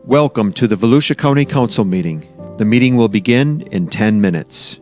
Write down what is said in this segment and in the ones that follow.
Welcome to the Volusia County Council meeting. The meeting will begin in 10 minutes.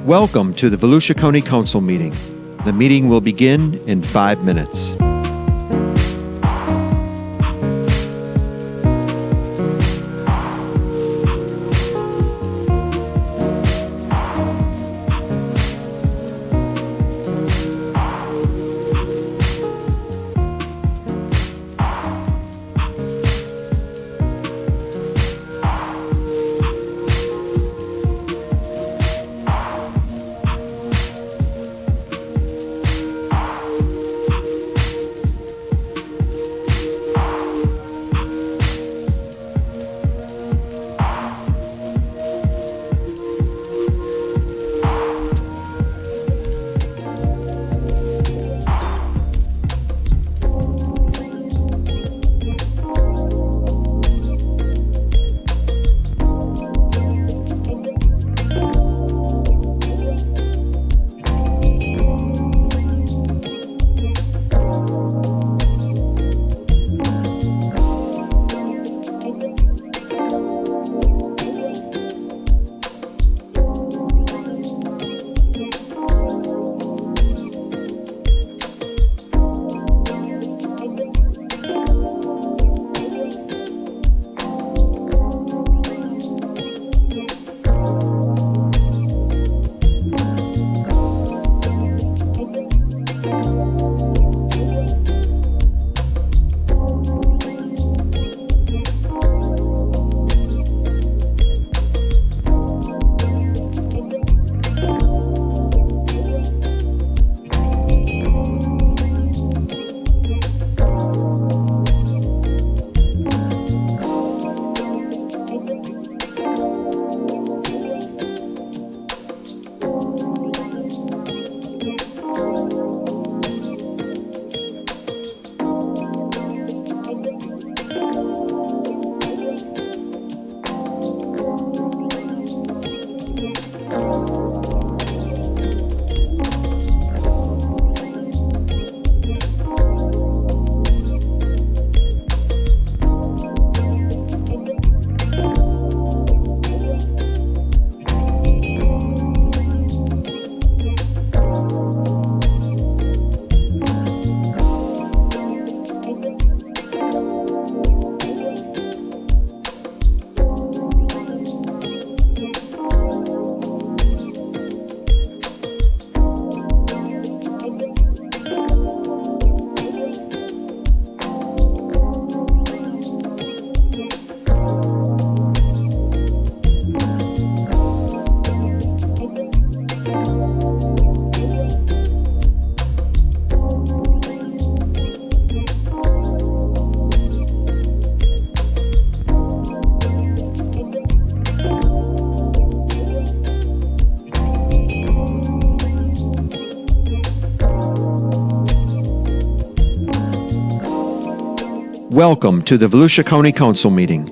Welcome to the Volusia County Council meeting. The meeting will begin in 5 minutes. Welcome to the Volusia County Council meeting.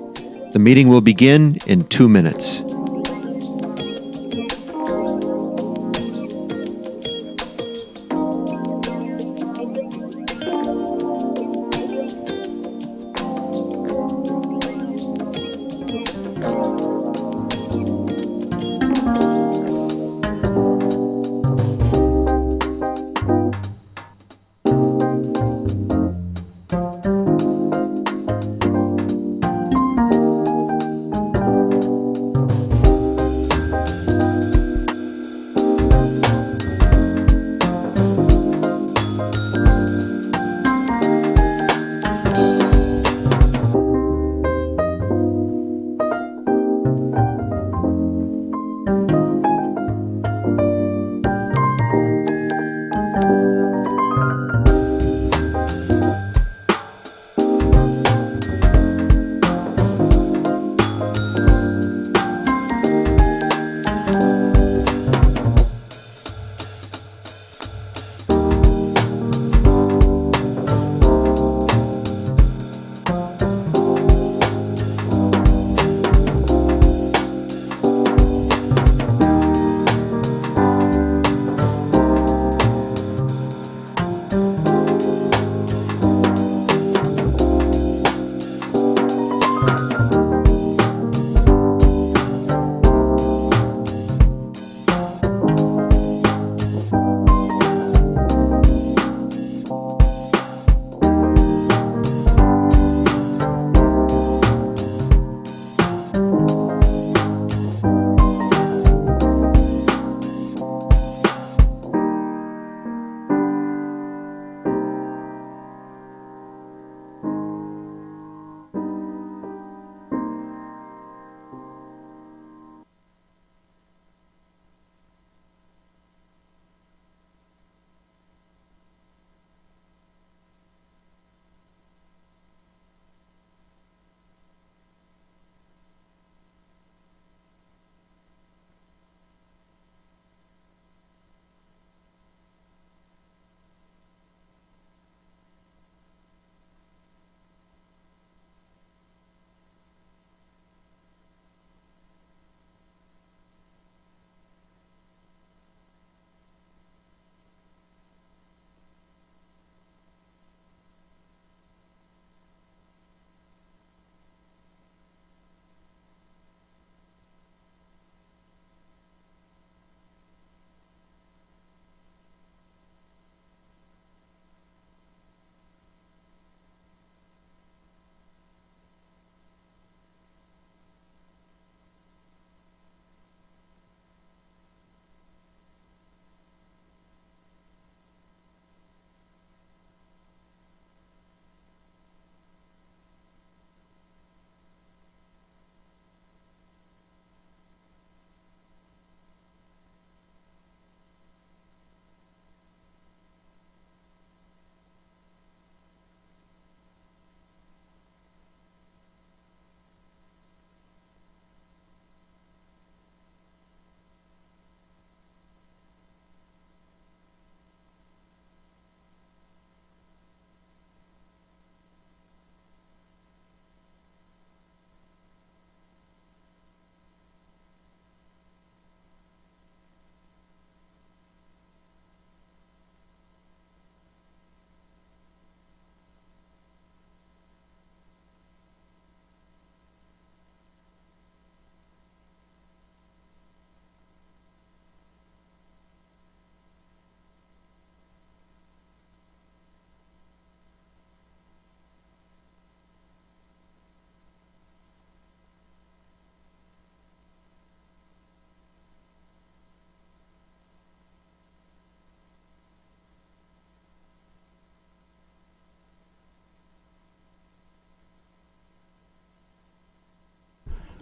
The meeting will begin in 2 minutes.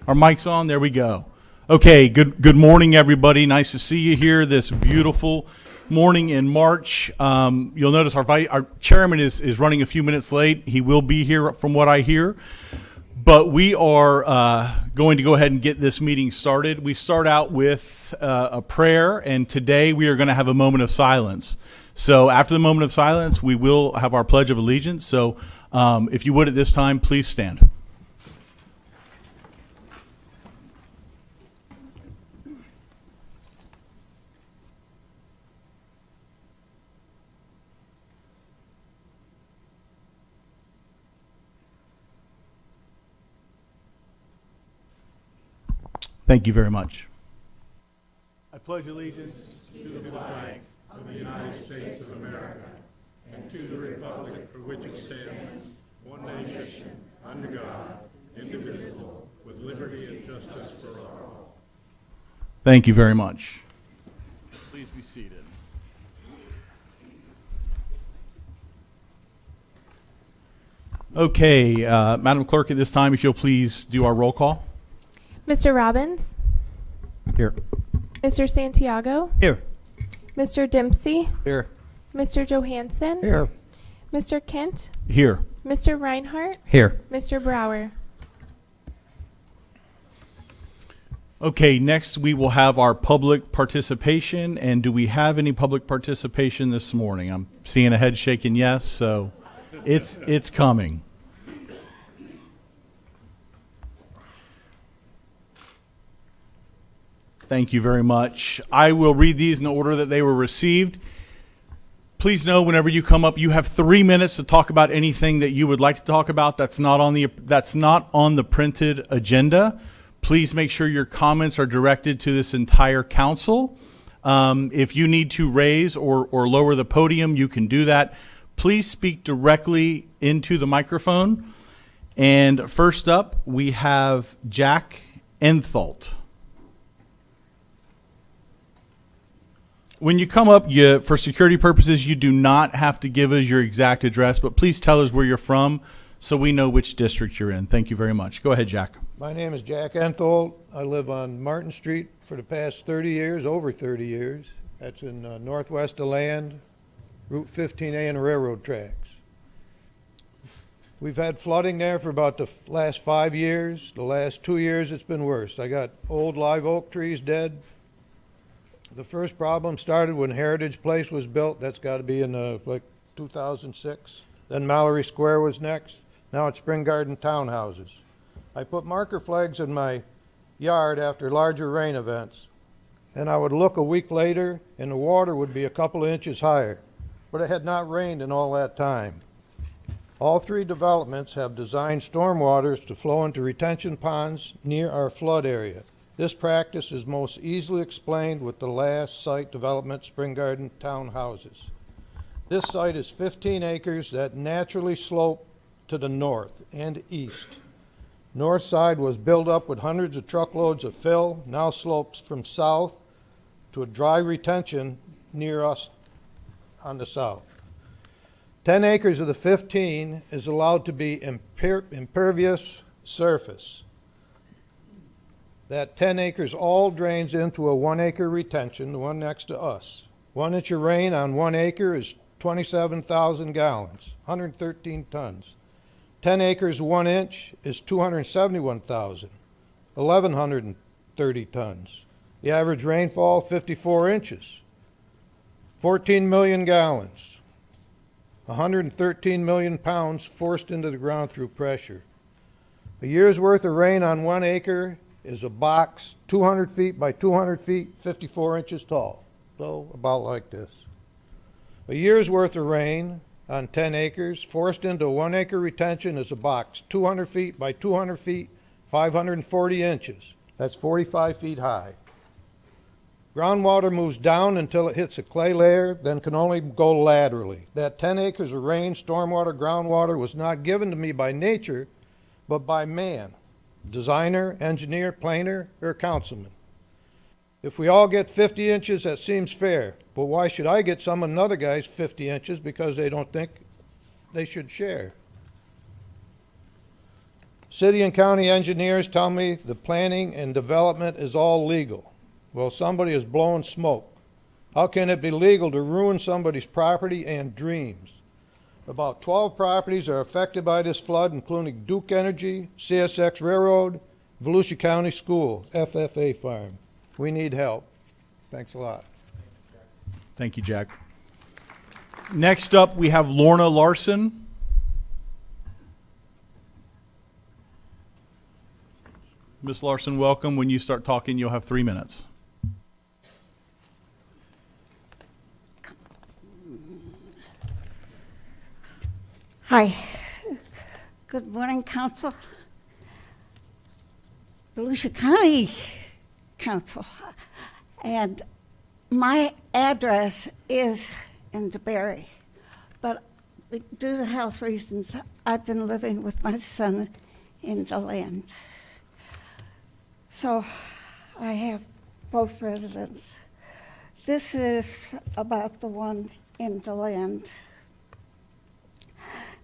Our mic's on. There we go. Okay, good morning, everybody. Nice to see you here this beautiful morning in March. You'll notice our chairman is running a few minutes late. He will be here from what I hear. But we are going to go ahead and get this meeting started. We start out with a prayer, and today we are going to have a moment of silence. So after the moment of silence, we will have our Pledge of Allegiance. So If you would at this time, please stand. Thank you very much. I pledge allegiance to the flag of the United States of America and to the republic for which it stands, one nation, under God, indivisible, with liberty and justice for all. Thank you very much. Please be seated. Okay, Madam Clerk, at this time, if you'll please do our roll call. Mr. Robbins, Here. Mr. Santiago, Here. Mr. Dempsey, Here. Mr. Johansson, Here. Mr. Kent, Here. Mr. Reinhardt, Here. Mr. Brower. Okay, next we will have our public participation. And do we have any public participation this morning? I'm seeing a head shaking yes, so it's coming. Thank you very much. I will read these in the order that they were received. Please know whenever you come up, you have 3 minutes to talk about anything that you would like to talk about that's not on the printed agenda. Please make sure your comments are directed to this entire council. If you need to raise or lower the podium, you can do that. Please speak directly into the microphone. And first up, we have Jack Entholt. When you come up, for security purposes, you do not have to give us your exact address, but please tell us where you're from so we know which district you're in. Thank you very much. Go ahead, Jack. My name is Jack Entholt. I live on Martin Street for the past 30 years, over 30 years. That's in northwest DeLand, Route 15A and the railroad tracks. We've had flooding there for about the last 5 years. The last 2 years it's been worse. I got old live oak trees dead. The first problem started when Heritage Place was built. That's got to be in like 2006. Then Mallory Square was next. Now it's Spring Garden townhouses. I put marker flags in my yard after larger rain events, and I would look a week later and the water would be a couple of inches higher, but it had not rained in all that time. All three developments have designed stormwaters to flow into retention ponds near our flood area. This practice is most easily explained with the last site development, Spring Garden townhouses. This site is 15 acres that naturally slope to the north and east. North side was built up with hundreds of truckloads of fill, now slopes from south to a dry retention near us on the south. 10 acres of the 15 is allowed to be impervious surface. That 10 acres all drains into a 1 acre retention, the one next to us. 1 inch of rain on 1 acre is 27,000 gallons, 113 tons. 10 acres 1 inch is 271,000, 1,130 tons. The average rainfall, 54 inches, 14 million gallons, 113 million pounds forced into the ground through pressure. A year's worth of rain on 1 acre is a box 200 feet by 200 feet, 54 inches tall. So about like this. A year's worth of rain on 10 acres forced into a 1 acre retention is a box 200 feet by 200 feet, 540 inches. That's 45 feet high. Groundwater moves down until it hits a clay layer, then can only go laterally. That 10 acres of rain, stormwater, groundwater was not given to me by nature, but by man. Designer, engineer, planer, or councilman. If we all get 50 inches, that seems fair. But why should I get some another guy's 50 inches because they don't think they should share? City and county engineers tell me the planning and development is all legal. Well, somebody is blowing smoke. How can it be legal to ruin somebody's property and dreams? About 12 properties are affected by this flood, including Duke Energy, CSX Railroad, Volusia County School, FFA Farm. We need help. Thanks a lot. Thank you, Jack. Next up, we have Lorna Larson. Ms. Larson, welcome. When you start talking, you'll have 3 minutes. Hi. Good morning, Council. Volusia County Council. And my address is in DeBerry, but due to health reasons, I've been living with my son in DeLand. So I have both residents. This is about the one in DeLand.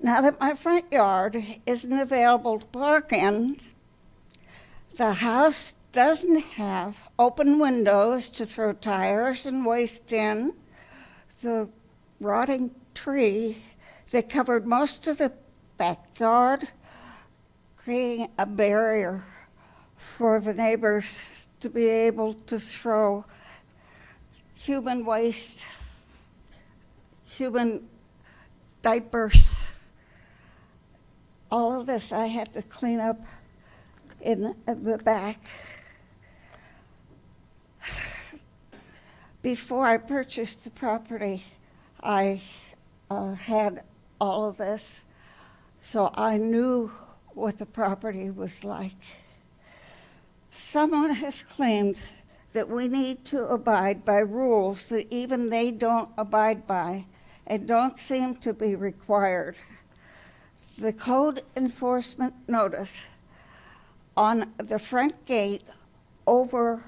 Now that my front yard isn't available to park in, the house doesn't have open windows to throw tires and waste in. The rotting tree that covered most of the backyard, creating a barrier for the neighbors to be able to throw human waste, human diapers. All of this I had to clean up in the back. Before I purchased the property, I had all of this, so I knew what the property was like. Someone has claimed that we need to abide by rules that even they don't abide by and don't seem to be required. The code enforcement notice on the front gate over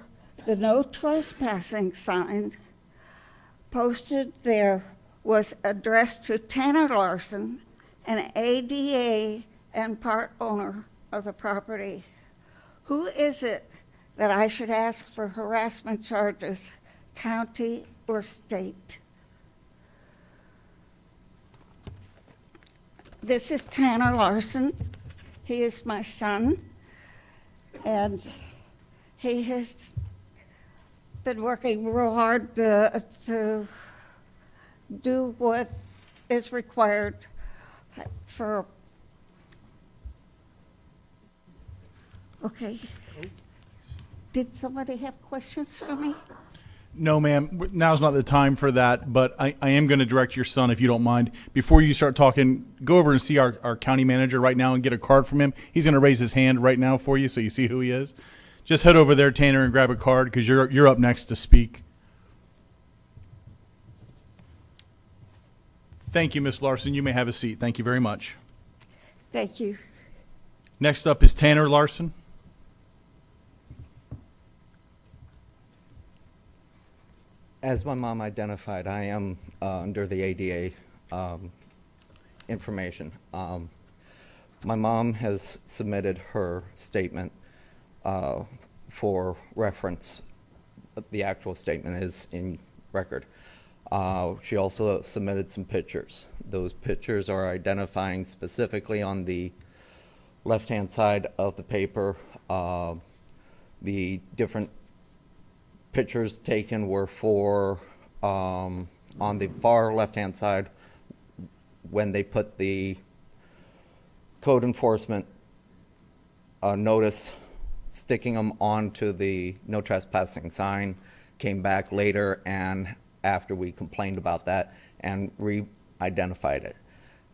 the no trespassing sign posted there was addressed to Tanner Larson, an ADA and part owner of the property. Who is it that I should ask for harassment charges, county or state? This is Tanner Larson. He is my son, and he has been working real hard to do what is required for. Okay. Did somebody have questions for me? No, ma'am. Now's not the time for that, but I am going to direct your son, if you don't mind. Before you start talking, go over and see our county manager right now and get a card from him. He's going to raise his hand right now for you so you see who he is. Just head over there, Tanner, and grab a card because you're up next to speak. Thank you, Ms. Larson. You may have a seat. Thank you very much. Thank you. Next up is Tanner Larson. As my mom identified, I am under the ADA information. My mom has submitted her statement for reference. The actual statement is in record. She also submitted some pictures. Those pictures are identifying specifically on the left-hand side of the paper. The different pictures taken were for on the far left-hand side when they put the code enforcement notice, sticking them onto the no trespassing sign, came back later and after we complained about that and re-identified it.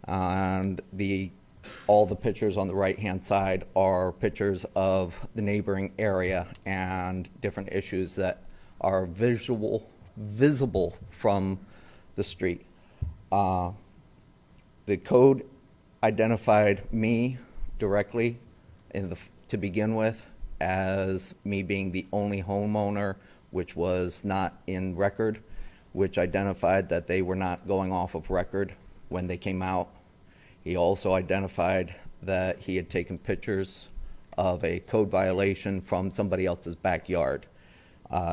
And all the pictures on the right-hand side are pictures of the neighboring area and different issues that are visible from the street. The code identified me directly to begin with as me being the only homeowner, which was not in record, which identified that they were not going off of record when they came out. He also identified that he had taken pictures of a code violation from somebody else's backyard.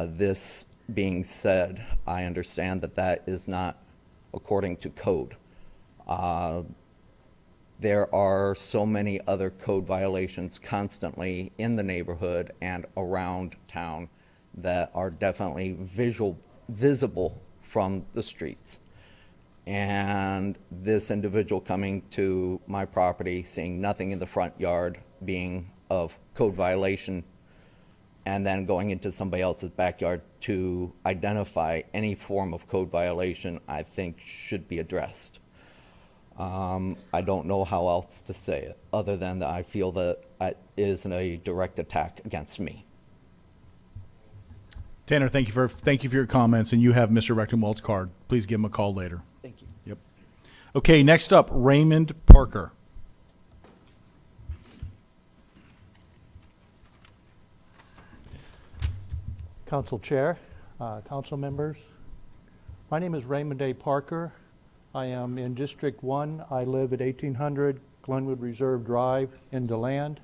This being said, I understand that that is not according to code. There are so many other code violations constantly in the neighborhood and around town that are definitely visible from the streets. And this individual coming to my property, seeing nothing in the front yard being of code violation and then going into somebody else's backyard to identify any form of code violation, I think should be addressed. I don't know how else to say it, other than that I feel that it is a direct attack against me. Tanner, thank you for your comments, and you have Mr. Rechtenwald's card. Please give him a call later. Thank you. Yep. Okay, next up, Raymond Parker. Council Chair, council members. My name is Raymond A. Parker. I am in District 1. I live at 1800 Glenwood Reserve Drive in DeLand.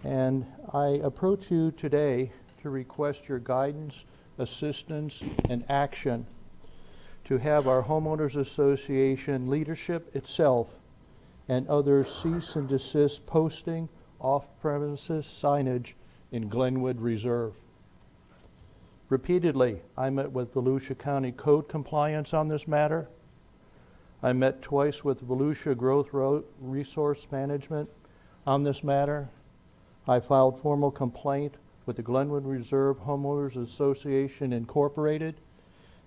And I approach you today to request your guidance, assistance, and action to have our homeowners association leadership itself and others cease and desist posting off-premises signage in Glenwood Reserve. Repeatedly, I met with Volusia County Code Compliance on this matter. I met twice with Volusia Growth Resource Management on this matter. I filed formal complaint with the Glenwood Reserve Homeowners Association Incorporated,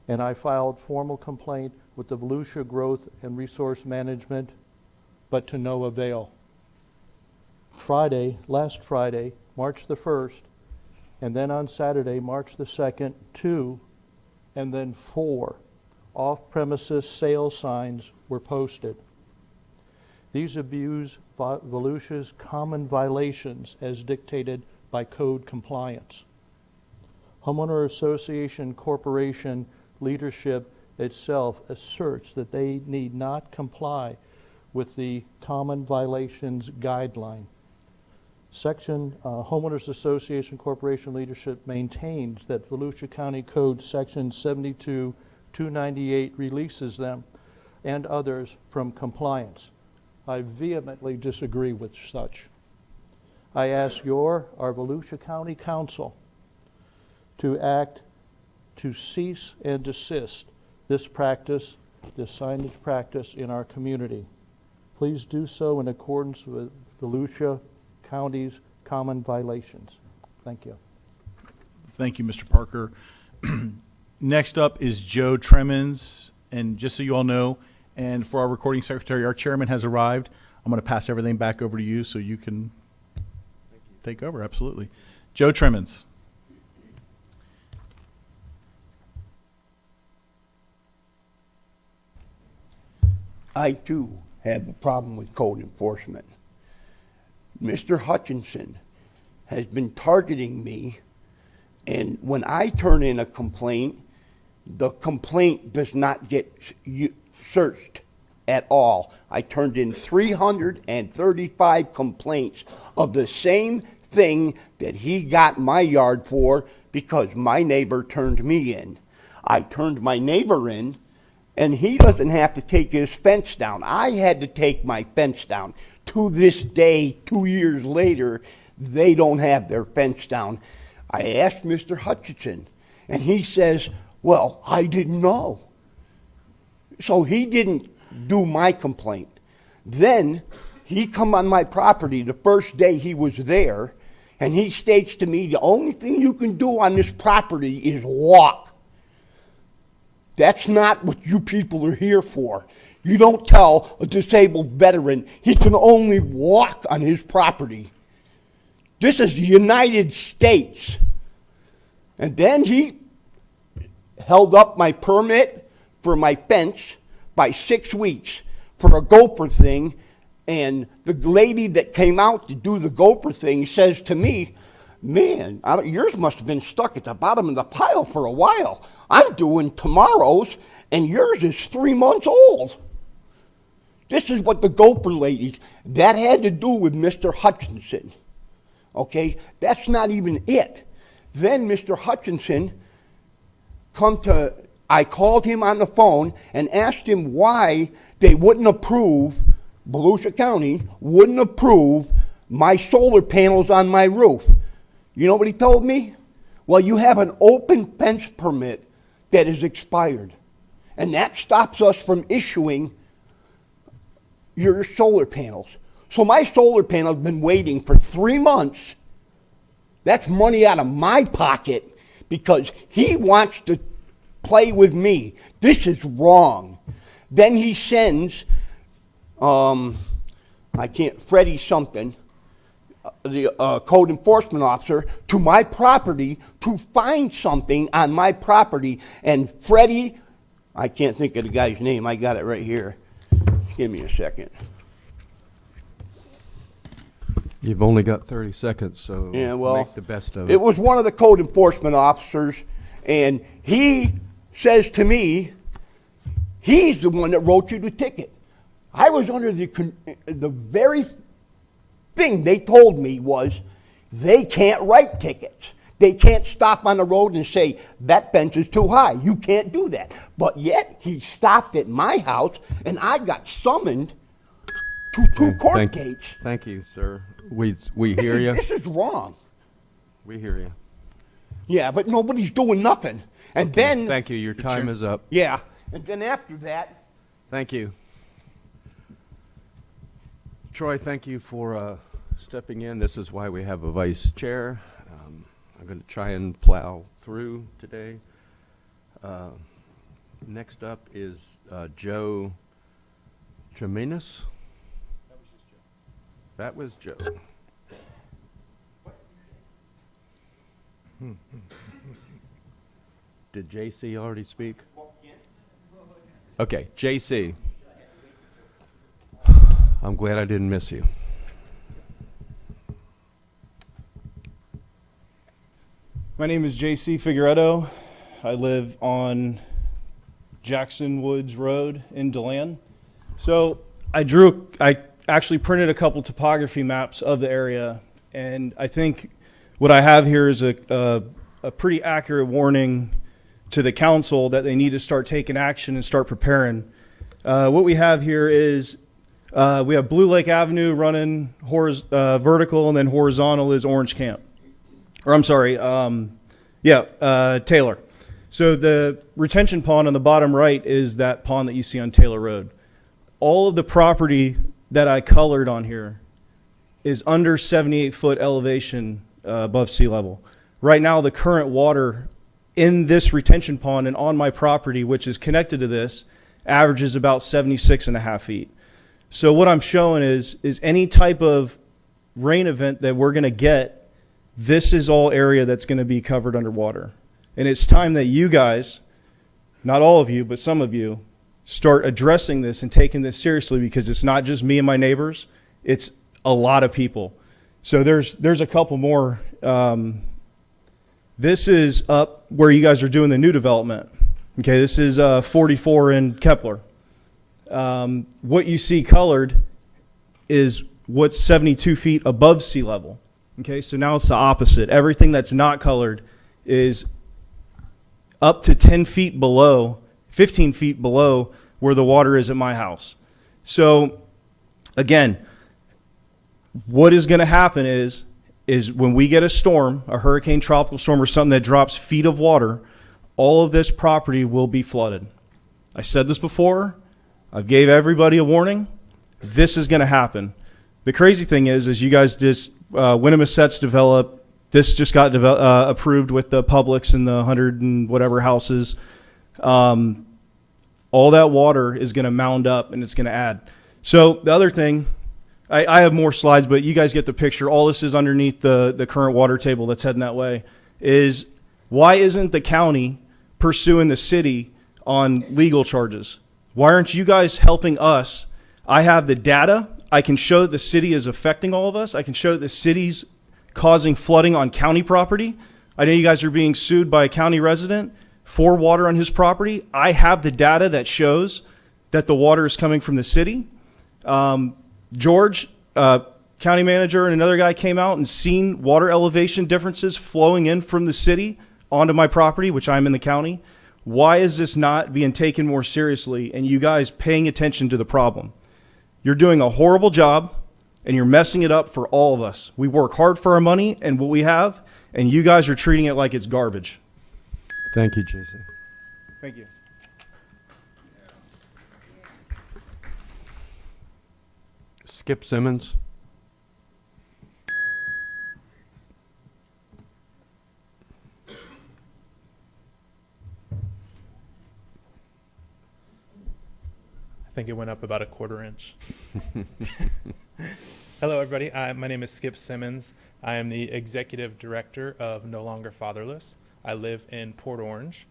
and I filed formal complaint with the Volusia Growth and Resource Management, but to no avail. Last Friday, March the 1st, and then on Saturday, March the 2nd, 2, and then 4 off-premises sale signs were posted. These abuse Volusia's common violations as dictated by code compliance. Homeowner Association Corporation leadership itself asserts that they need not comply with the common violations guideline. Homeowners Association Corporation leadership maintains that Volusia County Code Section 72-298 releases them and others from compliance. I vehemently disagree with such. I ask our Volusia County Council to act to cease and desist this practice, this signage practice in our community. Please do so in accordance with Volusia County's common violations. Thank you. Thank you, Mr. Parker. Next up is Joe Tremens. And just so you all know, and for our recording secretary, our chairman has arrived. I'm going to pass everything back over to you so you can take over. Absolutely. Joe Tremens. I too have a problem with code enforcement. Mr. Hutchinson has been targeting me, and when I turn in a complaint, the complaint does not get searched at all. I turned in 335 complaints of the same thing that he got my yard for because my neighbor turned me in. I turned my neighbor in, and he doesn't have to take his fence down. I had to take my fence down. To this day, 2 years later, they don't have their fence down. I asked Mr. Hutchinson, and he says, well, I didn't know. So he didn't do my complaint. Then he come on my property the first day he was there, and he states to me, the only thing you can do on this property is walk. That's not what you people are here for. You don't tell a disabled veteran he can only walk on his property. This is the United States. And then he held up my permit for my fence by 6 weeks for a gopher thing. And the lady that came out to do the gopher thing says to me, man, yours must have been stuck at the bottom of the pile for a while. I'm doing tomorrow's, and yours is 3 months old. This is what the gopher lady, that had to do with Mr. Hutchinson. Okay, that's not even it. Then Mr. Hutchinson I called him on the phone and asked him why they wouldn't approve, Volusia County wouldn't approve my solar panels on my roof. You know what he told me? Well, you have an open fence permit that is expired, and that stops us from issuing your solar panels. So my solar panel has been waiting for 3 months That's money out of my pocket because he wants to play with me. This is wrong. Then he sends, Freddie something, the code enforcement officer, to my property to find something on my property. And Freddie, I can't think of the guy's name. I got it right here. Give me a second. You've only got 30 seconds, so Yeah, well, make the best of it was one of the code enforcement officers, and he says to me, he's the one that wrote you the ticket. I was under the very thing they told me was they can't write tickets. They can't stop on the road and say, that fence is too high. You can't do that. But yet, he stopped at my house, and I got summoned to two court gates. Thank you, sir. We hear you. This is wrong. We hear you. Yeah, but nobody's doing nothing. And then... Thank you. Your time is up. Yeah, and then after that... Thank you. Troy, thank you for stepping in. This is why we have a vice chair. I'm going to try and plow through today. Next up is Joe Treminas. That was Joe. Did JC already speak? Okay, JC. I'm glad I didn't miss you. My name is JC Figueredo. I live on Jackson Woods Road in DeLand. So I actually printed a couple topography maps of the area, and I think what I have here is a pretty accurate warning to the council that they need to start taking action and start preparing. What we have here is we have Blue Lake Avenue running vertical, and then horizontal is Orange Camp. Or I'm sorry, Taylor. So the retention pond on the bottom right is that pond that you see on Taylor Road. All of the property that I colored on here is under 78-foot elevation above sea level. Right now, the current water in this retention pond and on my property, which is connected to this, averages about 76.5 feet. So what I'm showing is any type of rain event that we're going to get, this is all area that's going to be covered underwater. And it's time that you guys, not all of you, but some of you, start addressing this and taking this seriously, because it's not just me and my neighbors, it's a lot of people. So there's a couple more. This is up where you guys are doing the new development. Okay, this is 44 in Kepler. What you see colored is what's 72 feet above sea level. Okay, so now it's the opposite. Everything that's not colored is up to 10 feet below, 15 feet below where the water is at my house. So again, what is going to happen is when we get a storm, a hurricane, tropical storm, or something that drops feet of water, all of this property will be flooded. I said this before. I gave everybody a warning. This is going to happen. The crazy thing is you guys just, Winnemucca Sets developed, this just got approved with the Publix and the 100 and whatever houses. All that water is going to mound up and it's going to add. So the other thing, I have more slides, but you guys get the picture. All this is underneath the current water table that's heading that way. Is why isn't the county pursuing the city on legal charges? Why aren't you guys helping us? I have the data. I can show that the city is affecting all of us. I can show that the city's causing flooding on county property. I know you guys are being sued by a county resident for water on his property. I have the data that shows that the water is coming from the city. George, county manager, and another guy came out and seen water elevation differences flowing in from the city onto my property, which I'm in the county. Why is this not being taken more seriously and you guys paying attention to the problem? You're doing a horrible job and you're messing it up for all of us. We work hard for our money and what we have, and you guys are treating it like it's garbage. Thank you, JC. Thank you. Skip Simmons. think it went up about a quarter inch. Hello, everybody. My name is Skip Simmons. I am the executive director of No Longer Fatherless. I live in Port Orange.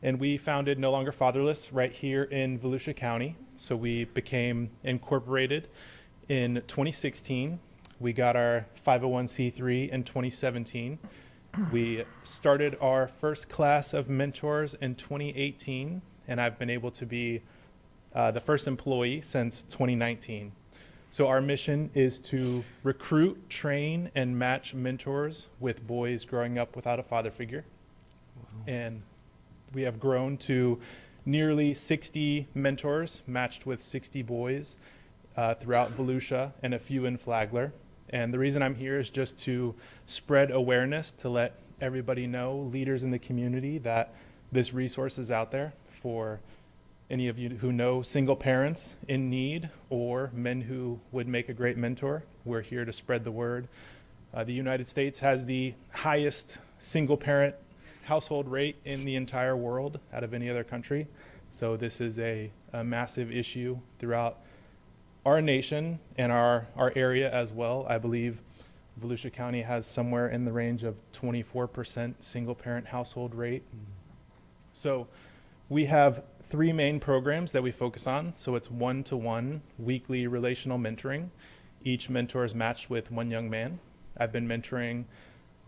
And we founded No Longer Fatherless right here in Volusia County. So we became incorporated in 2016. We got our 501c3 in 2017. We started our first class of mentors in 2018, and I've been able to be the first employee since 2019. So our mission is to recruit, train, and match mentors with boys growing up without a father figure. Wow. And we have grown to nearly 60 mentors matched with 60 boys throughout Volusia and a few in Flagler. And the reason I'm here is just to spread awareness, to let everybody know, leaders in the community, that this resource is out there for any of you who know single parents in need or men who would make a great mentor. We're here to spread the word. The United States has the highest single parent household rate in the entire world out of any other country. So this is a massive issue throughout our nation and our area as well. I believe Volusia County has somewhere in the range of 24% single parent household rate. So we have 3 main programs that we focus on. So it's 1-to-1 weekly relational mentoring. Each mentor is matched with 1 young man. I've been mentoring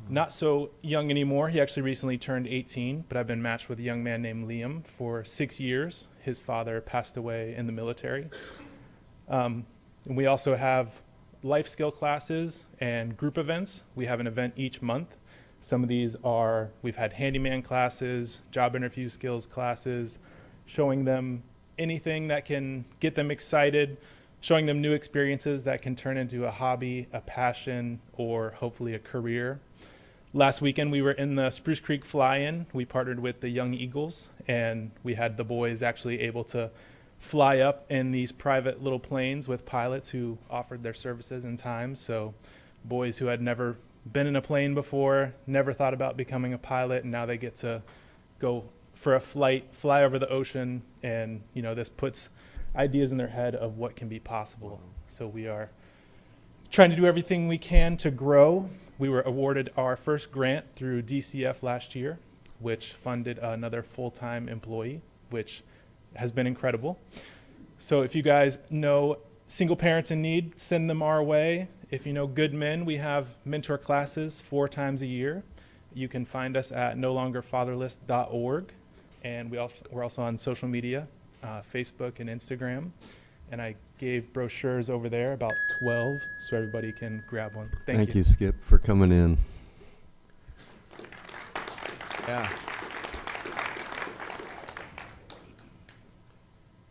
not so young anymore. He actually recently turned 18, but I've been matched with a young man named Liam for 6 years. His father passed away in the military. And we also have life skill classes and group events. We have an event each month. Some of these are, we've had handyman classes, job interview skills classes, showing them anything that can get them excited, showing them new experiences that can turn into a hobby, a passion, or hopefully a career. Last weekend, we were in the Spruce Creek Fly-In. We partnered with the Young Eagles, and we had the boys actually able to fly up in these private little planes with pilots who offered their services in time. So boys who had never been in a plane before, never thought about becoming a pilot, and now they get to go for a flight, fly over the ocean, and this puts ideas in their head of what can be possible. So we are trying to do everything we can to grow. We were awarded our first grant through DCF last year, which funded another full-time employee, which has been incredible. So if you guys know single parents in need, send them our way. If you know good men, we have mentor classes 4 times a year. You can find us at nolongerfatherless.org. And we're also on social media, Facebook and Instagram. And I gave brochures over there, about 12, so everybody can grab one. Thank you. Thank you, Skip, for coming in. Yeah.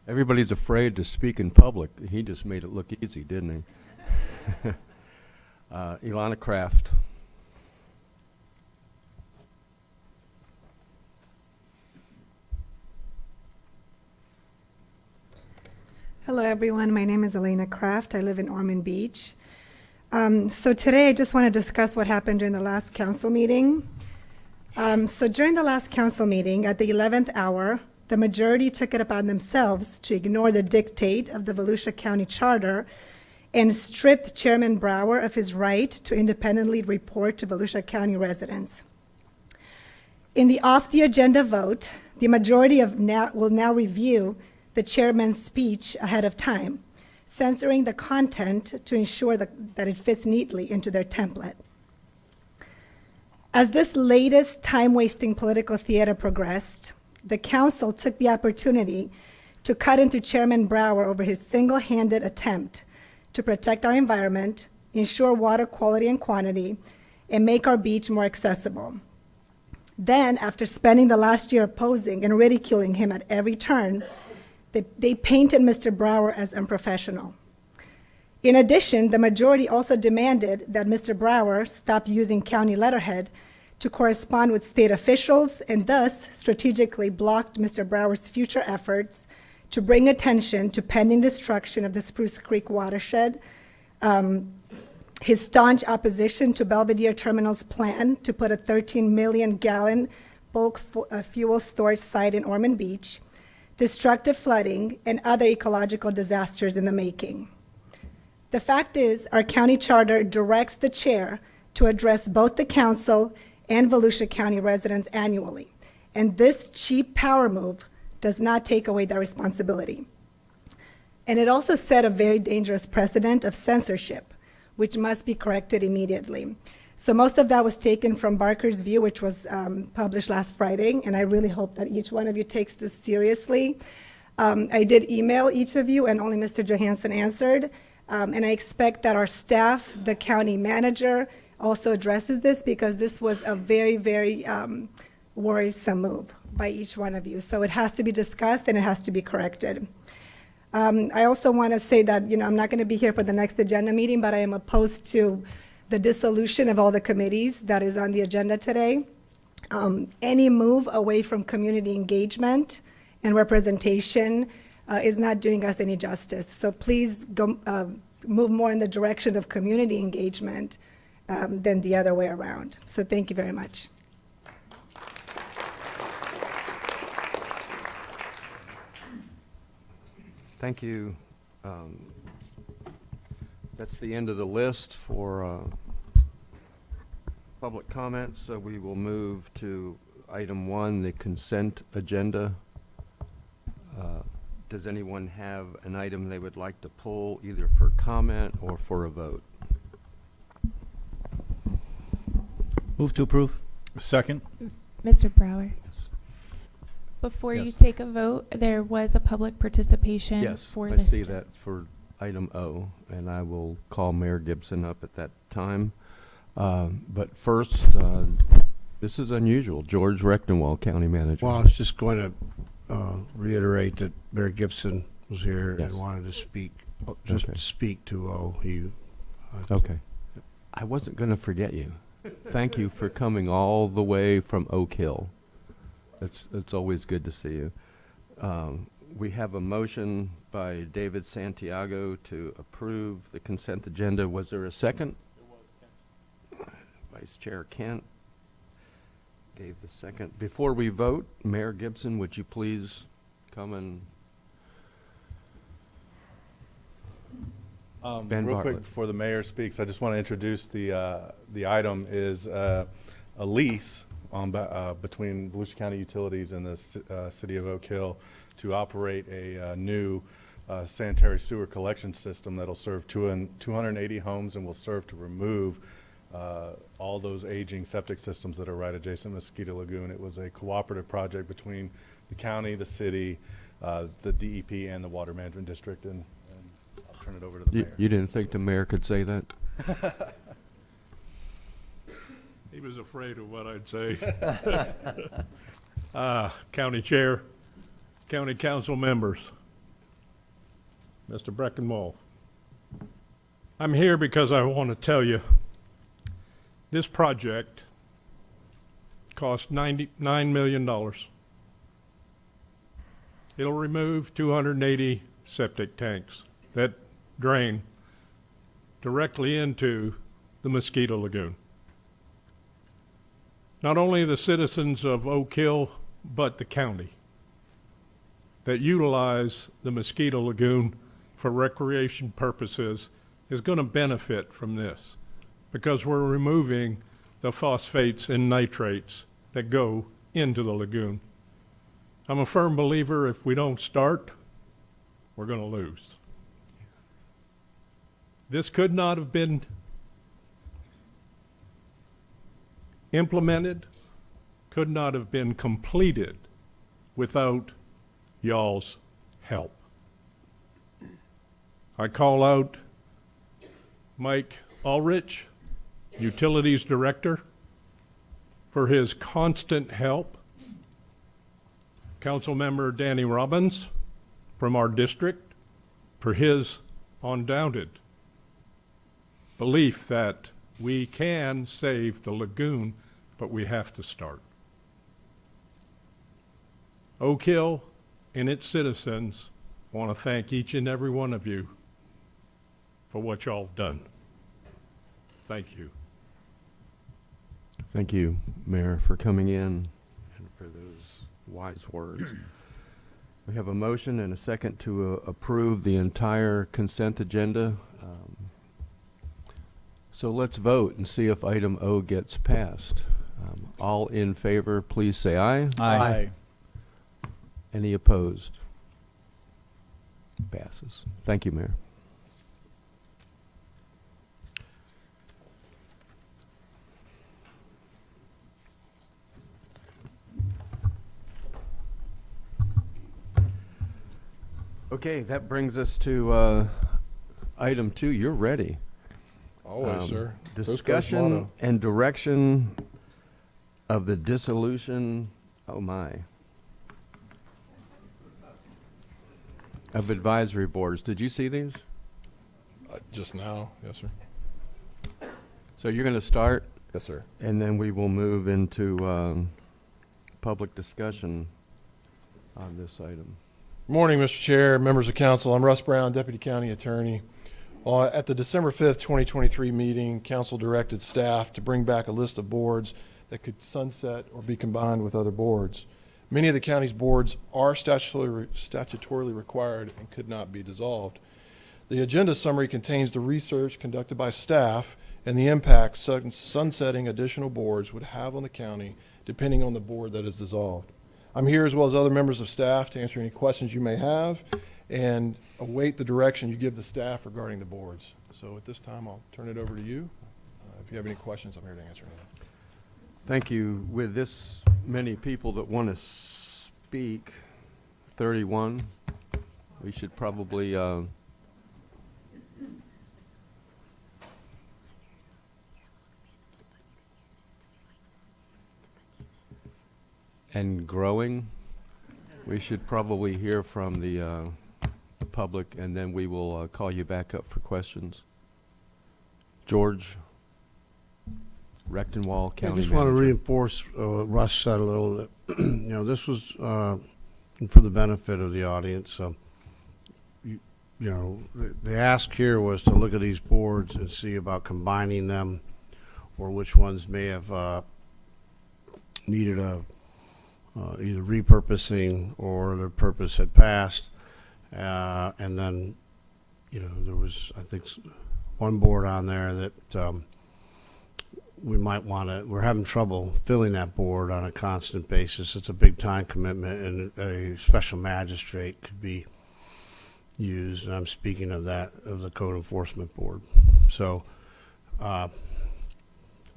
Everybody's afraid to speak in public. He just made it look easy, didn't he? Ilana Kraft. Hello, everyone. My name is Elena Kraft. I live in Ormond Beach. So today I just want to discuss what happened during the last council meeting. So during the last council meeting, at the 11th hour, the majority took it upon themselves to ignore the dictate of the Volusia County Charter and stripped Chairman Brower of his right to independently report to Volusia County residents. In the off-the-agenda vote, the majority will now review the chairman's speech ahead of time, censoring the content to ensure that it fits neatly into their template. As this latest time-wasting political theater progressed, the council took the opportunity to cut into Chairman Brower over his single-handed attempt to protect our environment, ensure water quality and quantity, and make our beach more accessible. Then, after spending the last year opposing and ridiculing him at every turn, they painted Mr. Brower as unprofessional. In addition, the majority also demanded that Mr. Brower stop using county letterhead to correspond with state officials and thus strategically blocked Mr. Brower's future efforts to bring attention to pending destruction of the Spruce Creek watershed, his staunch opposition to Belvedere Terminal's plan to put a 13 million gallon bulk fuel storage site in Ormond Beach, destructive flooding, and other ecological disasters in the making. The fact is, our county charter directs the chair to address both the council and Volusia County residents annually, and this cheap power move does not take away that responsibility. And it also set a very dangerous precedent of censorship, which must be corrected immediately. So most of that was taken from Barker's View, which was published last Friday, and I really hope that each one of you takes this seriously. I did email each of you, and only Mr. Johansson answered, and I expect that our staff, the county manager, also addresses this, because this was a very, very worrisome move by each one of you. So it has to be discussed, and it has to be corrected. I also want to say that, I'm not going to be here for the next agenda meeting, but I am opposed to the dissolution of all the committees that is on the agenda today. Any move away from community engagement and representation is not doing us any justice. So please go, move more in the direction of community engagement than the other way around. So thank you very much. Thank you. That's the end of the list for public comments, so we will move to item 1, the consent agenda. Does anyone have an item they would like to pull, either for comment or for a vote? Move to approve. Second. Mr. Brower. Before you Yes. take a vote, there was a public participation Yes, for I this. see that for item O, and I will call Mayor Gibson up at that time. But first, this is unusual. George Rechtenwald, County Manager. Well, I was just going to reiterate that Mayor Gibson was here Yes. and wanted to speak, just Okay. speak to OU. Okay. I wasn't going to forget you. Thank you for coming all the way from Oak Hill. It's always good to see you. We have a motion by David Santiago to approve the consent agenda. Was there a second? There was, Kent. Vice Chair Kent gave the second. Before we vote, Mayor Gibson, would you please come and Ben real Bartlett. quick before the mayor speaks, I just want to introduce the item is a lease on between Volusia County Utilities and the city of Oak Hill to operate a new sanitary sewer collection system that'll serve 280 homes and will serve to remove all those aging septic systems that are right adjacent to Mosquito Lagoon. It was a cooperative project between the county, the city, the DEP, and the Water Management District, and I'll turn it over to the mayor. You didn't think the mayor could say that? He was afraid of what I'd say. County Chair, County Council members, Mr. Breckenwald. I'm here because I want to tell you this project cost $99 million. It'll remove 280 septic tanks that drain directly into the Mosquito Lagoon. Not only the citizens of Oak Hill, but the county that utilize the Mosquito Lagoon for recreation purposes is going to benefit from this, because we're removing the phosphates and nitrates that go into the lagoon. I'm a firm believer if we don't start, we're going to lose. This could not have been implemented, could not have been completed without y'all's help. I call out Mike Ulrich, Utilities Director, for his constant help. Councilmember Danny Robbins from our district for his undoubted belief that we can save the lagoon, but we have to start. Oak Hill and its citizens want to thank each and every one of you for what y'all have done. Thank you. Thank you, Mayor, for coming in and for those wise words. We have a motion and a second to approve the entire consent agenda. So let's vote and see if item O gets passed. All in favor, please say aye. Aye. Any opposed? Passes. Thank you, Mayor. Okay, that brings us to item 2. You're ready. Always, sir. Discussion motto. and direction of the dissolution, oh my, of advisory boards. Did you see these? Just now, yes, sir. So you're going to start, Yes, sir. and then we will move into public discussion on this item. Morning, Mr. Chair, members of council. I'm Russ Brown, Deputy County Attorney. At the December 5th, 2023 meeting, council directed staff to bring back a list of boards that could sunset or be combined with other boards. Many of the county's boards are statutorily required and could not be dissolved. The agenda summary contains the research conducted by staff and the impact sunsetting additional boards would have on the county depending on the board that is dissolved. I'm here as well as other members of staff to answer any questions you may have and await the direction you give the staff regarding the boards. So at this time, I'll turn it over to you. If you have any questions, I'm here to answer them. Thank you. With this many people that want to speak, 31, we should probably and growing. We should probably hear from the public, and then we will call you back up for questions. George Rechtenwald, County I just want to Manager. reinforce what Russ said a little. That, this was for the benefit of the audience. The ask here was to look at these boards and see about combining them, or which ones may have needed a either repurposing or their purpose had passed. And then, there was, I think, one board on there that we might want to, we're having trouble filling that board on a constant basis. It's a big time commitment, and a special magistrate could be used. And I'm speaking of the Code Enforcement Board. So I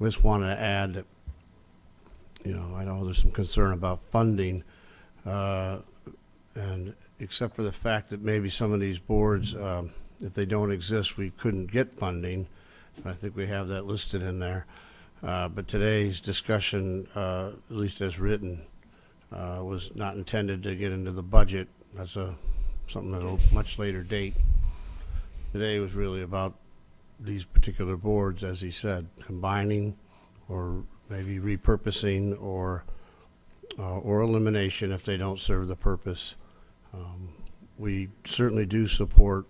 just wanted to add that, I know there's some concern about funding, and except for the fact that maybe some of these boards, if they don't exist, we couldn't get funding. I think we have that listed in there. But today's discussion, at least as written, was not intended to get into the budget. That's something at a much later date. Today was really about these particular boards, as he said, combining or maybe repurposing or elimination if they don't serve the purpose. We certainly do support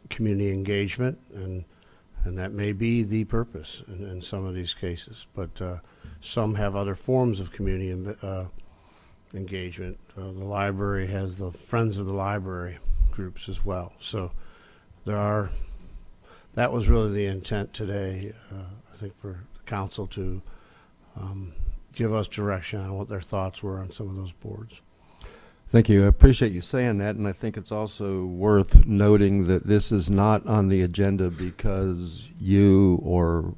community engagement, and that may be the purpose in some of these cases. But some have other forms of community engagement. The library has the Friends of the Library groups as well. So that was really the intent today, I think, for the council to give us direction on what their thoughts were on some of those boards. Thank you. I appreciate you saying that, and I think it's also worth noting that this is not on the agenda because you or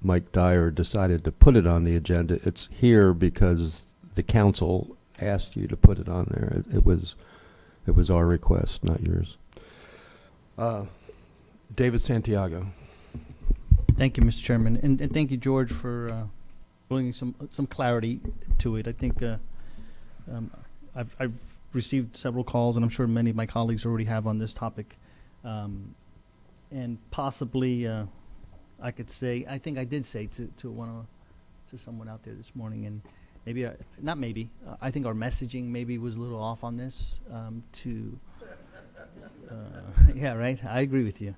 Mike Dyer decided to put it on the agenda. It's here because the council asked you to put it on there. It was our request, not yours. David Santiago. Thank you, Mr. Chairman, and thank you, George, for bringing some clarity to it. I think I've received several calls, and I'm sure many of my colleagues already have on this topic, and possibly I could say, I think I did say to someone out there this morning, and maybe not maybe I think our messaging maybe was a little off on this. Yeah, right. I agree with you,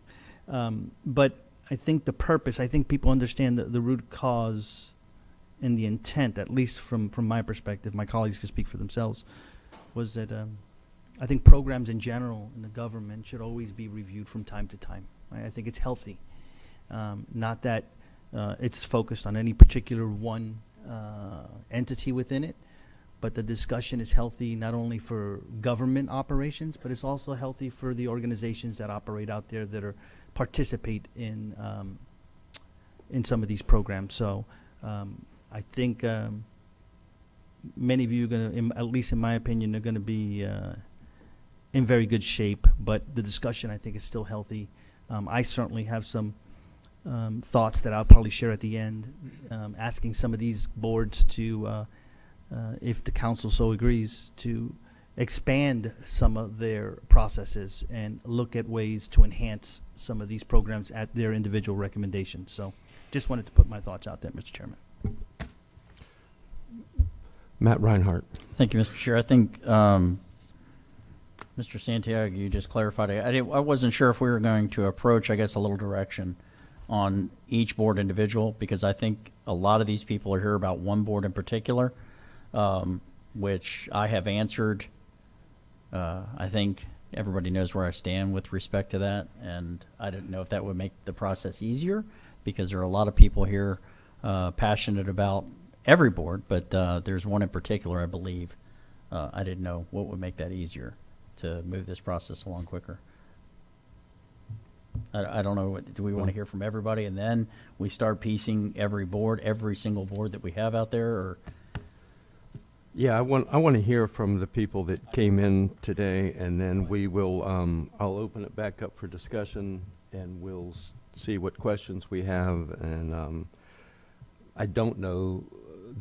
but I think the purpose. I think people understand the root cause and the intent, at least from my perspective. My colleagues can speak for themselves. was that I think programs in general in the government should always be reviewed from time to time. Right? I think it's healthy. Not that it's focused on any particular one entity within it, but the discussion is healthy not only for government operations, but it's also healthy for the organizations that operate out there that are participate in some of these programs. So I think many of you are going to, at least in my opinion, are going to be in very good shape. But the discussion, I think, is still healthy. I certainly have some thoughts that I'll probably share at the end, asking some of these boards to, if the council so agrees, to expand some of their processes and look at ways to enhance some of these programs at their individual recommendations. So just wanted to put my thoughts out there, Mr. Chairman. Matt Reinhardt. Thank you, Mr. Chair. I think Mr. Santiago, you just clarified. I wasn't sure if we were going to approach, I guess, a little direction on each board individual, because I think a lot of these people are here about one board in particular, which I have answered. I think everybody knows where I stand with respect to that, and I didn't know if that would make the process easier, because there are a lot of people here passionate about every board, but there's one in particular, I believe. I didn't know what would make that easier to move this process along quicker. I don't know, do we want to hear from everybody and then we start piecing every board, every single board that we have out there, or? Yeah, I want to hear from the people that came in today, and then we will, I'll open it back up for discussion, and we'll see what questions we have. And I don't know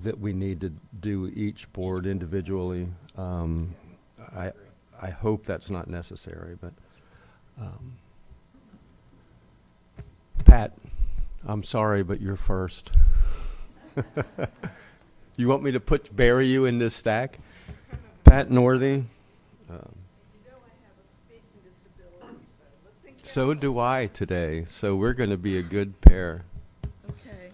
that we need to do each board individually. I hope that's not necessary, but Pat, I'm sorry, but you're first. You want me to bury you in this stack? Pat Northey. So do I today. So we're going to be a good pair. Okay.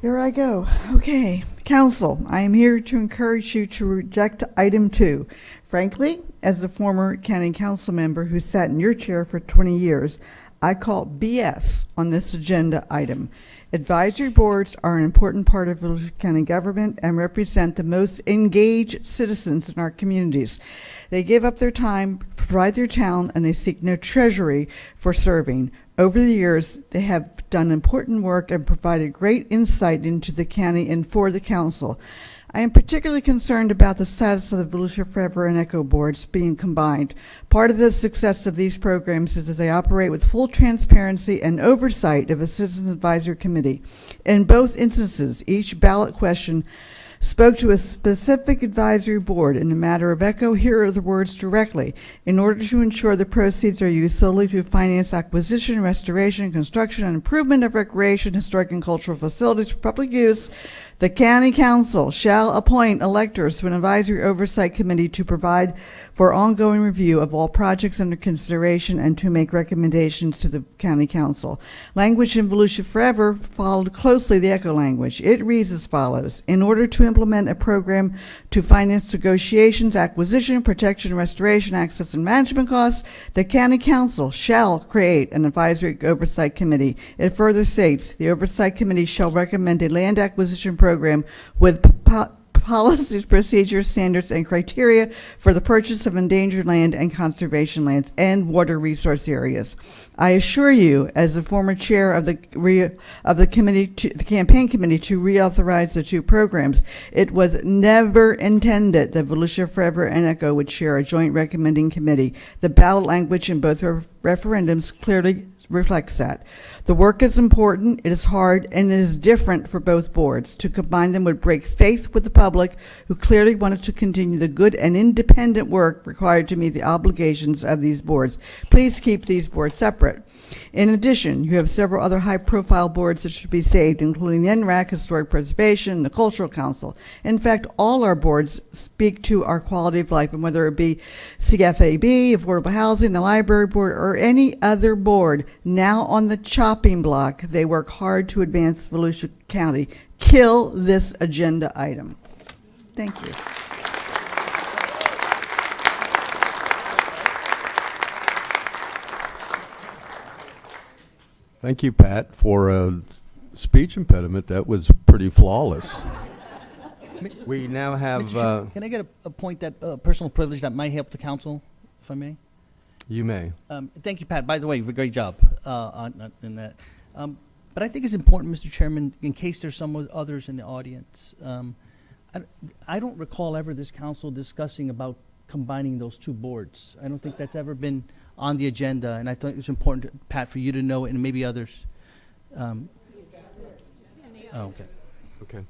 Here I go. Okay. Council, I am here to encourage you to reject item 2. Frankly, as the former county council member who sat in your chair for 20 years, I call BS on this agenda item. Advisory boards are an important part of Volusia County government and represent the most engaged citizens in our communities. They give up their time, provide their talent, and they seek no treasury for serving. Over the years, they have done important work and provided great insight into the county and for the council. I am particularly concerned about the status of the Volusia Forever and Echo boards being combined. Part of the success of these programs is that they operate with full transparency and oversight of a Citizens Advisory Committee. In both instances, each ballot question spoke to a specific advisory board. In the matter of Echo, here are the words directly. In order to ensure the proceeds are used solely to finance acquisition, restoration, construction, and improvement of recreation, historic, and cultural facilities for public use, the county council shall appoint electors to an advisory oversight committee to provide for ongoing review of all projects under consideration and to make recommendations to the county council. Language in Volusia Forever followed closely the Echo language. It reads as follows. In order to implement a program to finance negotiations, acquisition, protection, restoration, access, and management costs, the county council shall create an advisory oversight committee. It further states the oversight committee shall recommend a land acquisition program with policies, procedures, standards, and criteria for the purchase of endangered land and conservation lands and water resource areas. I assure you, as the former chair of the committee, the campaign committee to reauthorize the 2 programs, it was never intended that Volusia Forever and Echo would share a joint recommending committee. The ballot language in both referendums clearly reflects that. The work is important, it is hard, and it is different for both boards. To combine them would break faith with the public, who clearly wanted to continue the good and independent work required to meet the obligations of these boards. Please keep these boards separate. In addition, you have several other high-profile boards that should be saved, including the NRAC, Historic Preservation, the Cultural Council. In fact, all our boards speak to our quality of life, and whether it be CFAB, Affordable Housing, the Library Board, or any other board now on the chopping block, they work hard to advance Volusia County. Kill this agenda item. Thank you. Thank you, Pat, for a speech impediment. That was pretty flawless. We now have. Mr. Chair, can I get a point that personal privilege that might help the council, if I may? You may. Thank you, Pat. By the way, great job in that. But I think it's important, Mr. Chairman, in case there's some others in the audience. I don't recall ever this council discussing about combining those two boards. I don't think that's ever been on the agenda, and I thought it was important, Pat, for you to know it, and maybe others. Okay. Okay.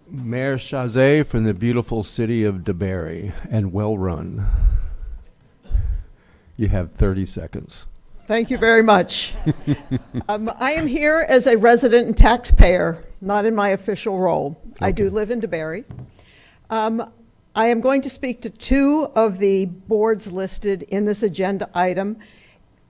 Mayor Chazet from the beautiful city of DeBerry, and well run. You have 30 seconds. Thank you very much. I am here as a resident and taxpayer, not in my official role. I do live in DeBerry. I am going to speak to two of the boards listed in this agenda item,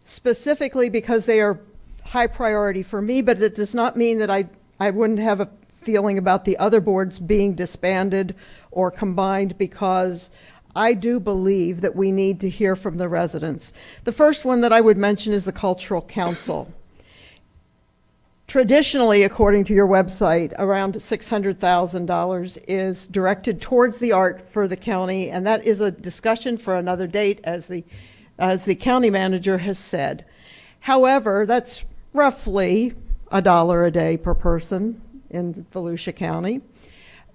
specifically because they are high priority for me, but it does not mean that I wouldn't have a feeling about the other boards being disbanded or combined, because I do believe that we need to hear from the residents. The first one that I would mention is the Cultural Council. Traditionally, according to your website, around $600,000 is directed towards the art for the county, and that is a discussion for another date, as the county manager has said. However, that's roughly $1 a day per person in Volusia County.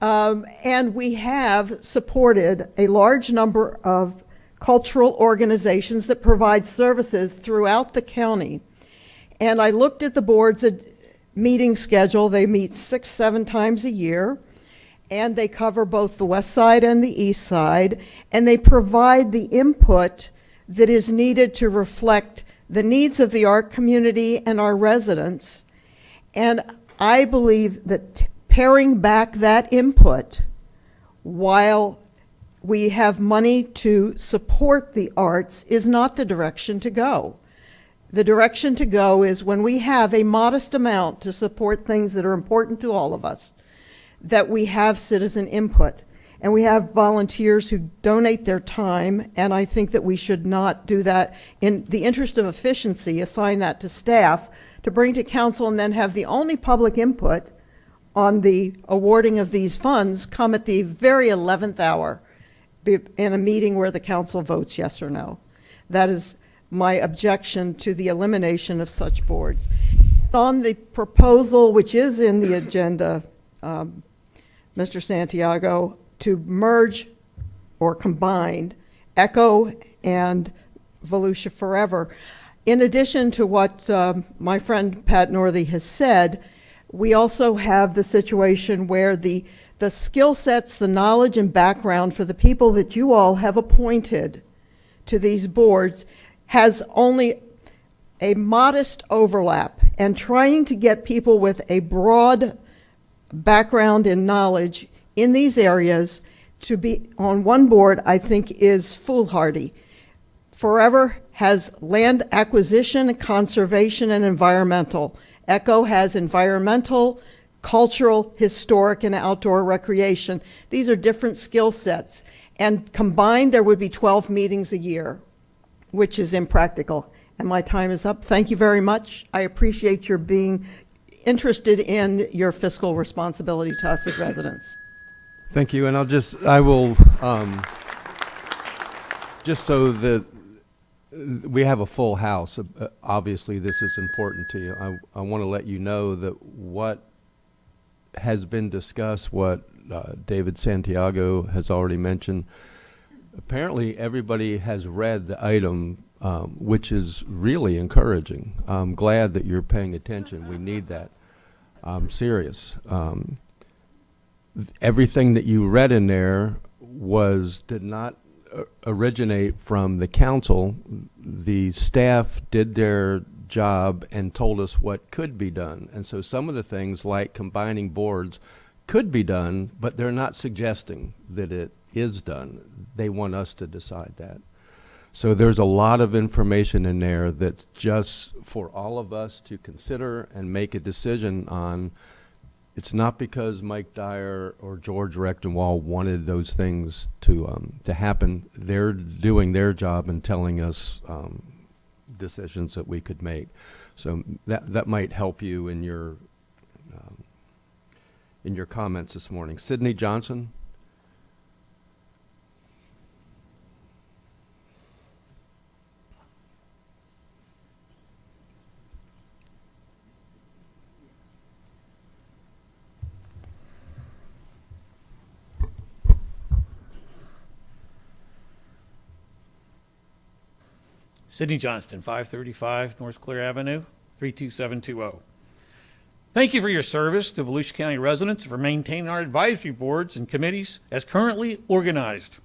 And we have supported a large number of cultural organizations that provide services throughout the county. And I looked at the board's meeting schedule. They meet 6-7 times a year, and they cover both the west side and the east side, and they provide the input that is needed to reflect the needs of the art community and our residents. And I believe that paring back that input while we have money to support the arts is not the direction to go. The direction to go is, when we have a modest amount to support things that are important to all of us, that we have citizen input. And we have volunteers who donate their time, and I think that we should not do that. In the interest of efficiency, assign that to staff to bring to council, and then have the only public input on the awarding of these funds come at the very 11th hour in a meeting where the council votes yes or no. That is my objection to the elimination of such boards. On the proposal, which is in the agenda, Mr. Santiago, to merge or combine ECHO and Volusia Forever, in addition to what my friend Pat Northey has said, we also have the situation where the skill sets, the knowledge and background for the people that you all have appointed to these boards has only a modest overlap, and trying to get people with a broad background and knowledge in these areas to be on one board, I think, is foolhardy. Forever has land acquisition, conservation, and environmental. ECHO has environmental, cultural, historic, and outdoor recreation. These are different skill sets, and combined there would be 12 meetings a year, which is impractical. And my time is up. Thank you very much. I appreciate your being interested in your fiscal responsibility to us as residents. Thank you, and I will, just so that we have a full house, obviously this is important to you. I want to let you know that what has been discussed, what David Santiago has already mentioned, apparently everybody has read the item, which is really encouraging. I'm glad that you're paying attention. We need that. I'm serious. Everything that you read in there did not originate from the council. The staff did their job and told us what could be done. And so some of the things, like combining boards, could be done, but they're not suggesting that it is done. They want us to decide that. So there's a lot of information in there that's just for all of us to consider and make a decision on. It's not because Mike Dyer or George Rechtenwald wanted those things to happen. They're doing their job and telling us decisions that we could make. So that might help you in your comments this morning. Sydney Johnson. Sidney Johnston, 535 North Clear Avenue, 32720. Thank you for your service to Volusia County residents for maintaining our advisory boards and committees as currently organized.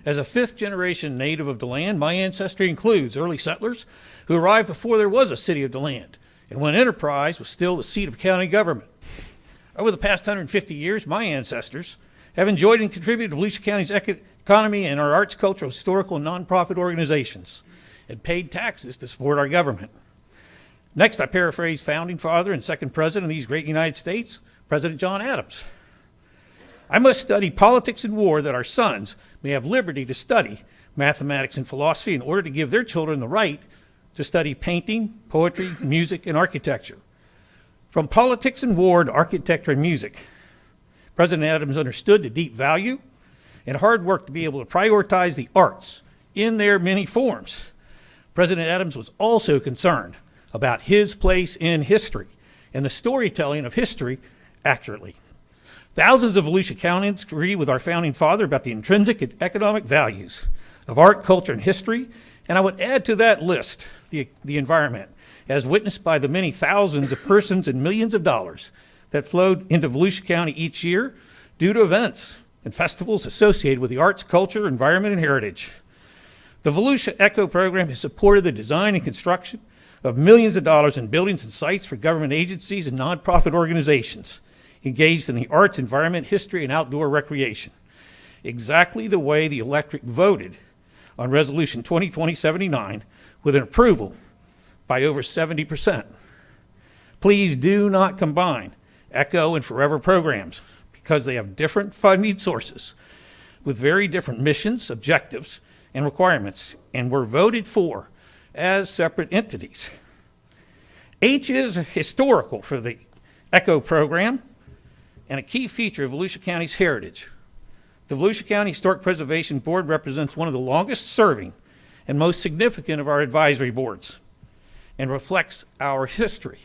As a fifth-generation native of DeLand, my ancestry includes early settlers who arrived before there was a city of DeLand and when Enterprise was still the seat of county government. Over the past 150 years, my ancestors have enjoyed and contributed to Volusia County's economy and our arts, cultural, historical, and nonprofit organizations, and paid taxes to support our government. Next, I paraphrase founding father and second president of these great United States, President John Adams. I must study politics and war that our sons may have liberty to study mathematics and philosophy in order to give their children the right to study painting, poetry, music, and architecture. From politics and war to architecture and music, President Adams understood the deep value and hard work to be able to prioritize the arts in their many forms. President Adams was also concerned about his place in history and the storytelling of history accurately. Thousands of Volusia Countyans agree with our founding father about the intrinsic and economic values of art, culture, and history, and I would add to that list the environment, as witnessed by the many thousands of persons and millions of dollars that flowed into Volusia County each year due to events and festivals associated with the arts, culture, environment, and heritage. The Volusia Echo program has supported the design and construction of millions of dollars in buildings and sites for government agencies and nonprofit organizations engaged in the arts, environment, history, and outdoor recreation, exactly the way the electorate voted on Resolution 2020-79 with an approval by over 70%. Please do not combine Echo and Forever programs because they have different funding sources with very different missions, objectives, and requirements, and were voted for as separate entities. H is historical for the ECHO program and a key feature of Volusia County's heritage. The Volusia County Historic Preservation Board represents one of the longest serving and most significant of our advisory boards and reflects our history.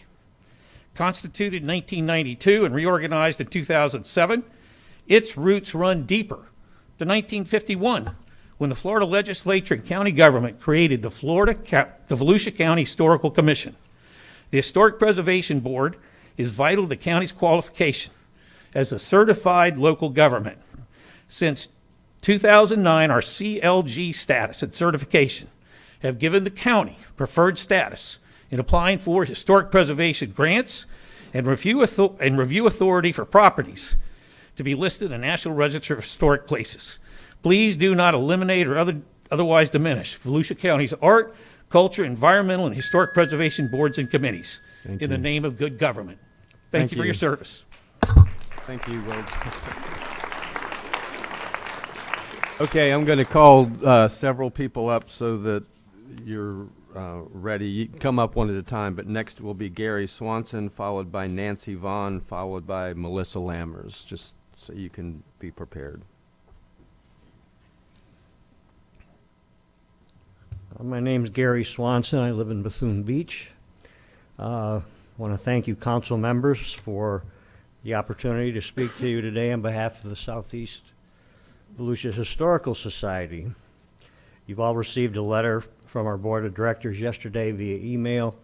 Constituted in 1992 and reorganized in 2007, its roots run deeper to 1951, when the Florida legislature and county government created the Volusia County Historical Commission. The Historic Preservation Board is vital to the county's qualification as a certified local government. Since 2009, our CLG status and certification have given the county preferred status in applying for historic preservation grants and review authority for properties to be listed in the National Register of Historic Places. Please do not eliminate or otherwise diminish Volusia County's art, culture, environmental, and historic preservation boards and committees in the name of good government. Thank you for your service. Thank you, Will. Okay, I'm going to call several people up so that you're ready. You can come up one at a time, but next will be Gary Swanson, followed by Nancy Vaughn, followed by Melissa Lammers, just so you can be prepared. My name is Gary Swanson. I live in Bethune Beach. I want to thank you, council members, for the opportunity to speak to you today on behalf of the Southeast Volusia Historical Society. You've all received a letter from our board of directors yesterday via email,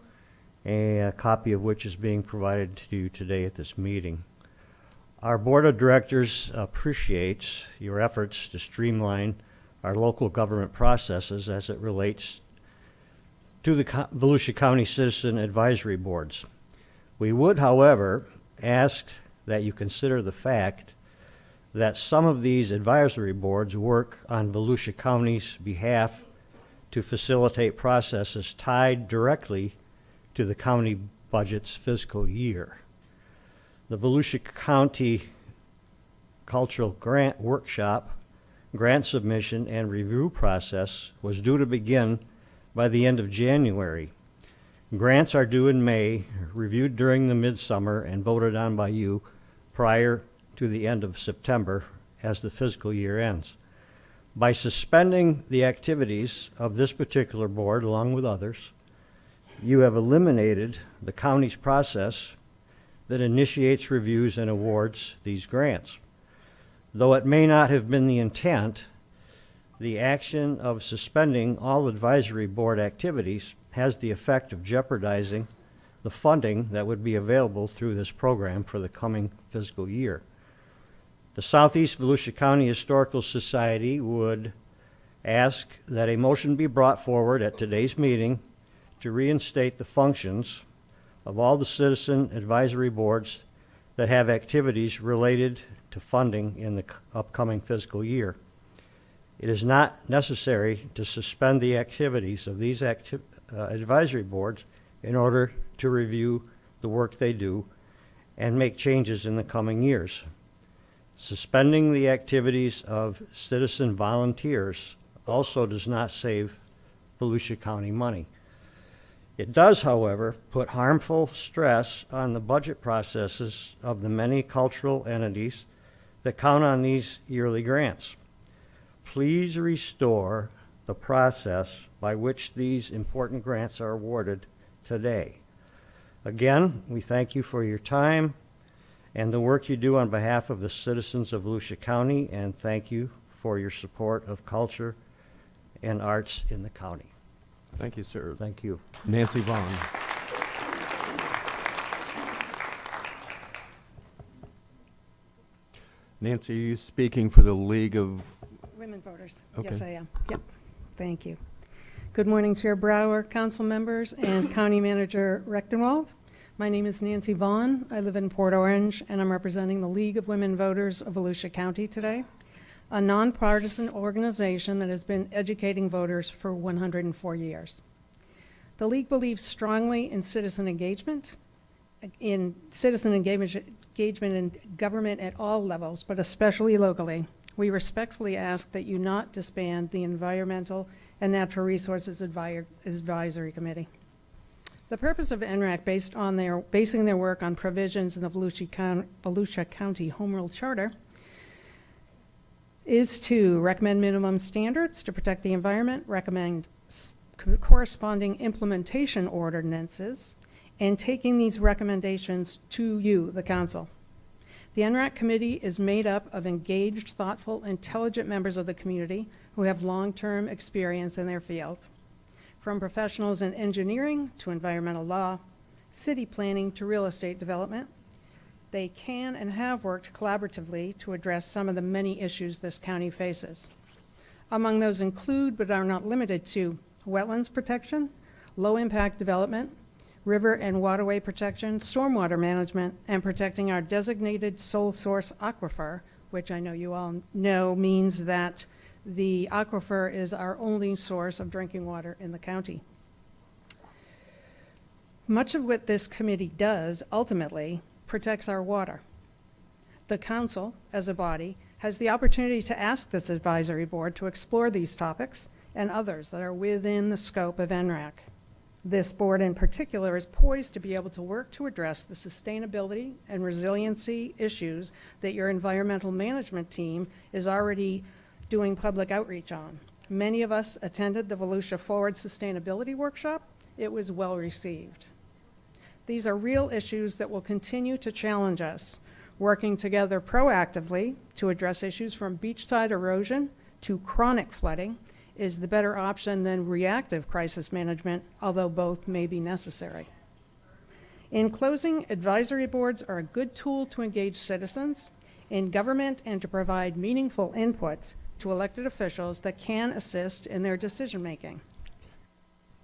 a copy of which is being provided to you today at this meeting. Our board of directors appreciates your efforts to streamline our local government processes as it relates to the Volusia County Citizen Advisory Boards. We would, however, ask that you consider the fact that some of these advisory boards work on Volusia County's behalf to facilitate processes tied directly to the county budget's fiscal year. The Volusia County Cultural Grant Workshop grant submission and review process was due to begin by the end of January. Grants are due in May, reviewed during the midsummer, and voted on by you prior to the end of September as the fiscal year ends. By suspending the activities of this particular board, along with others, you have eliminated the county's process that initiates, reviews, and awards these grants. Though it may not have been the intent, the action of suspending all advisory board activities has the effect of jeopardizing the funding that would be available through this program for the coming fiscal year. The Southeast Volusia County Historical Society would ask that a motion be brought forward at today's meeting to reinstate the functions of all the citizen advisory boards that have activities related to funding in the upcoming fiscal year. It is not necessary to suspend the activities of these advisory boards in order to review the work they do and make changes in the coming years. Suspending the activities of citizen volunteers also does not save Volusia County money. It does, however, put harmful stress on the budget processes of the many cultural entities that count on these yearly grants. Please restore the process by which these important grants are awarded today. Again, we thank you for your time and the work you do on behalf of the citizens of Volusia County, and thank you for your support of culture and arts in the county. Thank you, sir. Thank you. Nancy Vaughn. Nancy, are you speaking for the League of Women Voters? Okay. Yes, I am. Yep. Thank you. Good morning, Chair Brower, council members, and County Manager Rechtenwald. My name is Nancy Vaughn. I live in Port Orange, and I'm representing the League of Women Voters of Volusia County today, a nonpartisan organization that has been educating voters for 104 years. The League believes strongly in citizen engagement in government at all levels, but especially locally. We respectfully ask that you not disband the Environmental and Natural Resources Advisory Committee. The purpose of NRAC, basing their work on provisions in the Volusia County Home Rule Charter, is to recommend minimum standards to protect the environment, recommend corresponding implementation ordinances, and taking these recommendations to you, the council. The NRAC committee is made up of engaged, thoughtful, intelligent members of the community who have long-term experience in their field. From professionals in engineering to environmental law, city planning to real estate development, they can and have worked collaboratively to address some of the many issues this county faces. Among those include, but are not limited to, wetlands protection, low-impact development, river and waterway protection, stormwater management, and protecting our designated sole source aquifer, which I know you all know means that the aquifer is our only source of drinking water in the county. Much of what this committee does ultimately protects our water. The council, as a body, has the opportunity to ask this advisory board to explore these topics and others that are within the scope of NRAC. This board in particular is poised to be able to work to address the sustainability and resiliency issues that your environmental management team is already doing public outreach on. Many of us attended the Volusia Forward Sustainability Workshop. It was well received. These are real issues that will continue to challenge us, working together proactively to address issues from beachside erosion to chronic flooding is the better option than reactive crisis management, although both may be necessary. In closing, advisory boards are a good tool to engage citizens in government and to provide meaningful input to elected officials that can assist in their decision-making.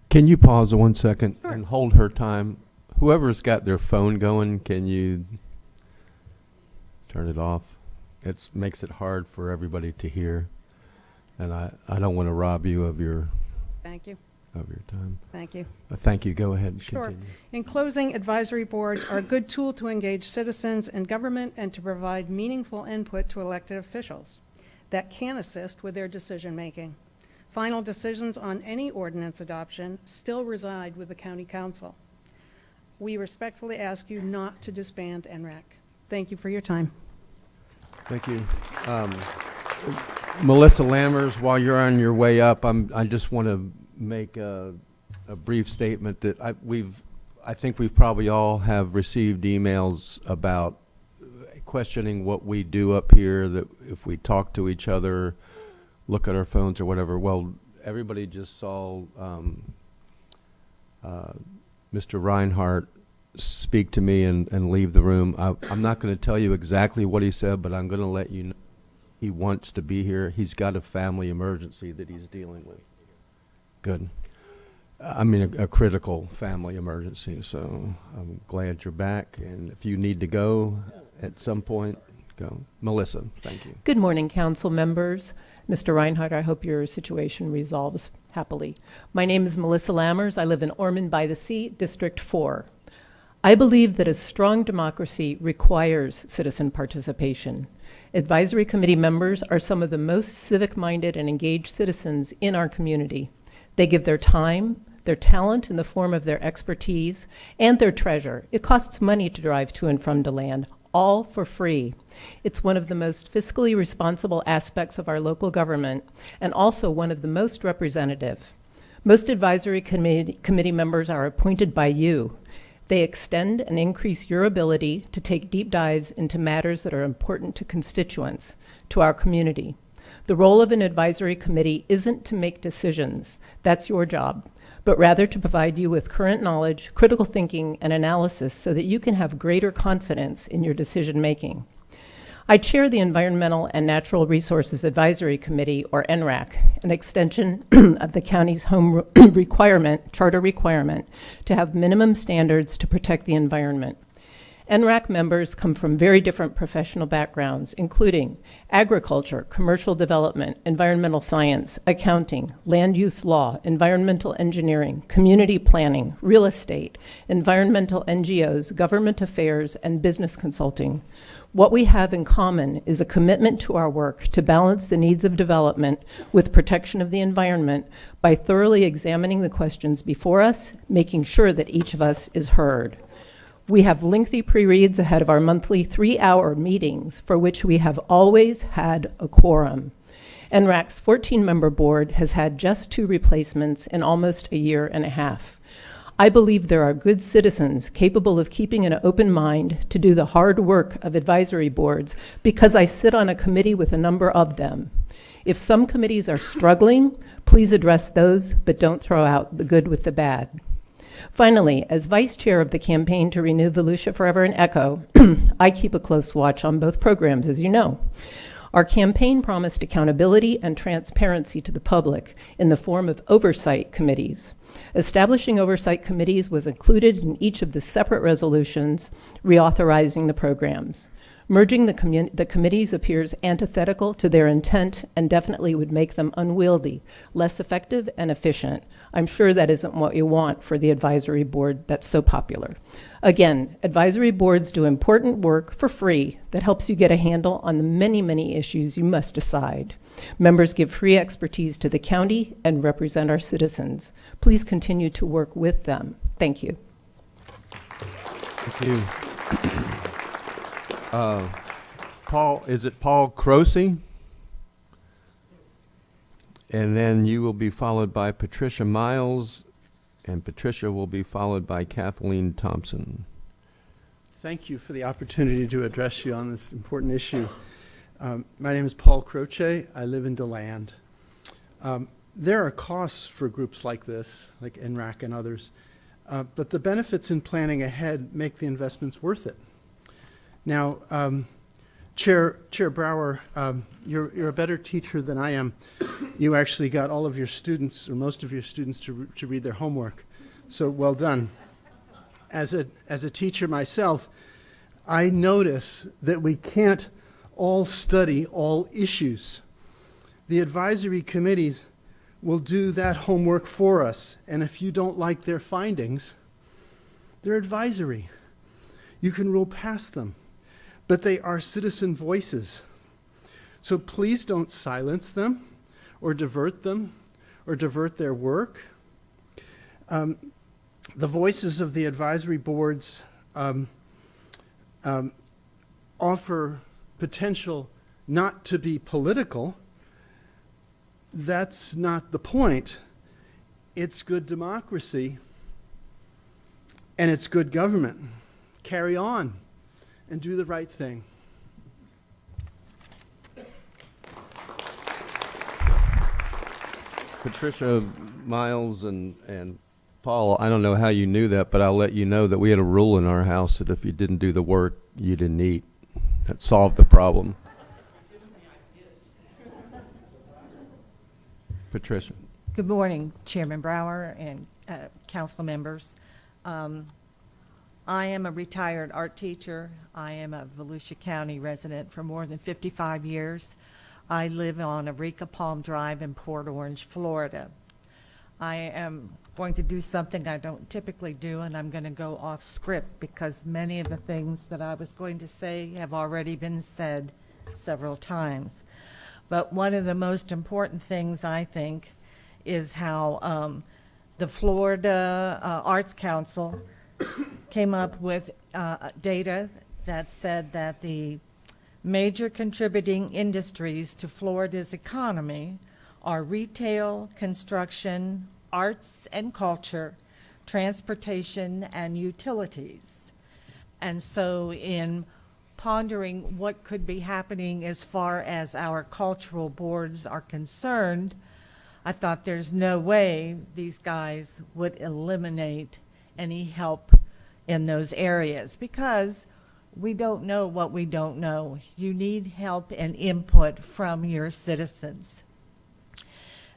Can you pause 1 second Sure. and hold her time? Whoever's got their phone going, can you turn it off? It makes it hard for everybody to hear. And I don't want to rob you of your Thank you. time. Thank you. Thank you. Go ahead and Sure. continue. In closing, advisory boards are a good tool to engage citizens in government and to provide meaningful input to elected officials that can assist with their decision-making. Final decisions on any ordinance adoption still reside with the county council. We respectfully ask you not to disband NRAC. Thank you for your time. Thank you. Melissa Lammers, while you're on your way up, I just want to make a brief statement that I think we've probably all have received emails about questioning what we do up here, that if we talk to each other, look at our phones or whatever. Well, everybody just saw Mr. Reinhardt speak to me and leave the room. I'm not going to tell you exactly what he said, but I'm going to let you know he wants to be here. He's got a family emergency that he's dealing with. Good. I mean, a critical family emergency. So I'm glad you're back. And if you need to go at some point, go. Melissa, thank you. Good morning, council members. Mr. Reinhardt, I hope your situation resolves happily. My name is Melissa Lammers. I live in Ormond by the Sea, District 4. I believe that a strong democracy requires citizen participation. Advisory committee members are some of the most civic-minded and engaged citizens in our community. They give their time, their talent in the form of their expertise, and their treasure. It costs money to drive to and from DeLand, all for free. It's one of the most fiscally responsible aspects of our local government and also one of the most representative. Most advisory committee members are appointed by you. They extend and increase your ability to take deep dives into matters that are important to constituents, to our community. The role of an advisory committee isn't to make decisions, that's your job, but rather to provide you with current knowledge, critical thinking, and analysis so that you can have greater confidence in your decision making. I chair the Environmental and Natural Resources Advisory Committee, or NRAC, an extension of the county's home charter requirement to have minimum standards to protect the environment. NRAC members come from very different professional backgrounds, including agriculture, commercial development, environmental science, accounting, land use law, environmental engineering, community planning, real estate, environmental NGOs, government affairs, and business consulting. What we have in common is a commitment to our work to balance the needs of development with protection of the environment by thoroughly examining the questions before us, making sure that each of us is heard. We have lengthy pre-reads ahead of our monthly 3-hour meetings, for which we have always had a quorum. NRAC's 14-member board has had just 2 replacements in almost a year and a half. I believe there are good citizens capable of keeping an open mind to do the hard work of advisory boards because I sit on a committee with a number of them. If some committees are struggling, please address those, but don't throw out the good with the bad. Finally, as vice chair of the campaign to renew Volusia Forever and ECHO, I keep a close watch on both programs, as you know. Our campaign promised accountability and transparency to the public in the form of oversight committees. Establishing oversight committees was included in each of the separate resolutions reauthorizing the programs. Merging the committees appears antithetical to their intent and definitely would make them unwieldy, less effective, and efficient. I'm sure that isn't what you want for the advisory board that's so popular. Again, advisory boards do important work for free that helps you get a handle on the many, many issues you must decide. Members give free expertise to the county and represent our citizens. Please continue to work with them. Thank you. Thank you. Paul, is it Paul Croce? And then you will be followed by Patricia Miles, and Patricia will be followed by Kathleen Thompson. Thank you for the opportunity to address you on this important issue. My name is Paul Croce. I live in DeLand. There are costs for groups like this, like NRAC and others, but the benefits in planning ahead make the investments worth it. Now, Chair Brower, you're a better teacher than I am. You actually got all of your students, or most of your students, to read their homework. So well done. As a teacher myself, I notice that we can't all study all issues. The advisory committees will do that homework for us, and if you don't like their findings, they're advisory. You can rule past them, but they are citizen voices. So please don't silence them or divert them or divert their work. The voices of the advisory boards offer potential not to be political. That's not the point. It's good democracy and it's good government. Carry on and do the right thing. Patricia, Miles, and Paul, I don't know how you knew that, but I'll let you know that we had a rule in our house that if you didn't do the work, you didn't eat. That solved the problem. Patricia. Good morning, Chairman Brower and council members. I am a retired art teacher. I am a Volusia County resident for more than 55 years. I live on Eureka Palm Drive in Port Orange, Florida. I am going to do something I don't typically do, and I'm going to go off script because many of the things that I was going to say have already been said several times. But one of the most important things, I think, is how the Florida Arts Council came up with data that said that the major contributing industries to Florida's economy are retail, construction, arts and culture, transportation, and utilities. And so in pondering what could be happening as far as our cultural boards are concerned, I thought there's no way these guys would eliminate any help in those areas because we don't know what we don't know. You need help and input from your citizens.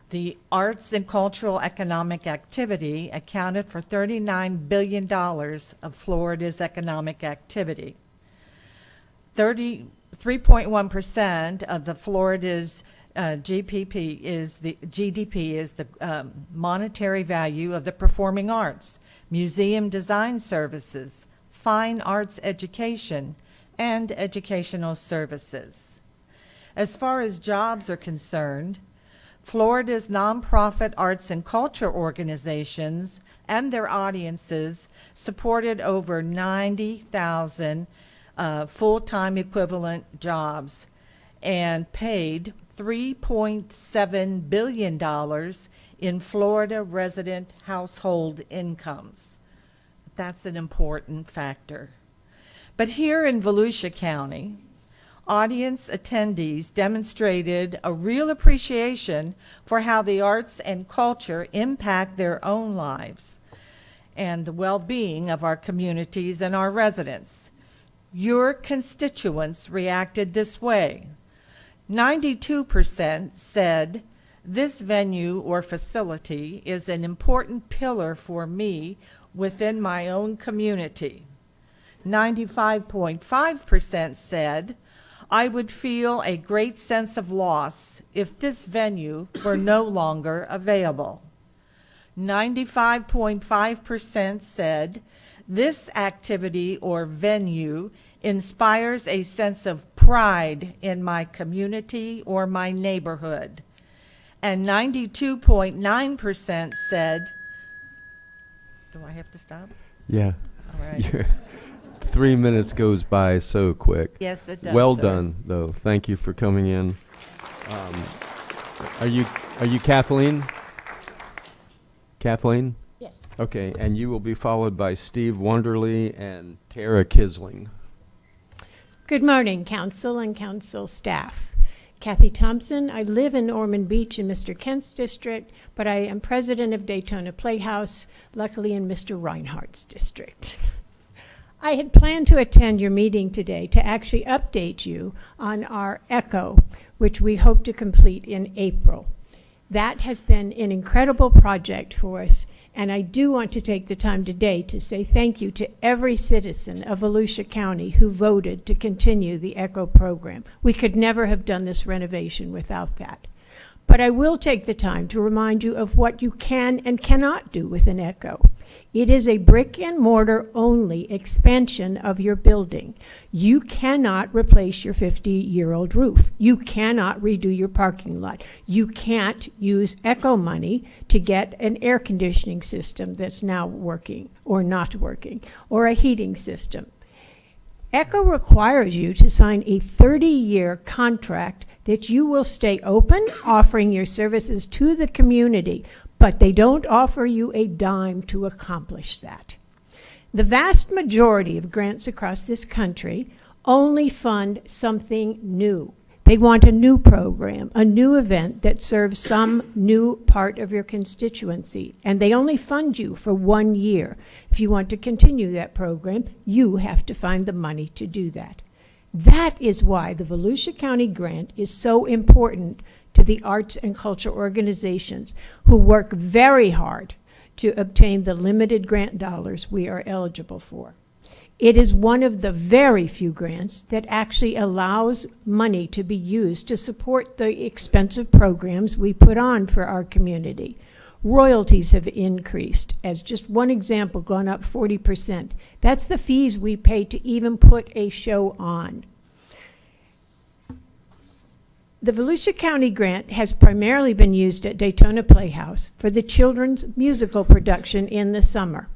The arts and cultural economic activity accounted for $39 billion of Florida's economic activity. 3.1% of the Florida's GDP is the monetary value of the performing arts, museum design services, fine arts education, and educational services. As far as jobs are concerned, Florida's nonprofit arts and culture organizations and their audiences supported over 90,000 full-time equivalent jobs and paid $3.7 billion in Florida resident household incomes. That's an important factor. But here in Volusia County, audience attendees demonstrated a real appreciation for how the arts and culture impact their own lives and the well-being of our communities and our residents. Your constituents reacted this way. 92% said, "This venue or facility is an important pillar for me within my own community." 95.5% said, "I would feel a great sense of loss if this venue were no longer available." 95.5% said, "This activity or venue inspires a sense of pride in my community or my neighborhood." And 92.9% said, do I have to stop? Yeah. All right. 3 minutes goes by so quick. Yes, it does, Well sir. done, though. Thank you for coming in. Are you Kathleen? Kathleen? Yes. Okay, and you will be followed by Steve Wonderly and Tara Kisling. Good morning, council and council staff. Kathy Thompson. I live in Ormond Beach in Mr. Kent's district, but I am president of Daytona Playhouse, luckily in Mr. Reinhardt's district. I had planned to attend your meeting today to actually update you on our ECHO, which we hope to complete in April. That has been an incredible project for us, and I do want to take the time today to say thank you to every citizen of Volusia County who voted to continue the ECHO program. We could never have done this renovation without that. But I will take the time to remind you of what you can and cannot do with an Echo. It is a brick and mortar only expansion of your building. You cannot replace your 50-year-old roof. You cannot redo your parking lot. You can't use Echo money to get an air conditioning system that's now working or not working, or a heating system. Echo requires you to sign a 30-year contract that you will stay open, offering your services to the community, but they don't offer you a dime to accomplish that. The vast majority of grants across this country only fund something new. They want a new program, a new event that serves some new part of your constituency, and they only fund you for 1 year. If you want to continue that program, you have to find the money to do that. That is why the Volusia County grant is so important to the arts and culture organizations who work very hard to obtain the limited grant dollars we are eligible for. It is one of the very few grants that actually allows money to be used to support the expensive programs we put on for our community. Royalties have increased, as just one example, gone up 40%. That's the fees we pay to even put a show on. The Volusia County grant has primarily been used at Daytona Playhouse for the children's musical production in the summer.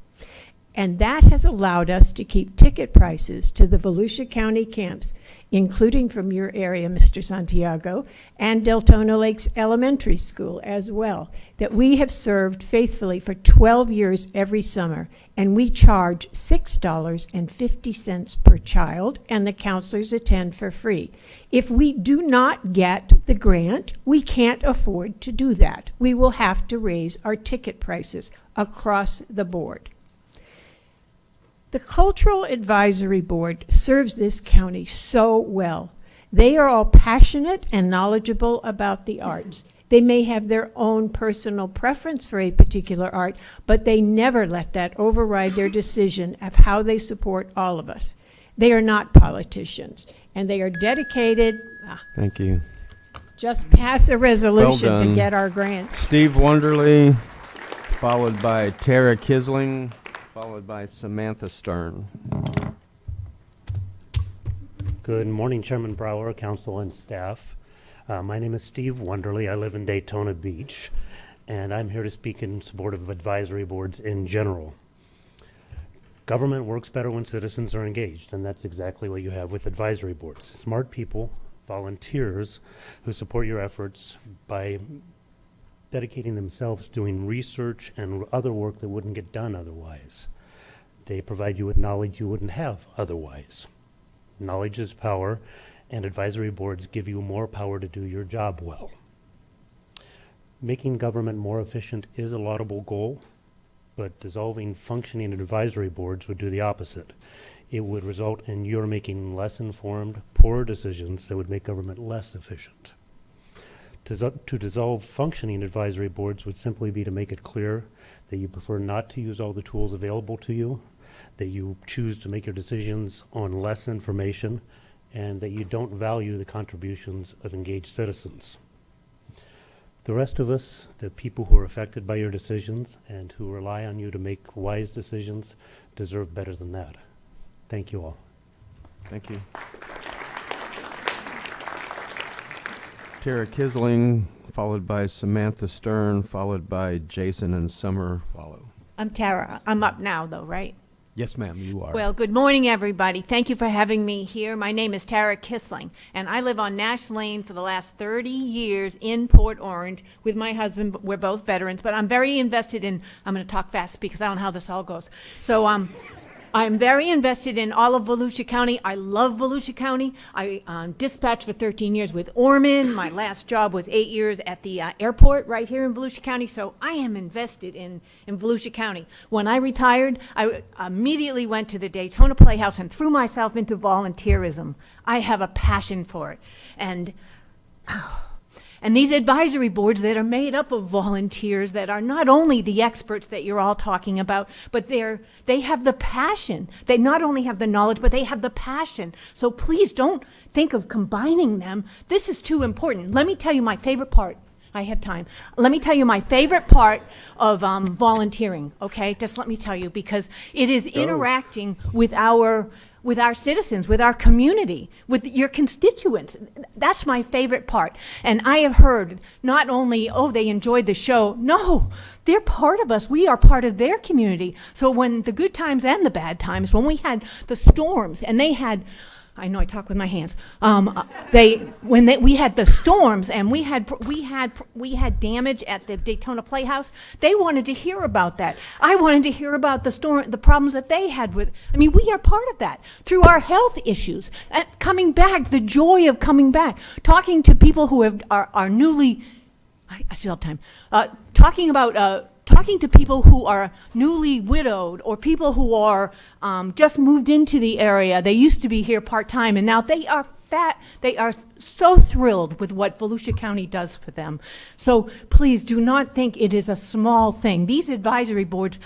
And that has allowed us to keep ticket prices to the Volusia County camps, including from your area, Mr. Santiago, and Deltona Lakes Elementary School as well, that we have served faithfully for 12 years every summer, and we charge $6.50 per child, and the counselors attend for free. If we do not get the grant, we can't afford to do that. We will have to raise our ticket prices across the board. The Cultural Advisory Board serves this county so well. They are all passionate and knowledgeable about the arts. They may have their own personal preference for a particular art, but they never let that override their decision of how they support all of us. They are not politicians, and they are dedicated. Thank you. Just pass a resolution Well to done. get our grant. Steve Wonderly, followed by Tara Kisling, followed by Samantha Stern. Good morning, Chairman Brower, Council, and staff. My name is Steve Wonderly. I live in Daytona Beach, and I'm here to speak in support of advisory boards in general. Government works better when citizens are engaged, and that's exactly what you have with advisory boards. Smart people, volunteers, who support your efforts by dedicating themselves doing research and other work that wouldn't get done otherwise. They provide you with knowledge you wouldn't have otherwise. Knowledge is power, and advisory boards give you more power to do your job well. Making government more efficient is a laudable goal, but dissolving functioning advisory boards would do the opposite. It would result in your making less informed, poorer decisions that would make government less efficient. To dissolve functioning advisory boards would simply be to make it clear that you prefer not to use all the tools available to you, that you choose to make your decisions on less information, and that you don't value the contributions of engaged citizens. The rest of us, the people who are affected by your decisions and who rely on you to make wise decisions, deserve better than that. Thank you all. Thank you. Tara Kisling, followed by Samantha Stern, followed by Jason and Summer follow. I'm Tara. I'm up now, though, right? Yes, ma'am, you are. Well, good morning, everybody. Thank you for having me here. My name is Tara Kisling, and I live on Nash Lane for the last 30 years in Port Orange with my husband. We're both veterans, but I'm very invested in, I'm going to talk fast because I don't know how this all goes. So I'm very invested in all of Volusia County. I love Volusia County. I dispatched for 13 years with Orman. My last job was 8 years at the airport right here in Volusia County. So I am invested in Volusia County. When I retired, I immediately went to the Daytona Playhouse and threw myself into volunteerism. I have a passion for it. And these advisory boards that are made up of volunteers that are not only the experts that you're all talking about, but they have the passion. They not only have the knowledge, but they have the passion. So please don't think of combining them. This is too important. Let me tell you my favorite part. I have time. Let me tell you my favorite part of volunteering, okay? Just let me tell you, because it is interacting with our citizens, with our community, with your constituents. That's my favorite part. And I have heard not only, oh, they enjoyed the show. No, they're part of us. We are part of their community. So when the good times and the bad times, when we had the storms and they had, I know I talk with my hands. We had the storms and we had damage at the Daytona Playhouse. They wanted to hear about that. I wanted to hear about the problems that they had with. I mean, we are part of that through our health issues and coming back, the joy of coming back, talking to people who are newly. I still have time. Talking to people who are newly widowed or people who are just moved into the area. They used to be here part-time, and now they are so thrilled with what Volusia County does for them. So please do not think it is a small thing. These advisory boards,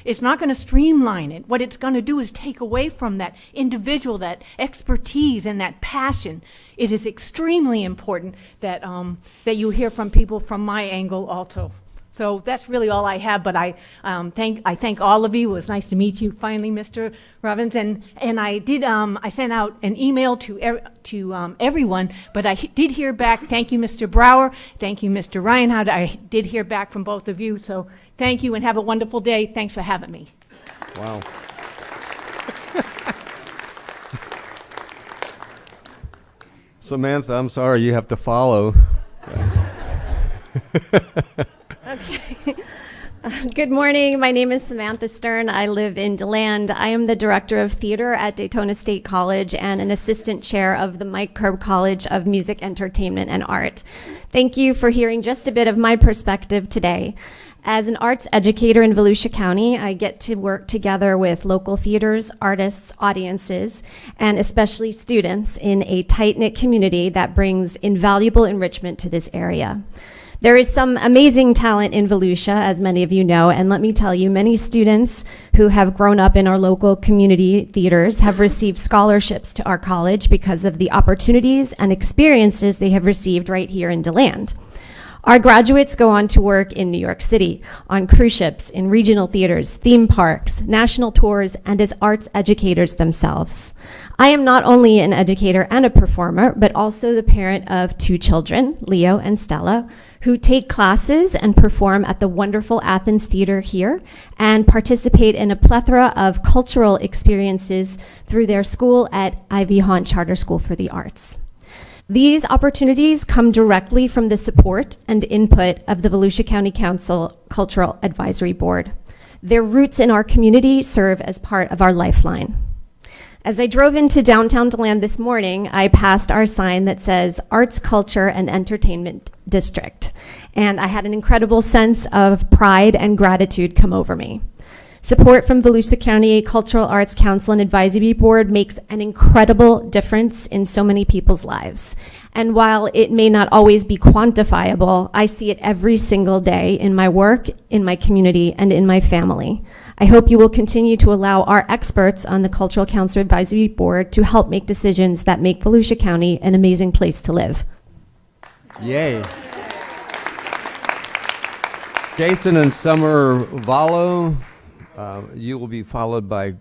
it's not going to streamline it. What it's going to do is take away from that individual, that expertise and that passion. It is extremely important that you hear from people from my angle also. So that's really all I have, but I thank all of you. It was nice to meet you finally, Mr. Robbins, and I sent out an email to everyone, but I did hear back. Thank you, Mr. Brower. Thank you, Mr. Reinhardt. I did hear back from both of you, so thank you and have a wonderful day. Thanks for having me. Wow. Samantha, I'm sorry, you have to follow. Okay. Good morning. My name is Samantha Stern. I live in DeLand. I am the director of theater at Daytona State College and an assistant chair of the Mike Kerb College of Music, Entertainment, and Art. Thank you for hearing just a bit of my perspective today. As an arts educator in Volusia County, I get to work together with local theaters, artists, audiences, and especially students in a tight-knit community that brings invaluable enrichment to this area. There is some amazing talent in Volusia, as many of you know, and let me tell you, many students who have grown up in our local community theaters have received scholarships to our college because of the opportunities and experiences they have received right here in DeLand. Our graduates go on to work in New York City, on cruise ships, in regional theaters, theme parks, national tours, and as arts educators themselves. I am not only an educator and a performer, but also the parent of 2 children, Leo and Stella, who take classes and perform at the wonderful Athens Theater here and participate in a plethora of cultural experiences through their school at Ivy Haunt Charter School for the Arts. These opportunities come directly from the support and input of the Volusia County Council Cultural Advisory Board. Their roots in our community serve as part of our lifeline. As I drove into downtown DeLand this morning, I passed our sign that says Arts, Culture, and Entertainment District, and I had an incredible sense of pride and gratitude come over me. Support from Volusia County Cultural Arts Council and Advisory Board makes an incredible difference in so many people's lives. And while it may not always be quantifiable, I see it every single day in my work, in my community, and in my family. I hope you will continue to allow our experts on the Cultural Council Advisory Board to help make decisions that make Volusia County an amazing place to live. Yay. Jason and Summer Vallo. You will be followed by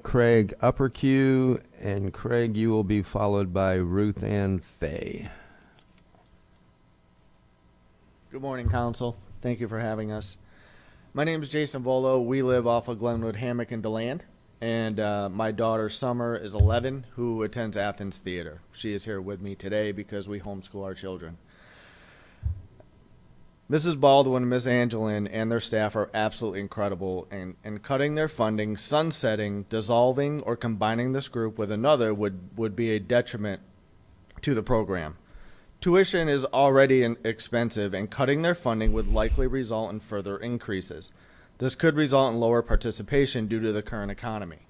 Craig Uppercue, and Craig, you will be followed by Ruth Ann Fay. Good morning, Council. Thank you for having us. My name is Jason Volo. We live off of Glenwood Hammock in DeLand, and my daughter Summer is 11, who attends Athens Theater. She is here with me today because we homeschool our children. Mrs. Baldwin and Ms. Angelin and their staff are absolutely incredible, and cutting their funding, sunsetting, dissolving, or combining this group with another would be a detriment to the program. Tuition is already expensive, and cutting their funding would likely result in further increases. This could result in lower participation due to the current economy.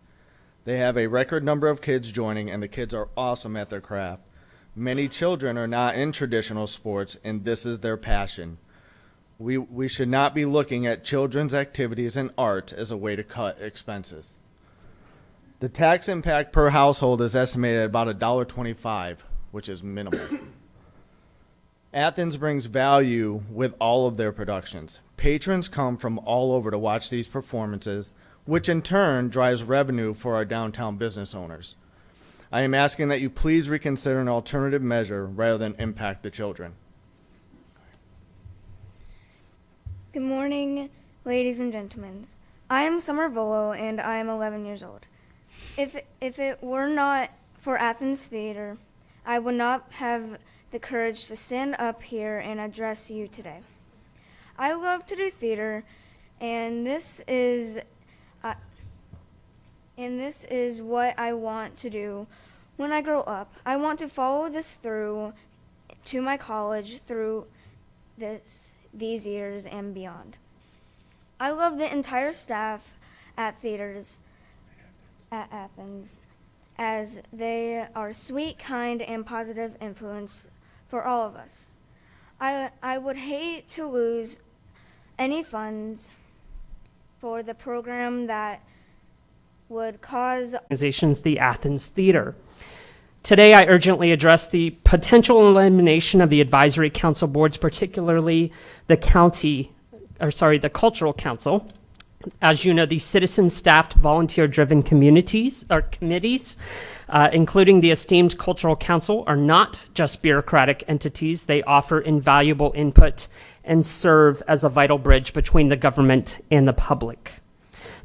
They have a record number of kids joining, and the kids are awesome at their craft. Many children are not in traditional sports, and this is their passion. We should not be looking at children's activities and art as a way to cut expenses. The tax impact per household is estimated at about $1.25, which is minimal. Athens brings value with all of their productions. Patrons come from all over to watch these performances, which in turn drives revenue for our downtown business owners. I am asking that you please reconsider an alternative measure rather than impact the children. Good morning, ladies and gentlemen. I am Summer Volo, and I am 11 years old. If it were not for Athens Theater, I would not have the courage to stand up here and address you today. I love to do theater, and this is what I want to do when I grow up. I want to follow this through to my college through these years and beyond. I love the entire staff at theaters at Athens, as they are sweet, kind, and positive influence for all of us. I would hate to lose any funds for the program that would cause organizations, the Athens Theater. Today, I urgently address the potential elimination of the advisory council boards, particularly the Cultural Council. As you know, these citizen-staffed, volunteer-driven committees, including the esteemed Cultural Council, are not just bureaucratic entities. They offer invaluable input and serve as a vital bridge between the government and the public.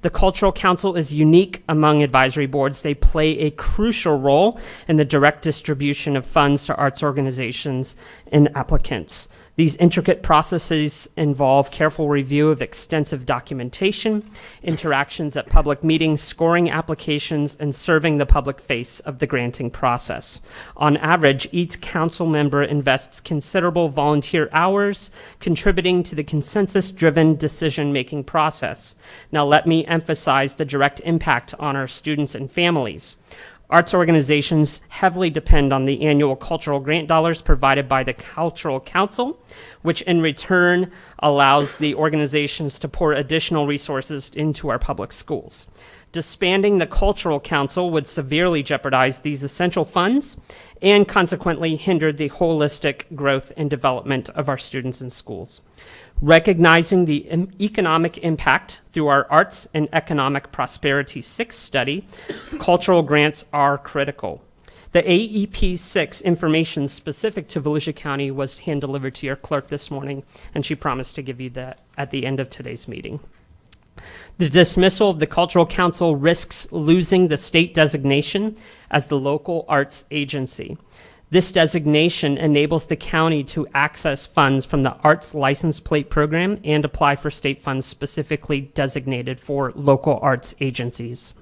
The Cultural Council is unique among advisory boards. They play a crucial role in the direct distribution of funds to arts organizations and applicants. These intricate processes involve careful review of extensive documentation, interactions at public meetings, scoring applications, and serving the public face of the granting process. On average, each council member invests considerable volunteer hours, contributing to the consensus-driven decision-making process. Now, let me emphasize the direct impact on our students and families. Arts organizations heavily depend on the annual cultural grant dollars provided by the Cultural Council, which in return allows the organizations to pour additional resources into our public schools. Disbanding the Cultural Council would severely jeopardize these essential funds and consequently hinder the holistic growth and development of our students and schools. Recognizing the economic impact through our Arts and Economic Prosperity 6 study, cultural grants are critical. The AEP 6 information specific to Volusia County was hand-delivered to your clerk this morning, and she promised to give you that at the end of today's meeting. The dismissal of the Cultural Council risks losing the state designation as the local arts agency. This designation enables the county to access funds from the Arts License Plate Program and apply for state funds specifically designated for local arts agencies.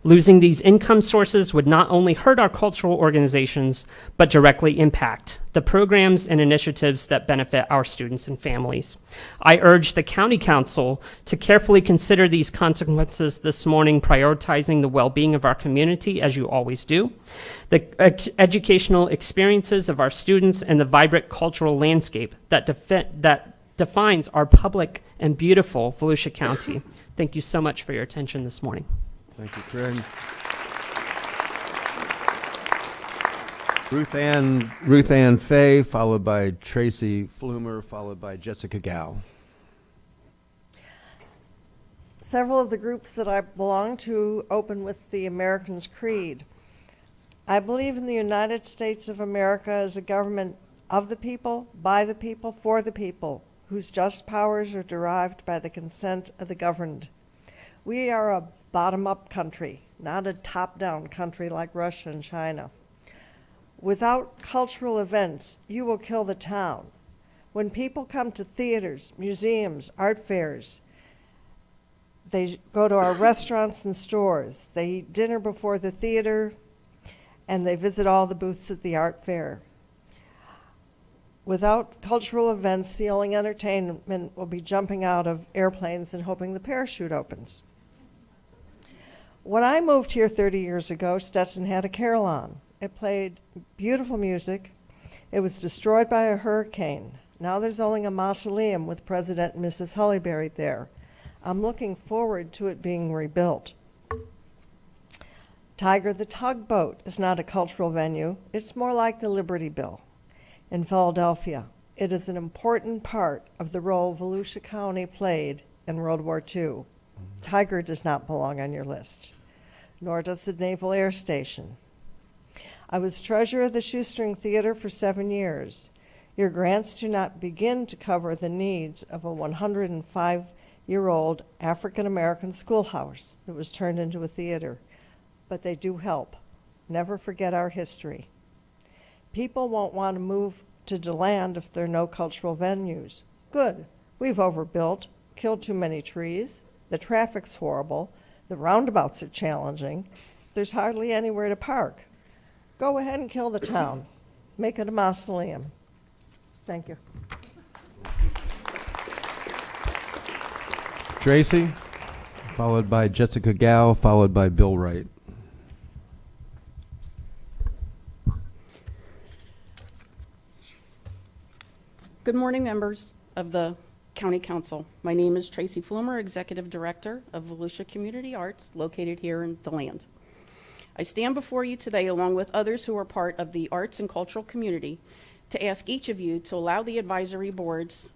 Losing these income sources would not only hurt our cultural organizations, but directly impact the programs and initiatives that benefit our students and families. I urge the County Council to carefully consider these consequences this morning, prioritizing the well-being of our community, as you always do, the educational experiences of our students, and the vibrant cultural landscape that defines our public and beautiful Volusia County. Thank you so much for your attention this morning. Thank you, Craig. Ruth Ann Fay, followed by Tracy Flumer, followed by Jessica Gow. Several of the groups that I belong to open with the American's Creed. I believe in the United States of America as a government of the people, by the people, for the people, whose just powers are derived by the consent of the governed. We are a bottom-up country, not a top-down country like Russia and China. Without cultural events, you will kill the town. When people come to theaters, museums, art fairs, they go to our restaurants and stores, they eat dinner before the theater, and they visit all the booths at the art fair. Without cultural events, the only entertainment will be jumping out of airplanes and hoping the parachute opens. When I moved here 30 years ago, Stetson had a carillon. It played beautiful music. It was destroyed by a hurricane. Now there's only a mausoleum with President and Mrs. Hulley buried there. I'm looking forward to it being rebuilt. Tiger the Tugboat is not a cultural venue. It's more like the Liberty Bell in Philadelphia. It is an important part of the role Volusia County played in World War II. Tiger does not belong on your list, nor does the Naval Air Station. I was treasurer of the Shoestring Theater for 7 years. Your grants do not begin to cover the needs of a 105-year-old African-American schoolhouse that was turned into a theater, but they do help. Never forget our history. People won't want to move to DeLand if there are no cultural venues. Good. We've overbuilt, killed too many trees, the traffic's horrible, the roundabouts are challenging, there's hardly anywhere to park. Go ahead and kill the town. Make it a mausoleum. Thank you. Tracy, followed by Jessica Gow, followed by Bill Wright. Good morning, members of the County Council. My name is Tracy Flumer, Executive Director of Volusia Community Arts, located here in DeLand. I stand before you today, along with others who are part of the arts and cultural community, to ask each of you to allow the advisory boards,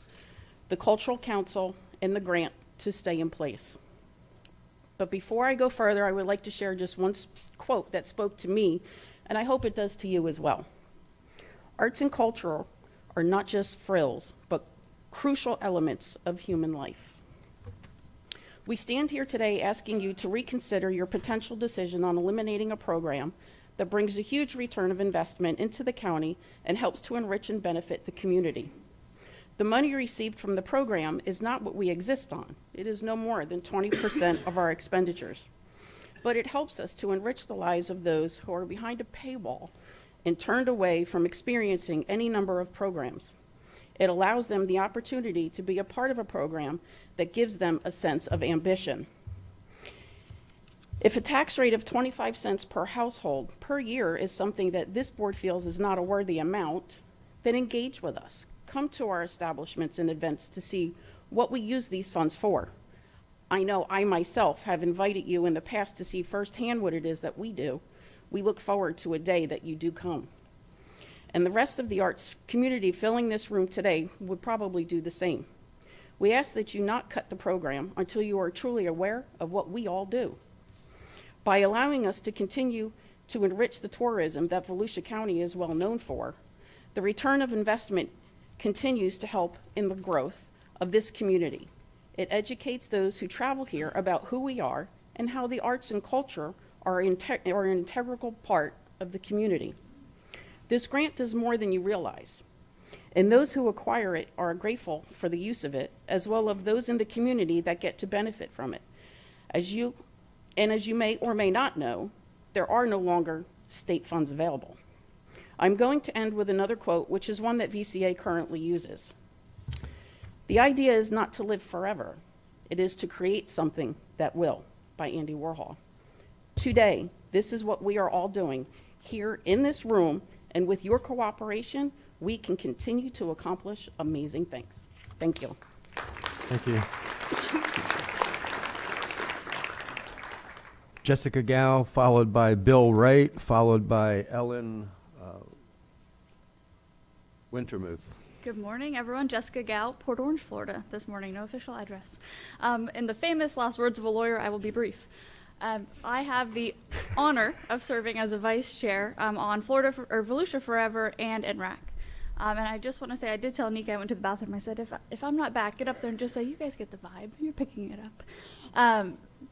the Cultural Council, and the grant to stay in place. But before I go further, I would like to share just one quote that spoke to me, and I hope it does to you as well. Arts and culture are not just frills, but crucial elements of human life. We stand here today asking you to reconsider your potential decision on eliminating a program that brings a huge return of investment into the county and helps to enrich and benefit the community. The money received from the program is not what we exist on. It is no more than 20% of our expenditures. But it helps us to enrich the lives of those who are behind a paywall and turned away from experiencing any number of programs. It allows them the opportunity to be a part of a program that gives them a sense of ambition. If a tax rate of 25 cents per household per year is something that this board feels is not a worthy amount, then engage with us. Come to our establishments and events to see what we use these funds for. I know I myself have invited you in the past to see firsthand what it is that we do. We look forward to a day that you do come. And the rest of the arts community filling this room today would probably do the same. We ask that you not cut the program until you are truly aware of what we all do. By allowing us to continue to enrich the tourism that Volusia County is well known for, the return of investment continues to help in the growth of this community. It educates those who travel here about who we are and how the arts and culture are an integral part of the community. This grant does more than you realize, and those who acquire it are grateful for the use of it, as well as those in the community that get to benefit from it. As you may or may not know, there are no longer state funds available. I'm going to end with another quote, which is one that VCA currently uses. The idea is not to live forever. It is to create something that will, by Andy Warhol. Today, this is what we are all doing here in this room, and with your cooperation, we can continue to accomplish amazing things. Thank you. Thank you. Jessica Gow, followed by Bill Wright, followed by Ellen Wintermuth. Good morning, everyone. Jessica Gow, Port Orange, Florida. This morning, no official address. In the famous last words of a lawyer, I will be brief. I have the honor of serving as a vice chair on Volusia Forever and NRAC. And I just want to say, I did tell Nika, I went to the bathroom, I said, if I'm not back, get up there and just say, you guys get the vibe. You're picking it up.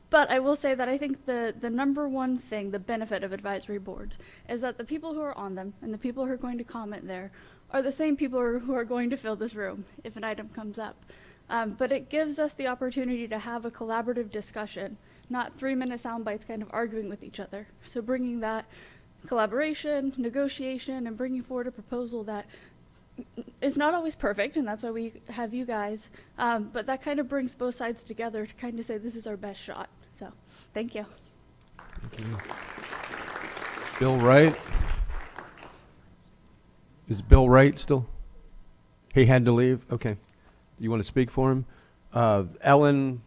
But I will say that I think the number one thing, the benefit of advisory boards, is that the people who are on them and the people who are going to comment there are the same people who are going to fill this room if an item comes up. But it gives us the opportunity to have a collaborative discussion, not 3-minute sound bites kind of arguing with each other. So bringing that collaboration, negotiation, and bringing forward a proposal that is not always perfect, and that's why we have you guys, but that kind of brings both sides together to kind of say this is our best shot. So thank you. Thank you. Bill Wright. Is Bill Wright still? He had to leave? Okay. You want to speak for him? Ellen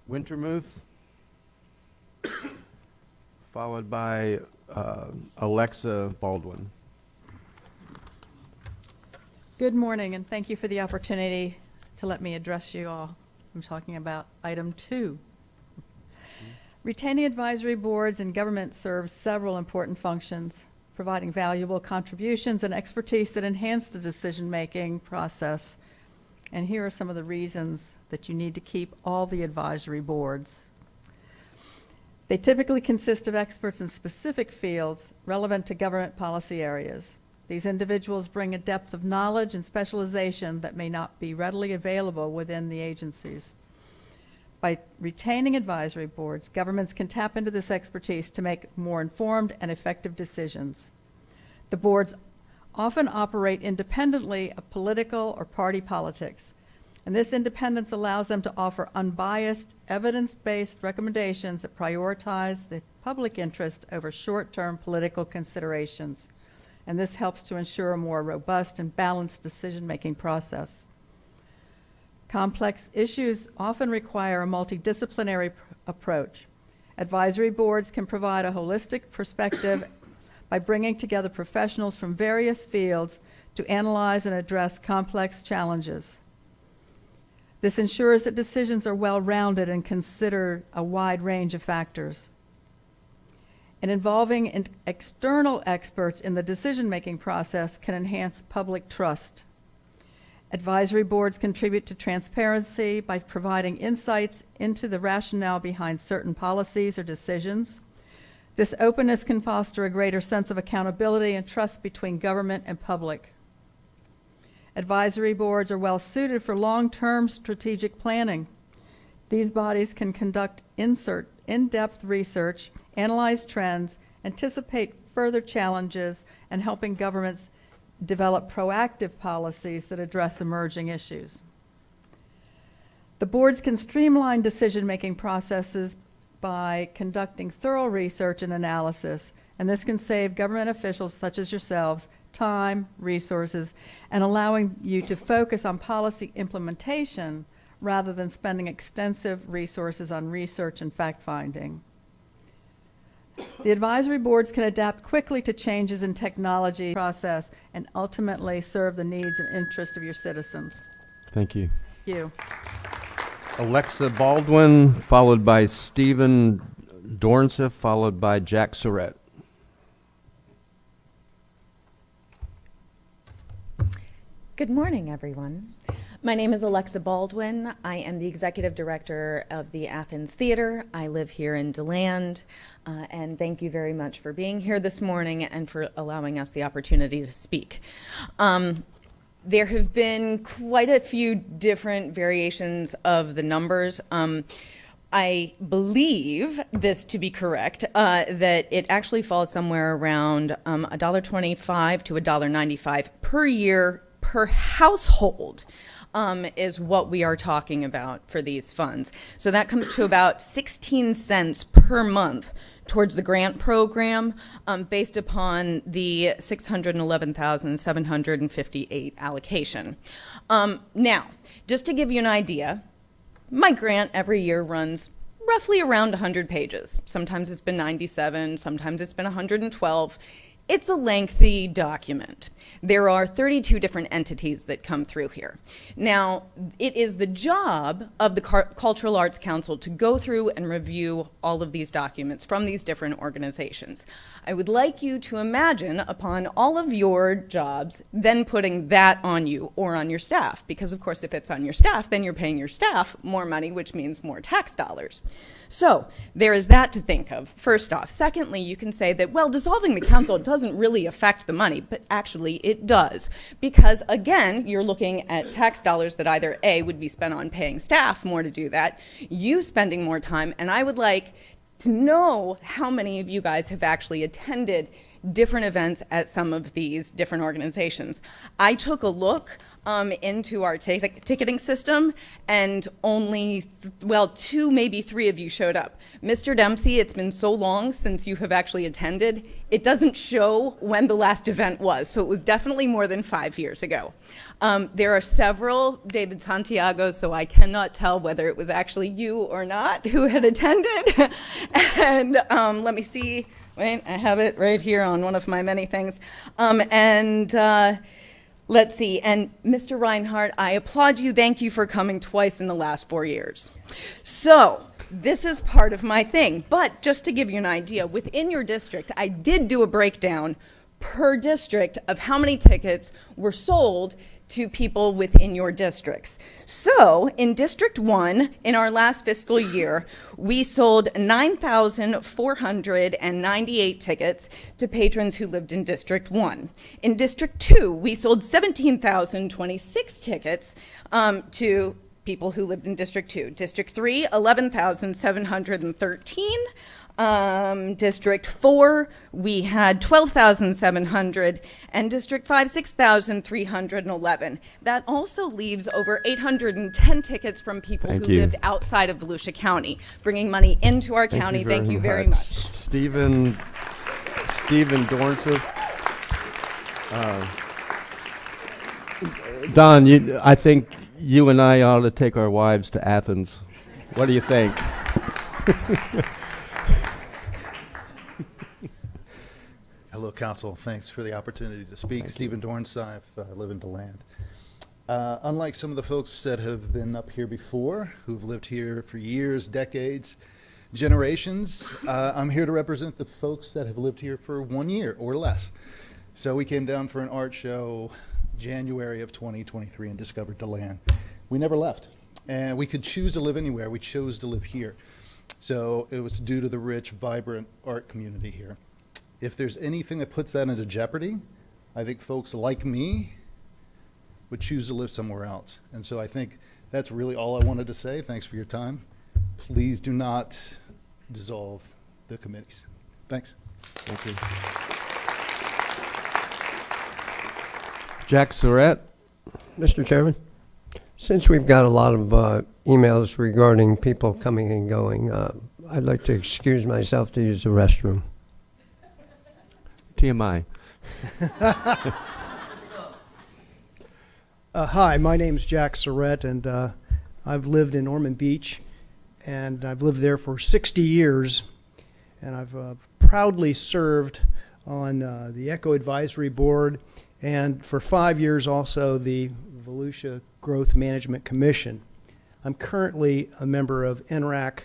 Wintermuth, followed by Alexa Baldwin. Good morning, and thank you for the opportunity to let me address you all. I'm talking about item 2. Retaining advisory boards in government serves several important functions, providing valuable contributions and expertise that enhance the decision-making process. And here are some of the reasons that you need to keep all the advisory boards. They typically consist of experts in specific fields relevant to government policy areas. These individuals bring a depth of knowledge and specialization that may not be readily available within the agencies. By retaining advisory boards, governments can tap into this expertise to make more informed and effective decisions. The boards often operate independently of political or party politics, and this independence allows them to offer unbiased, evidence-based recommendations that prioritize the public interest over short-term political considerations. And this helps to ensure a more robust and balanced decision-making process. Complex issues often require a multidisciplinary approach. Advisory boards can provide a holistic perspective by bringing together professionals from various fields to analyze and address complex challenges. This ensures that decisions are well-rounded and consider a wide range of factors. And involving external experts in the decision-making process can enhance public trust. Advisory boards contribute to transparency by providing insights into the rationale behind certain policies or decisions. This openness can foster a greater sense of accountability and trust between government and public. Advisory boards are well suited for long-term strategic planning. These bodies can conduct in-depth research, analyze trends, anticipate further challenges, and helping governments develop proactive policies that address emerging issues. The boards can streamline decision-making processes by conducting thorough research and analysis, and this can save government officials such as yourselves time, resources, and allowing you to focus on policy implementation rather than spending extensive resources on research and fact-finding. The advisory boards can adapt quickly to changes in technology process and ultimately serve the needs and interests of your citizens. Thank you. Thank you. Alexa Baldwin, followed by Stephen Dornsiff, followed by Jack Surratt. Good morning, everyone. My name is Alexa Baldwin. I am the executive director of the Athens Theater. I live here in DeLand, and thank you very much for being here this morning and for allowing us the opportunity to speak. There have been quite a few different variations of the numbers. I believe this to be correct, that it actually falls somewhere around $1.25 to $1.95 per year per household. Is what we are talking about for these funds. So that comes to about 16 cents per month towards the grant program based upon the $611,758 allocation. Now, just to give you an idea, my grant every year runs roughly around 100 pages. Sometimes it's been 97, sometimes it's been 112. It's a lengthy document. There are 32 different entities that come through here. Now, it is the job of the Cultural Arts Council to go through and review all of these documents from these different organizations. I would like you to imagine upon all of your jobs, then putting that on you or on your staff, because of course if it's on your staff, then you're paying your staff more money, which means more tax dollars. So there is that to think of, first off. Secondly, you can say that, well, dissolving the council doesn't really affect the money, but actually it does. Because again, you're looking at tax dollars that either A, would be spent on paying staff more to do that, you spending more time, and I would like to know how many of you guys have actually attended different events at some of these different organizations. I took a look into our ticketing system, and only, two, maybe three of you showed up. Mr. Dempsey, it's been so long since you have actually attended, it doesn't show when the last event was, so it was definitely more than 5 years ago. There are several, David Santiago, so I cannot tell whether it was actually you or not who had attended. And let me see, wait, I have it right here on one of my many things. Let's see. And Mr. Reinhardt, I applaud you. Thank you for coming twice in the last 4 years. So this is part of my thing. But just to give you an idea, within your district, I did do a breakdown per district of how many tickets were sold to people within your districts. So in District 1, in our last fiscal year, we sold 9,498 tickets to patrons who lived in District 1. In District 2, we sold 17,026 tickets to people who lived in District 2. District 3, 11,713. District 4, we had 12,700, and District 5, 6,311. That also leaves over 810 tickets from people who lived outside of Volusia County, bringing money into our county. Thank you very much. Stephen Dornsiff. Don, I think you and I ought to take our wives to Athens. What do you think? Hello, Council. Thanks for the opportunity to speak. Stephen Dornsife, I live in DeLand. Unlike some of the folks that have been up here before, who've lived here for years, decades, generations, I'm here to represent the folks that have lived here for 1 year or less. So we came down for an art show January of 2023 and discovered DeLand. We never left, and we could choose to live anywhere. We chose to live here. So it was due to the rich, vibrant art community here. If there's anything that puts that into jeopardy, I think folks like me would choose to live somewhere else. And so I think that's really all I wanted to say. Thanks for your time. Please do not dissolve the committees. Thanks. Thank you. Jack Surratt. Mr. Chairman, since we've got a lot of emails regarding people coming and going, I'd like to excuse myself to use the restroom. TMI. Hi, my name's Jack Surratt, and I've lived in Ormond Beach, and I've lived there for 60 years, and I've proudly served on the ECHO Advisory Board, and for 5 years also the Volusia Growth Management Commission. I'm currently a member of NRAC,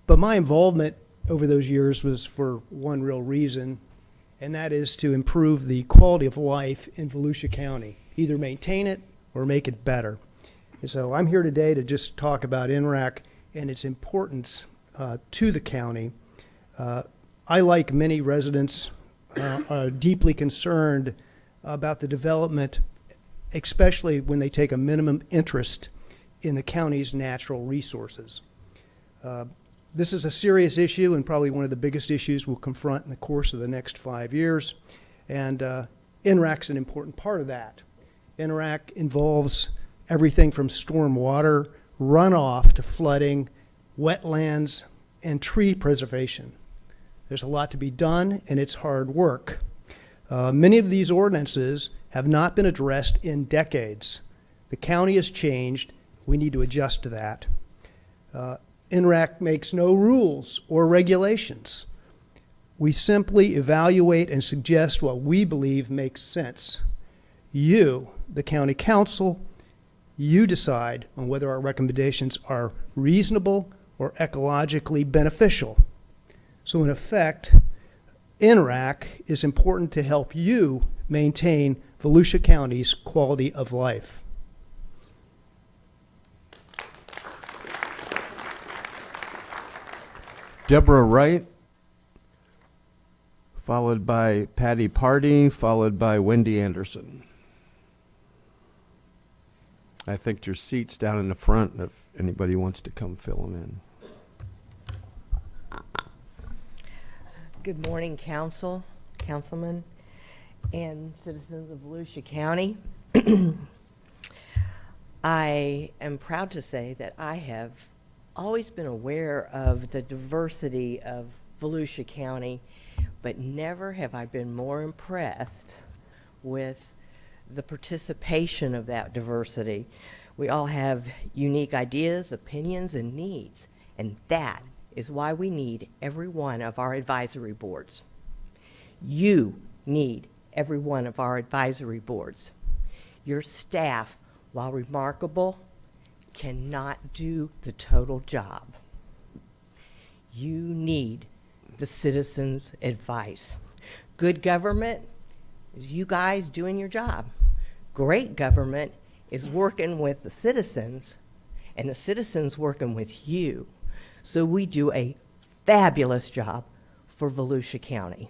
but my involvement over those years was for one real reason, and that is to improve the quality of life in Volusia County, either maintain it or make it better. And so I'm here today to just talk about NRAC and its importance to the county. I, like many residents, are deeply concerned about the development, especially when they take a minimum interest in the county's natural resources. This is a serious issue and probably one of the biggest issues we'll confront in the course of the next 5 years. And NRAC's an important part of that. NRAC involves everything from storm water, runoff to flooding, wetlands, and tree preservation. There's a lot to be done, and it's hard work. Many of these ordinances have not been addressed in decades. The county has changed. We need to adjust to that. NRAC makes no rules or regulations. We simply evaluate and suggest what we believe makes sense. You, the county council, you decide on whether our recommendations are reasonable or ecologically beneficial. So in effect, NRAC is important to help you maintain Volusia County's quality of life. Deborah Wright, followed by Patty Pardee, followed by Wendy Anderson. I think there's seats down in the front if anybody wants to come fill them in. Good morning, council, councilmen, and citizens of Volusia County. I am proud to say that I have always been aware of the diversity of Volusia County, but never have I been more impressed with the participation of that diversity. We all have unique ideas, opinions, and needs, and that is why we need every one of our advisory boards. You need every one of our advisory boards. Your staff, while remarkable, cannot do the total job. You need the citizens' advice. Good government is you guys doing your job. Great government is working with the citizens, and the citizens working with you. So we do a fabulous job for Volusia County.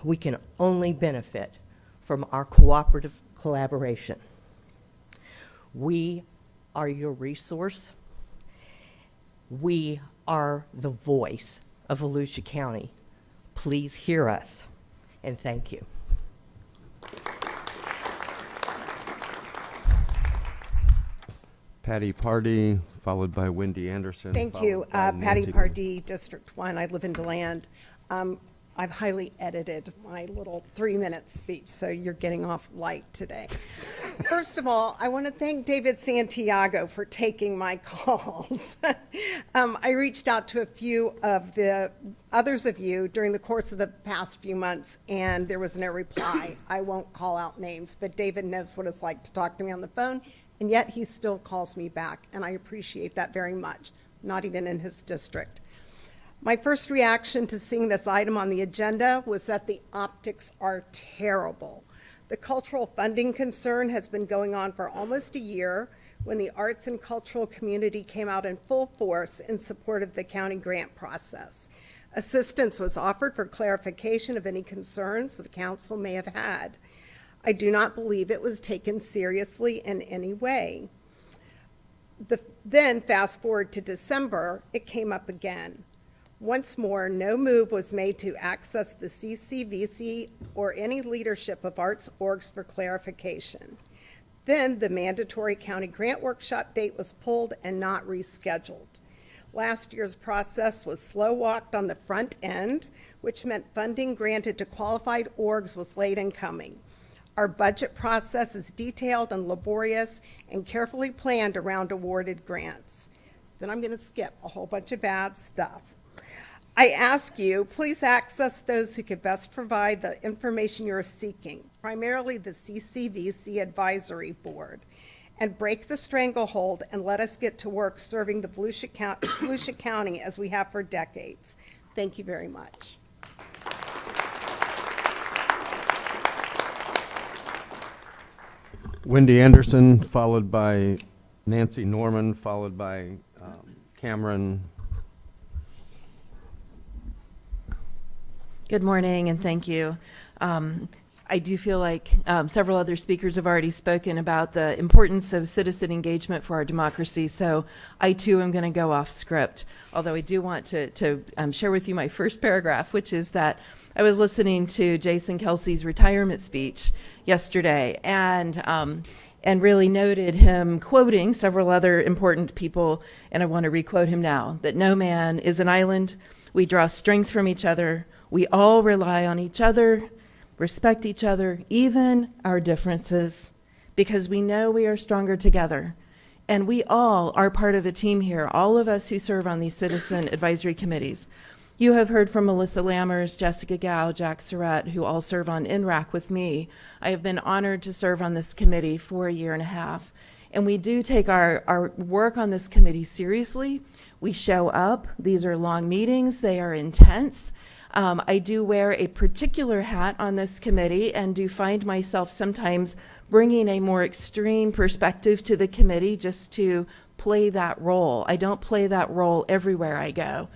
We can only benefit from our cooperative collaboration. We are your resource. We are the voice of Volusia County. Please hear us, and thank you. Patty Pardee, followed by Wendy Anderson. Thank you. followed by Patty Nancy Pardee, District 1. I live in DeLand. I've highly edited my little 3-minute speech, so you're getting off light today. First of all, I want to thank David Santiago for taking my calls. I reached out to a few of the others of you during the course of the past few months, and there was no reply. I won't call out names, but David knows what it's like to talk to me on the phone, and yet he still calls me back, and I appreciate that very much, not even in his district. My first reaction to seeing this item on the agenda was that the optics are terrible. The cultural funding concern has been going on for almost a year when the arts and cultural community came out in full force in support of the county grant process. Assistance was offered for clarification of any concerns the council may have had. I do not believe it was taken seriously in any way. Then, fast forward to December, it came up again. Once more, no move was made to access the CCVC or any leadership of arts orgs for clarification. Then the mandatory county grant workshop date was pulled and not rescheduled. Last year's process was slow-walked on the front end, which meant funding granted to qualified orgs was late in coming. Our budget process is detailed and laborious and carefully planned around awarded grants. Then I'm going to skip a whole bunch of bad stuff. I ask you, please access those who could best provide the information you're seeking, primarily the CCVC Advisory Board, and break the stranglehold and let us get to work serving the Volusia County as we have for decades. Thank you very much. Wendy Anderson, followed by Nancy Norman, followed by Cameron. Good morning, and thank you. I do feel like several other speakers have already spoken about the importance of citizen engagement for our democracy, so I too am going to go off script, although I do want to share with you my first paragraph, which is that I was listening to Jason Kelsey's retirement speech yesterday, and really noted him quoting several other important people, and I want to requote him now, that no man is an island. We draw strength from each other. We all rely on each other, respect each other, even our differences, because we know we are stronger together. And we all are part of a team here, all of us who serve on these citizen advisory committees. You have heard from Melissa Lammers, Jessica Gao, Jack Surratt, who all serve on NRAC with me. I have been honored to serve on this committee for a year and a half. And we do take our work on this committee seriously. We show up. These are long meetings. They are intense. I do wear a particular hat on this committee and do find myself sometimes bringing a more extreme perspective to the committee just to play that role. I don't play that role everywhere I go.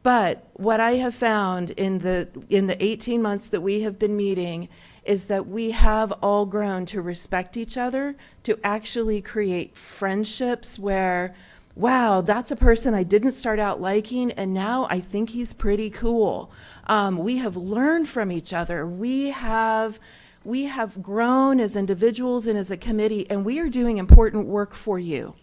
But what I have found in the 18 months that we have been meeting is that we have all grown to respect each other, to actually create friendships where, wow, that's a person I didn't start out liking, and now I think he's pretty cool. We have learned from each other. We have grown as individuals and as a committee, and we are doing important work for you.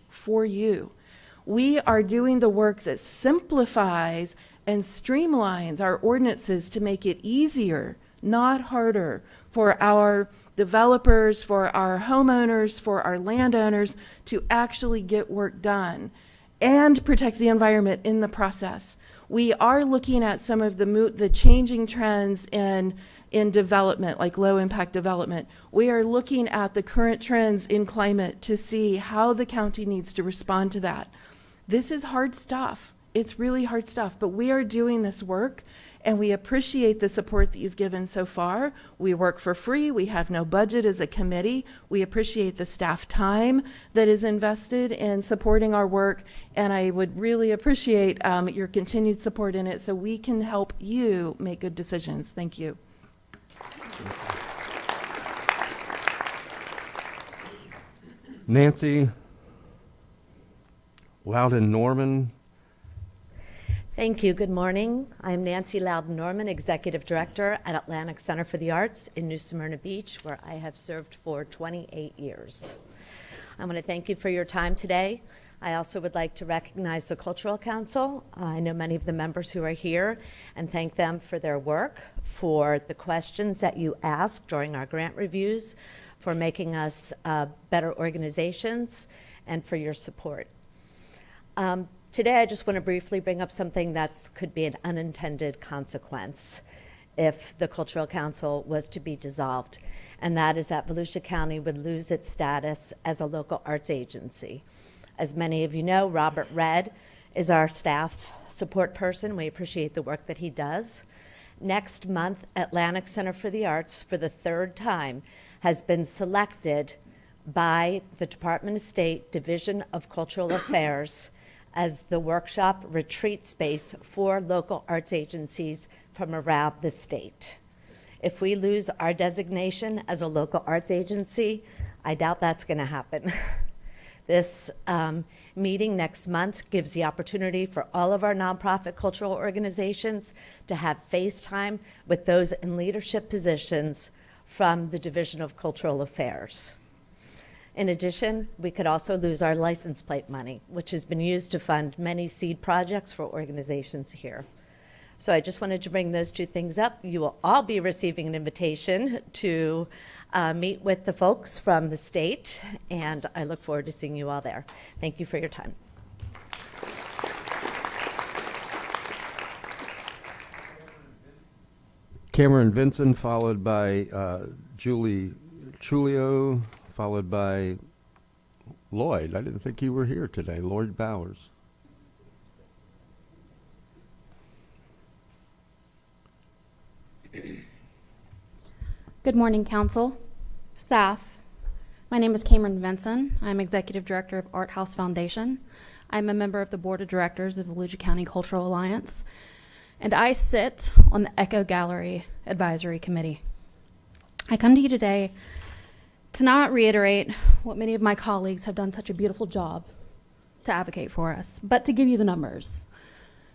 We are doing the work that simplifies and streamlines our ordinances to make it easier, not harder, for our developers, for our homeowners, for our landowners to actually get work done and protect the environment in the process. We are looking at some of the changing trends in in development, like low impact development. We are looking at the current trends in climate to see how the county needs to respond to that. This is hard stuff. It's really hard stuff, but we are doing this work and we appreciate the support that you've given so far. We work for free. We have no budget as a committee. We appreciate the staff time that is invested in supporting our work, and I would really appreciate your continued support in it so we can help you make good decisions. Thank you. Nancy Loudon Norman. Thank you. Good morning. I'm Nancy Loudon Norman, Executive Director at Atlantic Center for the Arts in New Smyrna Beach, where I have served for 28 years. I want to thank you for your time today. I also would like to recognize the Cultural Council. I know many of the members who are here, and thank them for their work, for the questions that you asked during our grant reviews, for making us better organizations, and for your support. Today, I just want to briefly bring up something that could be an unintended consequence if the Cultural Council was to be dissolved, and that is that Volusia County would lose its status as a local arts agency. As many of you know, Robert Redd is our staff support person. We appreciate the work that he does. Next month, Atlantic Center for the Arts, for the third time, has been selected by the Department of State Division of Cultural Affairs as the workshop retreat space for local arts agencies from around the state. If we lose our designation as a local arts agency, I doubt that's going to happen. This meeting next month gives the opportunity for all of our nonprofit cultural organizations to have face time with those in leadership positions from the Division of Cultural Affairs. In addition, we could also lose our license plate money, which has been used to fund many seed projects for organizations here. So I just wanted to bring those two things up. You will all be receiving an invitation to meet with the folks from the state, and I look forward to seeing you all there. Thank you for your time. Cameron Vinson, followed by Julie Trulio, followed by Lloyd. I didn't think you were here today. Lloyd Bowers. Good morning, Council, staff. My name is Cameron Vinson. I'm Executive Director of Art House Foundation. I'm a member of the Board of Directors of the Volusia County Cultural Alliance, and I sit on the Echo Gallery Advisory Committee. I come to you today to not reiterate what many of my colleagues have done such a beautiful job to advocate for us, but to give you the numbers,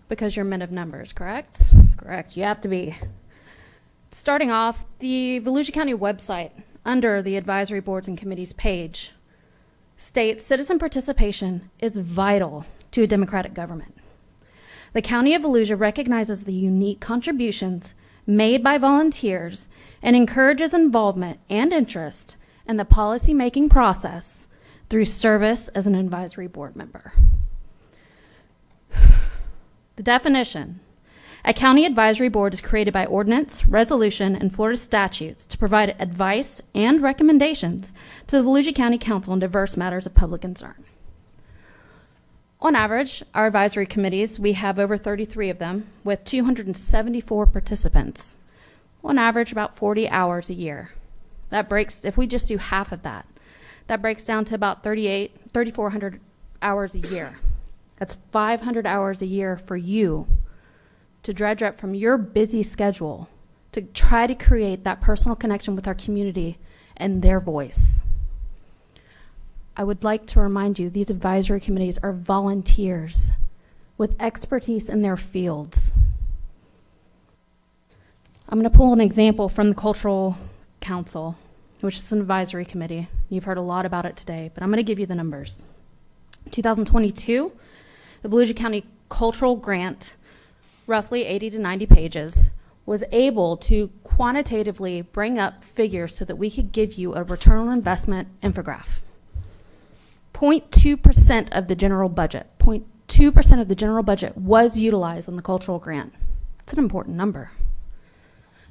because you're men of numbers, correct? Correct, you have to be. Starting off, the Volusia County website, under the Advisory Boards and Committees page, states citizen participation is vital to a democratic government. The County of Volusia recognizes the unique contributions made by volunteers and encourages involvement and interest in the policy-making process through service as an advisory board member. The definition: a county advisory board is created by ordinance, resolution, and Florida statutes to provide advice and recommendations to the Volusia County Council on diverse matters of public concern. On average, our advisory committees, we have over 33 of them with 274 participants. On average, about 40 hours a year. That breaks, if we just do half of that, that breaks down to about 3,400 hours a year. That's 500 hours a year for you to dredge up from your busy schedule to try to create that personal connection with our community and their voice. I would like to remind you, these advisory committees are volunteers with expertise in their fields. I'm going to pull an example from the Cultural Council, which is an advisory committee. You've heard a lot about it today, but I'm going to give you the numbers. 2022, the Volusia County Cultural Grant, roughly 80 to 90 pages, was able to quantitatively bring up figures so that we could give you a return on investment infograph. 0.2% of the general budget, 0.2% of the general budget was utilized on the cultural grant. It's an important number.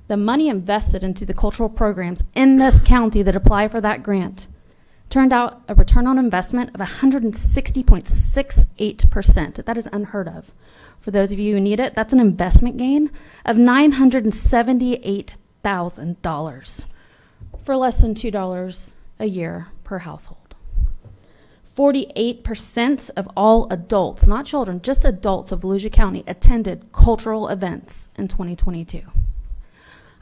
the money invested into the cultural programs in this county that apply for that grant turned out a return on investment of 160.68%. That is unheard of. For those of you who need it, that's an investment gain of $978,000 for less than $2 a year per household. 48% of all adults, not children, just adults of Volusia County attended cultural events in 2022.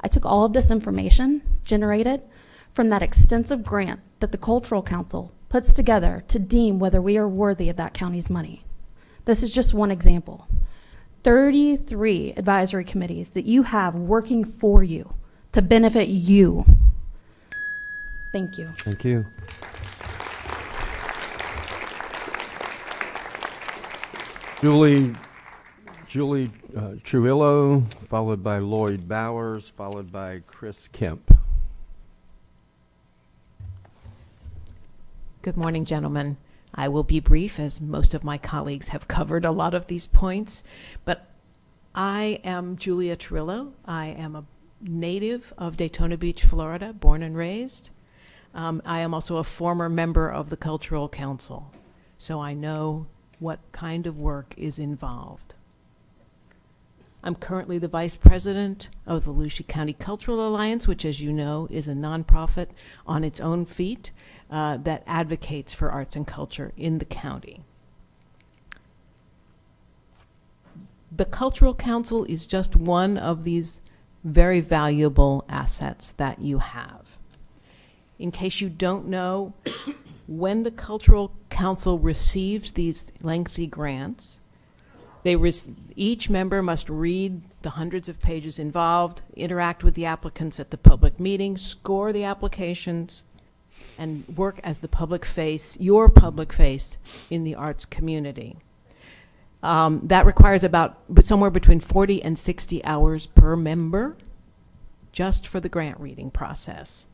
I took all of this information generated from that extensive grant that the Cultural Council puts together to deem whether we are worthy of that county's money. This is just one example. 33 advisory committees that you have working for you to benefit you. Thank you. Thank you. Julie Trujillo, followed by Lloyd Bowers, followed by Chris Kemp. Good morning, gentlemen. I will be brief, as most of my colleagues have covered a lot of these points, but I am Julia Trillo. I am a native of Daytona Beach, Florida, born and raised. I am also a former member of the Cultural Council, so I know what kind of work is involved. I'm currently the vice president of the Volusia County Cultural Alliance, which, as you know, is a nonprofit on its own feet that advocates for arts and culture in the county. The Cultural Council is just one of these very valuable assets that you have. In case you don't know, when the Cultural Council receives these lengthy grants, each member must read the hundreds of pages involved, interact with the applicants at the public meeting, score the applications, and work as the public face, your public face in the arts community. That requires somewhere between 40 and 60 hours per member just for the grant reading process.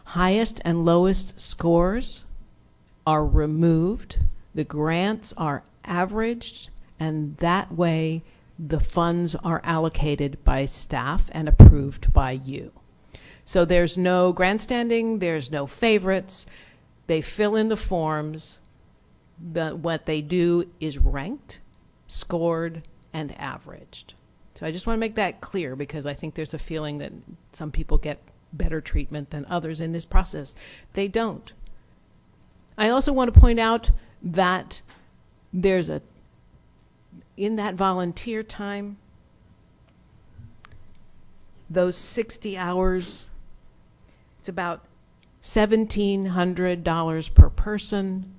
Highest and lowest scores are removed, the grants are averaged, and that way the funds are allocated by staff and approved by you. So there's no grandstanding, there's no favorites. They fill in the forms. What they do is ranked, scored, and averaged. So I just want to make that clear because I think there's a feeling that some people get better treatment than others in this process. They don't. I also want to point out that there's in that volunteer time, those 60 hours, it's about $1,700 per person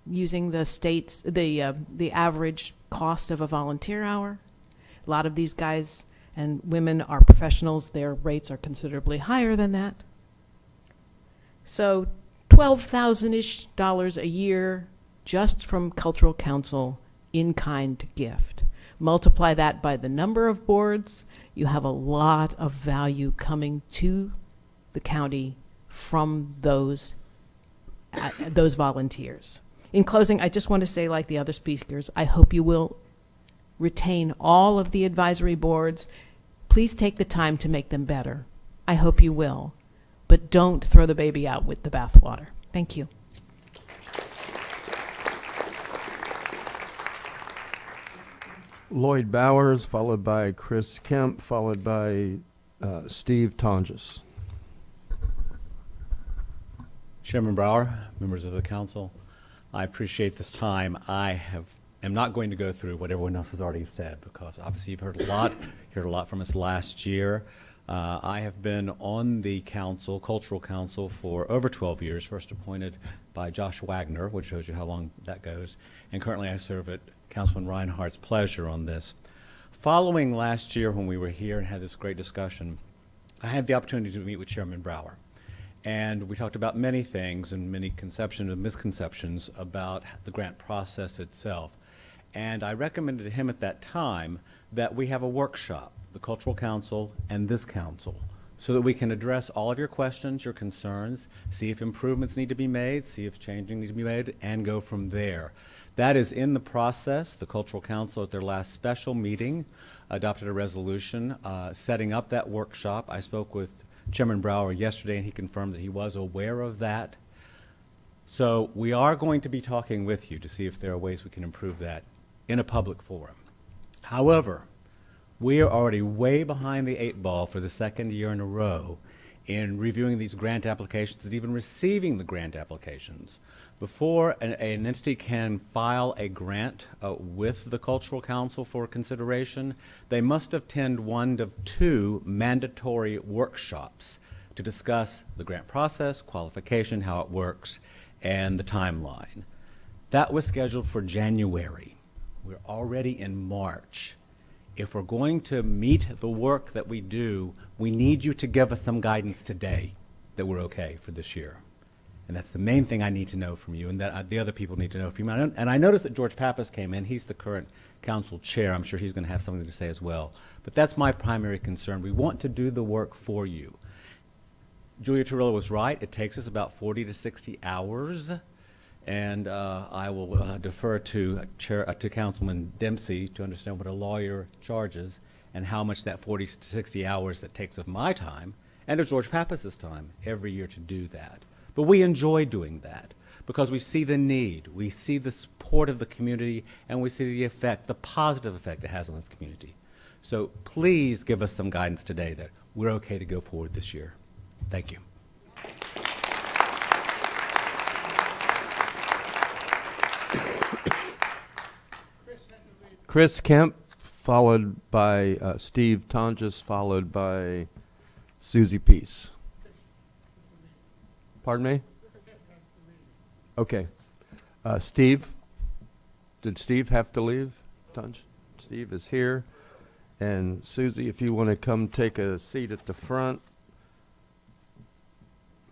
using the average cost of a volunteer hour. A lot of these guys and women are professionals. Their rates are considerably higher than that. So $12,000-ish a year just from Cultural Council in-kind gift. Multiply that by the number of boards, you have a lot of value coming to the county from those volunteers. In closing, I just want to say, like the other speakers, I hope you will retain all of the advisory boards. Please take the time to make them better. I hope you will. But don't throw the baby out with the bathwater. Thank you. Lloyd Bowers, followed by Chris Kemp, followed by Steve Tonjes. Chairman Brower, members of the council, I appreciate this time. I am not going to go through what everyone else has already said because obviously you've heard a lot from us last year. I have been on the council, Cultural Council, for over 12 years, first appointed by Josh Wagner, which shows you how long that goes, and currently I serve at Councilman Reinhardt's pleasure on this. Following last year when we were here and had this great discussion, I had the opportunity to meet with Chairman Brower. And we talked about many things and many conceptions and misconceptions about the grant process itself. And I recommended to him at that time that we have a workshop, the Cultural Council and this council, so that we can address all of your questions, your concerns, see if improvements need to be made, see if changing needs to be made, and go from there. That is in the process. The Cultural Council at their last special meeting adopted a resolution setting up that workshop. I spoke with Chairman Brower yesterday, and he confirmed that he was aware of that. So we are going to be talking with you to see if there are ways we can improve that in a public forum. However, we are already way behind the 8 ball for the second year in a row in reviewing these grant applications and even receiving the grant applications. Before an entity can file a grant with the Cultural Council for consideration, they must attend 1 of 2 mandatory workshops to discuss the grant process, qualification, how it works, and the timeline. That was scheduled for January. We're already in March. If we're going to meet the work that we do, we need you to give us some guidance today that we're okay for this year. And that's the main thing I need to know from you, and that the other people need to know from you. And I noticed that George Pappas came in. He's the current council chair. I'm sure he's going to have something to say as well. But that's my primary concern. We want to do the work for you. Julia Turillo was right. It takes us about 40 to 60 hours. And I will defer to Councilman Dempsey to understand what a lawyer charges and how much that 40 to 60 hours that takes of my time and of George Pappas's time every year to do that. But we enjoy doing that because we see the need, we see the support of the community, and we see the effect, the positive effect it has on this community. So please give us some guidance today that we're okay to go forward this year. Thank you. Chris Kemp, followed by Steve Tonjes, followed by Susie Peace. Pardon me? Okay. Steve? Did Steve have to leave? Steve is here. And Susie, if you want to come take a seat at the front,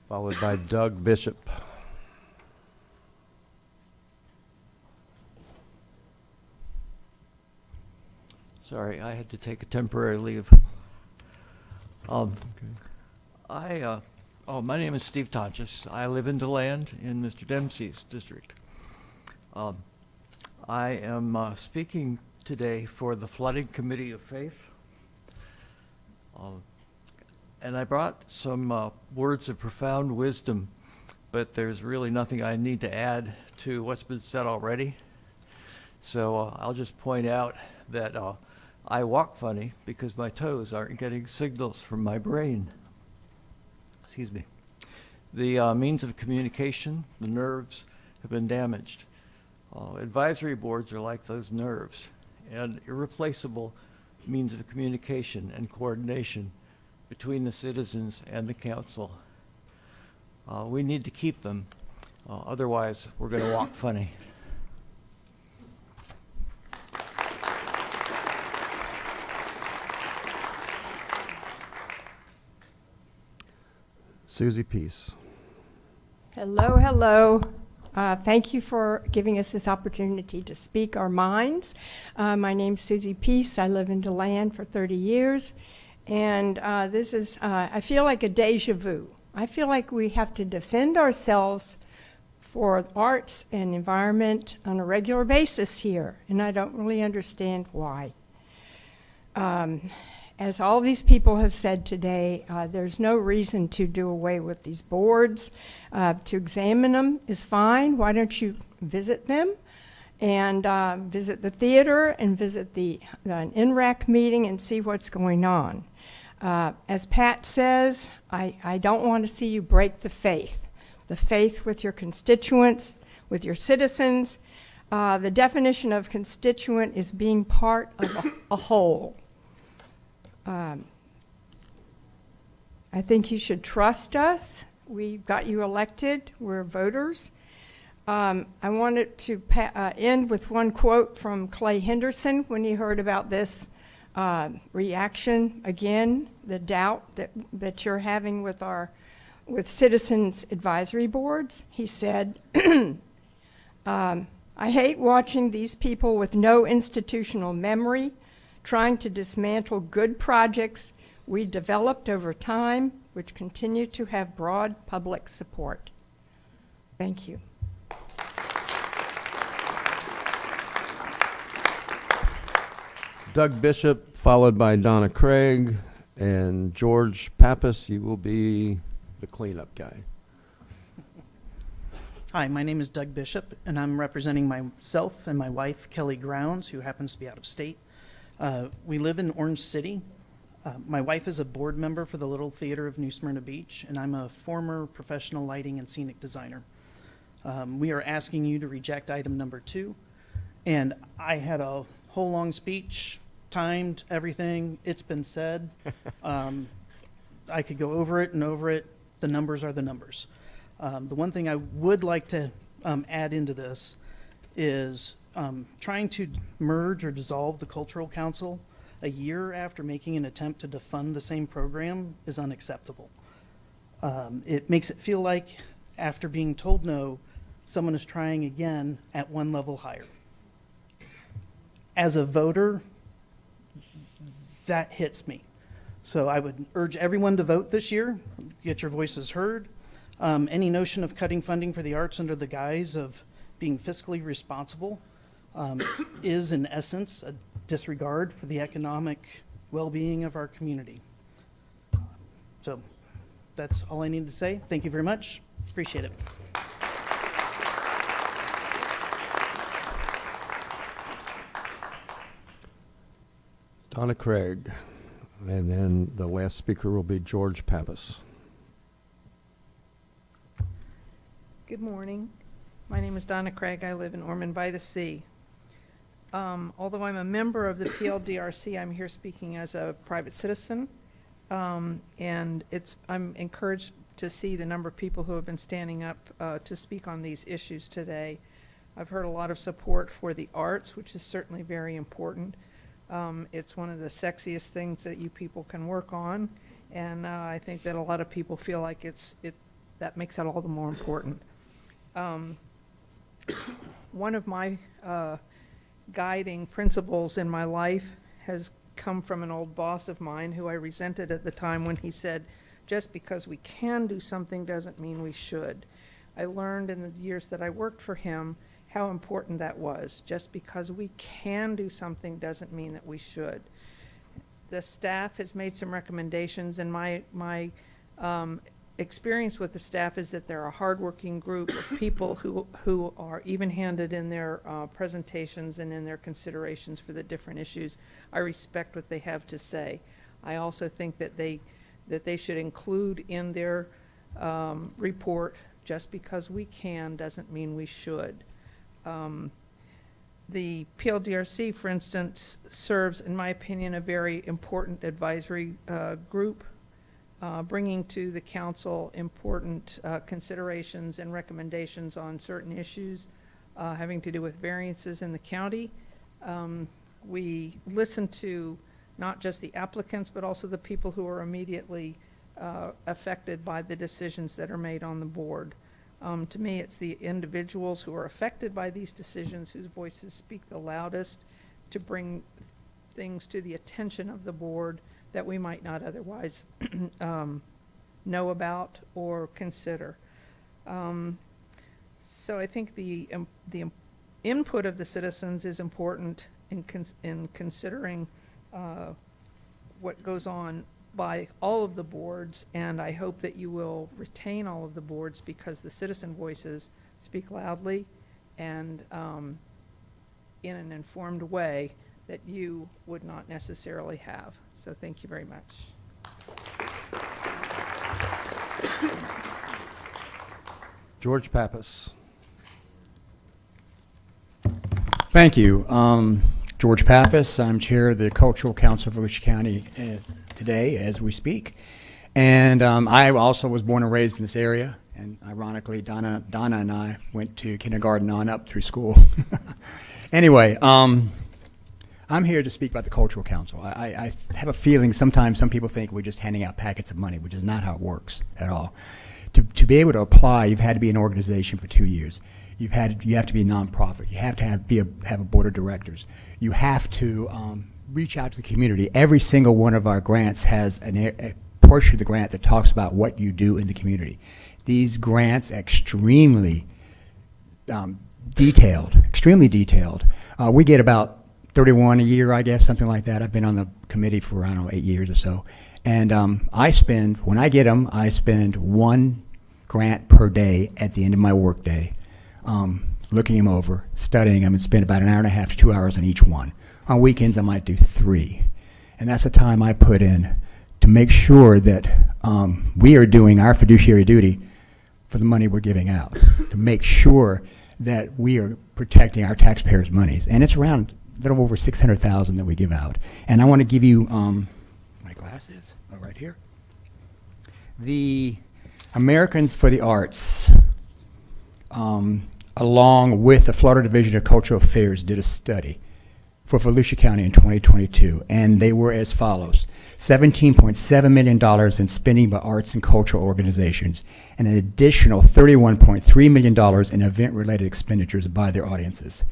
followed by Doug Bishop. Sorry, I had to take a temporary leave. My name is Steve Tonjes. I live in DeLand in Mr. Dempsey's district. I am speaking today for the Flooding Committee of Faith. And I brought some words of profound wisdom, but there's really nothing I need to add to what's been said already. So I'll just point out that I walk funny because my toes aren't getting signals from my brain. Excuse me. The means of communication, the nerves, have been damaged. Advisory boards are like those nerves, and irreplaceable means of communication and coordination between the citizens and the council. We need to keep them, otherwise we're going to walk funny. Susie Peace. Hello, hello. Thank you for giving us this opportunity to speak our minds. My name's Susie Peace. I live in DeLand for 30 years. And this is, I feel like a deja vu. I feel like we have to defend ourselves for arts and environment on a regular basis here. And I don't really understand why. As all these people have said today, there's no reason to do away with these boards. To examine them is fine. Why don't you visit them and visit the theater and visit an NRAC meeting and see what's going on. As Pat says, I don't want to see you break the faith with your constituents, with your citizens. The definition of constituent is being part of a whole. I think you should trust us. We got you elected. We're voters. I wanted to end with one quote from Clay Henderson when he heard about this reaction again, the doubt that you're having with citizens advisory boards. He said, I hate watching these people with no institutional memory trying to dismantle good projects we developed over time, which continue to have broad public support. Thank you. Doug Bishop, followed by Donna Craig, and George Pappas, you will be the cleanup guy. Hi, my name is Doug Bishop, and I'm representing myself and my wife, Kelly Grounds, who happens to be out of state. We live in Orange City. My wife is a board member for the Little Theater of New Smyrna Beach, and I'm a former professional lighting and scenic designer. We are asking you to reject item number 2, and I had a whole long speech, timed everything. It's been said. I could go over it and over it. The numbers are the numbers. The one thing I would like to add into this is trying to merge or dissolve the Cultural Council a year after making an attempt to defund the same program is unacceptable. It makes it feel like after being told no, someone is trying again at one level higher. As a voter, that hits me. So I would urge everyone to vote this year, get your voices heard. Any notion of cutting funding for the arts under the guise of being fiscally responsible is in essence a disregard for the economic well-being of our community. So that's all I need to say. Thank you very much. Appreciate it. Donna Craig, and then the last speaker will be George Pappas. Good morning. My name is Donna Craig. I live in Ormond by the Sea. Although I'm a member of the PLDRC, I'm here speaking as a private citizen. And I'm encouraged to see the number of people who have been standing up to speak on these issues today. I've heard a lot of support for the arts, which is certainly very important. It's one of the sexiest things that you people can work on. And I think that a lot of people feel like that makes it all the more important. One of my guiding principles in my life has come from an old boss of mine who I resented at the time when he said, just because we can do something doesn't mean we should. I learned in the years that I worked for him how important that was. Just because we can do something doesn't mean that we should. The staff has made some recommendations, and my experience with the staff is that they're a hardworking group of people who are even-handed in their presentations and in their considerations for the different issues. I respect what they have to say. I also think that they should include in their report, just because we can doesn't mean we should. The PLDRC, for instance, serves, in my opinion, a very important advisory group, bringing to the council important considerations and recommendations on certain issues having to do with variances in the county. We listen to not just the applicants, but also the people who are immediately affected by the decisions that are made on the board. To me, it's the individuals who are affected by these decisions whose voices speak the loudest to bring things to the attention of the board that we might not otherwise know about or consider. So I think the input of the citizens is important in considering what goes on by all of the boards, and I hope that you will retain all of the boards, because the citizen voices speak loudly and in an informed way that you would not necessarily have. So thank you very much. George Pappas. Thank you. George Pappas. I'm chair of the Cultural Council of Volusia County today as we speak. And I also was born and raised in this area. And ironically, Donna and I went to kindergarten on up through school. Anyway, I'm here to speak about the Cultural Council. I have a feeling sometimes some people think we're just handing out packets of money, which is not how it works at all. To be able to apply, you've had to be an organization for 2 years. You have to be a nonprofit. You have to have a board of directors. You have to reach out to the community. Every single one of our grants has a portion of the grant that talks about what you do in the community. These grants are extremely extremely detailed. We get about 31 a year, I guess, something like that. I've been on the committee for, I don't know, 8 years or so. And when I get them, I spend one grant per day at the end of my work day, looking them over, studying them, and spend about an hour and a half to 2 hours on each one. On weekends, I might do 3. And that's the time I put in to make sure that we are doing our fiduciary duty for the money we're giving out, to make sure that we are protecting our taxpayers' monies. And it's around a little over $600,000 that we give out. And I want to give you my glasses, right here. The Americans for the Arts, along with the Florida Division of Cultural Affairs, did a study for Volusia County in 2022, and they were as follows: $17.7 million in spending by arts and cultural organizations, and an additional $31.3 million in event-related expenditures by their audiences.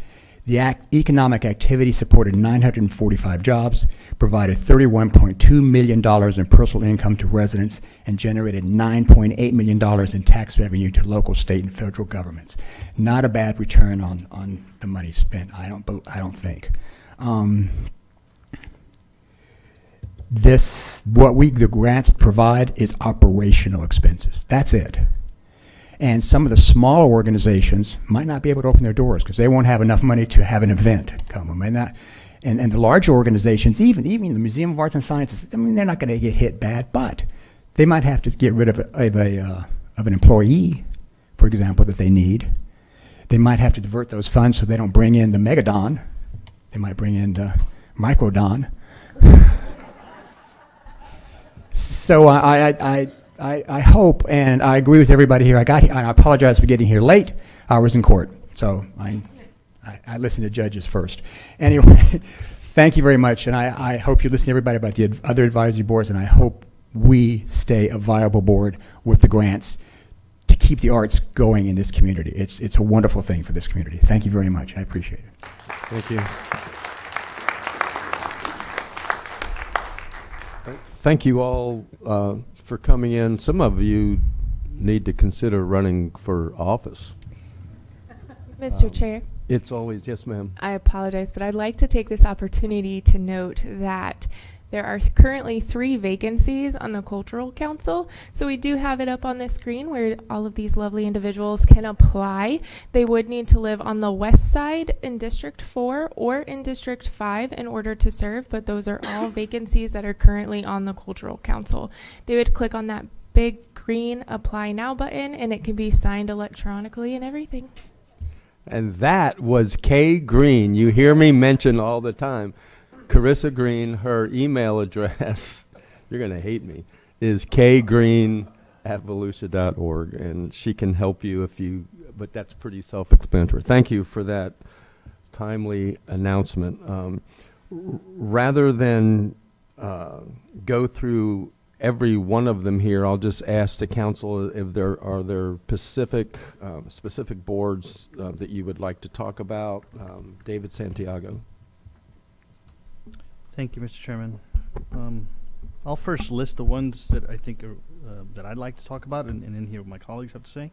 The economic activity supported 945 jobs, provided $31.2 million in personal income to residents, and generated $9.8 million in tax revenue to local, state, and federal governments. Not a bad return on the money spent, I don't think. The grants provide is operational expenses. That's it. And some of the smaller organizations might not be able to open their doors because they won't have enough money to have an event come. And the larger organizations, even the Museum of Arts and Sciences, I mean, they're not going to get hit bad, but they might have to get rid of an employee, for example, that they need. They might have to divert those funds so they don't bring in the Megadon. They might bring in the Microdon. So I hope, and I agree with everybody here. I apologize for getting here late. I was in court, so I listened to judges first. Anyway, thank you very much, and I hope you listen to everybody about the other advisory boards, and I hope we stay a viable board with the grants to keep the arts going in this community. It's a wonderful thing for this community. Thank you very much. I appreciate it. Thank you. Thank you all for coming in. Some of you need to consider running for office. Mr. Chair. It's always, yes, ma'am. I apologize, but I'd like to take this opportunity to note that there are currently 3 vacancies on the Cultural Council. So we do have it up on the screen where all of these lovely individuals can apply. They would need to live on the west side in District 4 or in District 5 in order to serve, but those are all vacancies that are currently on the Cultural Council. They would click on that big green Apply Now button and it can be signed electronically and everything. And that was Kay Green. You hear me mention all the time. Carissa Green, her email address, you're going to hate me, is kgreen@volusia.org, and she can help you but that's pretty self-explanatory. Thank you for that timely announcement. Rather than go through every one of them here, I'll just ask the council if there are specific boards that you would like to talk about. David Santiago. Thank you, Mr. Chairman. I'll first list the ones that I think are, that I'd like to talk about and then hear what my colleagues have to say.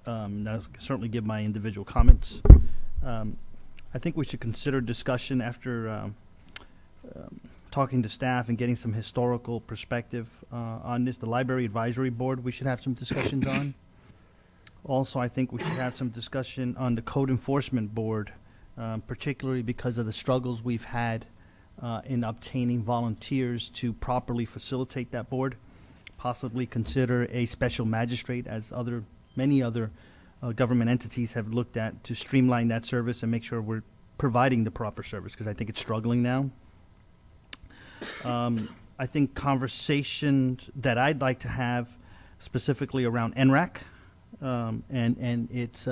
I'll certainly give my individual comments. I think we should consider discussion after talking to staff and getting some historical perspective on this. The Library Advisory Board we should have some discussions on. Also, I think we should have some discussion on the Code Enforcement Board, particularly because of the struggles we've had in obtaining volunteers to properly facilitate that board. Possibly consider a special magistrate, as many other government entities have looked at, to streamline that service and make sure we're providing the proper service, because I think it's struggling now. I think conversations that I'd like to have specifically around NRAC and its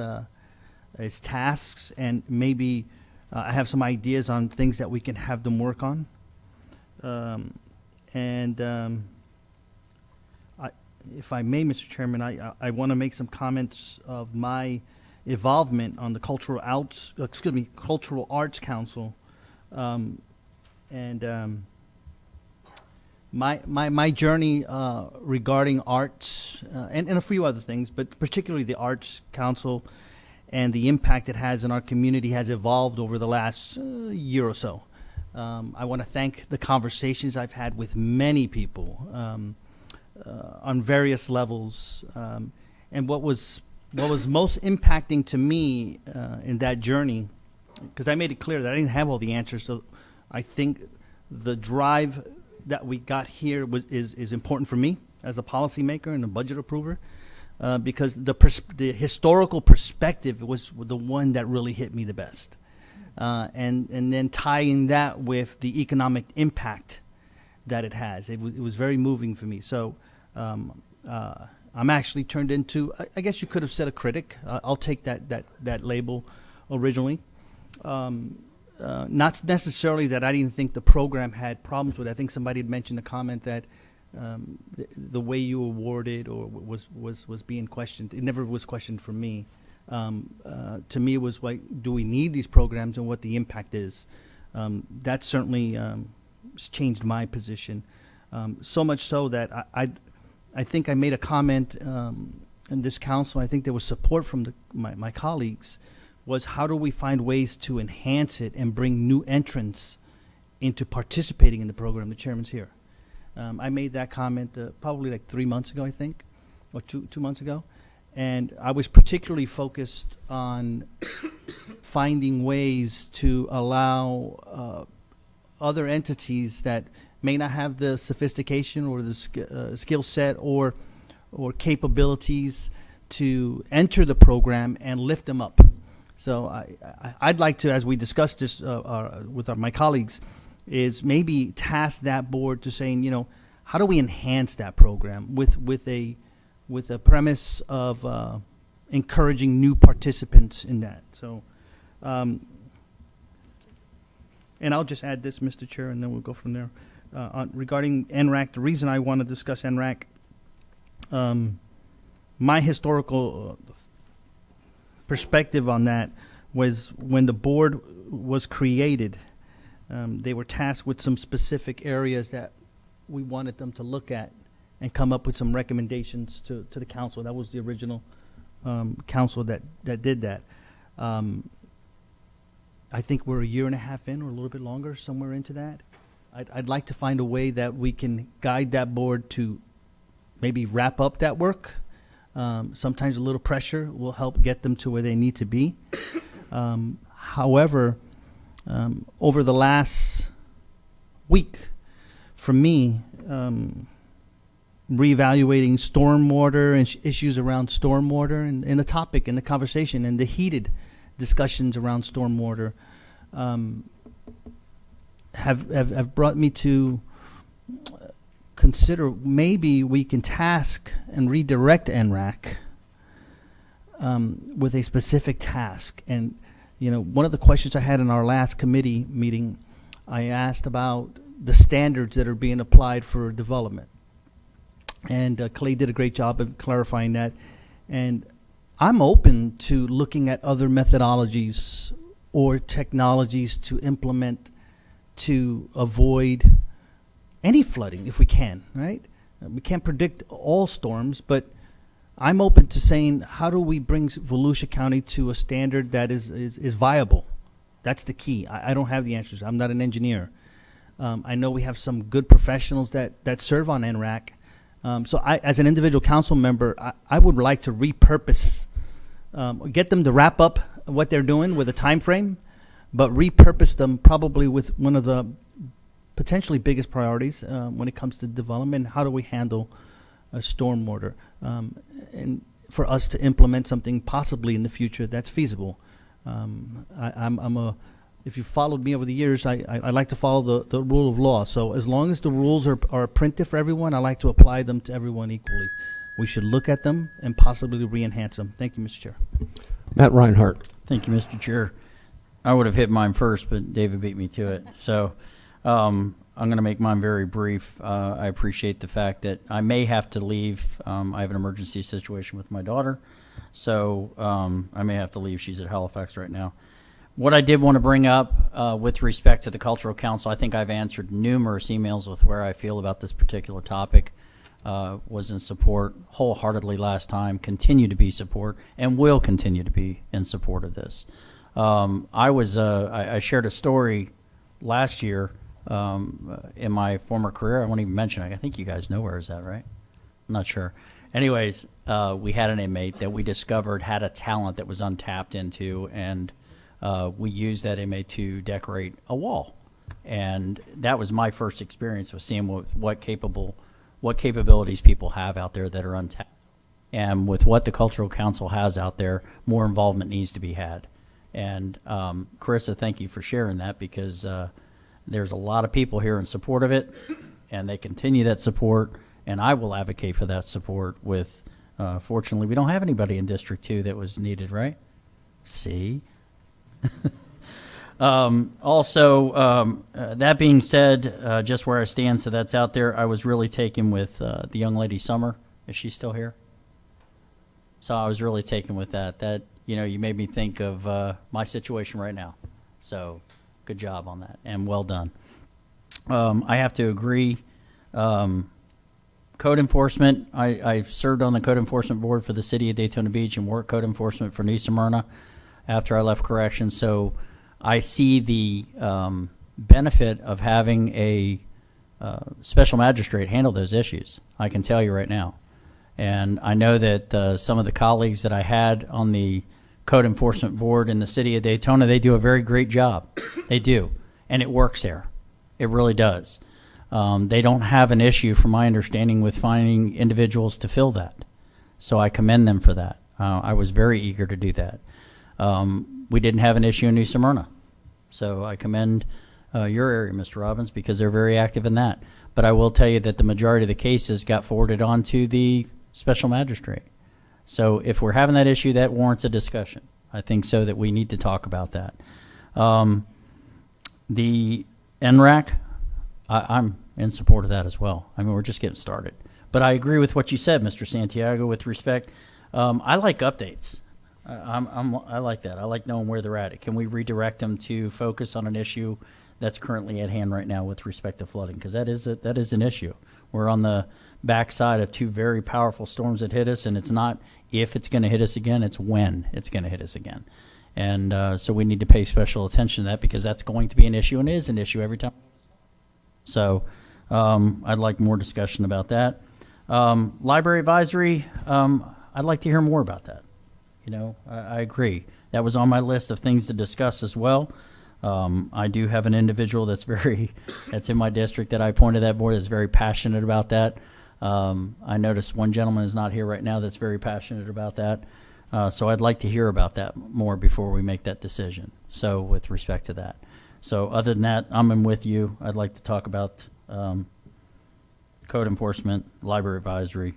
tasks, and maybe I have some ideas on things that we can have them work on. If I may, Mr. Chairman, I want to make some comments of my involvement on the Cultural Arts Council. And my journey regarding arts and a few other things, but particularly the Arts Council and the impact it has in our community has evolved over the last year or so. I want to thank the conversations I've had with many people on various levels. And what was most impacting to me in that journey, because I made it clear that I didn't have all the answers, so I think the drive that we got here is important for me as a policymaker and a budget approver, because the historical perspective was the one that really hit me the best, and then tying that with the economic impact that it has, it was very moving for me. So I'm actually turned into, I guess you could have said, a critic. I'll take that label originally. Not necessarily that I didn't think the program had problems with it. I think somebody had mentioned a comment that the way you awarded or was being questioned. It never was questioned for me. To me, it was like, do we need these programs and what the impact is? That certainly has changed my position. So much so that I think I made a comment in this council. I think there was support from my colleagues. Was how do we find ways to enhance it and bring new entrants into participating in the program? The chairman's here. I made that comment probably like 3 months ago, I think, or two months ago. And I was particularly focused on finding ways to allow other entities that may not have the sophistication or the skill set or capabilities to enter the program and lift them up. So I'd like to, as we discussed this with my colleagues, is maybe task that board to saying, how do we enhance that program with a premise of encouraging new participants in that. So, and I'll just add this, Mr. Chair, and then we'll go from there. Regarding NRAC, the reason I want to discuss NRAC, my historical perspective on that was when the board was created, they were tasked with some specific areas that we wanted them to look at and come up with some recommendations to the council. That was the original council that did that. I think we're a year and a half in, or a little bit longer, somewhere into that. I'd like to find a way that we can guide that board to maybe wrap up that work. Sometimes a little pressure will help get them to where they need to be. However, over the last week, for me, reevaluating stormwater and issues around stormwater and the topic and the conversation and the heated discussions around stormwater have brought me to consider maybe we can task and redirect NRAC with a specific task. And, one of the questions I had in our last committee meeting, I asked about the standards that are being applied for development. And Clay did a great job of clarifying that. And I'm open to looking at other methodologies or technologies to implement to avoid any flooding if we can, right? We can't predict all storms, but I'm open to saying, how do we bring Volusia County to a standard that is viable? That's the key. I don't have the answers. I'm not an engineer. I know we have some good professionals that serve on NRAC. So I, as an individual council member, I would like to repurpose, get them to wrap up what they're doing with a time frame, but repurpose them probably with one of the potentially biggest priorities when it comes to development. How do we handle stormwater? And for us to implement something possibly in the future that's feasible. If you followed me over the years, I like to follow the rule of law. So as long as the rules are printed for everyone, I like to apply them to everyone equally. We should look at them and possibly re-enhance them. Thank you, Mr. Chair. Matt Reinhardt. Thank you, Mr. Chair. I would have hit mine first, but David beat me to it. So I'm going to make mine very brief. I appreciate the fact that I may have to leave. I have an emergency situation with my daughter, so I may have to leave. She's at Halifax right now. What I did want to bring up with respect to the Cultural Council, I think I've answered numerous emails with where I feel about this particular topic. Was in support wholeheartedly last time, continue to be support, and will continue to be in support of this. I shared a story last year in my former career. I won't even mention it. I think you guys know where is that, right? I'm not sure. Anyways, we had an inmate that we discovered had a talent that was untapped into, and we used that inmate to decorate a wall. And that was my first experience with seeing what capabilities people have out there that are untapped. And with what the Cultural Council has out there, more involvement needs to be had. And Carissa, thank you for sharing that, because there's a lot of people here in support of it, and they continue that support, and I will advocate for that support with, fortunately, we don't have anybody in District 2 that was needed, right? See? That being said, just where I stand, so that's out there, I was really taken with the young lady Summer. Is she still here? So I was really taken with that. That, you made me think of my situation right now. So good job on that, and well done. I have to agree. Code enforcement, I served on the code enforcement board for the city of Daytona Beach and worked code enforcement for New Smyrna after I left corrections. So I see the benefit of having a special magistrate handle those issues. I can tell you right now. And I know that some of the colleagues that I had on the code enforcement board in the city of Daytona, they do a very great job. They do. And it works there. It really does. They don't have an issue, from my understanding, with finding individuals to fill that. So I commend them for that. I was very eager to do that. We didn't have an issue in New Smyrna. So I commend your area, Mr. Robbins, because they're very active in that. But I will tell you that the majority of the cases got forwarded on to the special magistrate. So if we're having that issue, that warrants a discussion. I think so, that we need to talk about that. The NRAC, I'm in support of that as well. I mean, we're just getting started. But I agree with what you said, Mr. Santiago, with respect. I like updates. I like that. I like knowing where they're at. Can we redirect them to focus on an issue that's currently at hand right now with respect to flooding? Because that is an issue. We're on the backside of two very powerful storms that hit us, and it's not if it's going to hit us again, it's when it's going to hit us again. And so we need to pay special attention to that, because that's going to be an issue, and it is an issue every time. So I'd like more discussion about that. Library advisory, I'd like to hear more about that. I agree. That was on my list of things to discuss as well. I do have an individual that's in my district that I appointed that board that's very passionate about that. I noticed one gentleman is not here right now that's very passionate about that. So I'd like to hear about that more before we make that decision. So with respect to that. So other than that, I'm in with you. I'd like to talk about code enforcement, library advisory,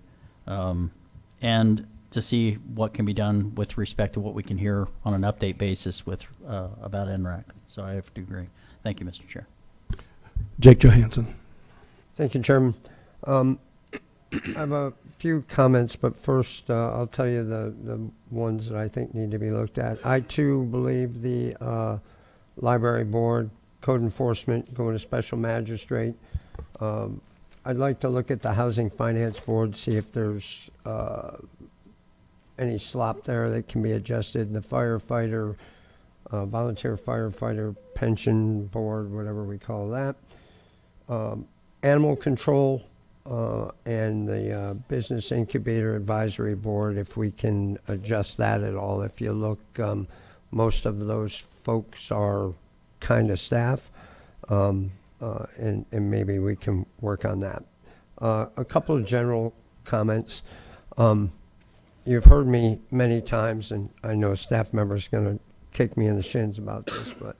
and to see what can be done with respect to what we can hear on an update basis with about NRAC. So I have to agree. Thank you, Mr. Chair. Jake Johansson. Thank you, Chairman. I have a few comments, but first I'll tell you the ones that I think need to be looked at. I, too, believe the library board, code enforcement, going to special magistrate. I'd like to look at the housing finance board, see if there's any slop there that can be adjusted. The firefighter, volunteer firefighter pension board, whatever we call that. Animal control and the business incubator advisory board, if we can adjust that at all. If you look, most of those folks are kind of staff, and maybe we can work on that. A couple of general comments. You've heard me many times, and I know a staff member is going to kick me in the shins about this, but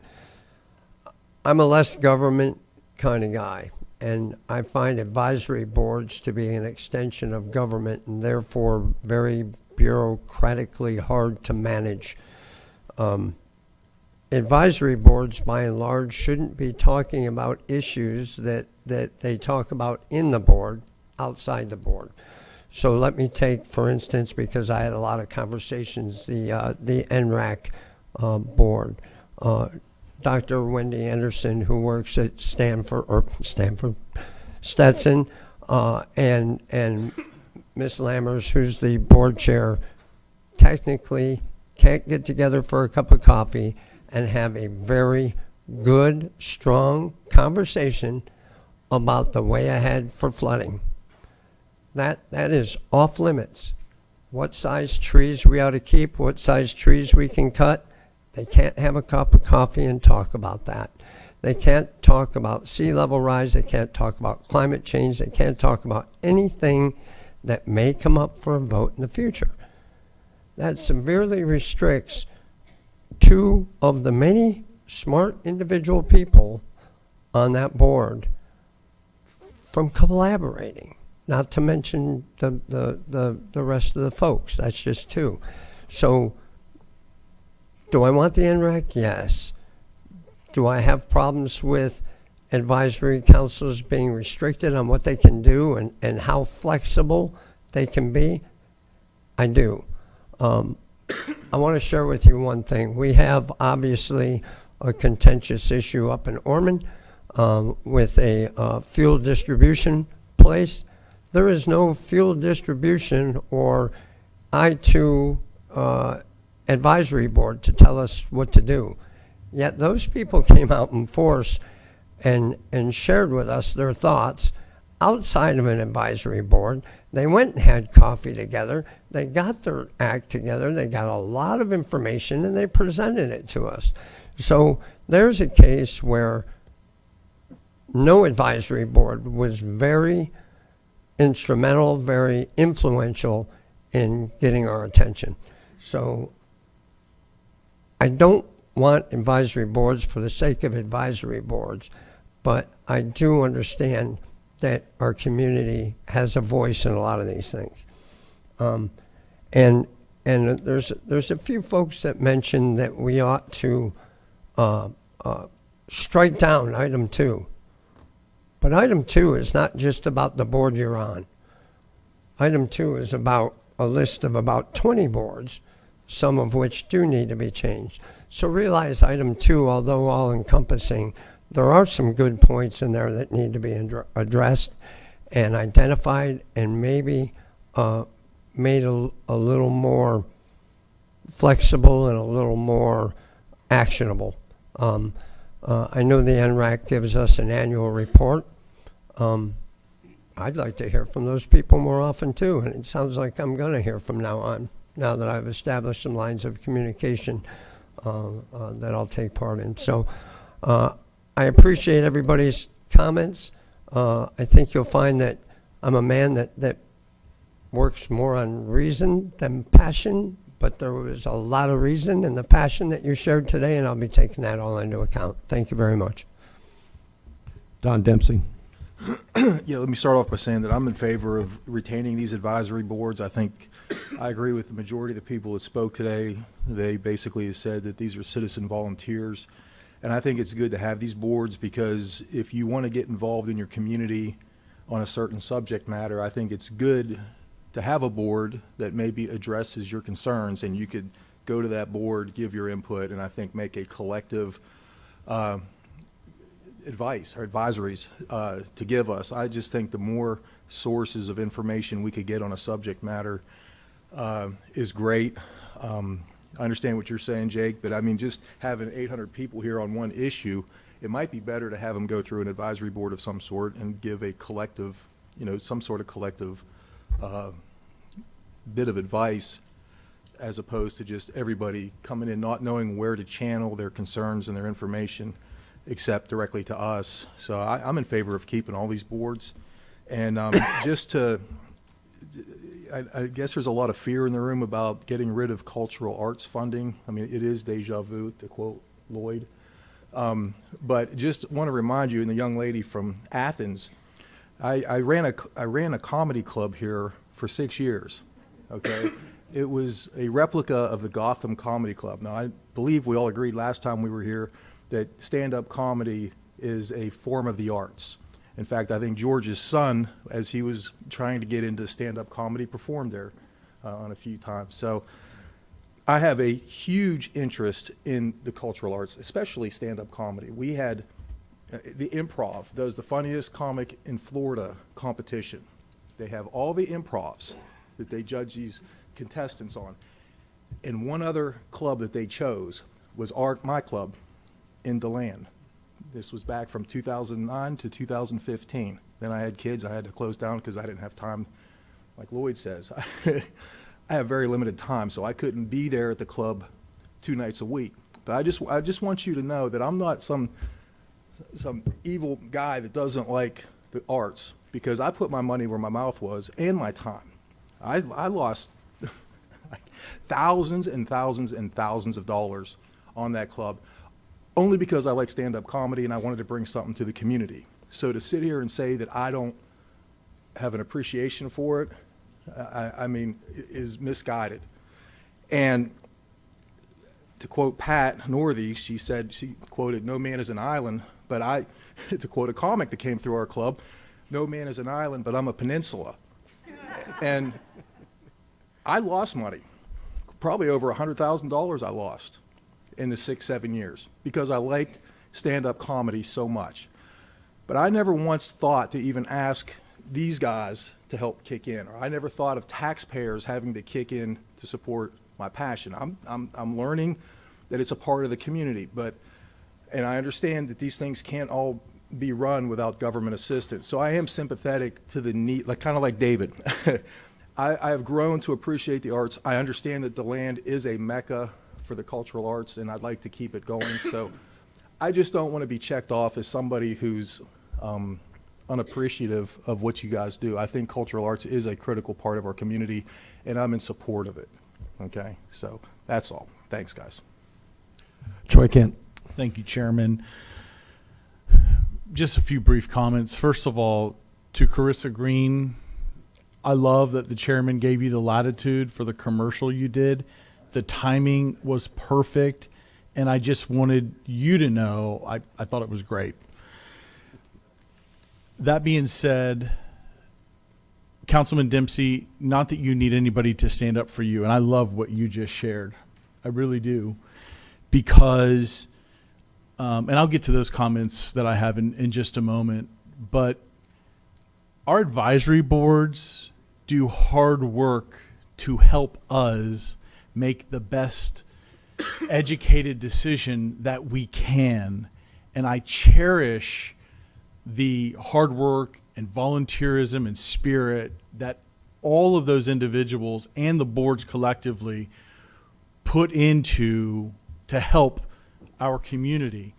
I'm a less government kind of guy, and I find advisory boards to be an extension of government and therefore very bureaucratically hard to manage. Advisory boards, by and large, shouldn't be talking about issues that they talk about in the board, outside the board. So let me take, for instance, because I had a lot of conversations, the NRAC board. Dr. Wendy Anderson, who works at Stanford Stetson, and Ms. Lammers, who's the board chair, technically can't get together for a cup of coffee and have a very good, strong conversation about the way ahead for flooding. That is off limits. What size trees we ought to keep, what size trees we can cut. They can't have a cup of coffee and talk about that. They can't talk about sea level rise. They can't talk about climate change. They can't talk about anything that may come up for a vote in the future. That severely restricts two of the many smart individual people on that board from collaborating, not to mention the rest of the folks. That's just two. So do I want the NREC? Yes. Do I have problems with advisory councils being restricted on what they can do and how flexible they can be? I do. I want to share with you one thing. We have obviously a contentious issue up in Ormond with a fuel distribution place. There is no fuel distribution or I-2 advisory board to tell us what to do. Yet those people came out in force and shared with us their thoughts outside of an advisory board. They went and had coffee together. They got their act together. They got a lot of information and they presented it to us. So there's a case where no advisory board was very instrumental, very influential in getting our attention. So I don't want advisory boards for the sake of advisory boards, but I do understand that our community has a voice in a lot of these things. And there's a few folks that mentioned that we ought to strike down item 2. But item 2 is not just about the board you're on. Item 2 is about a list of about 20 boards, some of which do need to be changed. So realize item 2, although all-encompassing, there are some good points in there that need to be addressed and identified and maybe made a little more flexible and a little more actionable. I know the NRAC gives us an annual report. I'd like to hear from those people more often too, and it sounds like I'm going to hear from now on, now that I've established some lines of communication that I'll take part in. So I appreciate everybody's comments. I think you'll find that I'm a man that works more on reason than passion, but there was a lot of reason in the passion that you shared today, and I'll be taking that all into account. Thank you very much. Don Dempsey. Yeah, let me start off by saying that I'm in favor of retaining these advisory boards. I think I agree with the majority of the people that spoke today. They basically said that these are citizen volunteers. And I think it's good to have these boards because if you want to get involved in your community on a certain subject matter, I think it's good to have a board that maybe addresses your concerns and you could go to that board, give your input, and I think make a collective advice or advisories to give us. I just think the more sources of information we could get on a subject matter is great. I understand what you're saying, Jake, but I mean, just having 800 people here on one issue, it might be better to have them go through an advisory board of some sort and give a collective, some sort of collective bit of advice as opposed to just everybody coming in not knowing where to channel their concerns and their information except directly to us. So I'm in favor of keeping all these boards. And just to, I guess there's a lot of fear in the room about getting rid of cultural arts funding. I mean, it is deja vu, to quote Lloyd. But just want to remind you, and the young lady from Athens, I ran a comedy club here for 6 years, okay? It was a replica of the Gotham Comedy Club. Now, I believe we all agreed last time we were here that stand-up comedy is a form of the arts. In fact, I think George's son, as he was trying to get into stand-up comedy, performed there on a few times. So I have a huge interest in the cultural arts, especially stand-up comedy. We had the Improv does the funniest comic in Florida competition. They have all the improvs that they judge these contestants on. And one other club that they chose was my club in DeLand. This was back from 2009 to 2015. Then I had kids. I had to close down because I didn't have time, like Lloyd says. I have very limited time, so I couldn't be there at the club 2 nights a week. But I just want you to know that I'm not some evil guy that doesn't like the arts, because I put my money where my mouth was and my time. I lost thousands and thousands and thousands of dollars on that club only because I like stand-up comedy and I wanted to bring something to the community. So to sit here and say that I don't have an appreciation for it, I mean, is misguided. And to quote Pat Northey, she quoted, "No man is an island," but to quote a comic that came through our club, "No man is an island, but I'm a peninsula." And I lost money, probably over $100,000 I lost in the 6-7 years because I liked stand-up comedy so much. But I never once thought to even ask these guys to help kick in, or I never thought of taxpayers having to kick in to support my passion. I'm learning that it's a part of the community, and I understand that these things can't all be run without government assistance. So I am sympathetic to the need, kind of like David. I have grown to appreciate the arts. I understand that DeLand is a mecca for the cultural arts, and I'd like to keep it going. So I just don't want to be checked off as somebody who's unappreciative of what you guys do. I think cultural arts is a critical part of our community, and I'm in support of it. Okay, so that's all. Thanks, guys. Troy Kent. Thank you, Chairman. Just a few brief comments. First of all, to Carissa Green, I love that the chairman gave you the latitude for the commercial you did. The timing was perfect, and I just wanted you to know I thought it was great. That being said, Councilman Dempsey, not that you need anybody to stand up for you, and I love what you just shared. I really do. Because, and I'll get to those comments that I have in just a moment, but our advisory boards do hard work to help us make the best educated decision that we can. And I cherish the hard work and volunteerism and spirit that all of those individuals and the boards collectively put into to help our community.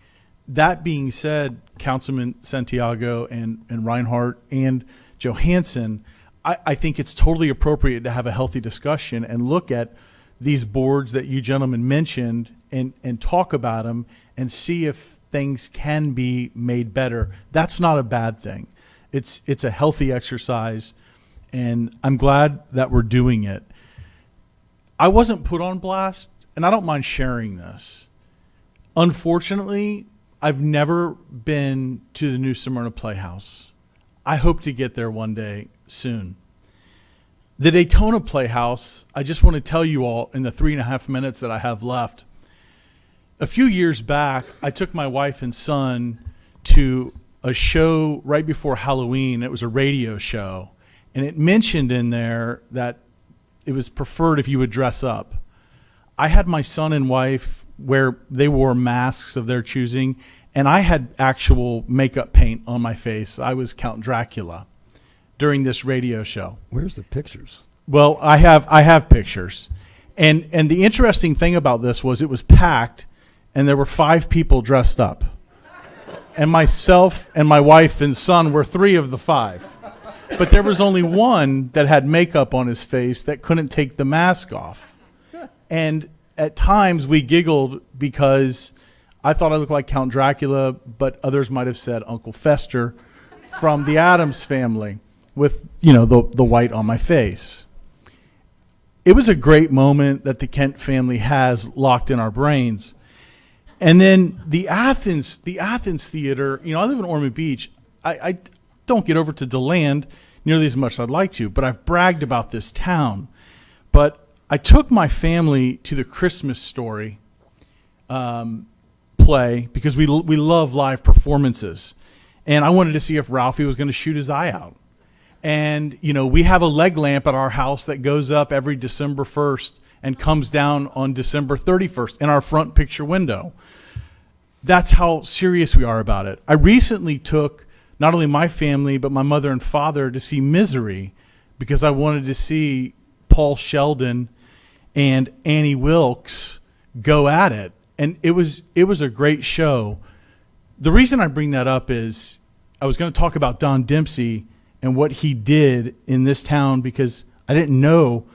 That being said, Councilman Santiago and Reinhardt and Johansson, I think it's totally appropriate to have a healthy discussion and look at these boards that you gentlemen mentioned and talk about them and see if things can be made better. That's not a bad thing. It's a healthy exercise, and I'm glad that we're doing it. I wasn't put on blast, and I don't mind sharing this. Unfortunately, I've never been to the New Smyrna Playhouse. I hope to get there one day soon. The Daytona Playhouse, I just want to tell you all in the 3.5 minutes that I have left. A few years back, I took my wife and son to a show right before Halloween. It was a radio show, and it mentioned in there that it was preferred if you would dress up. I had my son and wife where they wore masks of their choosing, and I had actual makeup paint on my face. I was Count Dracula during this radio show. Where's the pictures? Well, I have pictures. And the interesting thing about this was it was packed, and there were 5 people dressed up. And myself and my wife and son were 3 of the 5. But there was only one that had makeup on his face that couldn't take the mask off. And at times we giggled because I thought I looked like Count Dracula, but others might have said Uncle Fester from the Addams Family with, the white on my face. It was a great moment that the Kent family has locked in our brains. And then the Athens Theater, I live in Ormond Beach. I don't get over to DeLand nearly as much as I'd like to, but I've bragged about this town. But I took my family to the Christmas Story play because we love live performances. And I wanted to see if Ralphie was going to shoot his eye out. And, you know, we have a leg lamp at our house that goes up every December 1st and comes down on December 31st in our front picture window. That's how serious we are about it. I recently took not only my family, but my mother and father to see Misery because I wanted to see Paul Sheldon and Annie Wilkes go at it. And it was a great show. The reason I bring that up is I was going to talk about Don Dempsey and what he did in this town because I didn't know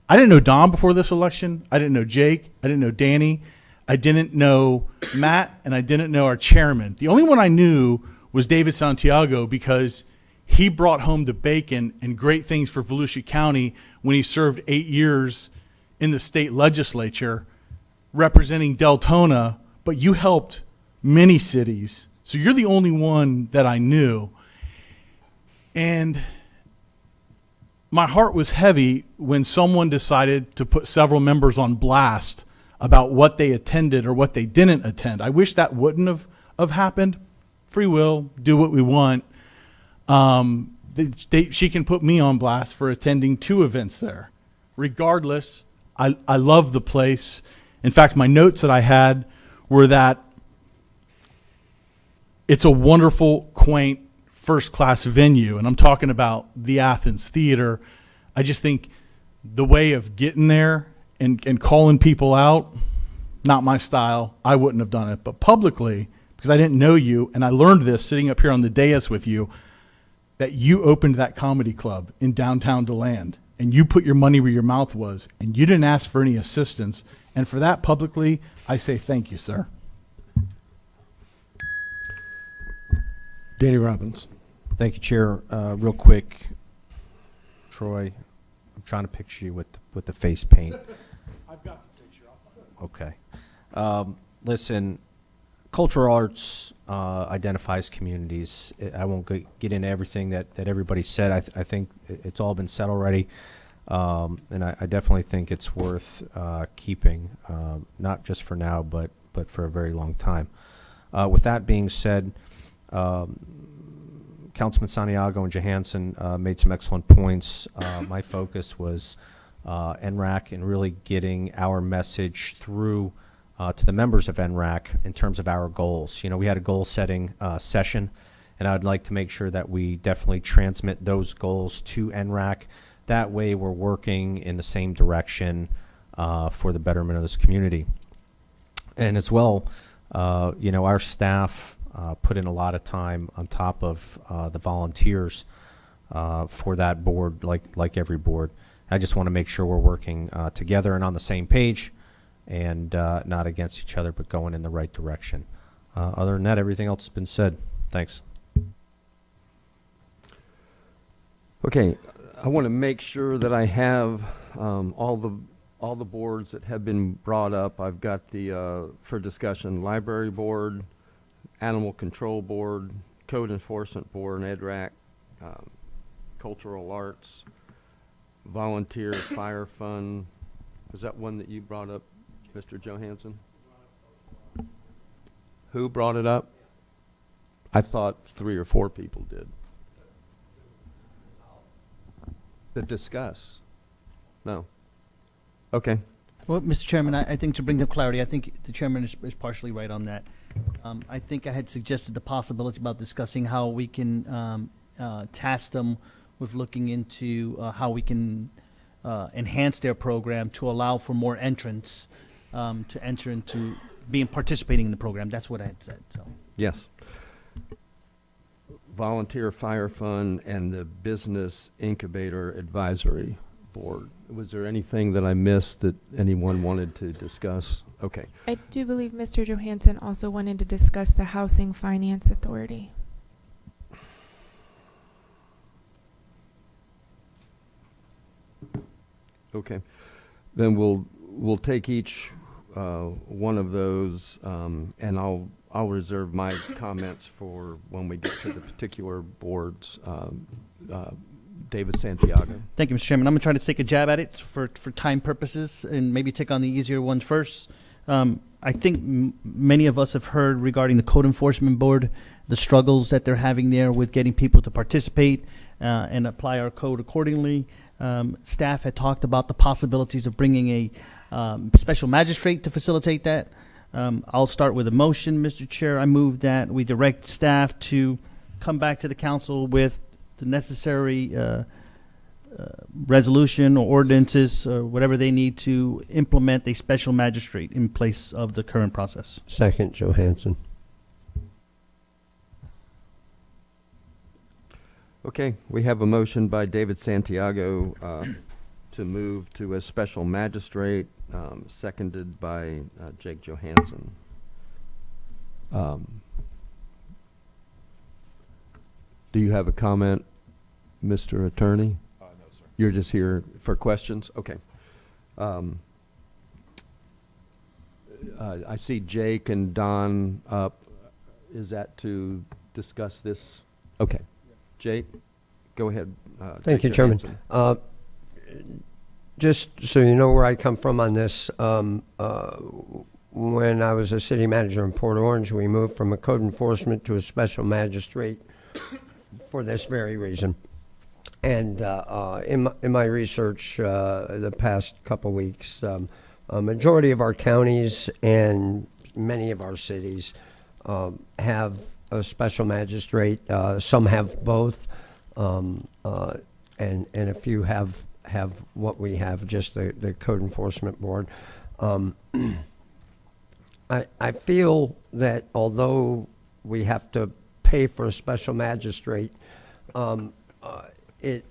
Don before this election. I didn't know Jake. I didn't know Danny. I didn't know Matt, and I didn't know our chairman. The only one I knew was David Santiago because he brought home the bacon and great things for Volusia County when he served 8 years in the state legislature representing Deltona, but you helped many cities. So you're the only one that I knew. And my heart was heavy when someone decided to put several members on blast about what they attended or what they didn't attend. I wish that wouldn't have happened. Free will, do what we want. She can put me on blast for attending 2 events there. Regardless, I love the place. In fact, my notes that I had were that it's a wonderful, quaint, first-class venue, and I'm talking about the Athens Theater. I just think the way of getting there and calling people out, not my style. I wouldn't have done it. But publicly, because I didn't know you, and I learned this sitting up here on the dais with you, that you opened that comedy club in downtown DeLand, and you put your money where your mouth was, and you didn't ask for any assistance. And for that, publicly, I say thank you, sir. Danny Robbins. Thank you, Chair. Real quick, Troy, I'm trying to picture you with the face paint. I've got the picture. Okay. Listen, cultural arts identifies communities. I won't get into everything that everybody said. I think it's all been said already. And I definitely think it's worth keeping, not just for now, but for a very long time. With that being said, Councilman Santiago and Johansson made some excellent points. My focus was NRAC and really getting our message through to the members of NRAC in terms of our goals. You know, we had a goal-setting session, and I'd like to make sure that we definitely transmit those goals to NRAC. That way we're working in the same direction for the betterment of this community. And as well, you know, our staff put in a lot of time on top of the volunteers for that board, like every board. I just want to make sure we're working together and on the same page and not against each other, but going in the right direction. Other than that, everything else has been said. Thanks. Okay, I want to make sure that I have all the boards that have been brought up. I've got the for discussion: Library Board, Animal Control Board, Code Enforcement Board, NEDRAC, Cultural Arts, Volunteer Fire Fund. Was that one that you brought up, Mr. Johansson? Who brought it up? I thought 3 or 4 people did. To discuss? No. Okay. Well, Mr. Chairman, I think to bring up clarity, I think the chairman is partially right on that. I think I had suggested the possibility about discussing how we can task them with looking into how we can enhance their program to allow for more entrants to enter into participating in the program. That's what I had said. So. Yes. Volunteer Fire Fund and the Business Incubator Advisory Board. Was there anything that I missed that anyone wanted to discuss? Okay. I do believe Mr. Johansson also wanted to discuss the Housing Finance Authority. Okay. Then we'll take each one of those, and I'll reserve my comments for when we get to the particular boards David Santiago. Thank you, Mr. Chairman. I'm going to try to take a jab at it for time purposes and maybe take on the easier ones first. I think many of us have heard regarding the Code Enforcement Board, the struggles that they're having there with getting people to participate and apply our code accordingly. Staff had talked about the possibilities of bringing a special magistrate to facilitate that. I'll start with a motion, Mr. Chair. I move that we direct staff to come back to the council with the necessary resolution or ordinances or whatever they need to implement a special magistrate in place of the current process. Second, Johansson. Okay, we have a motion by David Santiago to move to a special magistrate, seconded by Jake Johansson. Do you have a comment, Mr. Attorney? No, sir. You're just here for questions? Okay. I see Jake and Don up. Is that to discuss this? Okay. Jake, go ahead. Thank you, Chairman. Just so you know where I come from on this, when I was a city manager in Port Orange, we moved from a code enforcement to a special magistrate for this very reason. And in my research the past couple weeks, a majority of our counties and many of our cities have a special magistrate. Some have both, and a few have what we have, just the Code Enforcement Board. I feel that although we have to pay for a special magistrate, it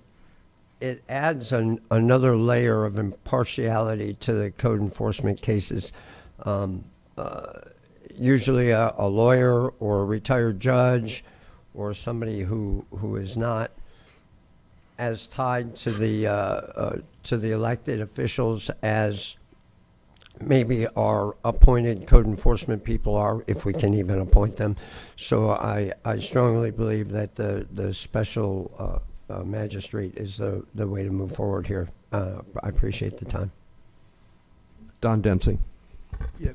adds another layer of impartiality to the code enforcement cases. Usually a lawyer or a retired judge or somebody who is not as tied to the elected officials as maybe our appointed code enforcement people are, if we can even appoint them. So I strongly believe that the special magistrate is the way to move forward here. I appreciate the time. Don Dempsey. Yeah,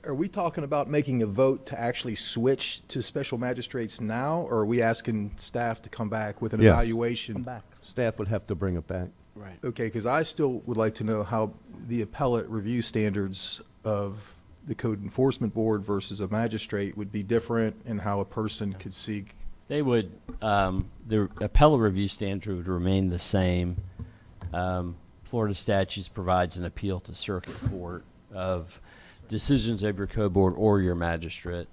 are we talking about making a vote to actually switch to special magistrates now, or are we asking staff to come back with an Yes. evaluation? Come back. Staff would have to bring it back. Right. Okay, because I still would like to know how the appellate review standards of the Code Enforcement Board versus a magistrate would be different, and how a person could seek. They would, the appellate review standard would remain the same. Florida statutes provides an appeal to circuit court of decisions of your code board or your magistrate.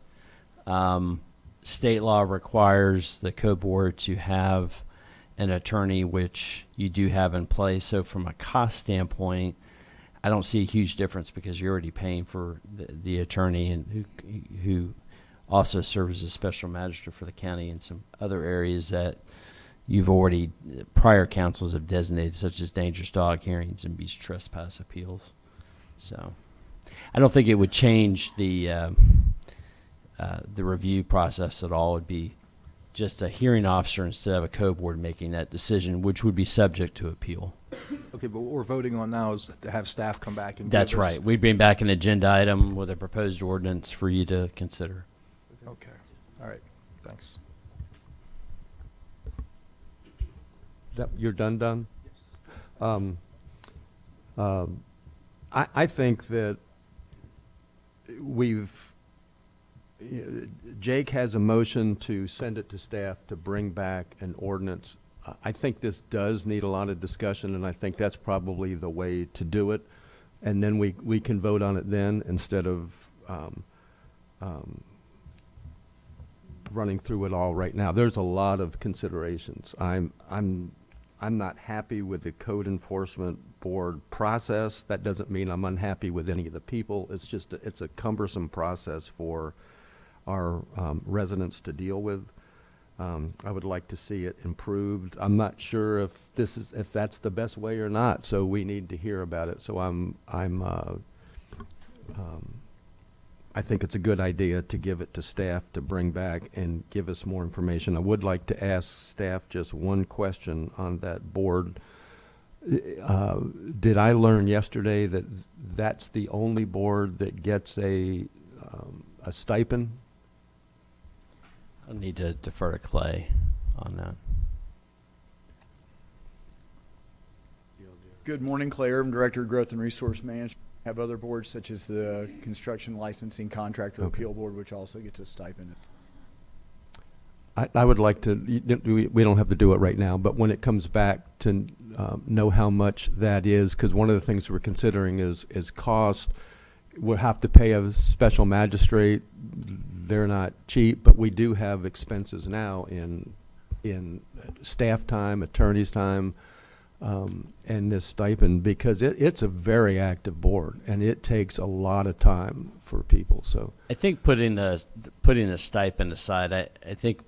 State law requires the code board to have an attorney, which you do have in place. So from a cost standpoint, I don't see a huge difference because you're already paying for the attorney and who also serves as a special magistrate for the county in some other areas that you've already, prior councils have designated, such as dangerous dog hearings and beach trespass appeals. So I don't think it would change the review process at all. It would be just a hearing officer instead of a code board making that decision, which would be subject to appeal. Okay, but what we're voting on now is to have staff come back and. That's give us- right. We'd bring back an agenda item with a proposed ordinance for you to consider. Okay, all right, thanks. Is that, you're done? Yes. I think that Jake has a motion to send it to staff to bring back an ordinance. I think this does need a lot of discussion, and I think that's probably the way to do it. And then we can vote on it then instead of running through it all right now. There's a lot of considerations. I'm not happy with the Code Enforcement Board process. That doesn't mean I'm unhappy with any of the people. It's just it's a cumbersome process for our residents to deal with. I would like to see it improved. I'm not sure if that's the best way or not. So we need to hear about it. So I think it's a good idea to give it to staff to bring back and give us more information. I would like to ask staff just one question on that board. Did I learn yesterday that that's the only board that gets a stipend? I need to defer to Clay on that. Good morning, Clay Irvin, Director of Growth and Resource Management. Have other boards such as the Construction Licensing Contractor Appeal Board, which also gets a stipend. I would like to, we don't have to do it right now, but when it comes back to know how much that is, because one of the things we're considering is cost. We'll have to pay a special magistrate. They're not cheap, but we do have expenses now in staff time, attorney's time, and this stipend, because it's a very active board and it takes a lot of time for people. So I think putting a stipend aside, I think,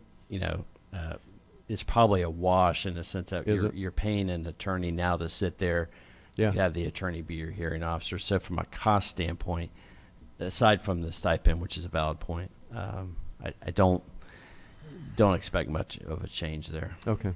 it's probably a wash in the sense that you're paying an attorney now to sit there. Yeah. You have the attorney be your hearing officer. So from a cost standpoint, aside from the stipend, which is a valid point, I don't expect much of a change there. Okay.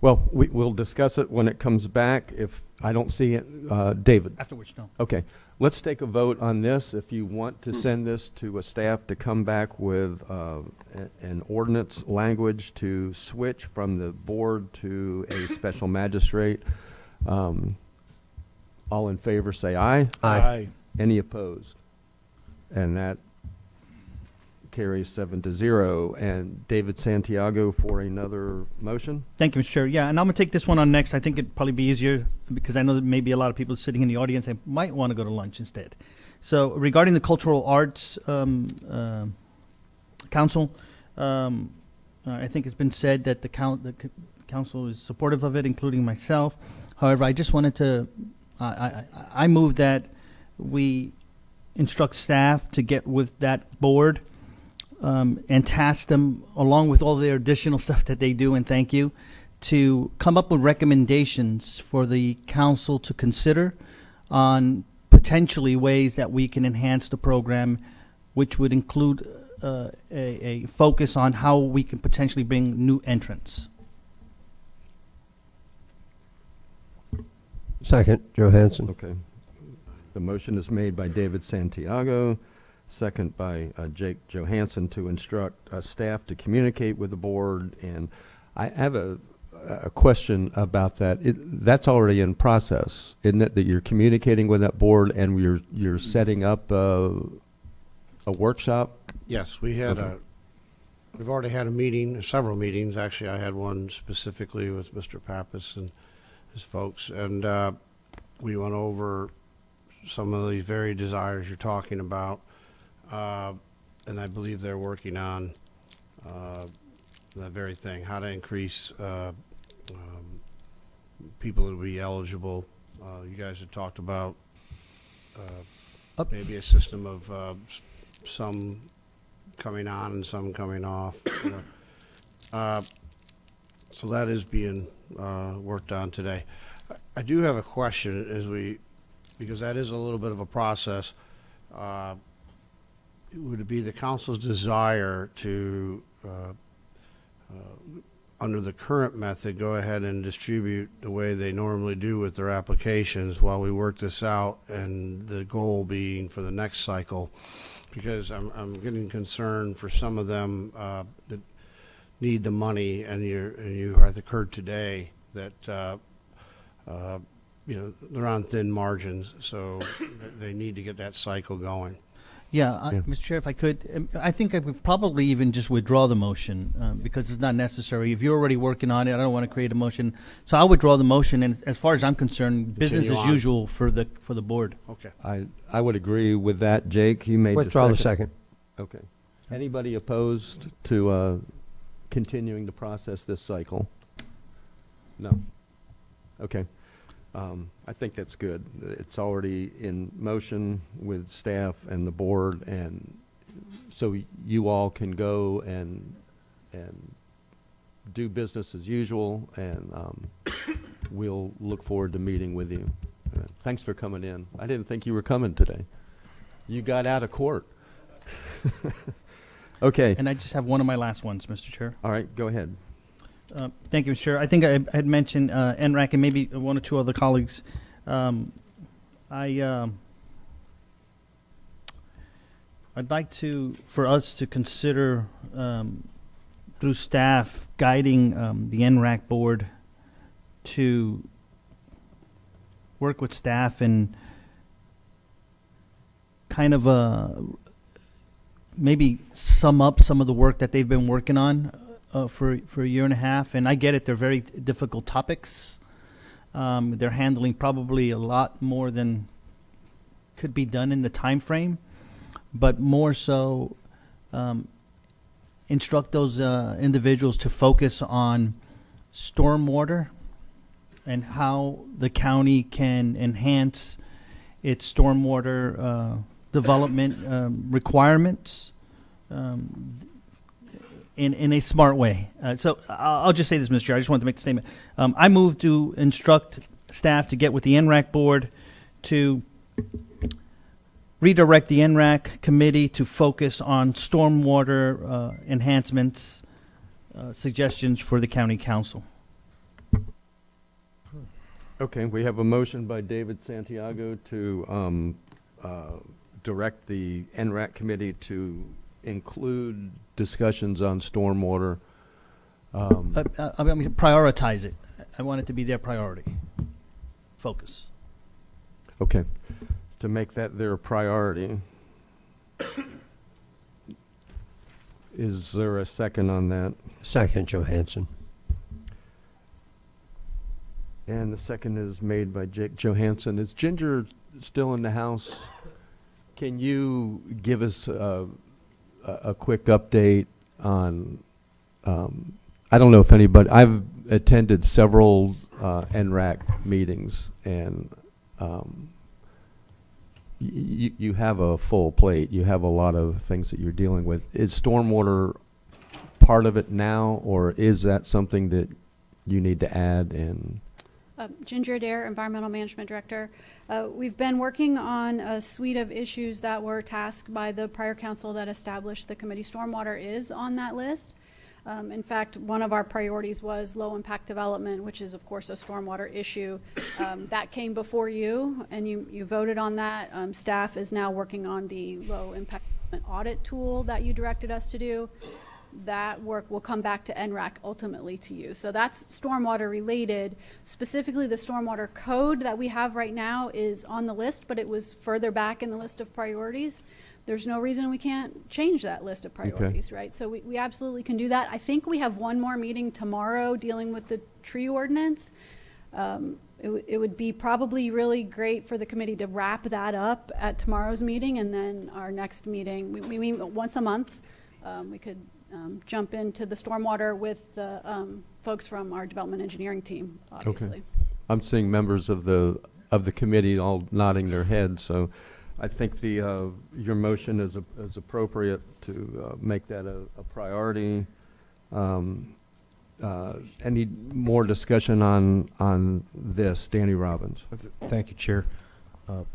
Well, we'll discuss it when it comes back. If I don't see it, David. Afterwards, no. Okay. Let's take a vote on this. If you want to send this to a staff to come back with an ordinance language to switch from the board to a special magistrate, all in favor say aye. Aye. Any opposed? And that carries 7-0. And David Santiago for another motion. Thank you, Mr. Chair. Yeah, and I'm going to take this one on next. I think it'd probably be easier because I know that maybe a lot of people sitting in the audience and might want to go to lunch instead. So regarding the Cultural Arts Council, I think it's been said that the council is supportive of it, including myself. However, I just wanted to, I move that we instruct staff to get with that board and task them, along with all their additional stuff that they do, and thank you, to come up with recommendations for the council to consider on potentially ways that we can enhance the program, which would include a focus on how we can potentially bring new entrants. Second, Johansson. Okay. The motion is made by David Santiago, second by Jake Johansson, to instruct staff to communicate with the board. And I have a question about that. That's already in process, isn't it? That you're communicating with that board and you're setting up a workshop? Yes, we had we've already had a meeting, several meetings. Actually, I had one specifically with Mr. Pappas and his folks, and we went over some of these very desires you're talking about, and I believe they're working on that very thing, how to increase people that will be eligible. You guys had talked about maybe a system of some coming on and some coming off. So that is being worked on today. I do have a question because that is a little bit of a process. Would it be the council's desire to, under the current method, go ahead and distribute the way they normally do with their applications while we work this out, and the goal being for the next cycle? Because I'm getting concerned for some of them that need the money, and you have occurred today that they're on thin margins, so they need to get that cycle going. Yeah, Mr. Chair, if I could, I think I would probably even just withdraw the motion because it's not necessary. If you're already working on it, I don't want to create a motion. So I'll withdraw the motion, and as far as I'm concerned, business as usual for the board. Okay. I would agree with that. Jake, you made Withdraw the the second. Okay. Anybody opposed to continuing to process this cycle? No. Okay. I think that's good. It's already in motion with staff and the board, and so you all can go and do business as usual, and we'll look forward to meeting with you. Thanks for coming in. I didn't think you were coming today. You got out of court. Okay. And I just have one of my last ones, Mr. Chair. All right, go ahead. Thank you, Mr. Chair. I think I had mentioned NRAC and maybe one or two other colleagues. I'd like for us to consider through staff guiding the NRAC board to work with staff and kind of maybe sum up some of the work that they've been working on for a year and a half. And I get it; they're very difficult topics. They're handling probably a lot more than could be done in the time frame, but more so instruct those individuals to focus on stormwater and how the county can enhance its stormwater development requirements in a smart way. So I'll just say this, Mr. Chair. I just wanted to make the statement. I move to instruct staff to get with the NRAC board to redirect the NRAC committee to focus on stormwater enhancements, suggestions for the county council. Okay, we have a motion by David Santiago to direct the NRAC committee to include discussions on stormwater. I mean, prioritize it. I want it to be their priority. Focus. Okay, to make that their priority. Is there a second on that? Second, Johansson. And the second is made by Jake Johansson. Is Ginger still in the house? Can you give us a quick update on, I don't know if anybody, I've attended several NRAC meetings, and you have a full plate. You have a lot of things that you're dealing with. Is stormwater part of it now, or is that something that you need to add in? Ginger Adair, Environmental Management Director. We've been working on a suite of issues that were tasked by the prior council that established the committee. Stormwater is on that list. In fact, one of our priorities was low impact development, which is of course a stormwater issue. That came before you, and you voted on that. Staff is now working on the low impact audit tool that you directed us to do. That work will come back to NRAC, ultimately to you. So that's stormwater related. Specifically, the stormwater code that we have right now is on the list, but it was further back in the list of priorities. There's no reason we can't change that list of priorities, right? So we absolutely can do that. I think we have one more meeting tomorrow dealing with the tree ordinance. It would be probably really great for the committee to wrap that up at tomorrow's meeting, and then our next meeting, we meet once a month. We could jump into the stormwater with the folks from our development engineering team, obviously. Okay. I'm seeing members of the committee all nodding their heads, so I think the your motion is appropriate to make that a priority. Any more discussion on this? Danny Robbins. Thank you, Chair.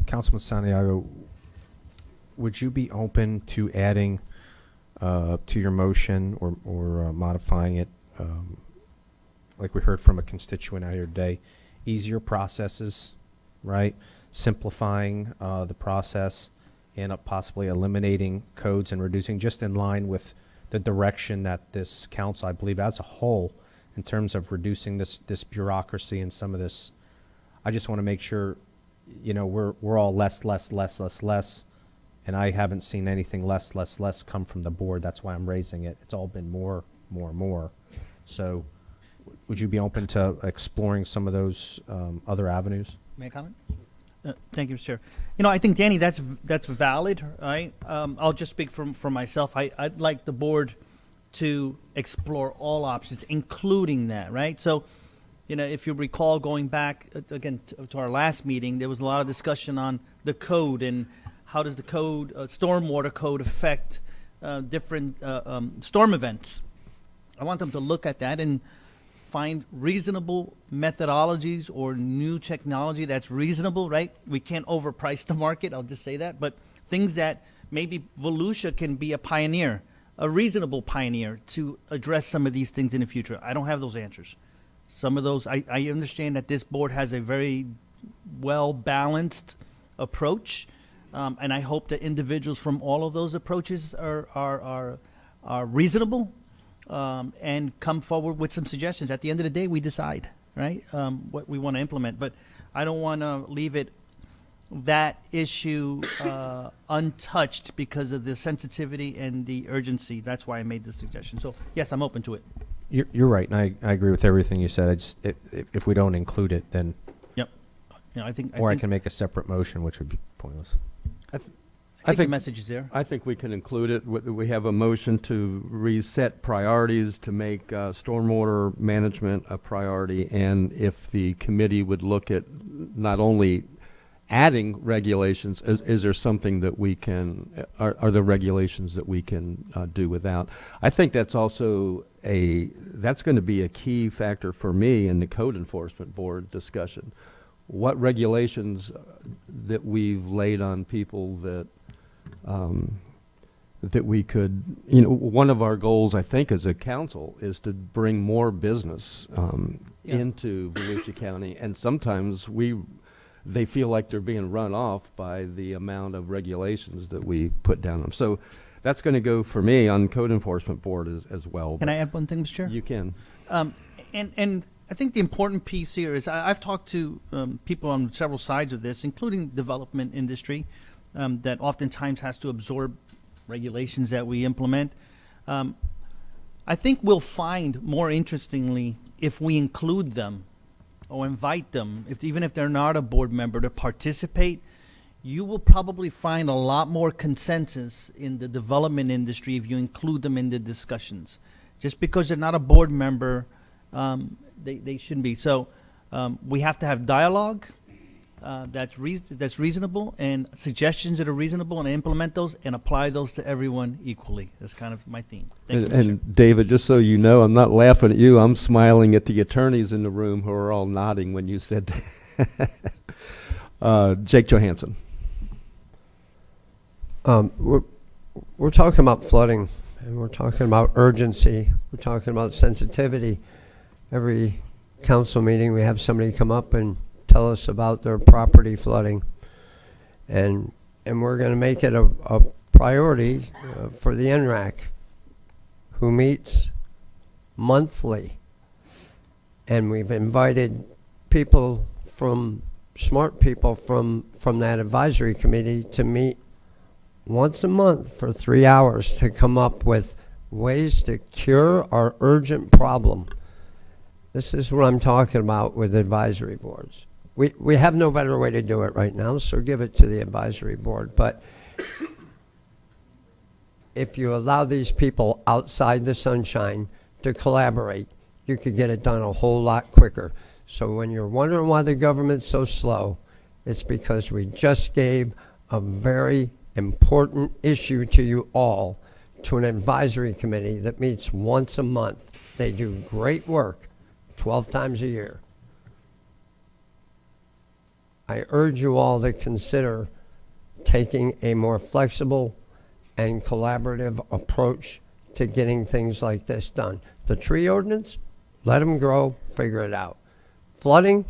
Councilman Santiago, would you be open to adding to your motion or modifying it, like we heard from a constituent out here today, easier processes, right? Simplifying the process and possibly eliminating codes and reducing, just in line with the direction that this council, I believe, as a whole, in terms of reducing this bureaucracy and some of this. I just want to make sure, we're all less, and I haven't seen anything less come from the board. That's why I'm raising it. It's all been more. So would you be open to exploring some of those other avenues? May I comment? Thank you, Mr. Chair. I think, Danny, that's valid, right? I'll just speak for myself. I'd like the board to explore all options, including that, right? So, if you recall, going back again to our last meeting, there was a lot of discussion on the code and how does the code, stormwater code, affect different storm events. I want them to look at that and find reasonable methodologies or new technology that's reasonable, right? We can't overprice the market, I'll just say that, but things that maybe Volusia can be a pioneer, a reasonable pioneer to address some of these things in the future. I don't have those answers. Some of those, I understand that this board has a very well-balanced approach, and I hope that individuals from all of those approaches are reasonable and come forward with some suggestions. At the end of the day, we decide, right, what we want to implement. But I don't want to leave that issue untouched because of the sensitivity and the urgency. That's why I made this suggestion. So, yes, I'm open to it. You're right, and I agree with everything you said. I just, if we don't include it, then Yep. You know, I think I can make a separate motion, which would be pointless. I think the message is there. I think we can include it. We have a motion to reset priorities, to make stormwater management a priority, and if the committee would look at not only adding regulations, is there something that we can, are there regulations that we can do without? I think that's also that's going to be a key factor for me in the code enforcement board discussion. What regulations that we've laid on people that that we could, one of our goals, I think, as a council is to bring more business into Volusia County, and sometimes they feel like they're being run off by the amount of regulations that we put down them. So that's going to go for me on code enforcement board as well. Can I add one thing, Mr. Chair? You can. And I think the important piece here is I've talked to people on several sides of this, including development industry, that oftentimes has to absorb regulations that we implement. I think we'll find, more interestingly, if we include them or invite them, even if they're not a board member, to participate, you will probably find a lot more consensus in the development industry if you include them in the discussions. Just because they're not a board member, they shouldn't be. So we have to have dialogue that's reasonable, and suggestions that are reasonable, and implement those and apply those to everyone equally. That's kind of my theme. Thank you, Mr. And David, just so you know, I'm not laughing at you. I'm smiling at the attorneys in the room who are all nodding when you said that. Jake Johansson. We're talking about flooding, and we're talking about urgency. We're talking about sensitivity. Every council meeting, we have somebody come up and tell us about their property flooding, and we're going to make it a priority for the NRAC, who meets monthly, and we've invited smart people from that advisory committee to meet once a month for 3 hours to come up with ways to cure our urgent problem. This is what I'm talking about with advisory boards. We have no better way to do it right now, so give it to the advisory board. But if you allow these people outside the sunshine to collaborate, you could get it done a whole lot quicker. So when you're wondering why the government's so slow, it's because we just gave a very important issue to you all, to an advisory committee that meets once a month. They do great work 12 times a year. I urge you all to consider taking a more flexible and collaborative approach to getting things like this done. The tree ordinance, let them grow, figure it out. Flooding,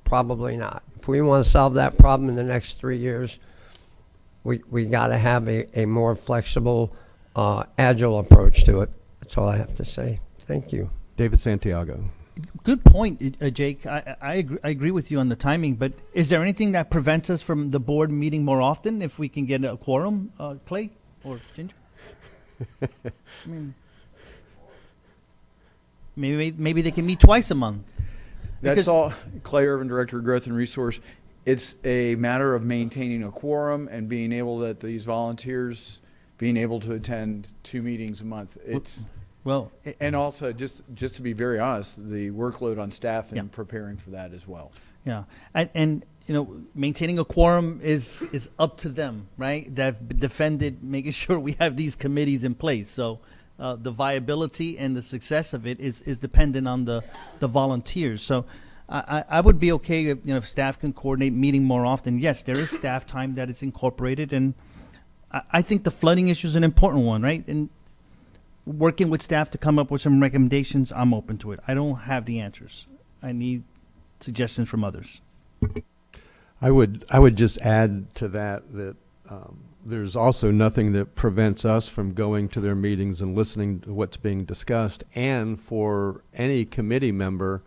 probably not. If we want to solve that problem in the next 3 years, we got to have a more flexible, agile approach to it. That's all I have to say. Thank you. David Santiago. Good point, Jake. I agree with you on the timing, but is there anything that prevents us from the board meeting more often if we can get a quorum, Clay or Ginger? I mean, maybe they can meet twice a month. That's all. Clay Irvin, Director of Growth and Resource. It's a matter of maintaining a quorum and being able that these volunteers being able to attend 2 meetings a month. It's and also just to be very honest, the workload on staff and preparing for that as well. Yeah, and maintaining a quorum is up to them, right? They've defended making sure we have these committees in place. So the viability and the success of it is dependent on the volunteers. So I would be okay if staff can coordinate meeting more often. Yes, there is staff time that is incorporated, and I think the flooding issue is an important one, right? And working with staff to come up with some recommendations, I'm open to it. I don't have the answers. I need suggestions from others. I would just add to that there's also nothing that prevents us from going to their meetings and listening to what's being discussed, and for any committee member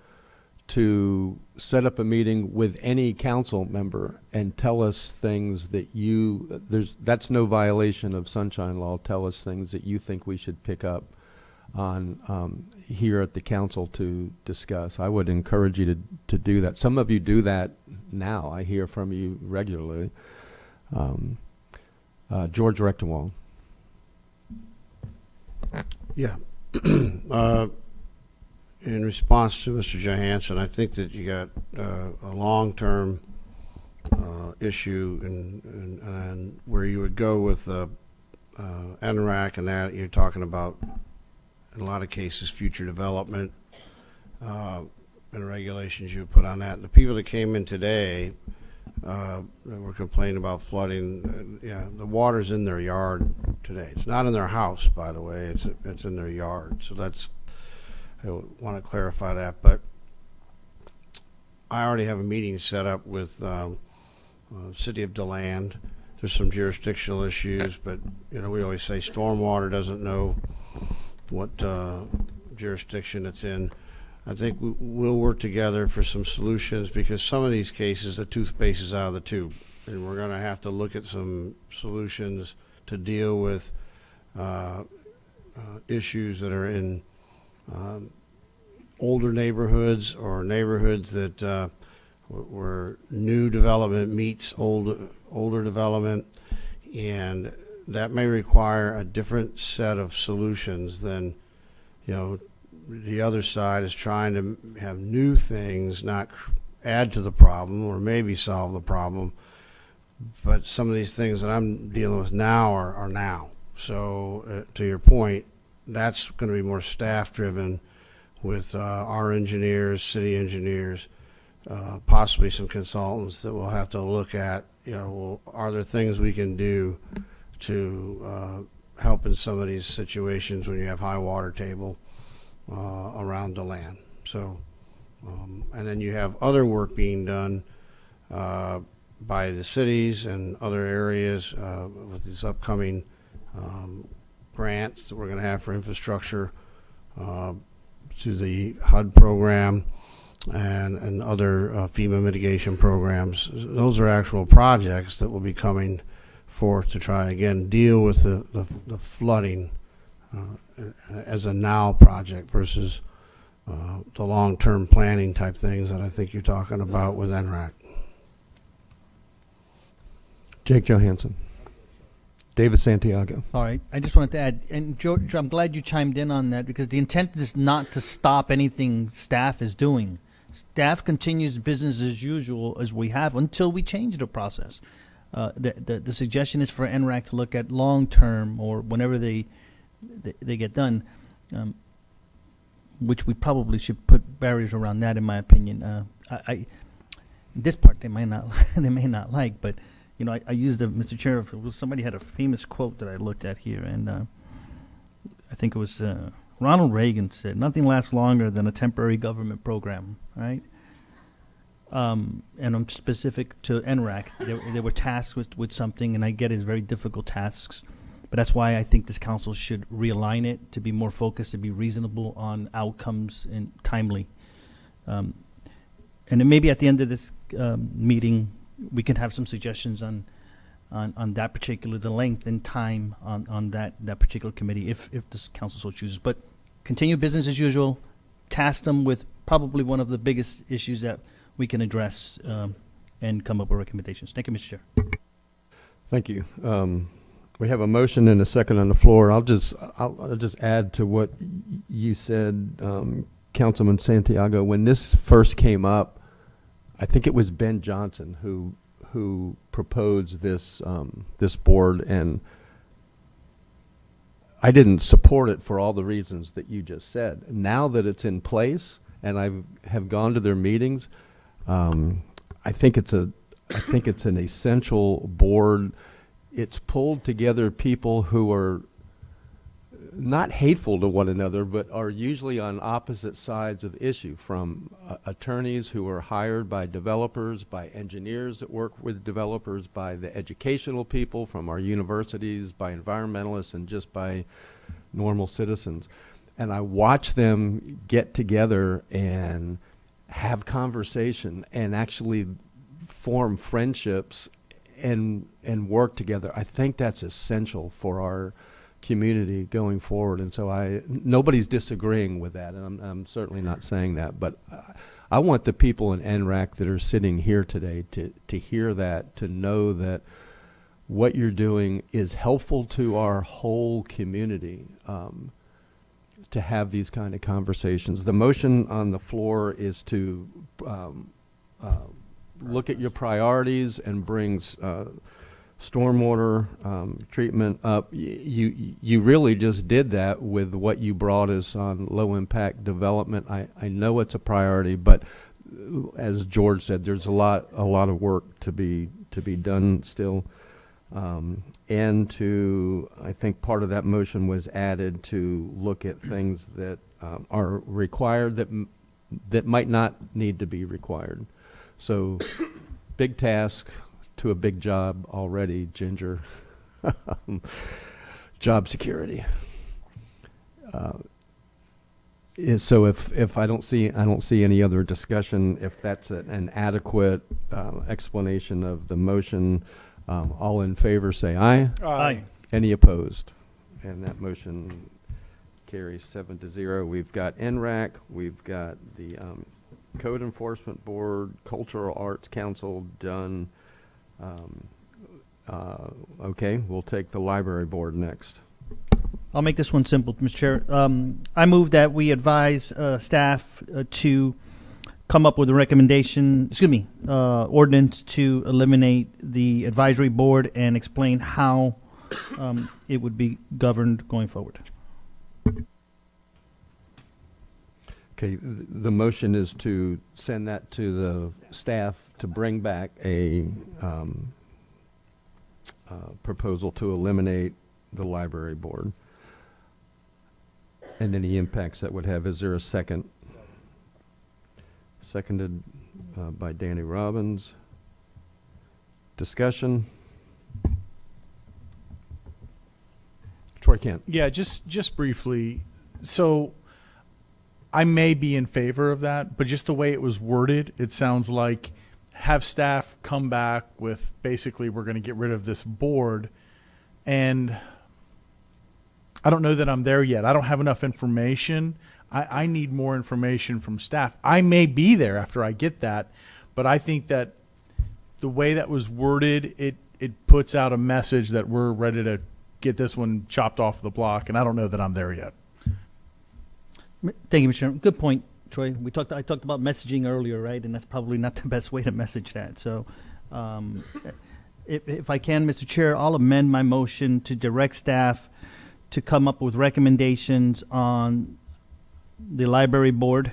to set up a meeting with any council member and tell us things that that's no violation of sunshine law. Tell us things that you think we should pick up on here at the council to discuss. I would encourage you to do that. Some of you do that now. I hear from you regularly. George Rectenwald. Yeah. In response to Mr. Johansson, I think that you got a long-term issue and where you would go with NRAC and that you're talking about, in a lot of cases, future development and regulations you would put on that. The people that came in today that were complaining about flooding, the water's in their yard today. It's not in their house, by the way. It's in their yard. So I want to clarify that. But I already have a meeting set up with City of DeLand. There's some jurisdictional issues, but we always say stormwater doesn't know what jurisdiction it's in. I think we'll work together for some solutions, because some of these cases, the toothpaste is out of the tube, and we're going to have to look at some solutions to deal with issues that are in older neighborhoods or neighborhoods that where new development meets older development, and that may require a different set of solutions than the other side is trying to have new things, not add to the problem or maybe solve the problem. But some of these things that I'm dealing with now are now. So to your point, that's going to be more staff driven with our engineers, city engineers, possibly some consultants that we'll have to look at, are there things we can do to help in some of these situations when you have high water table around the land. So, and then you have other work being done by the cities and other areas with these upcoming grants that we're going to have for infrastructure through the HUD program and other FEMA mitigation programs. Those are actual projects that will be coming forth to try again deal with the flooding as a now project versus the long-term planning type things that I think you're talking about with NRAC. Jake Johansson. David Santiago. All right. I just wanted to add, and George, I'm glad you chimed in on that, because the intent is not to stop anything staff is doing. Staff continues business as usual as we have until we change the process. The suggestion is for NRAC to look at long-term or whenever they get done, which we probably should put barriers around that, in my opinion. This part they may not like, but I used Mr. Chair. Somebody had a famous quote that I looked at here, and I think it was Ronald Reagan said, "Nothing lasts longer than a temporary government program." Right. And I'm specific to NRAC. They were tasked with something, and I get it's very difficult tasks. But that's why I think this council should realign it to be more focused, to be reasonable on outcomes and timely. And then maybe at the end of this meeting, we can have some suggestions on that particular, the length and time on that particular committee, if this council so chooses. But continue business as usual, task them with probably one of the biggest issues that we can address and come up with recommendations. Thank you, Mr. Chair. Thank you. We have a motion and a second on the floor. I'll just add to what you said, Councilman Santiago. When this first came up, I think it was Ben Johnson who proposed this this board, and I didn't support it for all the reasons that you just said. Now that it's in place, and I have gone to their meetings, I think it's an essential board. it's pulled together people who are not hateful to one another, but are usually on opposite sides of the issue, from attorneys who are hired by developers, by engineers that work with developers, by the educational people from our universities, by environmentalists, and just by normal citizens. And I watch them get together and have conversation and actually form friendships and work together. I think that's essential for our community going forward, and so nobody's disagreeing with that, and I'm certainly not saying that, but I want the people in NRAC that are sitting here today to hear that, to know that what you're doing is helpful to our whole community, to have these kind of conversations. The motion on the floor is to look at your priorities and brings stormwater treatment up. You really just did that with what you brought us on low impact development. I know it's a priority, but as George said, there's a lot of work to be done still. And I think part of that motion was added to look at things that are required that might not need to be required. So big task to a big job already, Ginger. Job security. So if I don't see any other discussion, if that's an adequate explanation of the motion, all in favor say aye. Aye. Any opposed? And that motion carries 7-0. We've got NRAC, we've got the Code Enforcement Board, Cultural Arts Council done. Okay, we'll take the Library Board next. I'll make this one simple, Mr. Chair. I move that we advise staff to come up with a recommendation, ordinance to eliminate the advisory board and explain how it would be governed going forward. Okay, the motion is to send that to the staff to bring back a proposal to eliminate the library board and any impacts that would have. Is there a second? Seconded by Danny Robbins. Discussion? Troy Kent. Yeah, just briefly. So I may be in favor of that, but just the way it was worded, it sounds like have staff come back with basically we're going to get rid of this board. And I don't know that I'm there yet. I don't have enough information. I need more information from staff. I may be there after I get that, but I think that the way that was worded, it puts out a message that we're ready to get this one chopped off the block, and I don't know that I'm there yet. Thank you, Mr. Chairman. Good point, Troy. I talked about messaging earlier, right? And that's probably not the best way to message that. So if I can, Mr. Chair, I'll amend my motion to direct staff to come up with recommendations on the library board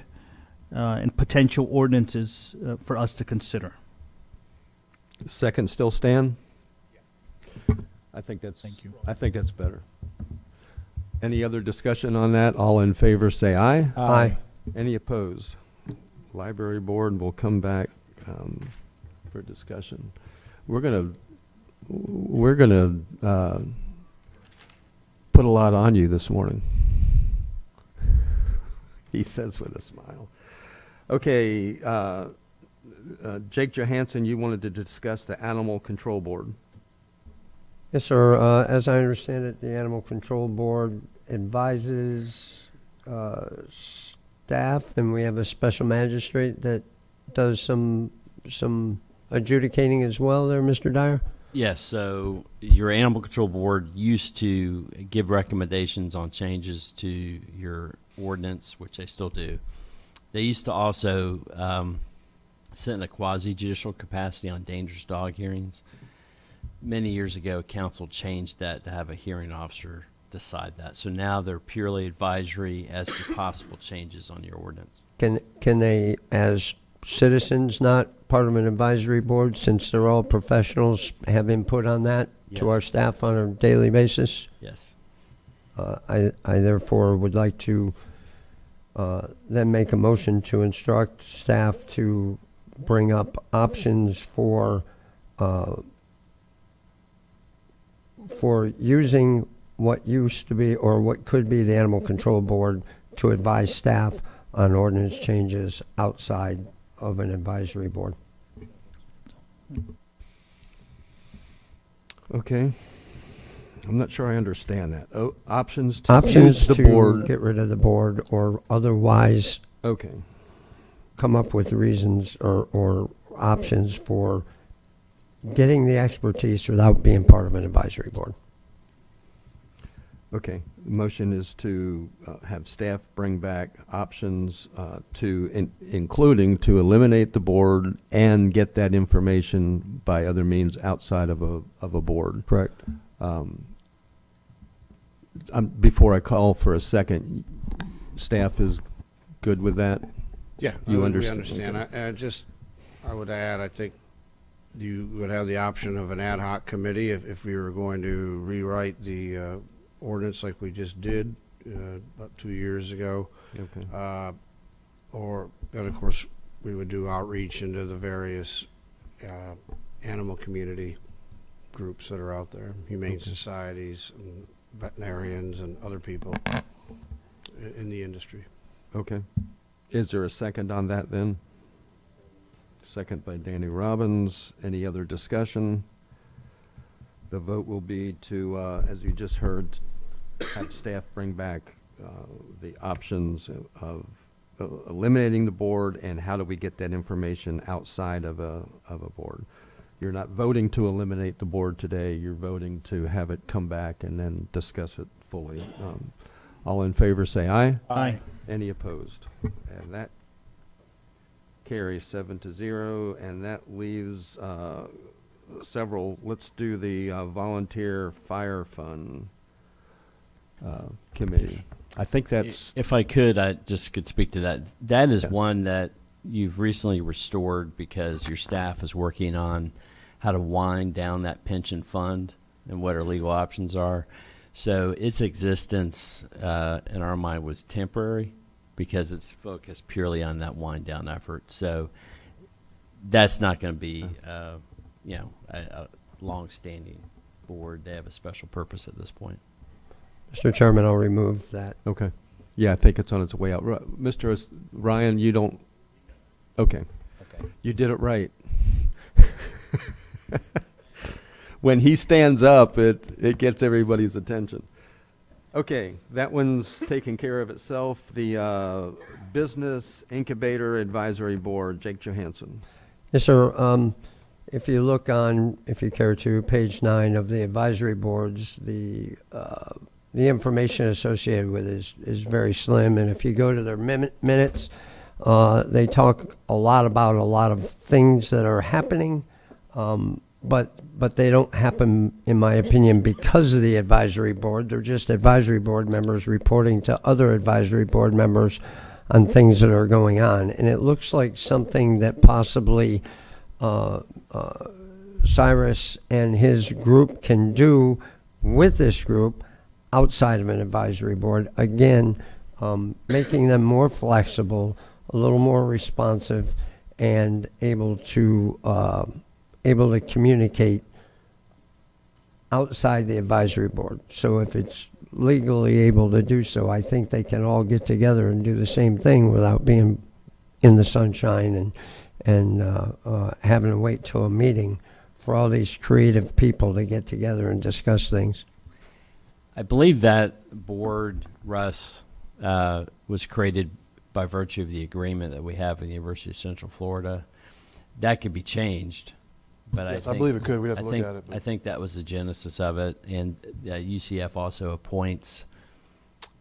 and potential ordinances for us to consider. Second still stand? I think that's, Thank you. I think that's better. Any other discussion on that? All in favor say aye. Aye. Any opposed? Library board will come back for discussion. We're gonna put a lot on you this morning. He says with a smile. Okay, Jake Johansson, you wanted to discuss the Animal Control Board. Yes, sir. As I understand it, the Animal Control Board advises staff, and we have a special magistrate that does some adjudicating as well there, Mr. Dyer? Yes, so your Animal Control Board used to give recommendations on changes to your ordinance, which they still do. They used to also sit in a quasi-judicial capacity on dangerous dog hearings. Many years ago, council changed that to have a hearing officer decide that. So now they're purely advisory as to possible changes on your ordinance. Can they, as citizens not part of an advisory board, since they're all professionals, have input on that to Yes. our staff on a daily basis? Yes. I therefore would like to then make a motion to instruct staff to bring up options for using what used to be or what could be the Animal Control Board to advise staff on ordinance changes outside of an advisory board. Okay. I'm not sure I understand that. Oh, options to Options use the to board. get rid of the board or otherwise Okay. come up with reasons or options for getting the expertise without being part of an advisory board. Okay. The motion is to have staff bring back options including to eliminate the board and get that information by other means outside of a board. Correct. Before I call for a second, staff is good with that? Yeah, You we understand? understand. Okay. I would add, I think you would have the option of an ad hoc committee if we were going to rewrite the ordinance like we just did about 2 years ago. Okay. Or, and of course, we would do outreach into the various animal community groups that are out there, humane societies, and veterinarians, and other people in the industry. Okay. Is there a second on that then? Second by Danny Robbins. Any other discussion? The vote will be to, as you just heard, have staff bring back the options of eliminating the board and how do we get that information outside of a board. You're not voting to eliminate the board today. You're voting to have it come back and then discuss it fully. All in favor say aye. Aye. Any opposed? And that carries 7-0, and that leaves several. Let's do the volunteer fire fund committee. I think that's. If I could, I just could speak to that. That is one that you've recently restored because your staff is working on how to wind down that pension fund and what our legal options are. So its existence, in our mind, was temporary because it's focused purely on that wind down effort. So that's not going to be, a long-standing board. They have a special purpose at this point. Mr. Chairman, I'll remove that. Okay. Yeah, I think it's on its way out. Mr. Ryan, you don't. Okay. You did it right. When he stands up, it gets everybody's attention. Okay, that one's taking care of itself. The Business Incubator Advisory Board, Jake Johansson. Yes, sir. If you look on, if you care to, page 9 of the advisory boards, the information associated with it is very slim. And if you go to their minutes, they talk a lot about a lot of things that are happening, but they don't happen, in my opinion, because of the advisory board. They're just advisory board members reporting to other advisory board members on things that are going on. And it looks like something that possibly Cyrus and his group can do with this group outside of an advisory board. Again, making them more flexible, a little more responsive, and able to communicate outside the advisory board. So if it's legally able to do so, I think they can all get together and do the same thing without being in the sunshine and having to wait till a meeting for all these creative people to get together and discuss things. I believe that board, Russ, was created by virtue of the agreement that we have with the University of Central Florida. That could be changed, but Yes, I I believe it could. We'd have to look think, at it, but- I think that was the genesis of it, and UCF also appoints,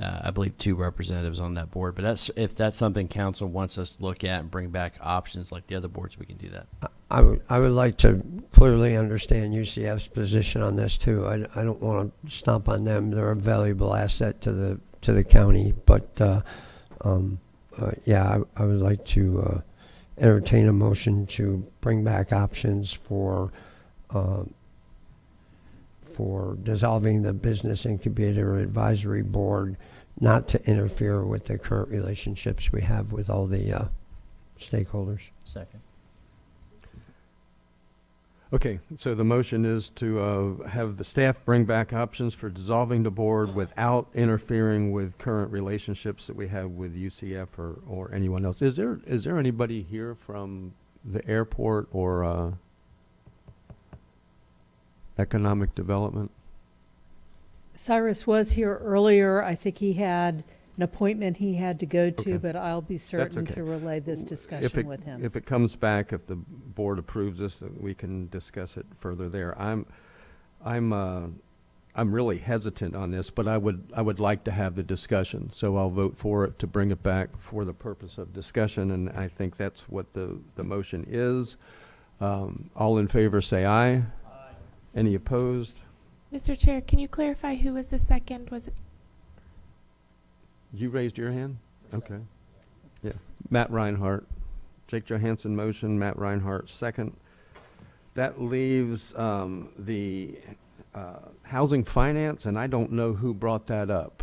I believe, 2 representatives on that board. But if that's something council wants us to look at and bring back options like the other boards, we can do that. I would like to clearly understand UCF's position on this too. I don't want to stomp on them. They're a valuable asset to the county, but I would like to. entertain a motion to bring back options for dissolving the Business Incubator Advisory Board, not to interfere with the current relationships we have with all the stakeholders. Second. Okay, so the motion is to have the staff bring back options for dissolving the board without interfering with current relationships that we have with UCF or anyone else. Is there anybody here from the airport or economic development? Cyrus was here earlier. I think he had an appointment he had to go to, Okay. but I'll be certain okay. to relay this discussion with him. If it comes back, if the board approves this, that we can discuss it further there. I'm really hesitant on this, but I would like to have the discussion. So I'll vote for it to bring it back for the purpose of discussion, and I think that's what the motion is. All in favor say aye. Aye. Any opposed? Mr. Chair, can you clarify who was the second? Was it? You raised your hand? Okay. Yeah. Matt Reinhardt. Jake Johansson motion, Matt Reinhardt second. That leaves the housing finance, and I don't know who brought that up.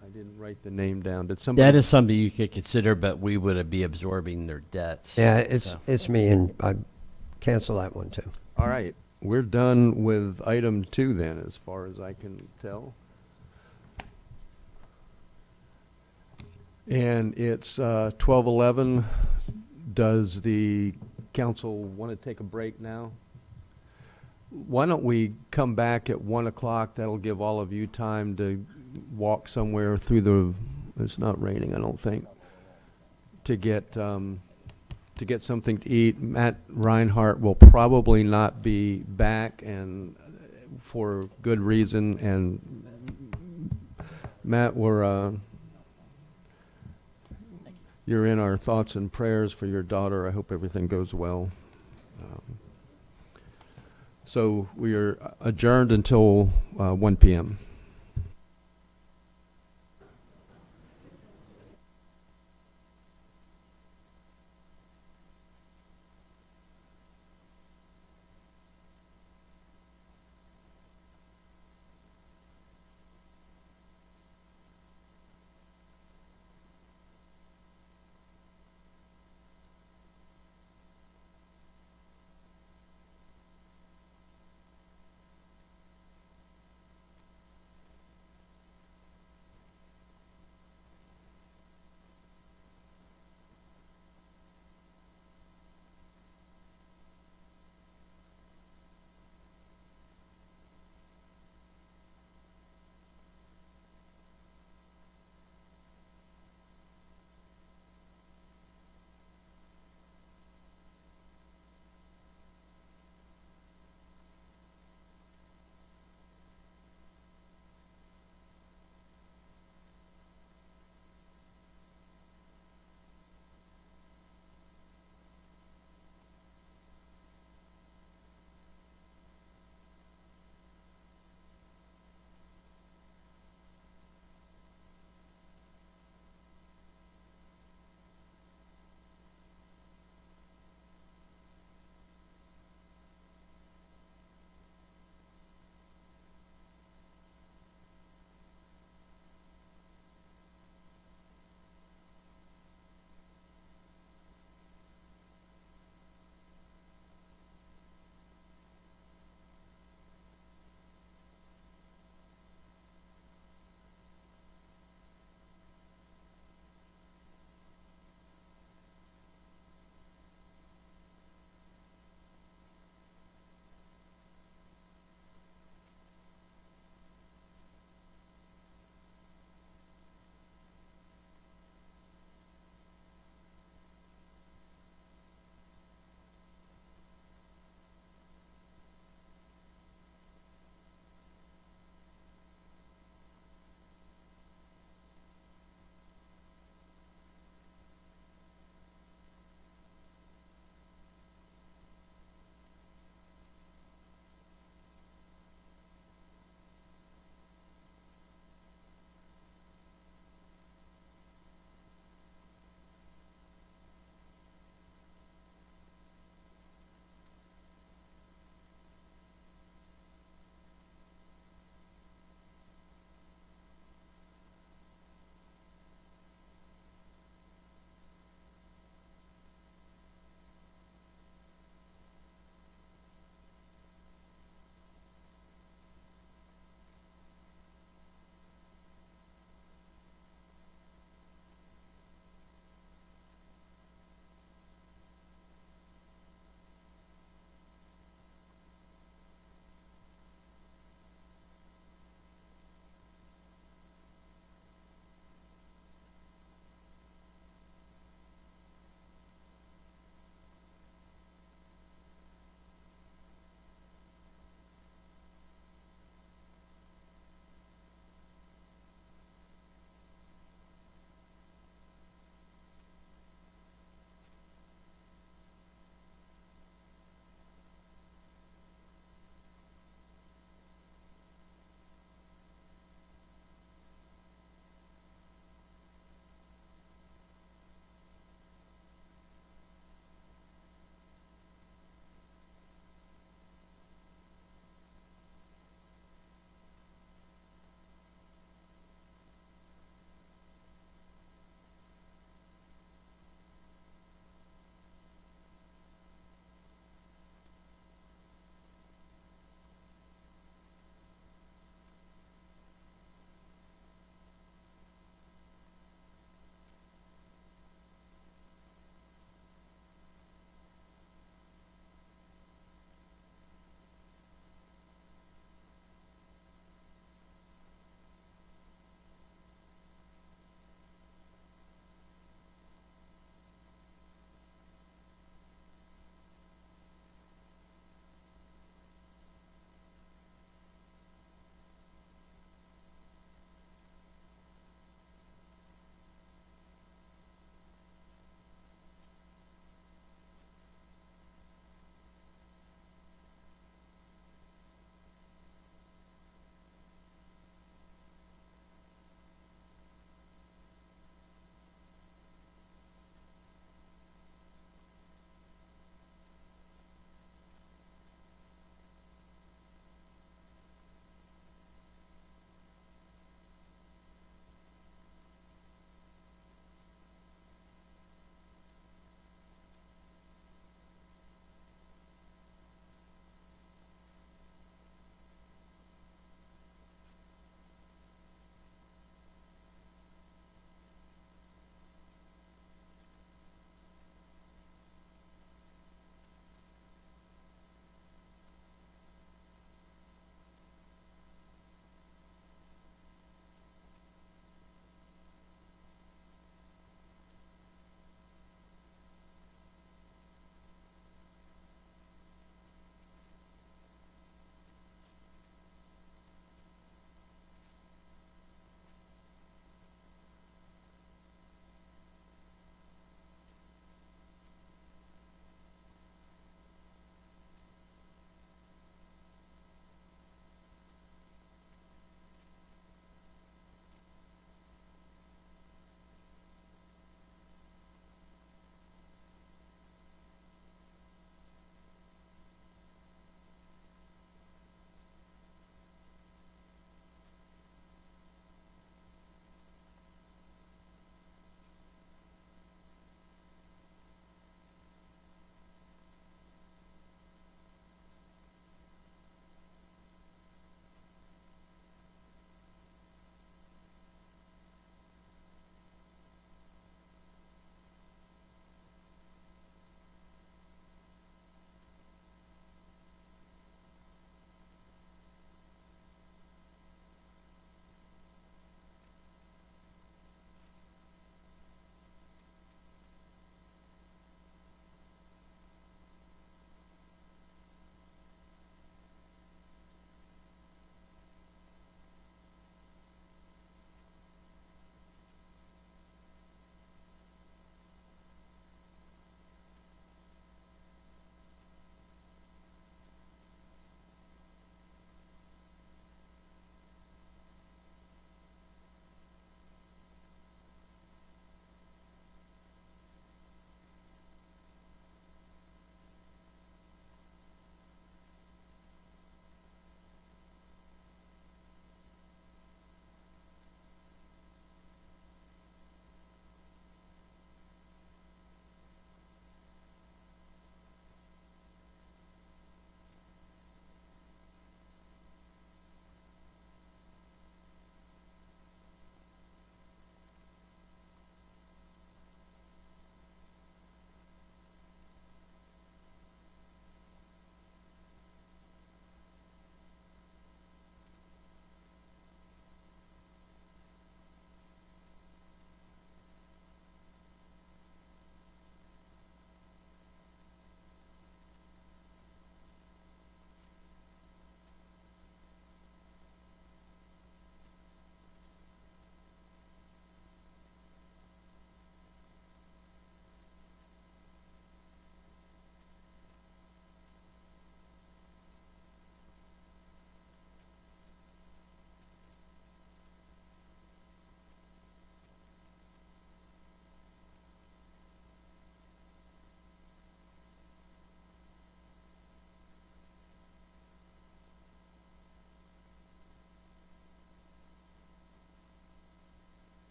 I didn't write the name down. Did somebody? That is something you could consider, but we would be absorbing their debts. Yeah, so. it's me, and I cancel that one too. All right. We're done with item 2 then, as far as I can tell. And it's 12:11. Does the council want to take a break now? Why don't we come back at 1 o'clock? That'll give all of you time to walk somewhere through the, it's not raining, I don't think, to get something to eat. Matt Reinhardt will probably not be back, and for good reason. And Matt, you're in our thoughts and prayers for your daughter. I hope everything goes well. So we are adjourned until 1 p.m.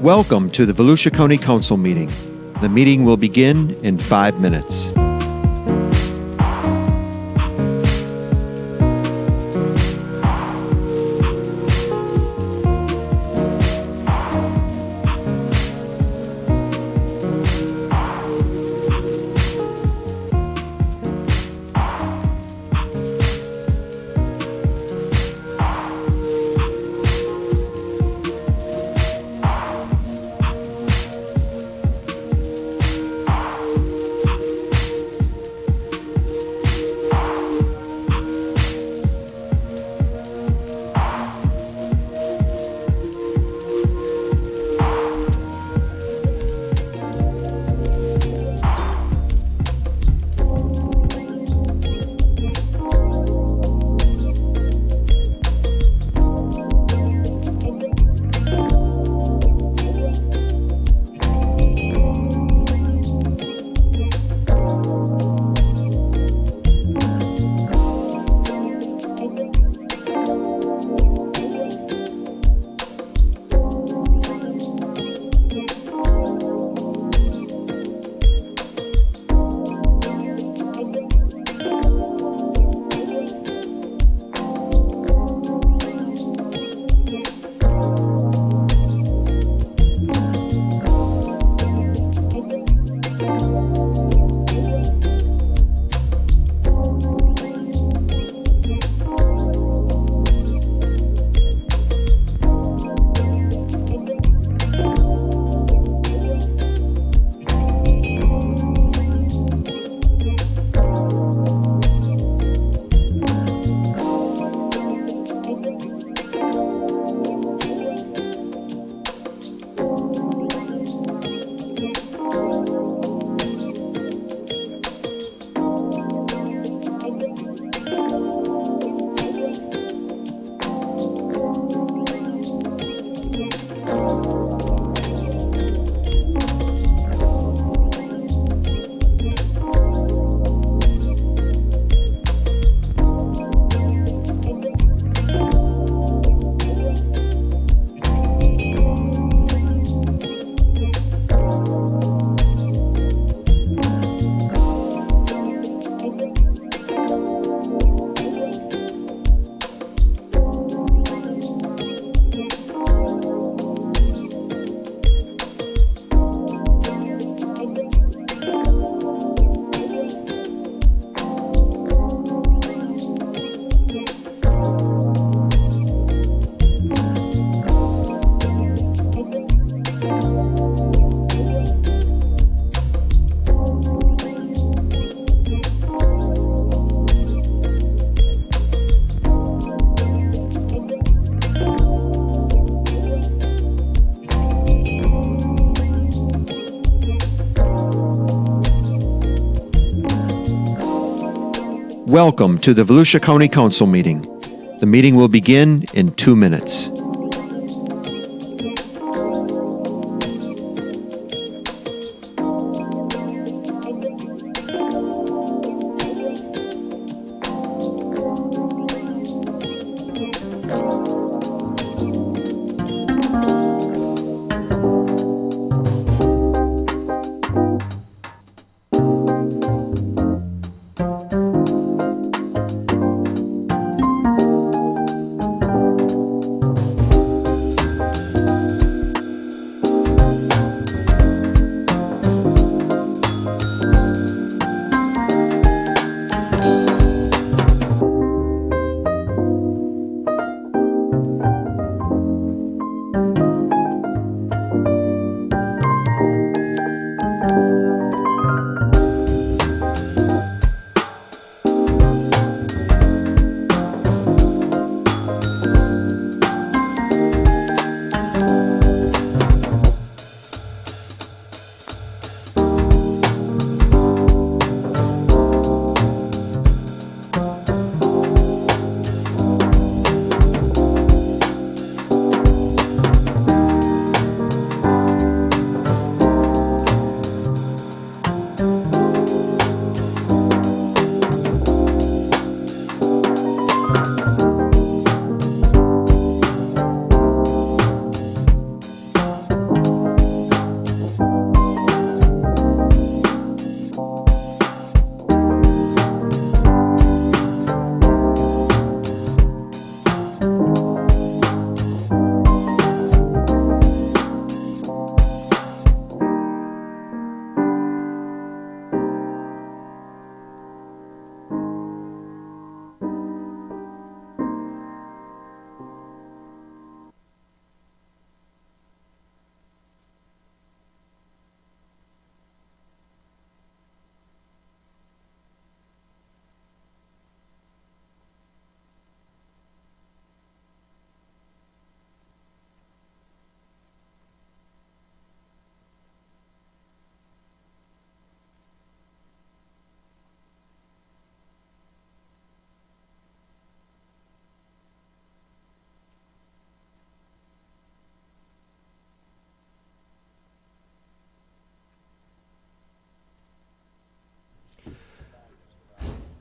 Welcome to the Volusia County Council meeting. The meeting will begin in 5 minutes. Welcome to the Volusia County Council meeting. The meeting will begin in 2 minutes.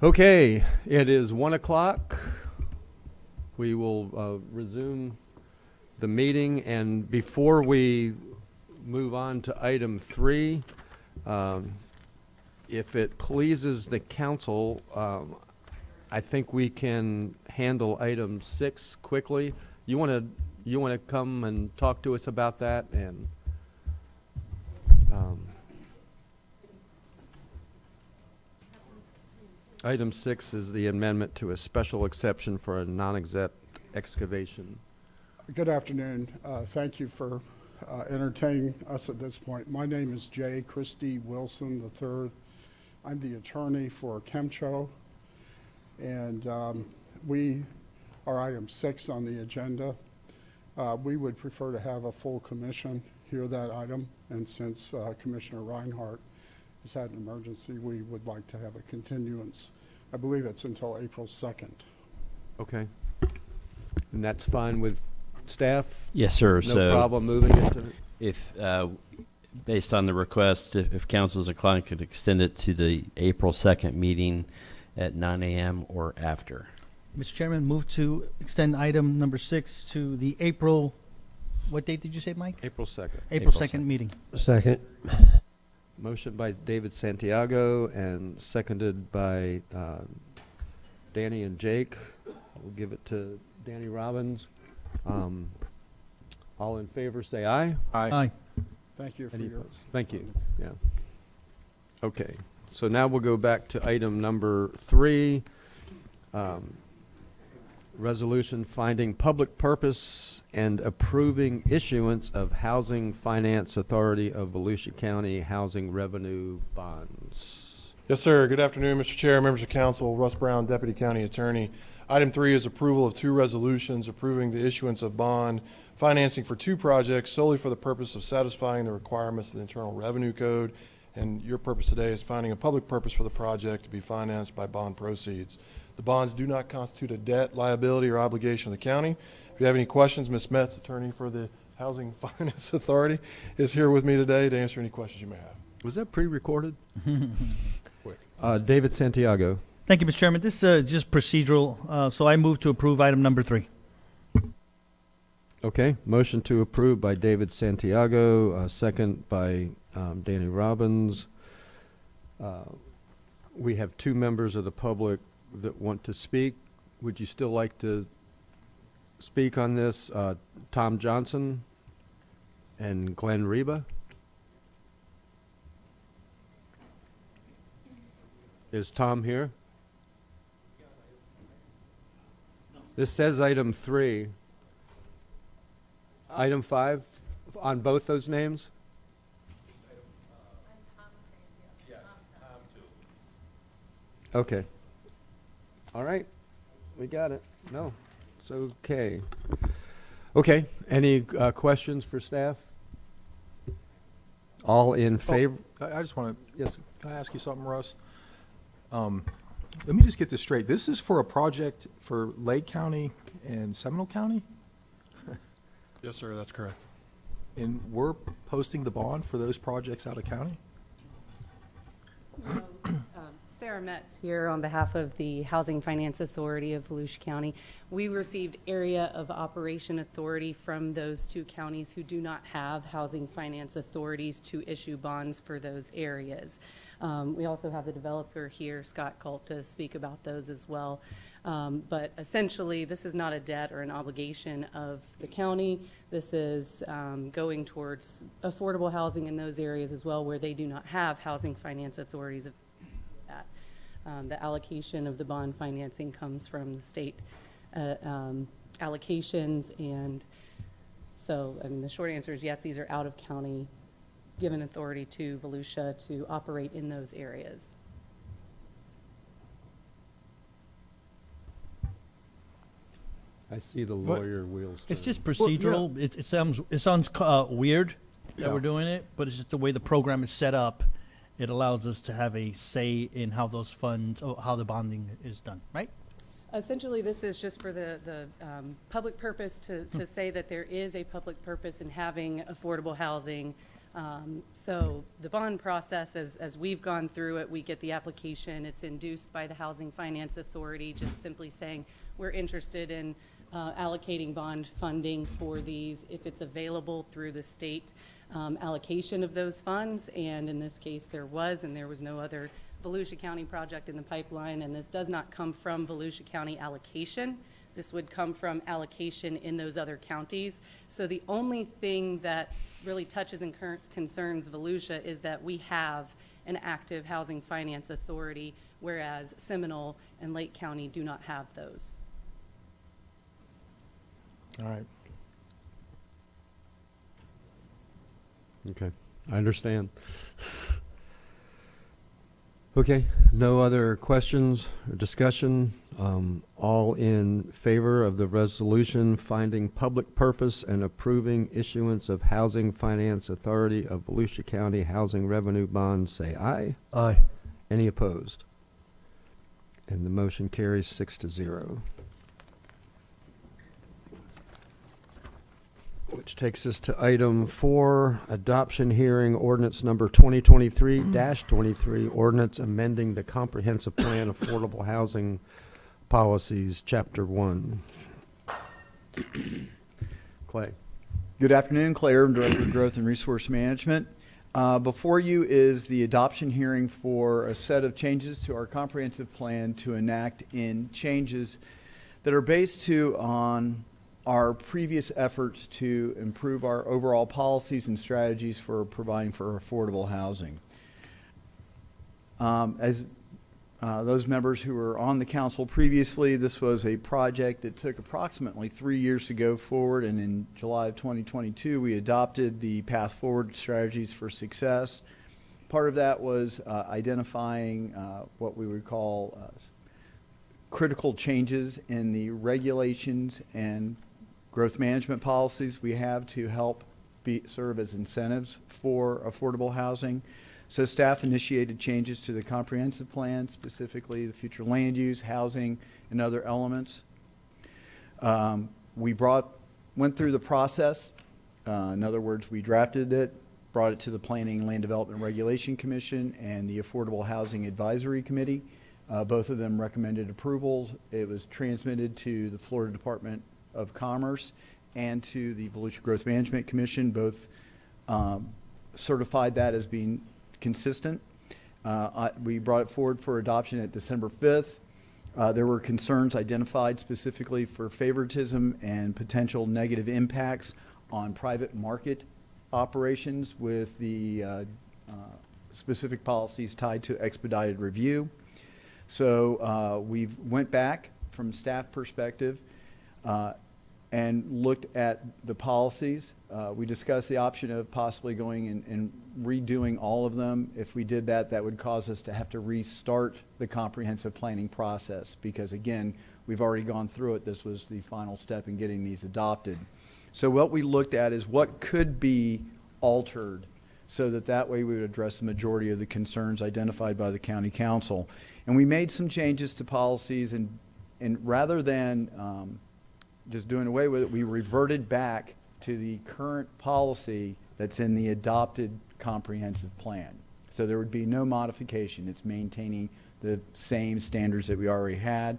Okay, it is 1 o'clock. We will resume the meeting, and before we move on to item 3, if it pleases the council, I think we can handle item 6 quickly. You want to come and talk to us about that? And item 6 is the amendment to a special exception for a non-exempt excavation. Good afternoon. Thank you for entertaining us at this point. My name is J. Christie Wilson III. I'm the attorney for Chemcho, and we are item 6 on the agenda. We would prefer to have a full commission hear that item, and since Commissioner Reinhardt has had an emergency, we would like to have a continuance. I believe it's until April 2nd. Okay. And that's fine with staff? Yes, sir. No problem moving it to... If, based on the request, if council is inclined, could extend it to the April 2nd meeting at 9 a.m. or after. Mr. Chairman, move to extend item number 6 to the April, what date did you say, Mike? April 2nd. April 2nd meeting. Second. Motion by David Santiago and seconded by Danny and Jake. We'll give it to Danny Robbins. All in favor, say aye. Aye. Thank you for Any your... opposed? Thank you. Yeah. Okay. So now we'll go back to item number 3. Resolution finding public purpose and approving issuance of Housing Finance Authority of Volusia County Housing Revenue Bonds. Yes, sir. Good afternoon, Mr. Chair, members of council. Russ Brown, Deputy County Attorney. Item 3 is approval of 2 resolutions approving the issuance of bond financing for 2 projects solely for the purpose of satisfying the requirements of the Internal Revenue Code. And your purpose today is finding a public purpose for the project to be financed by bond proceeds. The bonds do not constitute a debt, liability, or obligation of the county. If you have any questions, Ms. Metz, attorney for the Housing Finance Authority, is here with me today to answer any questions you may have. Was that pre-recorded? Quick. David Santiago. Thank you, Mr. Chairman. This is just procedural, so I move to approve item number 3. Okay. Motion to approve by David Santiago, second by Danny Robbins. We have 2 members of the public that want to speak. Would you still like to speak on this? Tom Johnson and Glenn Reba. Is Tom here? This says item 3. Item 5 on both those names? Okay. All right. We got it. No. It's okay. Okay. Any questions for staff? All in favor? I just want to... Yes. Can I ask you something, Russ? Let me just get this straight. This is for a project for Lake County and Seminole County? Yes, sir. That's correct. And we're posting the bond for those projects out of county? Sarah Metz here on behalf of the Housing Finance Authority of Volusia County. We received area of operation authority from those 2 counties who do not have housing finance authorities to issue bonds for those areas. We also have the developer here, Scott Colt, to speak about those as well. But essentially, this is not a debt or an obligation of the county. This is going towards affordable housing in those areas as well where they do not have housing finance authorities. The allocation of the bond financing comes from the state allocations, and so the short answer is yes, these are out of county, given authority to Volusia to operate in those areas. I see the lawyer wheels. It's just procedural. It sounds weird that we're doing it, but it's just the way the program is set up. It allows us to have a say in how those funds, how the bonding is done, right? Essentially, this is just for the public purpose to say that there is a public purpose in having affordable housing So the bond process, as we've gone through it, we get the application, it's induced by the Housing Finance Authority, just simply saying we're interested in allocating bond funding for these if it's available through the state allocation of those funds. And in this case, there was no other Volusia County project in the pipeline, and this does not come from Volusia County allocation. This would come from allocation in those other counties. So the only thing that really touches and concerns Volusia is that we have an active Housing Finance Authority, whereas Seminole and Lake County do not have those. All right. Okay, I understand. Okay, no other questions or discussion? All in favor of the resolution finding public purpose and approving issuance of Housing Finance Authority of Volusia County Housing Revenue Bonds, say aye. Aye. Any opposed? And the motion carries 6-0. Which takes us to item 4, adoption hearing ordinance number 2023-23, ordinance amending the comprehensive plan affordable housing policies, chapter 1. Clay. Good afternoon, Clay Irvin, Director of Growth and Resource Management. Before you is the adoption hearing for a set of changes to our comprehensive plan to enact in changes that are based on our previous efforts to improve our overall policies and strategies for providing for affordable housing. As those members who were on the council previously, this was a project that took approximately 3 years to go forward, and in July of 2022, we adopted the Path Forward Strategies for Success. Part of that was identifying what we would call critical changes in the regulations and growth management policies we have to help serve as incentives for affordable housing. So staff initiated changes to the comprehensive plan, specifically the future land use, housing, and other elements. We went through the process. In other words, we drafted it, brought it to the Planning and Land Development Regulation Commission and the Affordable Housing Advisory Committee. Both of them recommended approvals. It was transmitted to the Florida Department of Commerce and to the Volusia Growth Management Commission. Both certified that as being consistent. We brought it forward for adoption at December 5th. There were concerns identified specifically for favoritism and potential negative impacts on private market operations with the specific policies tied to expedited review. So we went back from staff perspective and looked at the policies. We discussed the option of possibly going and redoing all of them. If we did that, that would cause us to have to restart the comprehensive planning process because, again, we've already gone through it. This was the final step in getting these adopted. So what we looked at is what could be altered so that way we would address the majority of the concerns identified by the county council. And we made some changes to policies, and rather than just doing away with it, we reverted back to the current policy that's in the adopted comprehensive plan. So there would be no modification. It's maintaining the same standards that we already had.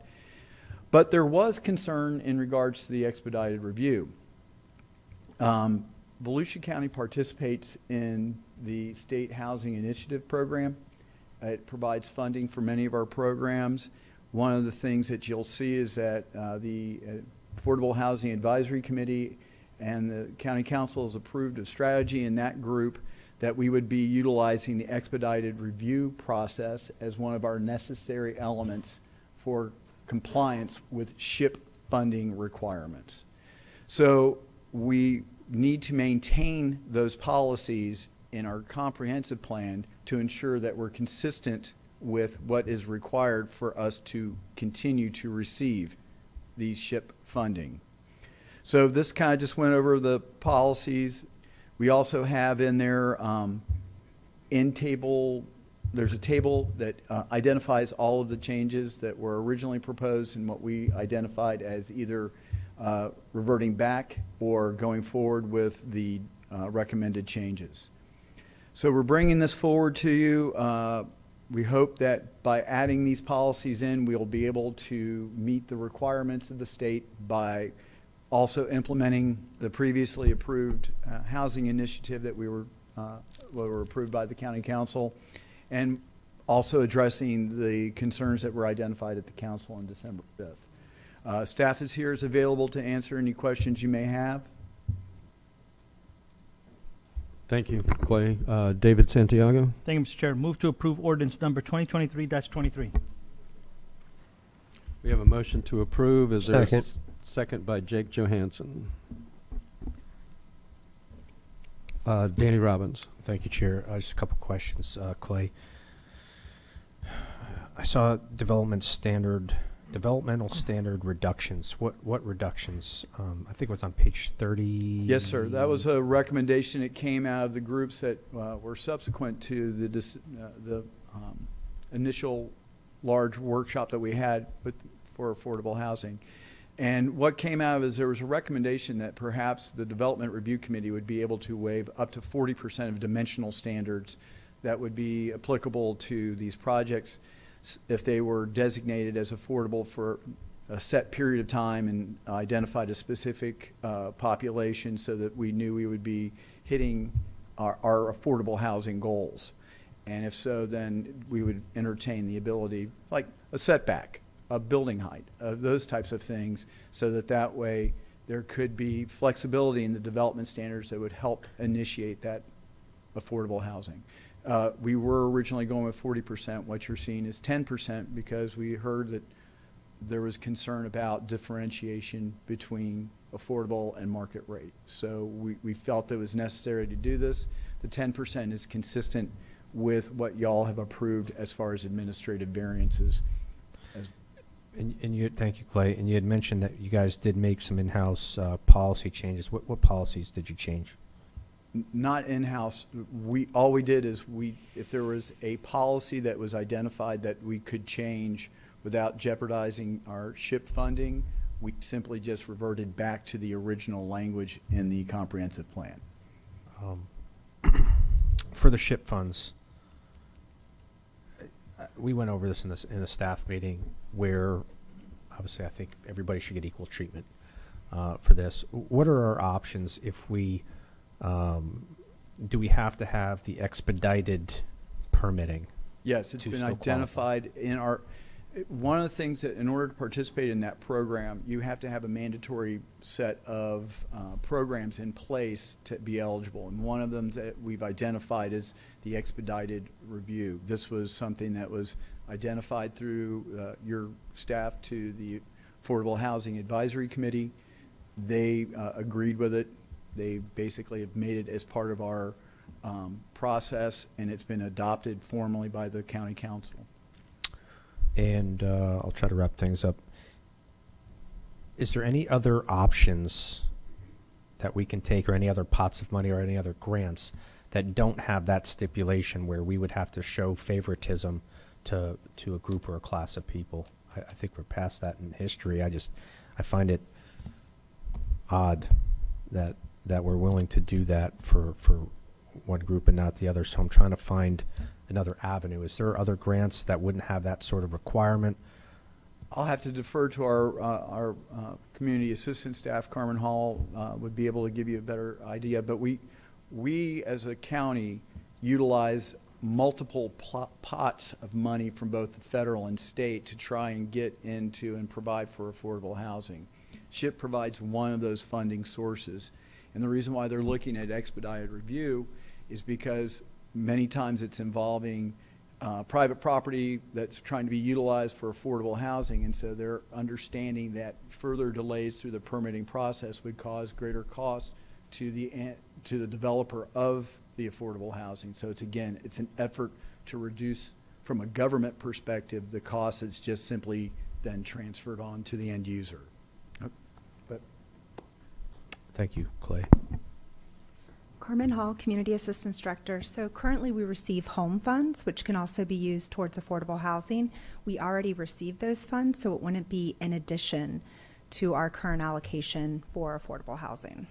But there was concern in regards to the expedited review. Volusia County participates in the State Housing Initiative Program. It provides funding for many of our programs. One of the things that you'll see is that the Affordable Housing Advisory Committee and the County Council has approved a strategy in that group that we would be utilizing the expedited review process as one of our necessary elements for compliance with SHIP funding requirements. So we need to maintain those policies in our comprehensive plan to ensure that we're consistent with what is required for us to continue to receive these SHIP funding. So this kind of just went over the policies. We also have in there there's a table that identifies all of the changes that were originally proposed and what we identified as either reverting back or going forward with the recommended changes. So we're bringing this forward to you. We hope that by adding these policies in, we'll be able to meet the requirements of the state by also implementing the previously approved housing initiative that were approved by the county council, and also addressing the concerns that were identified at the council on December 5th. Staff is here, is available to answer any questions you may have. Thank you, Clay. David Santiago? Thank you, Mr. Chair. Move to approve ordinance number 2023-23. We have a motion to approve. Is there a Second. second by Jake Johansson? Danny Robbins. Thank you, Chair. Just a couple questions, Clay. I saw developmental standard reductions. What reductions? I think it was on page 30. Yes, sir. That was a recommendation that came out of the groups that were subsequent to the initial large workshop that we had for affordable housing. And what came out of it is there was a recommendation that perhaps the Development Review Committee would be able to waive up to 40% of dimensional standards that would be applicable to these projects if they were designated as affordable for a set period of time and identified a specific population, so that we knew we would be hitting our affordable housing goals. And if so, then we would entertain the ability, like a setback, a building height, those types of things, so that way there could be flexibility in the development standards that would help initiate that affordable housing. We were originally going with 40%. What you're seeing is 10%, because we heard that there was concern about differentiation between affordable and market rate. So we felt it was necessary to do this. The 10% is consistent with what y'all have approved as far as administrative variances. Thank you, Clay. And you had mentioned that you guys did make some in-house policy changes. What policies did you change? Not in-house. All we did is if there was a policy that was identified that we could change without jeopardizing our SHIP funding, we simply just reverted back to the original language in the comprehensive plan. For the SHIP funds, we went over this in the staff meeting, where obviously I think everybody should get equal treatment for this. What are our options if we do we have to have the expedited permitting? Yes, it's been identified in our, one of the things that in order to participate in that program, you have to have a mandatory set of programs in place to be eligible. And one of them that we've identified is the expedited review. This was something that was identified through your staff to the Affordable Housing Advisory Committee. They agreed with it. They basically have made it as part of our process, and it's been adopted formally by the county council. And I'll try to wrap things up. Is there any other options that we can take, or any other pots of money or any other grants that don't have that stipulation where we would have to show favoritism to a group or a class of people? I think we're past that in history. I find it odd that we're willing to do that for one group and not the other. So I'm trying to find another avenue. Is there other grants that wouldn't have that sort of requirement? I'll have to defer to our community assistance staff. Carmen Hall would be able to give you a better idea. But we as a county utilize multiple pots of money from both the federal and state to try and get into and provide for affordable housing. SHIP provides one of those funding sources. And the reason why they're looking at expedited review is because many times it's involving private property that's trying to be utilized for affordable housing, and so they're understanding that further delays through the permitting process would cause greater costs to the developer of the affordable housing. So it's an effort to reduce, from a government perspective, the cost that's just simply then transferred on to the end user. Thank you, Clay. Carmen Hall, Community Assistance Director. So currently we receive home funds, which can also be used towards affordable housing. We already received those funds, so it wouldn't be in addition to our current allocation for affordable housing.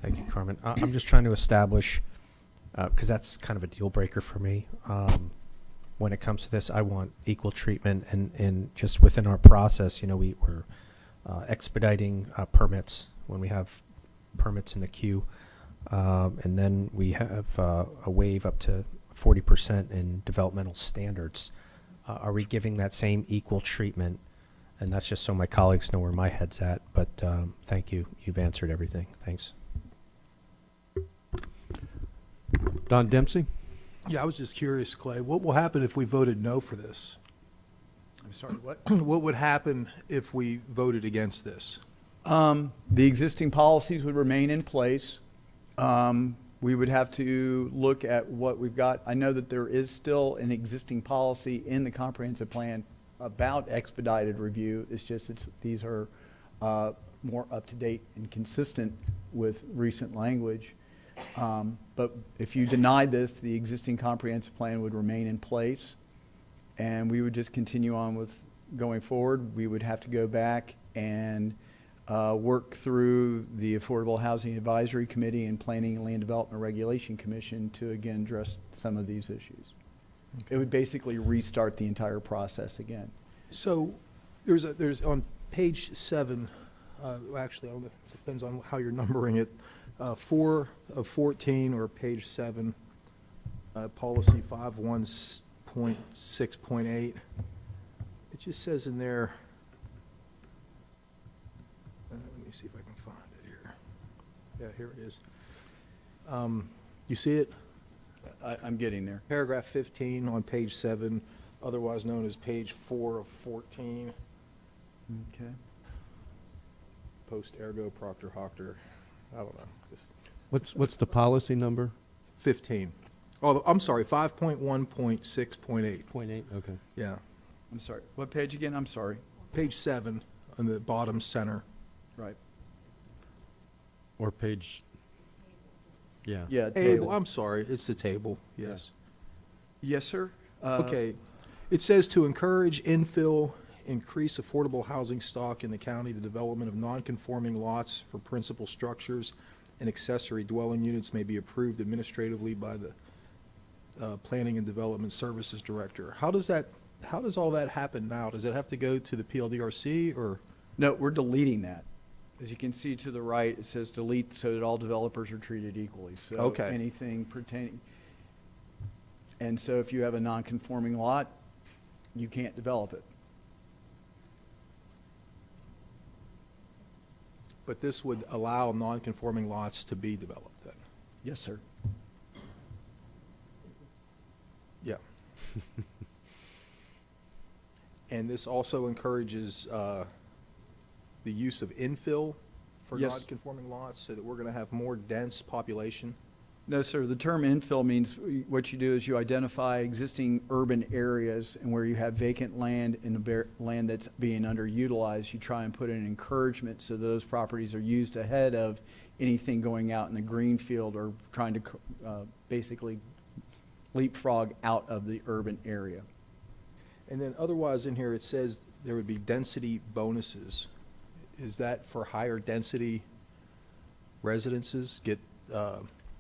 Thank you, Carmen. I'm just trying to establish because that's kind of a deal breaker for me. When it comes to this, I want equal treatment, and just within our process, we're expediting permits when we have permits in the queue, and then we have a waive up to 40% in developmental standards. Are we giving that same equal treatment? And that's just so my colleagues know where my head's at. But thank you. You've answered everything. Thanks. Don Dempsey? Yeah, I was just curious, Clay, what will happen if we voted no for this? I'm sorry, what? What would happen if we voted against this? The existing policies would remain in place. We would have to look at what we've got. I know that there is still an existing policy in the comprehensive plan about expedited review. It's just these are more up to date and consistent with recent language. But if you denied this, the existing comprehensive plan would remain in place, and we would just continue on with going forward. We would have to go back and work through the Affordable Housing Advisory Committee and Planning and Land Development Regulation Commission to again address some of these issues. It would basically restart the entire process again. So there's on page 7, actually, it depends on how you're numbering it, 4 of 14 or page 7, policy 51.6.8. It just says in there, let me see if I can find it here. Yeah, here it is. You see it? I'm getting there. Paragraph 15 on page 7, otherwise known as page 4 of 14. Okay. Post ergo Proctor Hoctor. I don't know. Just What's the policy number? 15. Oh, I'm sorry, 5.1.6.8. 0.8, okay. Yeah. I'm sorry. What page again? I'm sorry. Page 7 on the bottom center. Right. Or page, yeah. Yeah, Table. I'm sorry, it's the table. Yes. Yes, sir. Okay. It says to encourage infill, increase affordable housing stock in the county, the development of non-conforming lots for principal structures and accessory dwelling units may be approved administratively by the Planning and Development Services Director. How does all that happen now? Does it have to go to the PLDRC or? No, we're deleting that. As you can see to the right, it says delete so that all developers are treated equally. So Okay. anything pertaining. And so if you have a non-conforming lot, you can't develop it. But this would allow non-conforming lots to be developed then? Yes, sir. Yeah. And this also encourages the use of infill for Yes. non-conforming lots so that we're going to have more dense population? No, sir. The term infill means what you do is you identify existing urban areas and where you have vacant land and land that's being underutilized, you try and put in encouragement so those properties are used ahead of anything going out in the green field or trying to basically leapfrog out of the urban area. And then otherwise in here, it says there would be density bonuses. Is that for higher density residences get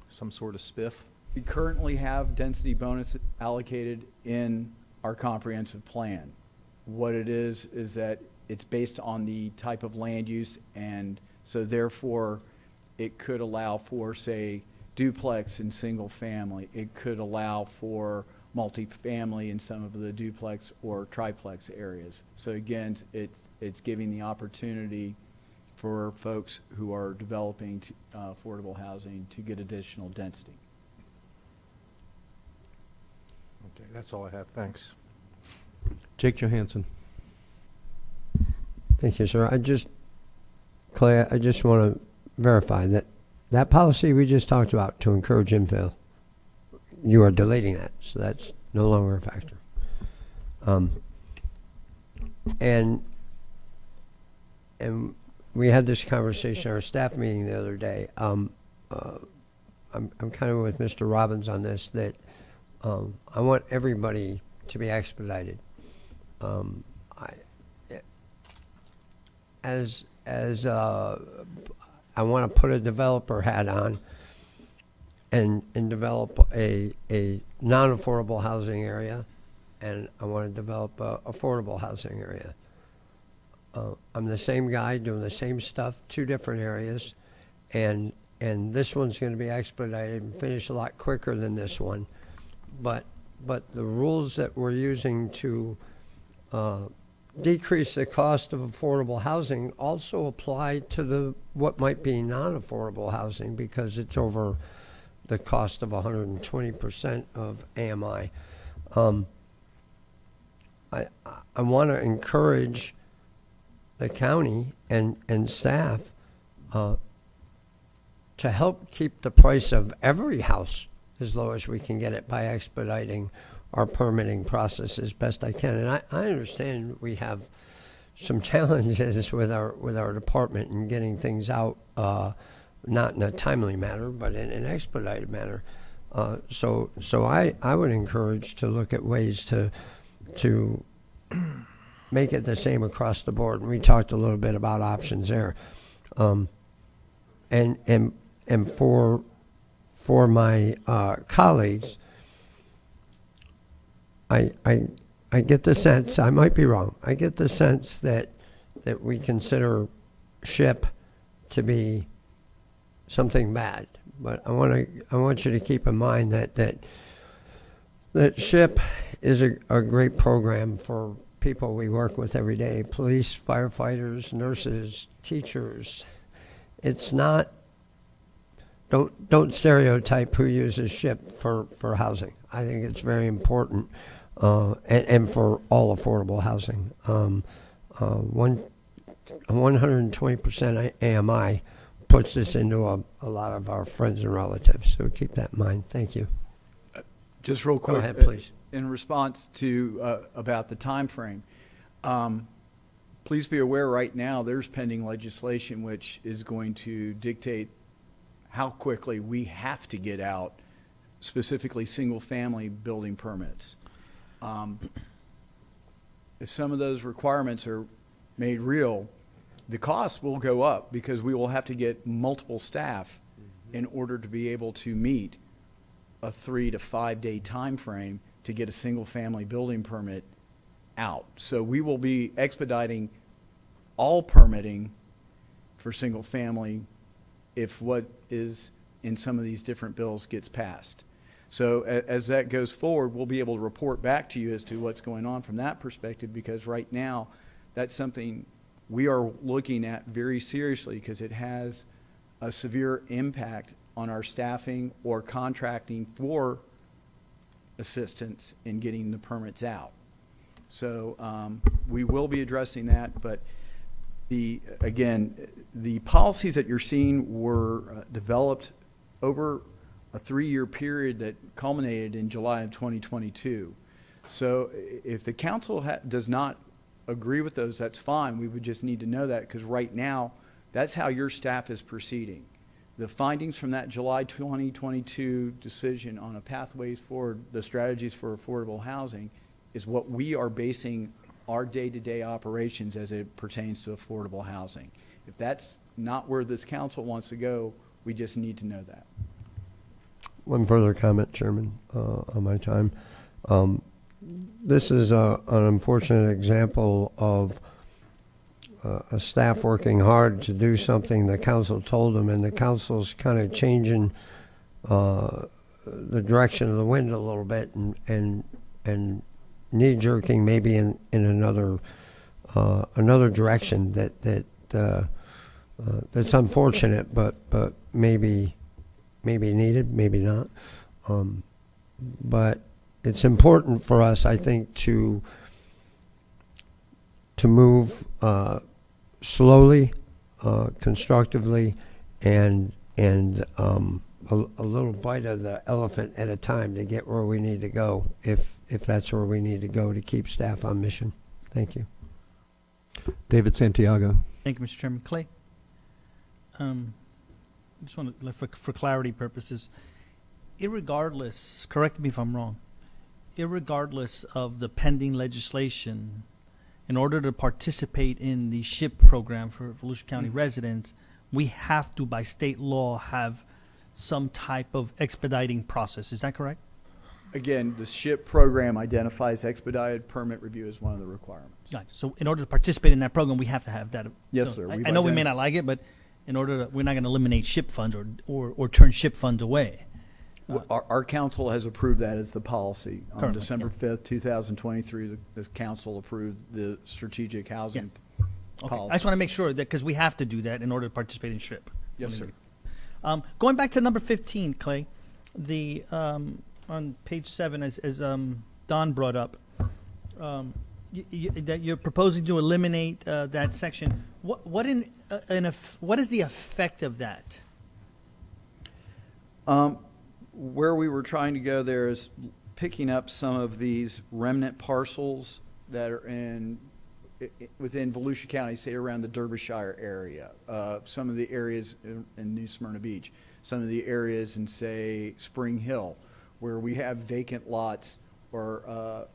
some sort of spiff? We currently have density bonuses allocated in our comprehensive plan. What it is that it's based on the type of land use, and so therefore it could allow for, say, duplex and single family. It could allow for multifamily in some of the duplex or triplex areas. So again, it's giving the opportunity for folks who are developing affordable housing to get additional density. Okay, that's all I have. Thanks. Jake Johansson. Thank you, sir. Clay, I just want to verify that policy we just talked about to encourage infill, you are deleting that, so that's no longer a factor. And we had this conversation at our staff meeting the other day. I'm kind of with Mr. Robbins on this, that I want everybody to be expedited. I want to put a developer hat on. and develop a non-affordable housing area, and I want to develop a affordable housing area. I'm the same guy doing the same stuff, 2 different areas, and this one's going to be expedited and finish a lot quicker than this one. But the rules that we're using to decrease the cost of affordable housing also apply to what might be non-affordable housing, because it's over the cost of 120% of AMI. I want to encourage the county and staff to help keep the price of every house as low as we can get it by expediting our permitting process as best I can. And I understand we have some challenges with our department in getting things out, not in a timely manner, but in an expedited manner. So I would encourage to look at ways to make it the same across the board. And we talked a little bit about options there. And for my colleagues, I get the sense, I might be wrong, I get the sense that we consider SHIP to be something bad. But I want you to keep in mind that SHIP is a great program for people we work with every day: police, firefighters, nurses, teachers. It's not. Don't stereotype who uses SHIP for housing. I think it's very important, and for all affordable housing. 120% AMI puts this into a lot of our friends and relatives. So keep that in mind. Thank you. Just real quick. Go ahead, please. In response to about the time frame, please be aware right now there's pending legislation which is going to dictate how quickly we have to get out specifically single-family building permits. If some of those requirements are made real, the cost will go up because we will have to get multiple staff in order to be able to meet a 3 to 5 day time frame to get a single-family building permit out. So we will be expediting all permitting for single-family if what is in some of these different bills gets passed. So as that goes forward, we'll be able to report back to you as to what's going on from that perspective, because right now that's something we are looking at very seriously, because it has a severe impact on our staffing or contracting for assistance in getting the permits out. So we will be addressing that, but again, the policies that you're seeing were developed over a 3-year period that culminated in July of 2022. So if the council does not agree with those, that's fine. We would just need to know that, because right now, that's how your staff is proceeding. The findings from that July 2022 decision on a pathways forward, the strategies for affordable housing, is what we are basing our day-to-day operations as it pertains to affordable housing. If that's not where this council wants to go, we just need to know that. One further comment, Chairman, on my time. This is an unfortunate example of a staff working hard to do something the council told them, and the council's kind of changing the direction of the wind a little bit and knee-jerking maybe in another direction that's unfortunate, but maybe needed, maybe not. But it's important for us, I think, to move slowly, constructively, and a little bite of the elephant at a time to get where we need to go, if that's where we need to go to keep staff on mission. Thank you. David Santiago. Thank you, Mr. Chairman. Clay, just want to, for clarity purposes, irregardless, correct me if I'm wrong, irregardless of the pending legislation, in order to participate in the SHIP program for Volusia County residents, we have to, by state law, have some type of expediting process. Is that correct? Again, the SHIP program identifies expedited permit review as one of the requirements. Right. So in order to participate in that program, we have to have that. Yes, So sir. I We've know we may identif- not like it, but in order to, we're not going to eliminate SHIP funds or turn SHIP funds away. Our council has approved that as the policy. On Currently, December 5th, 2023, the council approved the strategic housing Okay. policy. I just want to make sure that, because we have to do that in order to participate in SHIP. Yes, sir. Going back to number 15, Clay, on page 7, as Don brought up, that you're proposing to eliminate that section. What is the effect of that? Where we were trying to go there is picking up some of these remnant parcels that are within Volusia County, say around the Derbyshire area, some of the areas in New Smyrna Beach, some of the areas in, say, Spring Hill, where we have vacant lots, or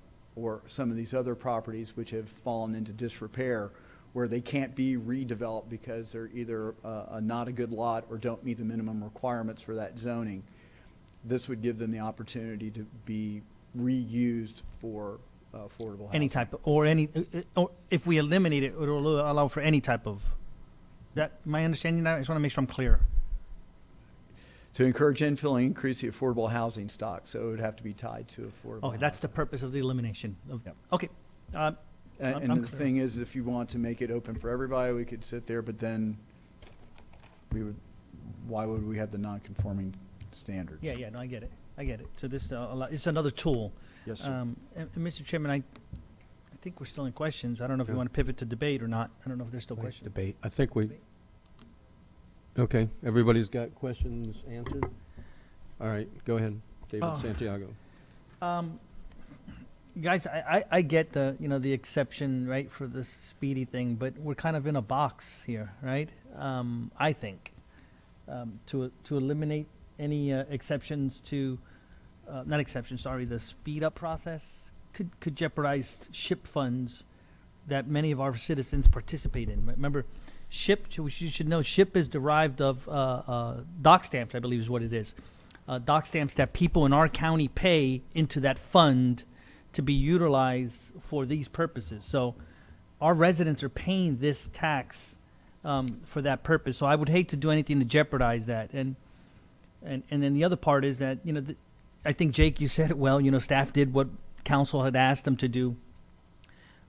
some of these other properties which have fallen into disrepair, where they can't be redeveloped because they're either not a good lot or don't meet the minimum requirements for that zoning. This would give them the opportunity to be reused for affordable housing. Any type of, or if we eliminate it, it will allow for any type of. That my understanding now. I just want to make sure I'm clear. To encourage infill and increase the affordable housing stock, so it would have to be tied to affordable. Okay, that's the purpose of the elimination. Okay. And I'm the clear. thing is, if you want to make it open for everybody, we could sit there, but then why would we have the non-conforming standards? Yeah, no, I get it. So this it's another tool. Yes, sir. And Mr. Chairman, I think we're still in questions. I don't know if you want to pivot to debate or not. I don't know if there's still questions. Debate. I think we. Okay, everybody's got questions answered? All right, go ahead, David Santiago. Guys, I get the exception, right, for this speedy thing, but we're kind of in a box here, right? I think to eliminate any exceptions to, not exceptions, sorry, the speed up process could jeopardize SHIP funds that many of our citizens participate in. Remember, SHIP, you should know, SHIP is derived of dock stamps, I believe is what it is. Dock stamps that people in our county pay into that fund to be utilized for these purposes. So our residents are paying this tax for that purpose. So I would hate to do anything to jeopardize that. And then the other part is that, I think, Jake, you said it well, staff did what council had asked them to do.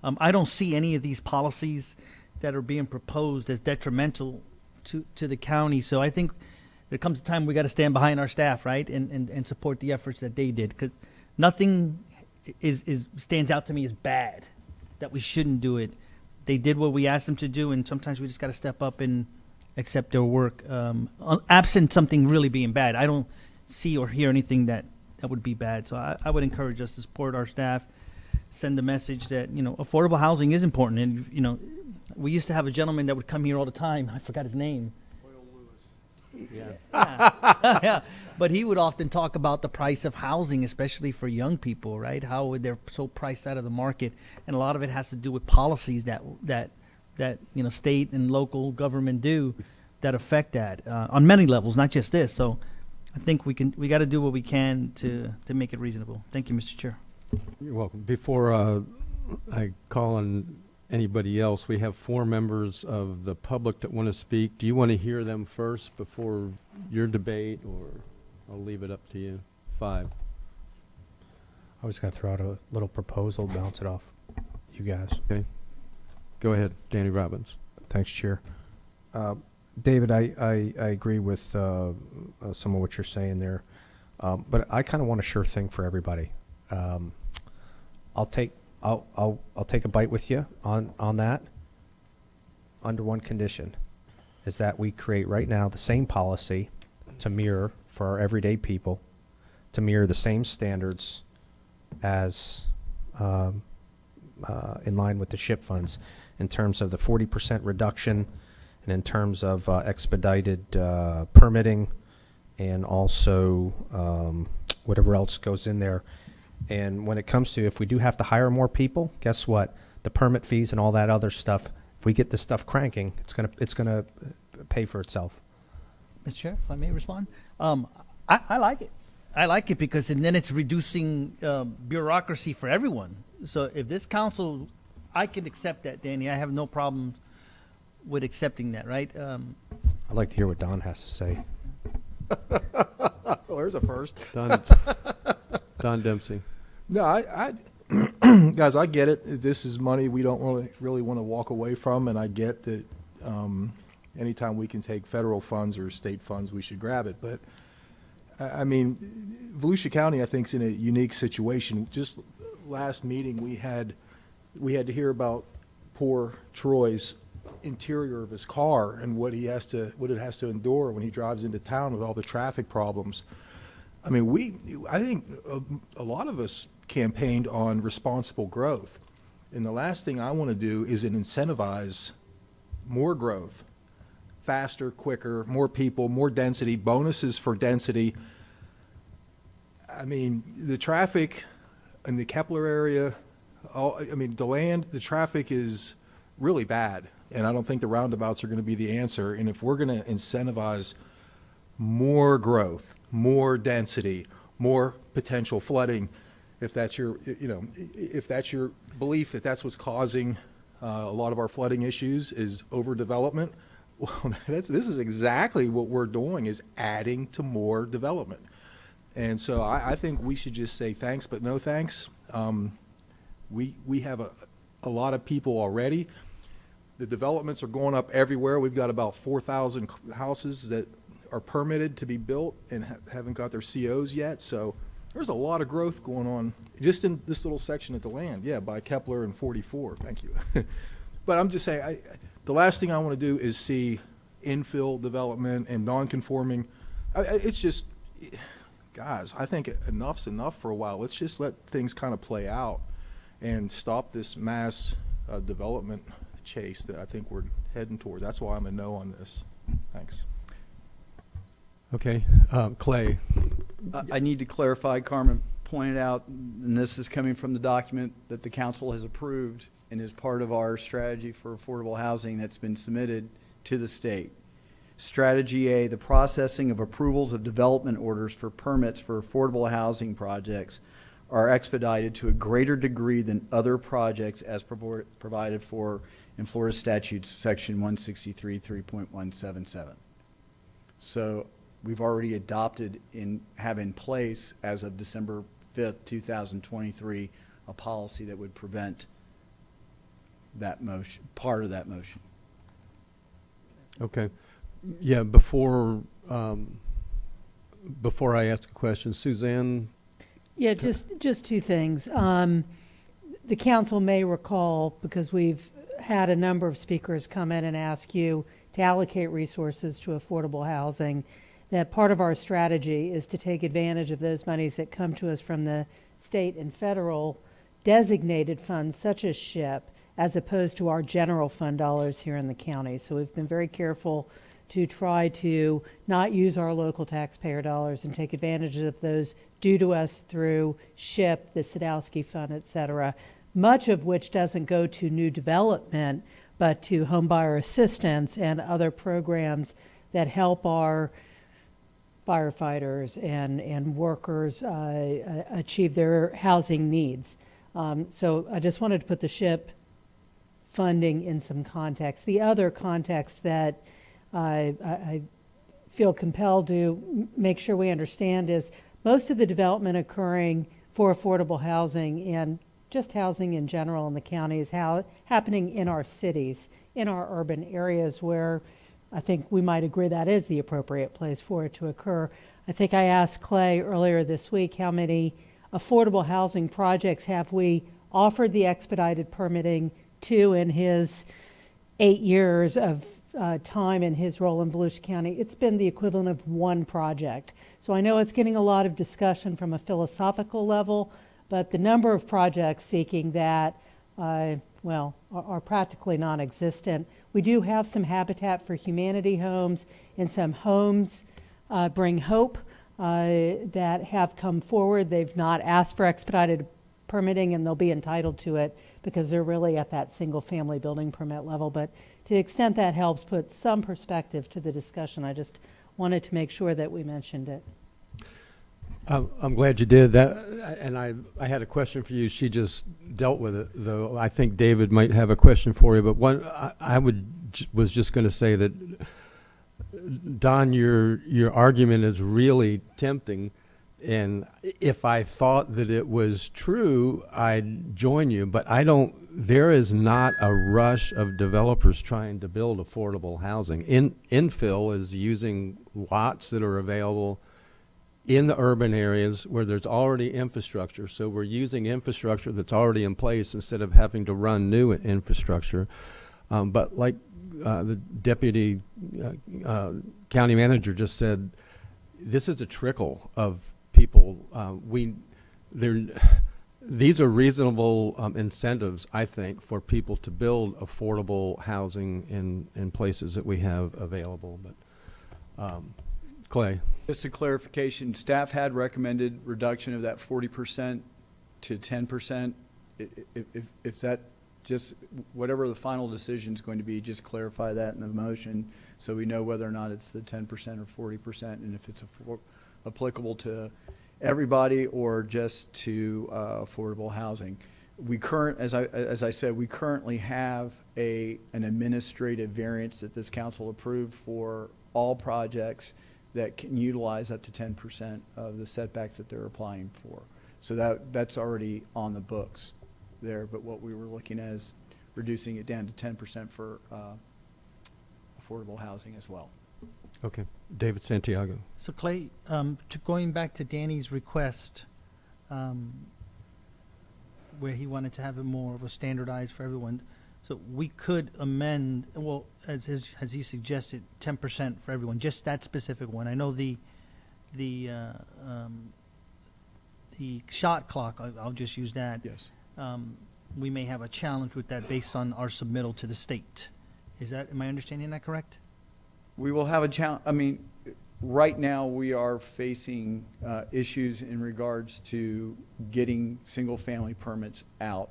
I don't see any of these policies that are being proposed as detrimental to the county. So I think there comes a time we got to stand behind our staff, right, and support the efforts that they did, because nothing stands out to me as bad, that we shouldn't do it. They did what we asked them to do, and sometimes we just got to step up and accept their work, absent something really being bad. I don't see or hear anything that would be bad. So I would encourage us to support our staff, send the message that affordable housing is important. And we used to have a gentleman that would come here all the time. I forgot his name. Yeah. But he would often talk about the price of housing, especially for young people, right? How they're so priced out of the market, and a lot of it has to do with policies that state and local government do that affect that on many levels, not just this. So I think we got to do what we can to make it reasonable. Thank you, Mr. Chair. You're welcome. Before I call on anybody else, we have 4 members of the public that want to speak. Do you want to hear them first before your debate, or I'll leave it up to you? 5. I was going to throw out a little proposal, bounce it off you guys. Okay. Go ahead, Danny Robbins. Thanks, Chair. David, I agree with some of what you're saying there, but I kind of want a sure thing for everybody. I'll take a bite with you on that, under one condition, is that we create right now the same policy to mirror for our everyday people, to mirror the same standards as in line with the SHIP funds, in terms of the 40% reduction, and in terms of expedited permitting, and also whatever else goes in there. And when it comes to, if we do have to hire more people, guess what? The permit fees and all that other stuff, if we get this stuff cranking, it's gonna pay for itself. Mr. Chair, if I may respond, I like it. I like it because and then it's reducing bureaucracy for everyone. So if this council, I can accept that, Danny. I have no problem with accepting that, right? I'd like to hear what Don has to say. Well, there's a first. Don Dempsey. No, I guys, I get it. This is money we don't really want to walk away from, and I get that anytime we can take federal funds or state funds, we should grab it. But I mean, Volusia County, I think, is in a unique situation. Just last meeting, we had to hear about poor Troy's interior of his car and what it has to endure when he drives into town with all the traffic problems. I mean, I think a lot of us campaigned on responsible growth, and the last thing I want to do is incentivize more growth, faster, quicker, more people, more density, bonuses for density. I mean, the traffic in the Kepler area, the traffic is really bad, and I don't think the roundabouts are going to be the answer. And if we're going to incentivize more growth, more density, more potential flooding, if that's your belief that that's what's causing a lot of our flooding issues is overdevelopment, well, this is exactly what we're doing, is adding to more development. And so I think we should just say thanks, but no thanks. We have a lot of people already. The developments are going up everywhere. We've got about 4,000 houses that are permitted to be built and haven't got their COs yet. So there's a lot of growth going on just in this little section of the land. Yeah, by Kepler and 44. Thank you. But I'm just saying, the last thing I want to do is see infill development and non-conforming. It's just, guys, I think enough's enough for a while. Let's just let things kind of play out and stop this mass development chase that I think we're heading towards. That's why I'm a no on this. Thanks. Okay, Clay. I need to clarify, Carmen pointed out, and this is coming from the document that the council has approved and is part of our strategy for affordable housing that's been submitted to the state. Strategy A, the processing of approvals of development orders for permits for affordable housing projects are expedited to a greater degree than other projects as provided for in Florida statutes section 163 3.177. So we've already adopted and have in place as of December 5th, 2023, a policy that would prevent that motion, part of that motion. Okay. Yeah, before I ask a question, Suzanne? Yeah, just two things. The council may recall, because we've had a number of speakers come in and ask you to allocate resources to affordable housing, that part of our strategy is to take advantage of those monies that come to us from the state and federal designated funds such as SHIP, as opposed to our general fund dollars here in the county. So we've been very careful to try to not use our local taxpayer dollars and take advantage of those due to us through SHIP, the Sadowski Fund, et cetera, much of which doesn't go to new development, but to homebuyer assistance and other programs that help our firefighters and workers achieve their housing needs. So I just wanted to put the SHIP funding in some context. The other context that I feel compelled to make sure we understand is most of the development occurring for affordable housing and just housing in general in the county is happening in our cities, in our urban areas where I think we might agree that is the appropriate place for it to occur. I think I asked Clay earlier this week how many affordable housing projects have we offered the expedited permitting to in his 8 years of time in his role in Volusia County. It's been the equivalent of one project. So I know it's getting a lot of discussion from a philosophical level, but the number of projects seeking that, are practically non-existent. We do have some Habitat for Humanity homes and some homes Bring Hope that have come forward. They've not asked for expedited permitting, and they'll be entitled to it because they're really at that single-family building permit level. But to the extent that helps put some perspective to the discussion, I just wanted to make sure that we mentioned it. I'm glad you did that, and I had a question for you. She just dealt with it, though. I think David might have a question for you, but one was just going to say that, Don, your argument is really tempting, and if I thought that it was true, I'd join you. But I don't. There is not a rush of developers trying to build affordable housing. Infill is using lots that are available in the urban areas where there's already infrastructure. So we're using infrastructure that's already in place instead of having to run new infrastructure. But like the deputy county manager just said, this is a trickle of people. These are reasonable incentives, I think, for people to build affordable housing in places that we have available. But Clay. Just a clarification, staff had recommended reduction of that 40% to 10%. If that, just whatever the final decision is going to be, just clarify that in the motion so we know whether or not it's the 10% or 40% and if it's applicable to everybody or just to affordable housing. As I said, we currently have an administrative variance that this council approved for all projects that can utilize up to 10% of the setbacks that they're applying for. So that's already on the books there, but what we were looking at is reducing it down to 10% for affordable housing as well. Okay. David Santiago. So Clay, going back to Danny's request, where he wanted to have it more of a standardized for everyone, so we could amend, well, as he suggested, 10% for everyone, just that specific one. I know the shot clock, I'll just use that. Yes. We may have a challenge with that based on our submittal to the state. Am I understanding that correct? We will have a challenge. I mean, right now we are facing issues in regards to getting single-family permits out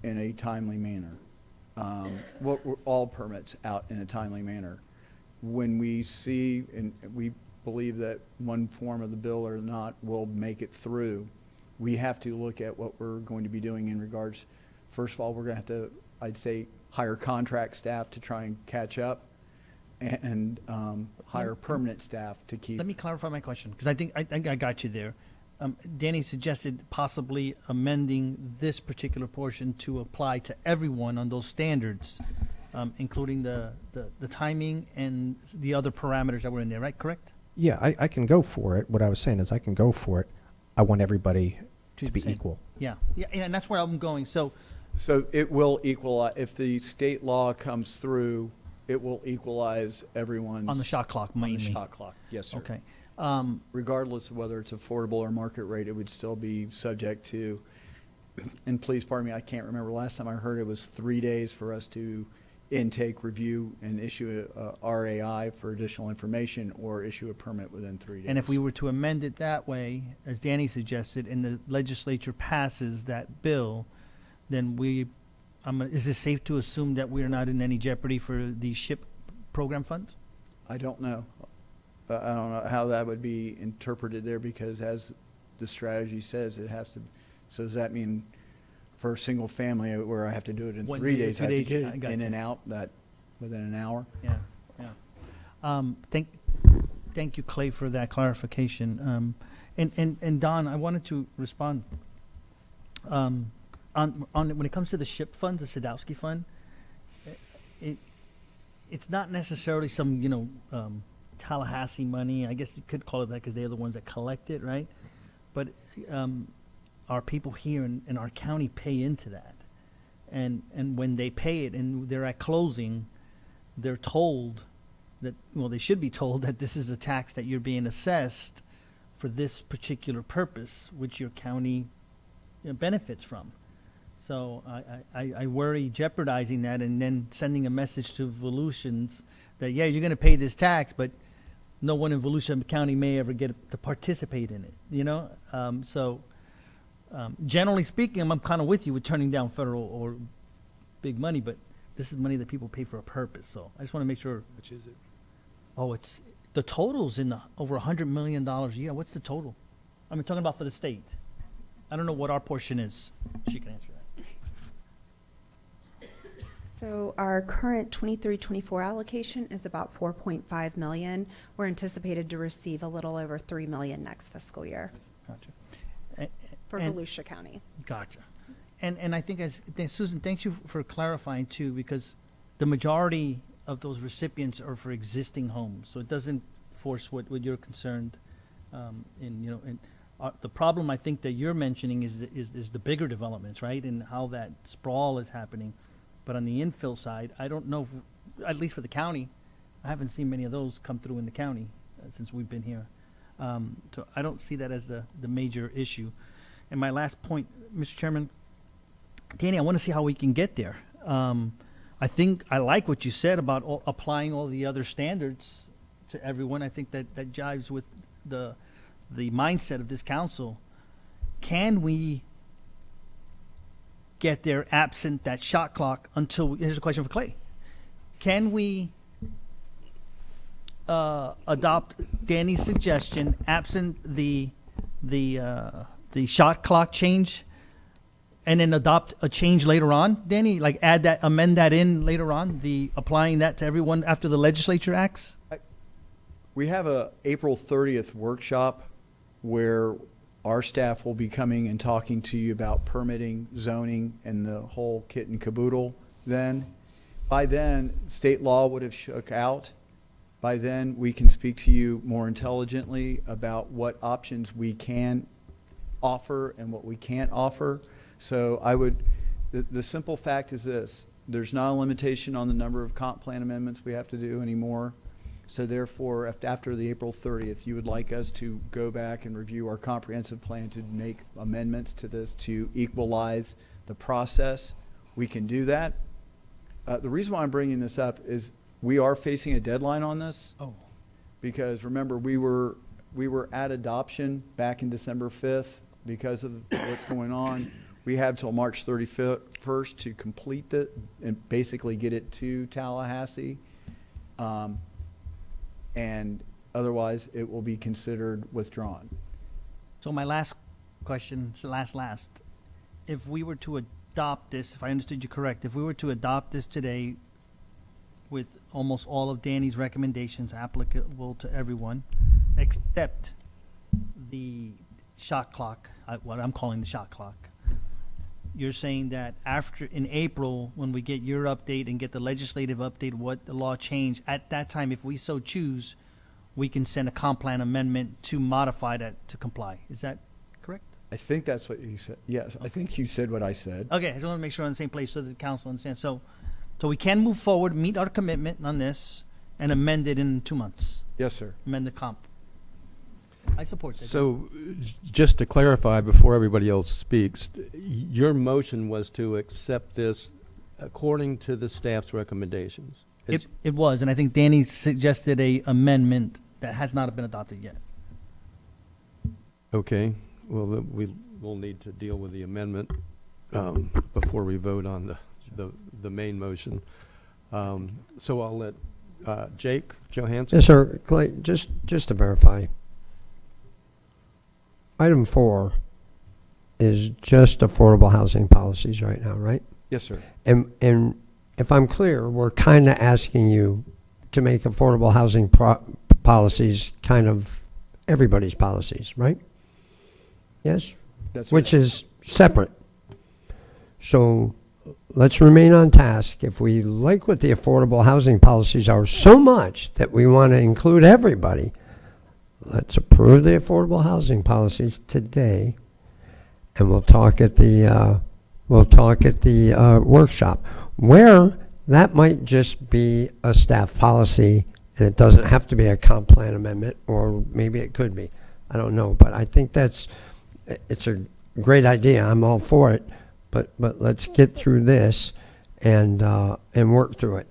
in a timely manner. All permits out in a timely manner. When we see, and we believe that one form of the bill or not will make it through, we have to look at what we're going to be doing in regards. First of all, we're going to have to, I'd say, hire contract staff to try and catch up and hire permanent staff to keep. Let me clarify my question, because I think I got you there. Danny suggested possibly amending this particular portion to apply to everyone on those standards, including the timing and the other parameters that were in there, right? Correct? Yeah, I can go for it. What I was saying is I can go for it. I want everybody to be equal. Yeah, and that's where I'm going. So it will equalize, if the state law comes through, it will equalize everyone's. On the shot clock, mainly. On the shot clock, yes, sir. Okay. Regardless of whether it's affordable or market rate, it would still be subject to, and please pardon me, I can't remember, last time I heard it was 3 days for us to intake, review, and issue a RAI for additional information or issue a permit within 3 days. And if we were to amend it that way, as Danny suggested, and the legislature passes that bill, then is it safe to assume that we're not in any jeopardy for the SHIP program funds? I don't know. I don't know how that would be interpreted there, because as the strategy says, it has to. So does that mean for a single family where I have to do it in 3 days, I have to get it in and out that within an hour? Yeah. Thank you, Clay, for that clarification. And Don, I wanted to respond on when it comes to the SHIP funds, the Sadowski Fund. It's not necessarily some Tallahassee money. I guess you could call it that because they're the ones that collect it, right? But our people here in our county pay into that, and when they pay it and they're at closing, they're told that, well, they should be told that this is a tax that you're being assessed for this particular purpose, which your county benefits from. So I worry jeopardizing that and then sending a message to Volusians that, yeah, you're going to pay this tax, but no one in Volusia County may ever get to participate in it, generally speaking, I'm kind of with you with turning down federal or big money, but this is money that people pay for a purpose. So I just want to make sure. Which is it? Oh, it's the total's in the over $100 million a year. What's the total? I'm talking about for the state. I don't know what our portion is. She can answer that. So our current 23-24 allocation is about 4.5 million. We're anticipated to receive a little over 3 million next fiscal year Gotcha. for Volusia County. Gotcha. And I think Susan, thank you for clarifying too, because the majority of those recipients are for existing homes, so it doesn't force what you're concerned in. The problem I think that you're mentioning is the bigger developments, right, and how that sprawl is happening. But on the infill side, I don't know, at least for the county, I haven't seen many of those come through in the county since we've been here. So I don't see that as the major issue. And my last point, Mr. Chairman, Danny, I want to see how we can get there. I think I like what you said about applying all the other standards to everyone. I think that jives with the mindset of this council. Can we get there absent that shot clock until, here's a question for Clay. Can we adopt Danny's suggestion absent the shot clock change and then adopt a change later on, Danny? Like amend that in later on, applying that to everyone after the legislature acts? We have a April 30th workshop where our staff will be coming and talking to you about permitting, zoning, and the whole kit and caboodle then. By then, state law would have shook out. By then, we can speak to you more intelligently about what options we can offer and what we can't offer. So the simple fact is this: there's not a limitation on the number of comp plan amendments we have to do anymore. So therefore, after the April 30th, you would like us to go back and review our comprehensive plan to make amendments to this to equalize the process. We can do that. The reason why I'm bringing this up is we are facing a deadline on this. Oh. Because remember, we were at adoption back in December 5th because of what's going on. We have till March 31st to complete it and basically get it to Tallahassee. And otherwise, it will be considered withdrawn. So my last question, so last. If we were to adopt this, if I understood you correct, if we were to adopt this today with almost all of Danny's recommendations applicable to everyone, except the shot clock, what I'm calling the shot clock, you're saying that in April, when we get your update and get the legislative update, what the law changed, at that time, if we so choose, we can send a comp plan amendment to modify that to comply. Is that correct? I think that's what you said. Yes, I think you said what I said. Okay, I just want to make sure we're on the same place so that the council understands. So we can move forward, meet our commitment on this, and amend it in 2 months. Yes, sir. Amend the comp. I support that. So, just to clarify before everybody else speaks, your motion was to accept this according to the staff's recommendations. It was, and I think Danny suggested a amendment that has not been adopted yet. Okay, well, we'll need to deal with the amendment before we vote on the main motion. So I'll let Jake Johansson. Yes, sir. Clay, just to verify. Item 4 is just affordable housing policies right now, right? Yes, sir. And if I'm clear, we're kind of asking you to make affordable housing policies kind of everybody's policies, right? Yes? That's Which right. is separate. So let's remain on task. If we like what the affordable housing policies are so much that we want to include everybody, let's approve the affordable housing policies today, and we'll talk at the workshop, where that might just be a staff policy, and it doesn't have to be a comp plan amendment, or maybe it could be. I don't know, but I think it's a great idea. I'm all for it, but let's get through this and work through it.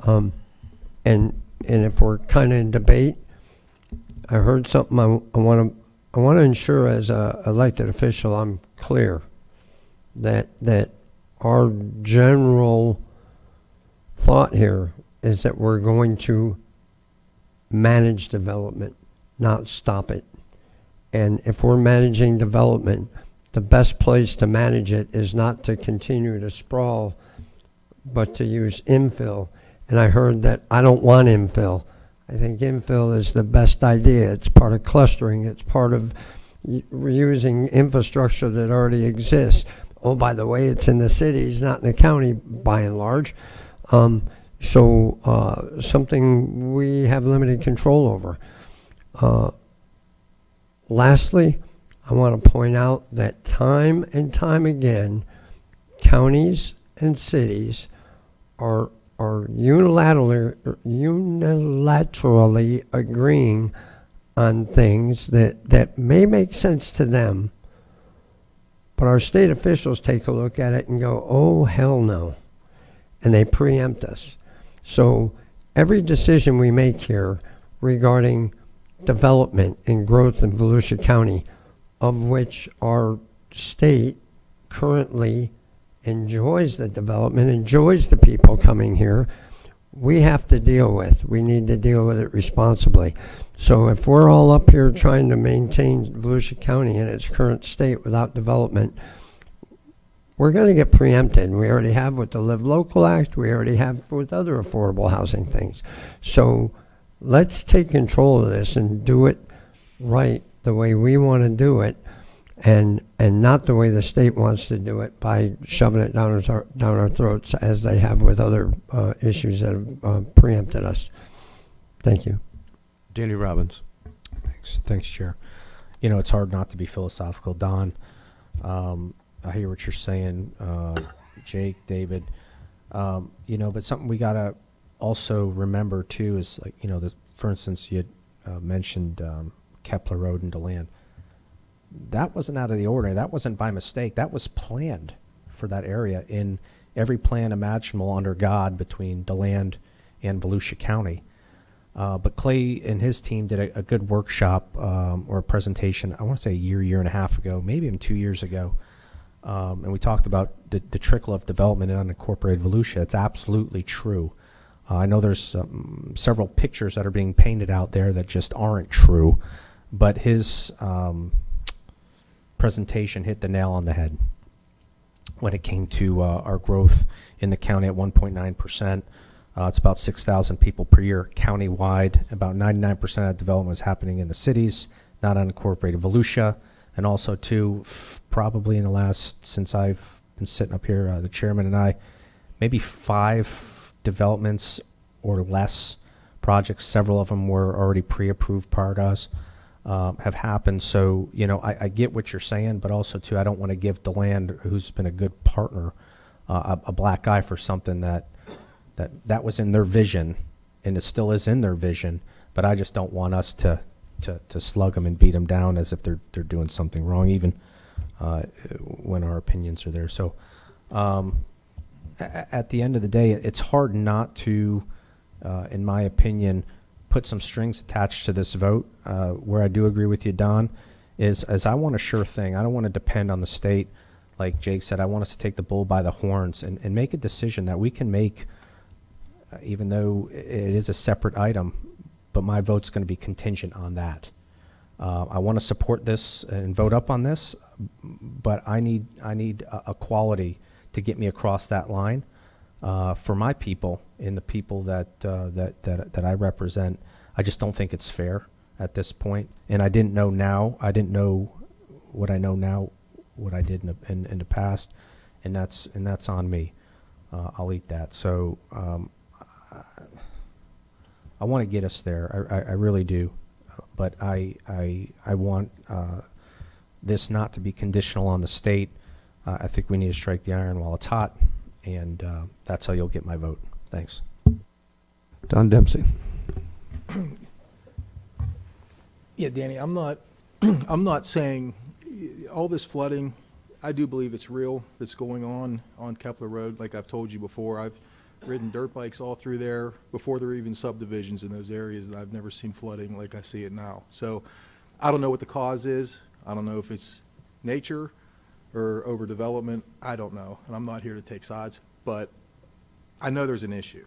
And if we're kind of in debate, I heard something I want to ensure as a elected official I'm clear that our general thought here is that we're going to manage development, not stop it. And if we're managing development, the best place to manage it is not to continue to sprawl, but to use infill. And I heard that I don't want infill. I think infill is the best idea. It's part of clustering. It's part of reusing infrastructure that already exists. Oh, by the way, it's in the cities, not in the county, by and large. Something we have limited control over. Lastly, I want to point out that time and time again, counties and cities are unilaterally agreeing on things that may make sense to them, but our state officials take a look at it and go, oh, hell no, and they preempt us. So every decision we make here regarding development and growth in Volusia County, of which our state currently enjoys the development, enjoys the people coming here, we have to deal with. We need to deal with it responsibly. So if we're all up here trying to maintain Volusia County in its current state without development, we're going to get preempted. We already have with the Live Local Act. We already have with other affordable housing things. So let's take control of this and do it right the way we want to do it, and not the way the state wants to do it by shoving it down our throats as they have with other issues that have preempted us. Thank you. Danny Robbins. Thanks, Chair. You know, it's hard not to be philosophical. Don, I hear what you're saying, Jake, David. You know, but something we got to also remember, too, is like, you know, for instance, you had mentioned Kepler Road and DeLand. That wasn't out of the ordinary. That wasn't by mistake. That was planned for that area in every plan imaginable under God between DeLand and Volusia County. But Clay and his team did a good workshop or a presentation, I want to say a year and a half ago, maybe even 2 years ago. And we talked about the trickle of development in unincorporated Volusia. It's absolutely true. I know there's several pictures that are being painted out there that just aren't true. But his presentation hit the nail on the head when it came to our growth in the county at 1.9%. It's about 6,000 people per year countywide. About 99% of development is happening in the cities, not unincorporated Volusia. And also, too, probably in the last, since I've been sitting up here, the chairman and I, maybe 5 developments or less projects, several of them were already pre-approved prior to us, have happened. So, you know, I get what you're saying, but also, too, I don't want to give DeLand, who's been a good partner, a black eye for something that was in their vision, and it still is in their vision, but I just don't want us to slug them and beat them down as if they're doing something wrong, even when our opinions are there. So at the end of the day, it's hard not to, in my opinion, put some strings attached to this vote. Where I do agree with you, Don, is I want a sure thing. I don't want to depend on the state. Like Jake said, I want us to take the bull by the horns and make a decision that we can make, even though it is a separate item, but my vote's going to be contingent on that. I want to support this and vote up on this, but I need a quality to get me across that line for my people and the people that I represent. I just don't think it's fair at this point. And I didn't know now. I didn't know what I know now, what I did in the past, and that's on me. I'll eat that. So I want to get us there. I really do. But I want this not to be conditional on the state. I think we need to strike the iron while it's hot, and that's how you'll get my vote. Thanks. Don Dempsey. Yeah, Danny, I'm not saying all this flooding, I do believe it's real that's going on Kepler Road. Like I've told you before, I've ridden dirt bikes all through there before there were even subdivisions in those areas, and I've never seen flooding like I see it now. So I don't know what the cause is. I don't know if it's nature or overdevelopment. I don't know, and I'm not here to take sides, but I know there's an issue.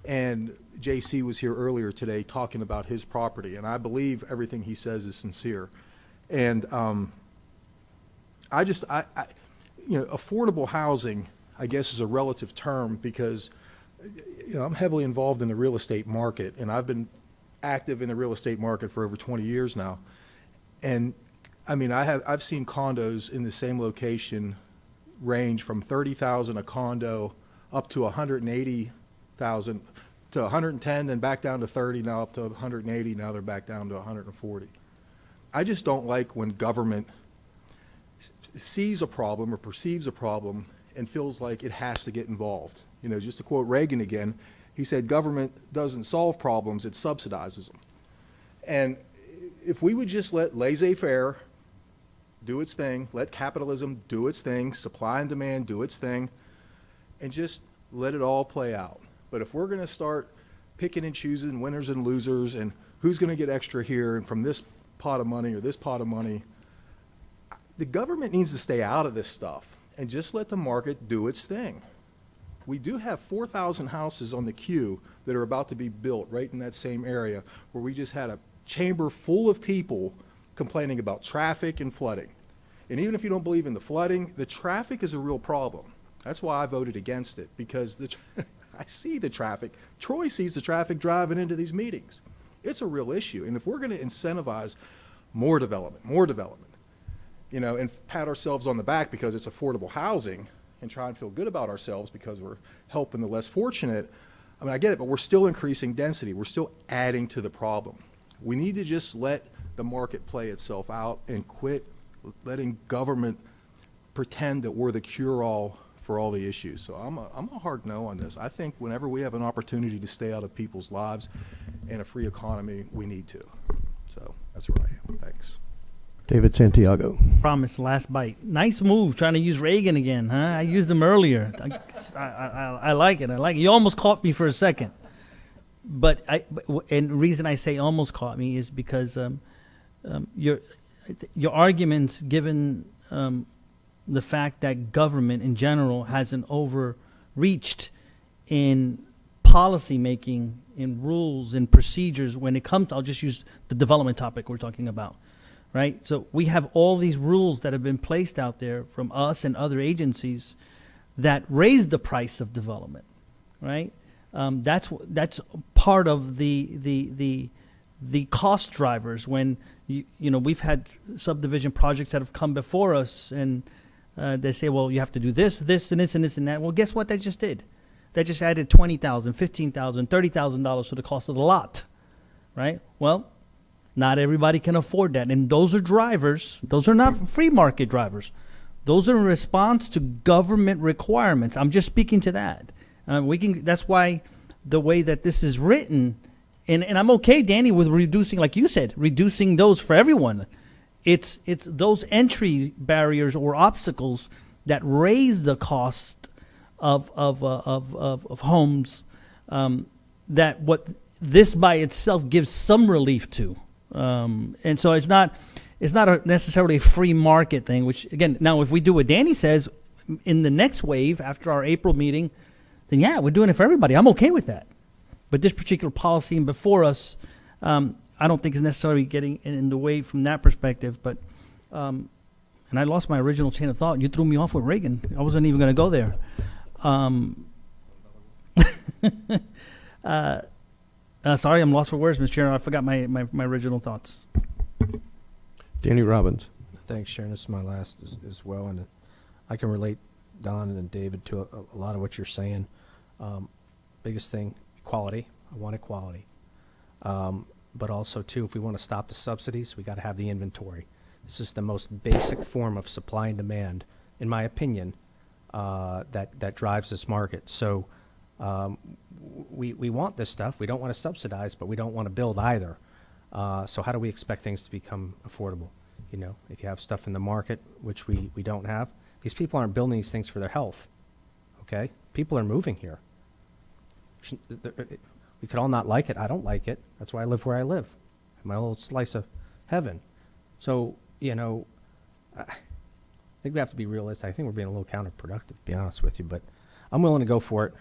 And JC was here earlier today talking about his property, and I believe everything he says is sincere. And affordable housing, I guess, is a relative term because, I'm heavily involved in the real estate market, and I've been active in the real estate market for over 20 years now. And I've seen condos in the same location range from $30,000 a condo up to $180,000 to 110, then back down to 30, now up to 180, now they're back down to 140. I just don't like when government sees a problem or perceives a problem and feels like it has to get involved. Just to quote Reagan again, he said, government doesn't solve problems, it subsidizes them. And if we would just let laissez-faire do its thing, let capitalism do its thing, supply and demand do its thing, and just let it all play out. But if we're going to start picking and choosing winners and losers and who's going to get extra here and from this pot of money or this pot of money, the government needs to stay out of this stuff and just let the market do its thing. We do have 4,000 houses on the queue that are about to be built right in that same area where we just had a chamber full of people complaining about traffic and flooding. And even if you don't believe in the flooding, the traffic is a real problem. That's why I voted against it, because I see the traffic. Troy sees the traffic driving into these meetings. It's a real issue. And if we're going to incentivize more development, and pat ourselves on the back because it's affordable housing and try and feel good about ourselves because we're helping the less fortunate, I get it, but we're still increasing density. We're still adding to the problem. We need to just let the market play itself out and quit letting government pretend that we're the cure-all for all the issues. So I'm a hard no on this. I think whenever we have an opportunity to stay out of people's lives and a free economy, we need to. So that's where I am. Thanks. David Santiago. Promise, last bite. Nice move, trying to use Reagan again, huh? I used him earlier. I like it. I like it. You almost caught me for a second. And the reason I say almost caught me is because your arguments, given the fact that government in general hasn't overreached in policy making, in rules, in procedures when it comes to, I'll just use the development topic we're talking about, right? So we have all these rules that have been placed out there from us and other agencies that raise the price of development, right? That's part of the cost drivers when we've had subdivision projects that have come before us and they say, well, you have to do this, and this, and this, and that. Well, guess what they just did? They just added $20,000, $15,000, $30,000 to the cost of the lot, right? Well, not everybody can afford that, and those are drivers. Those are not free market drivers. Those are in response to government requirements. I'm just speaking to that. That's why the way that this is written, and I'm okay, Danny, with reducing, like you said, reducing those for everyone. It's those entry barriers or obstacles that raise the cost of homes that what this by itself gives some relief to. And so it's not necessarily a free market thing, which, again, now if we do what Danny says in the next wave after our April meeting, then yeah, we're doing it for everybody. I'm okay with that. But this particular policy and before us, I don't think is necessarily getting in the way from that perspective. But and I lost my original chain of thought. You threw me off with Reagan. I wasn't even going to go there. Sorry, I'm lost for words, Mr. Chairman. I forgot my original thoughts. Danny Robbins. Thanks, Sharon. This is my last as well, and I can relate, Don and David, to a lot of what you're saying. Biggest thing, equality. I want equality. But also, too, if we want to stop the subsidies, we got to have the inventory. This is the most basic form of supply and demand, in my opinion, that drives this market. So we want this stuff. We don't want to subsidize, but we don't want to build either. So how do we expect things to become affordable? If you have stuff in the market, which we don't have, these people aren't building these things for their health, okay? People are moving here. We could all not like it. I don't like it. That's why I live where I live. My little slice of heaven. So, I think we have to be realistic. I think we're being a little counterproductive, to be honest with you, but I'm willing to go for it.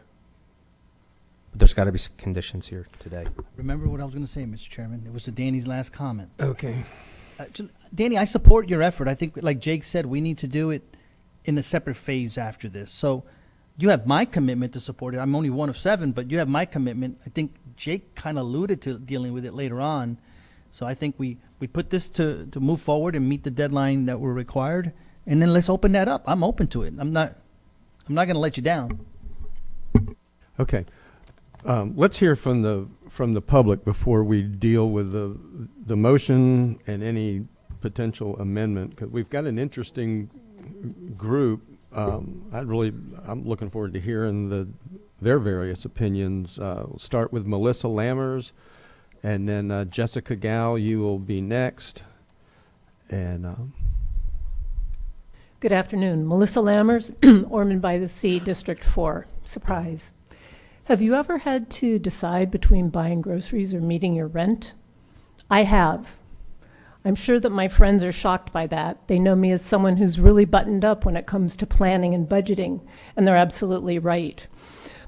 But there's got to be some conditions here today. Remember what I was going to say, Mr. Chairman? It was Danny's last comment. Okay. Danny, I support your effort. I think, like Jake said, we need to do it in a separate phase after this. So you have my commitment to support it. I'm only one of 7, but you have my commitment. I think Jake kind of alluded to dealing with it later on. So I think we put this to move forward and meet the deadline that we're required, and then let's open that up. I'm open to it. I'm not going to let you down. Okay. Let's hear from the public before we deal with the motion and any potential amendment, because we've got an interesting group. I'm looking forward to hearing their various opinions. We'll start with Melissa Lammers, and then Jessica Gow, you will be next. And Good afternoon. Melissa Lammers, Ormond by the Sea, District 4. Surprise. Have you ever had to decide between buying groceries or meeting your rent? I have. I'm sure that my friends are shocked by that. They know me as someone who's really buttoned up when it comes to planning and budgeting, and they're absolutely right.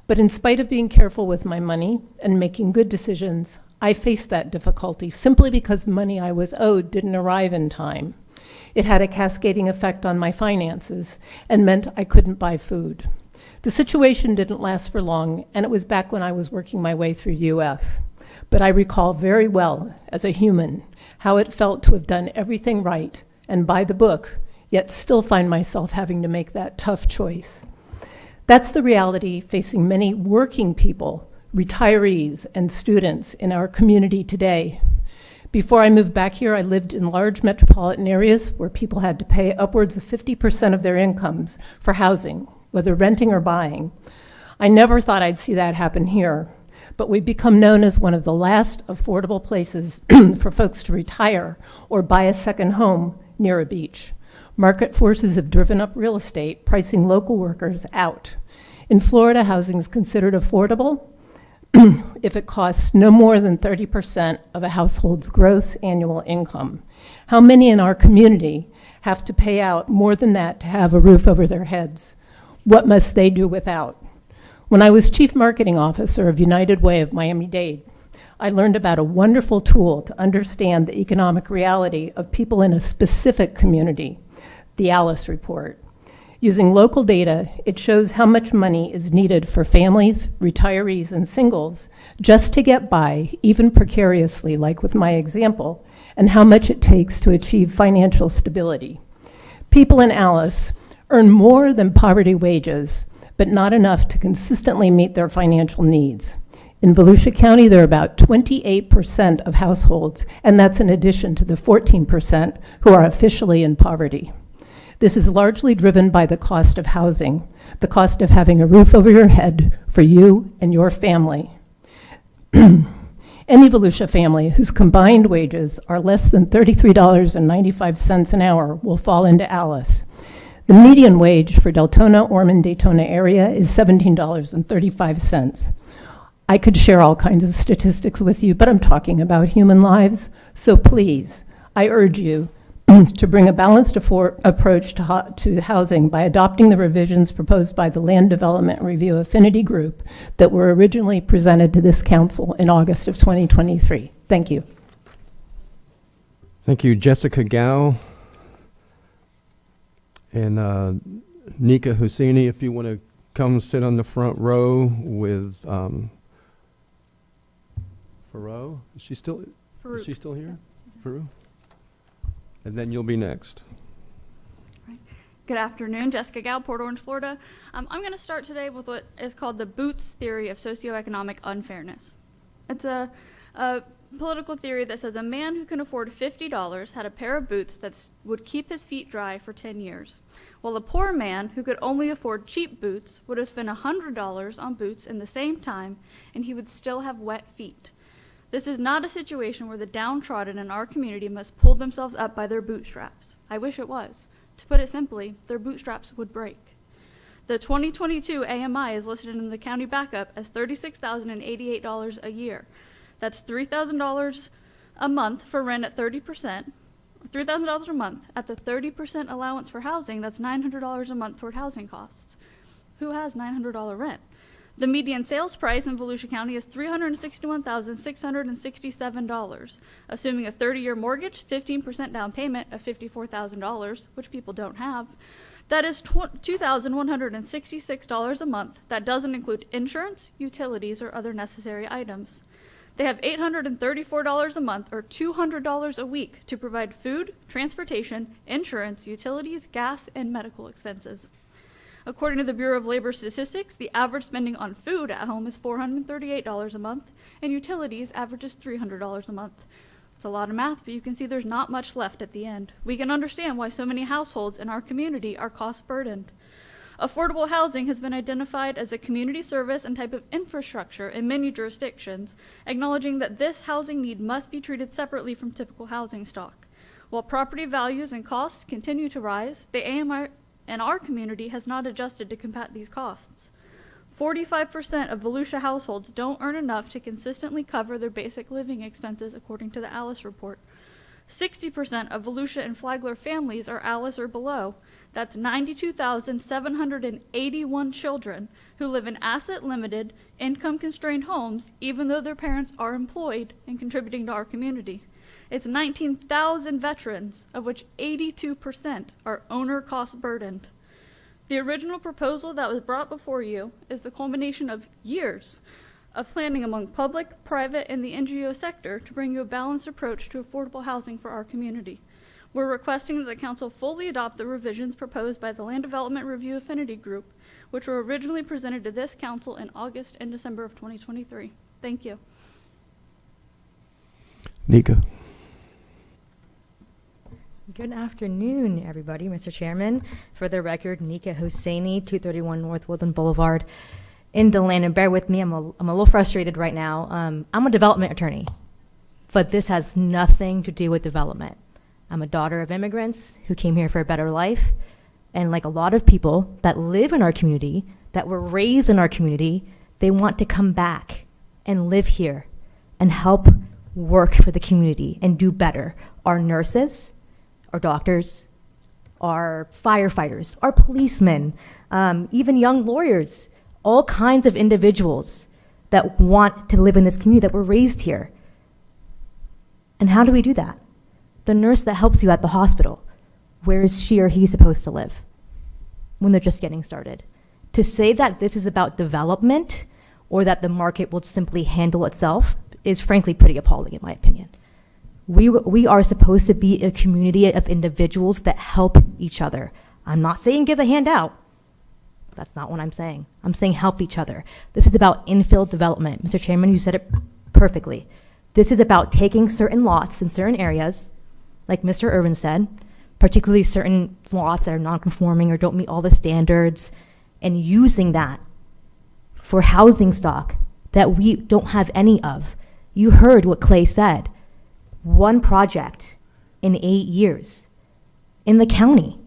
But in spite of being careful with my money and making good decisions, I faced that difficulty simply because money I was owed didn't arrive in time. It had a cascading effect on my finances and meant I couldn't buy food. The situation didn't last for long, and it was back when I was working my way through UF. But I recall very well, as a human, how it felt to have done everything right and by the book, yet still find myself having to make that tough choice. That's the reality facing many working people, retirees, and students in our community today. Before I moved back here, I lived in large metropolitan areas where people had to pay upwards of 50% of their incomes for housing, whether renting or buying. I never thought I'd see that happen here, but we've become known as one of the last affordable places for folks to retire or buy a second home near a beach. Market forces have driven up real estate, pricing local workers out. In Florida, housing is considered affordable if it costs no more than 30% of a household's gross annual income. How many in our community have to pay out more than that to have a roof over their heads? What must they do without? When I was Chief Marketing Officer of United Way of Miami-Dade, I learned about a wonderful tool to understand the economic reality of people in a specific community, the Alice Report. Using local data, it shows how much money is needed for families, retirees, and singles just to get by, even precariously, like with my example, and how much it takes to achieve financial stability. People in Alice earn more than poverty wages, but not enough to consistently meet their financial needs. In Volusia County, there are about 28% of households, and that's in addition to the 14% who are officially in poverty. This is largely driven by the cost of housing, the cost of having a roof over your head for you and your family. Any Volusia family whose combined wages are less than $33.95 an hour will fall into Alice. The median wage for Deltona, Ormond, Daytona area is $17.35. I could share all kinds of statistics with you, but I'm talking about human lives. So please, I urge you to bring a balanced approach to housing by adopting the revisions proposed by the Land Development Review Affinity Group that were originally presented to this council in August of 2023. Thank you. thank you, Jessica Gow. And Nika Husseini, if you want to come sit on the front row with Farouk. Is she still here? Farouk? And then you'll be next. Good afternoon, Jessica Gow, Port Orange, Florida. I'm going to start today with what is called the Boots theory of socioeconomic unfairness. It's a political theory that says a man who can afford $50 had a pair of boots that would keep his feet dry for 10 years, while a poor man who could only afford cheap boots would have spent $100 on boots in the same time, and he would still have wet feet. This is not a situation where the downtrodden in our community must pull themselves up by their bootstraps. I wish it was. To put it simply, their bootstraps would break. The 2022 AMI is listed in the county backup as $36,088 a year. That's $3,000 a month for rent at 30%, $3,000 a month. At the 30% allowance for housing, that's $900 a month toward housing costs. Who has $900 rent? The median sales price in Volusia County is $361,667. Assuming a 30-year mortgage, 15% down payment of $54,000, which people don't have, that is $2,166 a month. That doesn't include insurance, utilities, or other necessary items. They have $834 a month, or $200 a week, to provide food, transportation, insurance, utilities, gas, and medical expenses. According to the Bureau of Labor Statistics, the average spending on food at home is $438 a month, and utilities averages $300 a month. It's a lot of math, but you can see there's not much left at the end. We can understand why so many households in our community are cost burdened. Affordable housing has been identified as a community service and type of infrastructure in many jurisdictions, acknowledging that this housing need must be treated separately from typical housing stock. While property values and costs continue to rise, the AMI in our community has not adjusted to combat these costs. 45% of Volusia households don't earn enough to consistently cover their basic living expenses, according to the ALICE report. 60% of Volusia and Flagler families are ALICE or below. That's 92,781 children who live in asset-limited, income-constrained homes, even though their parents are employed and contributing to our community. It's 19,000 veterans, of which 82% are owner cost burdened. The original proposal that was brought before you is the culmination of years of planning among public, private, and the NGO sector to bring you a balanced approach to affordable housing for our community. We're requesting that the council fully adopt the revisions proposed by the Land Development Review Affinity Group, which were originally presented to this council in August and December of 2023. Thank you. Nika. Good afternoon, everybody. Mr. Chairman, for the record, Nika Hosseini, 231 North Woodland Boulevard in DeLand. And bear with me, I'm a little frustrated right now. I'm a development attorney, but this has nothing to do with development. I'm a daughter of immigrants who came here for a better life. And like a lot of people that live in our community, that were raised in our community, they want to come back and live here and help work for the community and do better. Our nurses, our doctors, our firefighters, our policemen, even young lawyers, all kinds of individuals that want to live in this community, that were raised here. And how do we do that? The nurse that helps you at the hospital, where is she or he supposed to live when they're just getting started? To say that this is about development or that the market will simply handle itself is frankly pretty appalling in my opinion. We are supposed to be a community of individuals that help each other. I'm not saying give a handout. That's not what I'm saying. I'm saying help each other. This is about infill development. Mr. Chairman, you said it perfectly. This is about taking certain lots in certain areas, like Mr. Irvin said, particularly certain lots that are non-conforming or don't meet all the standards, and using that for housing stock that we don't have any of. You heard what Clay said. One project in 8 years in the county.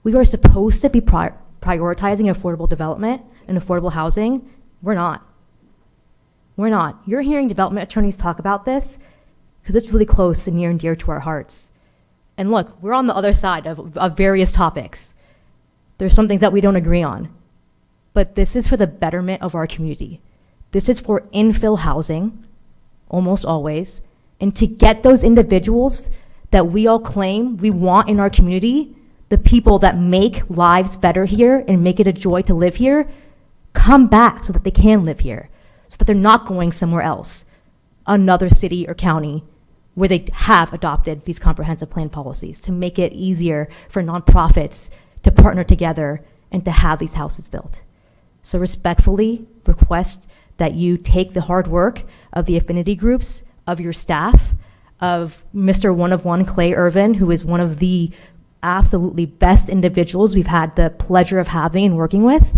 We are supposed to be prioritizing affordable development and affordable housing. We're not. We're not. You're hearing development attorneys talk about this because it's really close and near and dear to our hearts. And look, we're on the other side of various topics. There's some things that we don't agree on. But this is for the betterment of our community. This is for infill housing, almost always. And to get those individuals that we all claim we want in our community, the people that make lives better here and make it a joy to live here, come back so that they can live here, so that they're not going somewhere else, another city or county where they have adopted these comprehensive plan policies to make it easier for nonprofits to partner together and to have these houses built. So respectfully request that you take the hard work of the affinity groups, of your staff, of Mr. One of One, Clay Irvin, who is one of the absolutely best individuals we've had the pleasure of having and working with.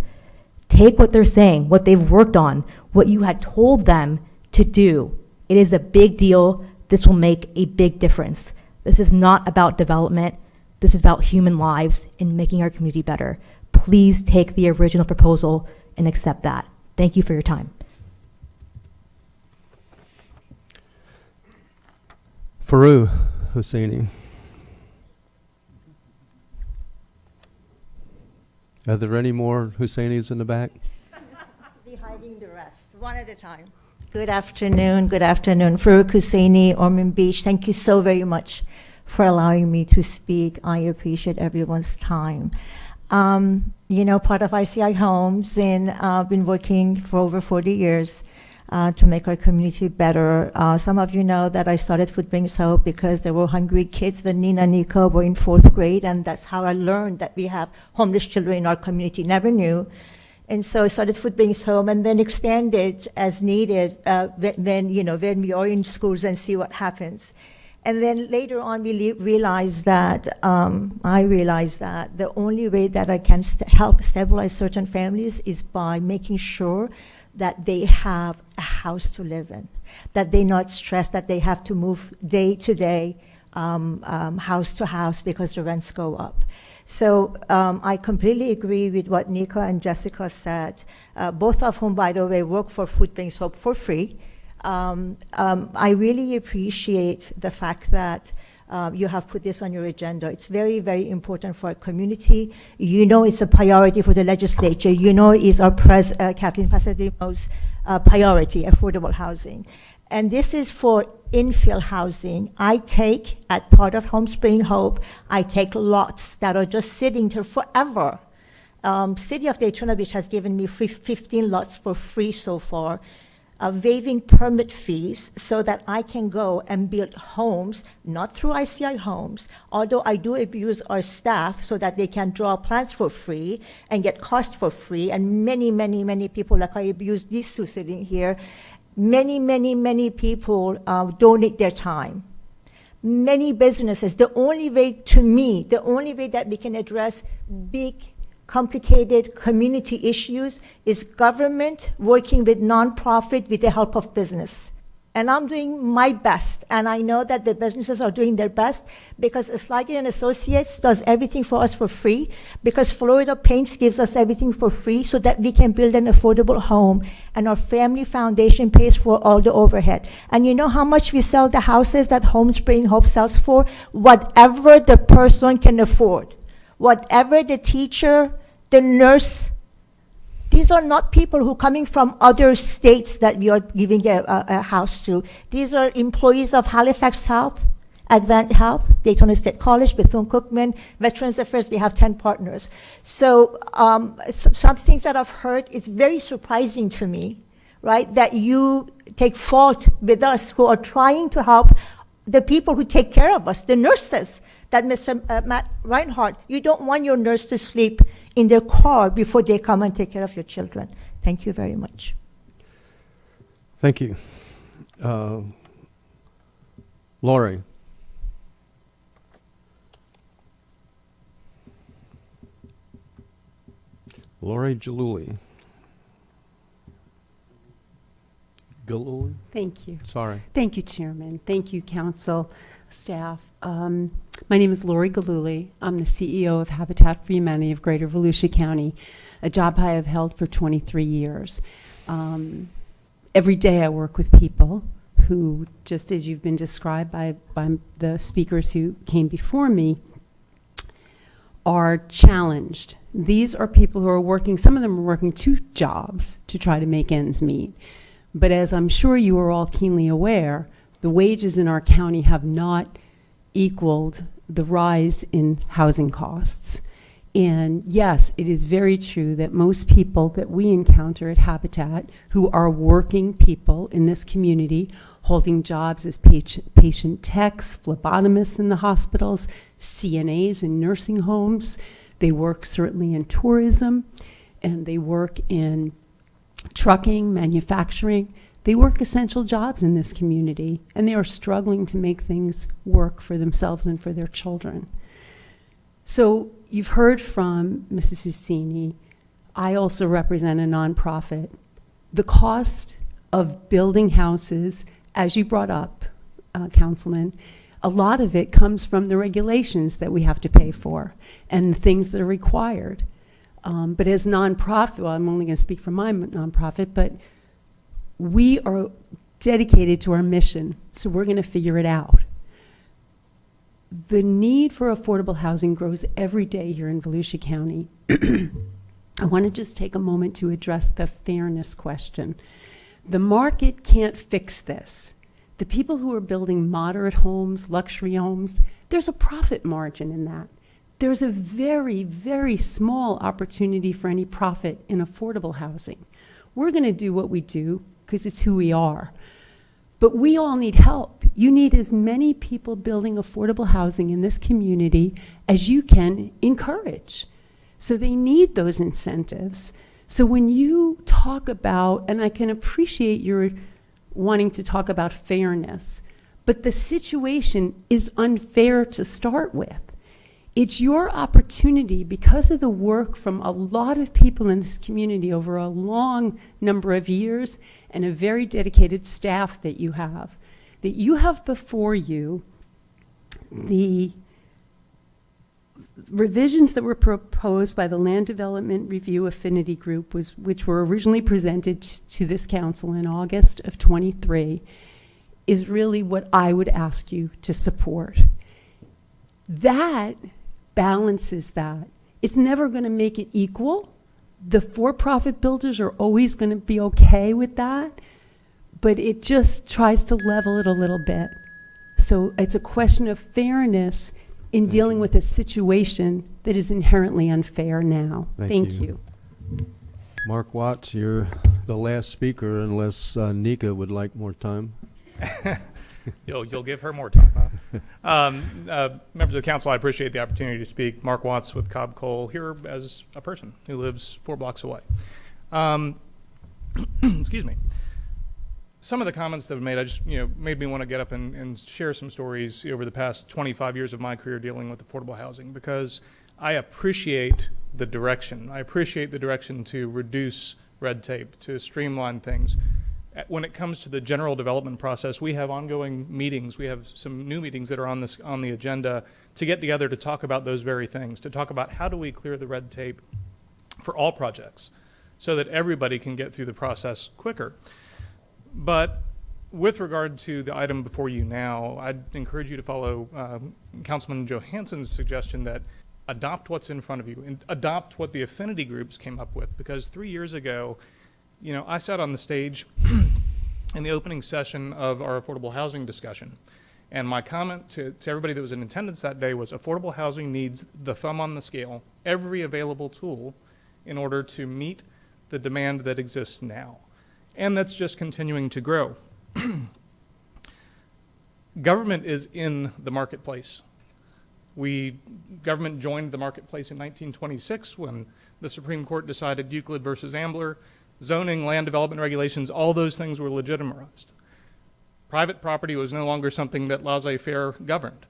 Take what they're saying, what they've worked on, what you had told them to do. It is a big deal. This will make a big difference. This is not about development. This is about human lives and making our community better. Please take the original proposal and accept that. Thank you for your time. Farouk Hosseini. Are there any more Hosseinis in the back? Be hiding the rest, one at a time. Good afternoon. Farouk Husseini, Ormond Beach. Thank you so very much for allowing me to speak. I appreciate everyone's time. Part of ICI Homes, and I've been working for over 40 years to make our community better. Some of you know that I started Food Brings Hope because there were hungry kids when Nina and Nico were in 4th grade, and that's how I learned that we have homeless children in our community. Never knew. And so I started Food Brings Home and then expanded as needed when we are in schools and see what happens. And then later on, we realized that, I realized that the only way that I can help stabilize certain families is by making sure that they have a house to live in, that they're not stressed, that they have to move day to day, house to house because the rents go up. So I completely agree with what Nika and Jessica said, both of whom, by the way, work for Food Brings Hope for free. I really appreciate the fact that you have put this on your agenda. It's very, very important for our community. It's a priority for the legislature. It's our Kathleen Pasademo's priority, affordable housing. And this is for infill housing. I take, as part of Home Spring Hope, I take lots that are just sitting there forever. City of Daytona Beach has given me 15 lots for free so far, waiving permit fees so that I can go and build homes, not through ICI Homes, although I do abuse our staff so that they can draw plans for free and get cost for free, and many, many, many people, like I abuse these two sitting here, many, many, many people donate their time. Many businesses, the only way that we can address big, complicated community issues is government working with nonprofit with the help of business. And I'm doing my best, and I know that the businesses are doing their best because Slager and Associates does everything for us for free, because Florida Paints gives us everything for free so that we can build an affordable home, and our family foundation pays for all the overhead. And you know how much we sell the houses that Home Spring Hope sells for? Whatever the person can afford. Whatever the teacher, the nurse. These are not people who are coming from other states that we are giving a house to. These are employees of Halifax Health, Advent Health, Daytona State College, Bethune-Cookman, Veterans Affairs. We have 10 partners. So some things that I've heard, it's very surprising to me, right, that you take fault with us who are trying to help the people who take care of us, the nurses. That Mr. Matt Reinhardt, you don't want your nurse to sleep in their car before they come and take care of your children. Thank you very much. Thank you. Lori. Lori Jaluli. Galuli? Thank you. Sorry. Thank you, Chairman. Thank you, Council, staff. My name is Lori Galuli. I'm the CEO of Habitat for Humanity of Greater Volusia County, a job I have held for 23 years. Every day I work with people who, just as you've been described by the speakers who came before me, are challenged. These are people who are working, some of them are working 2 jobs to try to make ends meet. But as I'm sure you are all keenly aware, the wages in our county have not equaled the rise in housing costs. And yes, it is very true that most people that we encounter at Habitat who are working people in this community, holding jobs as patient techs, phlebotomists in the hospitals, CNAs in nursing homes, they work certainly in tourism, and they work in trucking, manufacturing. They work essential jobs in this community, and they are struggling to make things work for themselves and for their children. So you've heard from Mrs. Husseini. I also represent a nonprofit. The cost of building houses, as you brought up, Councilman, a lot of it comes from the regulations that we have to pay for and the things that are required. But as nonprofit, well, I'm only going to speak for my nonprofit, but we are dedicated to our mission, so we're going to figure it out. The need for affordable housing grows every day here in Volusia County. I want to just take a moment to address the fairness question. The market can't fix this. The people who are building moderate homes, luxury homes, there's a profit margin in that. There's a very, very small opportunity for any profit in affordable housing. We're going to do what we do because it's who we are. But we all need help. You need as many people building affordable housing in this community as you can encourage. So they need those incentives. So when you talk about, and I can appreciate your wanting to talk about fairness, but the situation is unfair to start with. It's your opportunity, because of the work from a lot of people in this community over a long number of years and a very dedicated staff that you have before you the revisions that were proposed by the Land Development Review Affinity Group, which were originally presented to this council in August of '23, is really what I would ask you to support. That balances that. It's never going to make it equal. The for-profit builders are always going to be okay with that, but it just tries to level it a little bit. So it's a question of fairness in dealing with a situation that is inherently unfair now. Thank you. Mark Watts, you're the last speaker unless Nika would like more time. You'll give her more time, huh? Members of the council, I appreciate the opportunity to speak. Mark Watts with Cobb Cole, here as a person who lives 4 blocks away. Excuse me. Some of the comments that were made, made me want to get up and share some stories over the past 25 years of my career dealing with affordable housing, because I appreciate the direction. I appreciate the direction to reduce red tape, to streamline things. When it comes to the general development process, we have ongoing meetings. We have some new meetings that are on the agenda to get together to talk about those very things, to talk about how do we clear the red tape for all projects so that everybody can get through the process quicker. But with regard to the item before you now, I'd encourage you to follow Councilman Johansson's suggestion that adopt what's in front of you and adopt what the affinity groups came up with, because 3 years ago, I sat on the stage in the opening session of our affordable housing discussion, and my comment to everybody that was in attendance that day was affordable housing needs the thumb on the scale, every available tool in order to meet the demand that exists now. And that's just continuing to grow. Government is in the marketplace. Government joined the marketplace in 1926 when the Supreme Court decided Euclid versus Ambler, zoning, land development regulations, all those things were legitimized. Private property was no longer something that laissez-faire governed.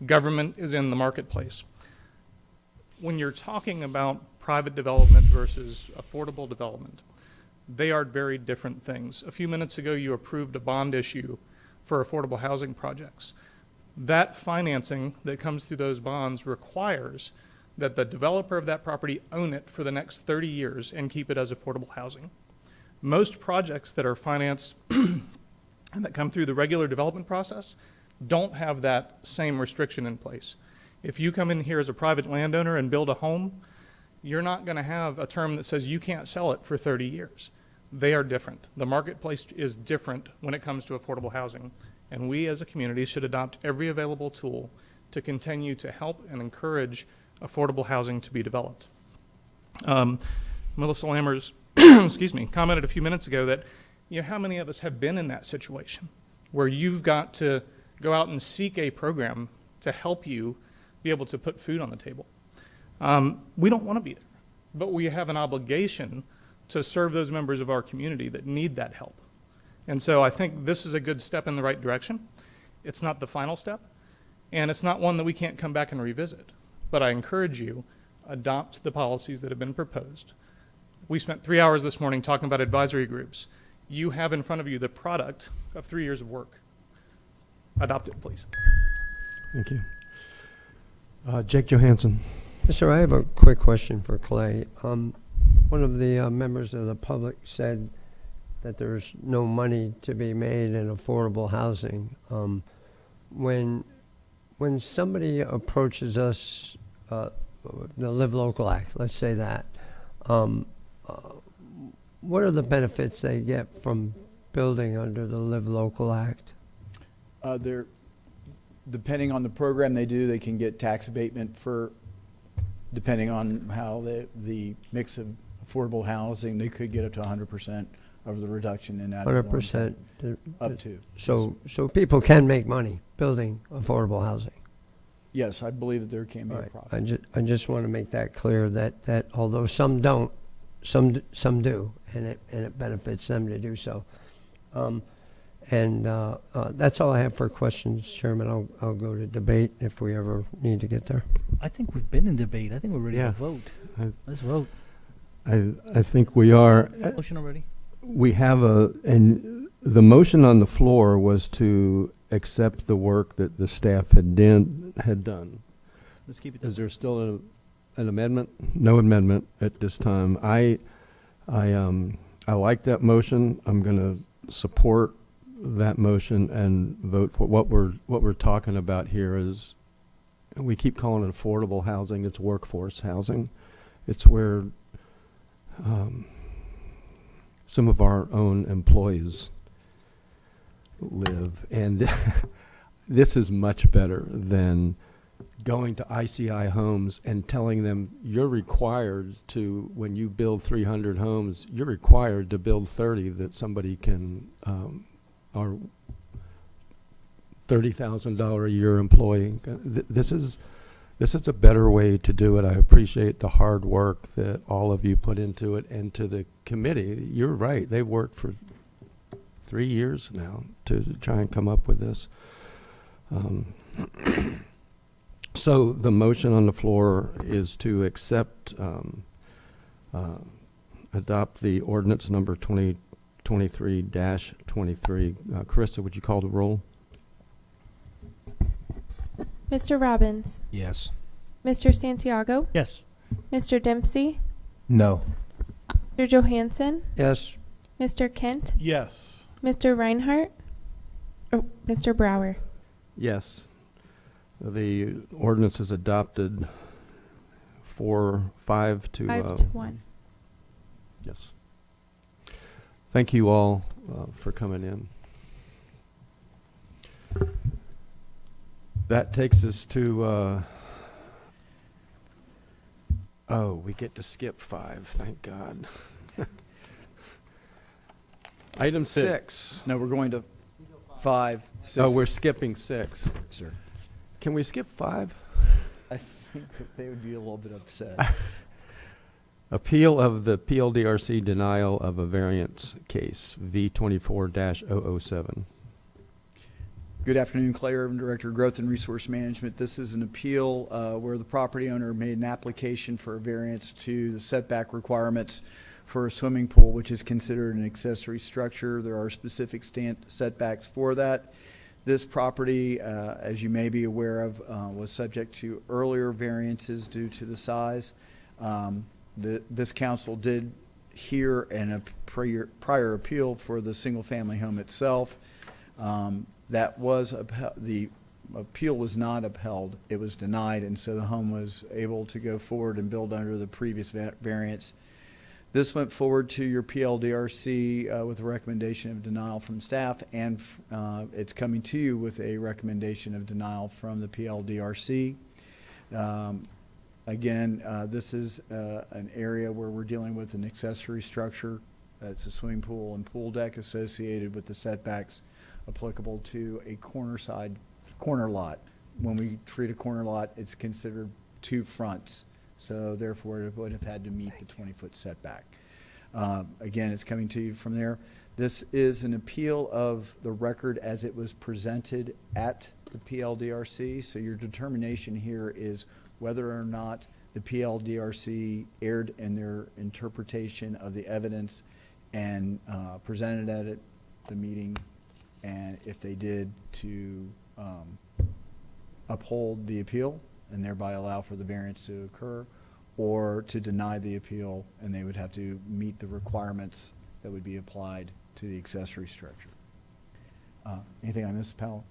Government is in the marketplace. When you're talking about private development versus affordable development, they are very different things. A few minutes ago, you approved a bond issue for affordable housing projects. That financing that comes through those bonds requires that the developer of that property own it for the next 30 years and keep it as affordable housing. Most projects that are financed and that come through the regular development process don't have that same restriction in place. If you come in here as a private landowner and build a home, you're not going to have a term that says you can't sell it for 30 years. They are different. The marketplace is different when it comes to affordable housing, and we as a community should adopt every available tool to continue to help and encourage affordable housing to be developed. Melissa Lammers, excuse me, commented a few minutes ago that, how many of us have been in that situation where you've got to go out and seek a program to help you be able to put food on the table? We don't want to be there, but we have an obligation to serve those members of our community that need that help. And so I think this is a good step in the right direction. It's not the final step, and it's not one that we can't come back and revisit. But I encourage you, adopt the policies that have been proposed. We spent 3 hours this morning talking about advisory groups. You have in front of you the product of 3 years of work. Adopt it, please. Thank you. Jake Johansson. Yes, sir, I have a quick question for Clay. One of the members of the public said that there's no money to be made in affordable housing. When somebody approaches us, the Live Local Act, let's say that, um, uh, what are the benefits they get from building under the Live Local Act? They're, depending on the program they do, they can get tax abatement for, depending on how the mix of affordable housing, they could get up to 100% of the reduction in ad valorem 100%. up to. So people can make money building affordable housing. Yes, I believe that there can be a Right. profit. I just want to make that clear that although some don't, some do, and it benefits them to do so. That's all I have for questions, Chairman. I'll go to debate if we ever need to get there. I think we've been in debate. I think we're ready Yeah. to vote. Let's vote. I think we are. Motion already? We have and the motion on the floor was to accept the work that the staff had done. Let's keep it. Is there still an amendment? No amendment at this time. I like that motion. I'm going to support that motion and vote for what we're talking about here. Is we keep calling it affordable housing. It's workforce housing. It's where some of our own employees live, and this is much better than going to ICI Homes and telling them you're required to, when you build 300 homes, you're required to build 30 that somebody can, or $30,000 a year employee. This is a better way to do it. I appreciate the hard work that all of you put into it, and to the committee. You're right. They've worked for 3 years now to try and come up with this. So the motion on the floor is to accept, adopt the ordinance number 2023-23. Carissa, would you call the roll? Mr. Robbins. Yes. Mr. Santiago. Yes. Mr. Dempsey. No. Mr. Johansson. Yes. Mr. Kent. Yes. Mr. Reinhardt. Oh, Mr. Brower. Yes. The ordinance is adopted 5 to 1. Yes. Thank you all for coming in. That takes us to, we get to skip 5, thank God. Item 6. No, we're going to 5, 6. Oh, we're skipping 6. Sir. Can we skip 5? I think that they would be a little bit upset. Appeal of the PLDRC denial of a variance case, V24-007. Good afternoon, Clay Irvin, Director of Growth and Resource Management. This is an appeal where the property owner made an application for a variance to the setback requirements for a swimming pool, which is considered an accessory structure. There are specific setbacks for that. This property, as you may be aware of, was subject to earlier variances due to the size. This council did hear a prior appeal for the single-family home itself. That was the appeal was not upheld. It was denied, and so the home was able to go forward and build under the previous variance. This went forward to your PLDRC with a recommendation of denial from staff, and it's coming to you with a recommendation of denial from the PLDRC. Again, this is an area where we're dealing with an accessory structure. It's a swimming pool and pool deck associated with the setbacks applicable to a corner lot. When we treat a corner lot, it's considered 2 fronts. So therefore, it would have had to meet the 20-foot setback. Again, it's coming to you from there. This is an appeal of the record as it was presented at the PLDRC. So your determination here is whether or not the PLDRC erred in their interpretation of the evidence and presented at the meeting, and if they did, to uphold the appeal and thereby allow for the variance to occur, or to deny the appeal, and they would have to meet the requirements that would be applied to the accessory structure. Anything I missed, Powell?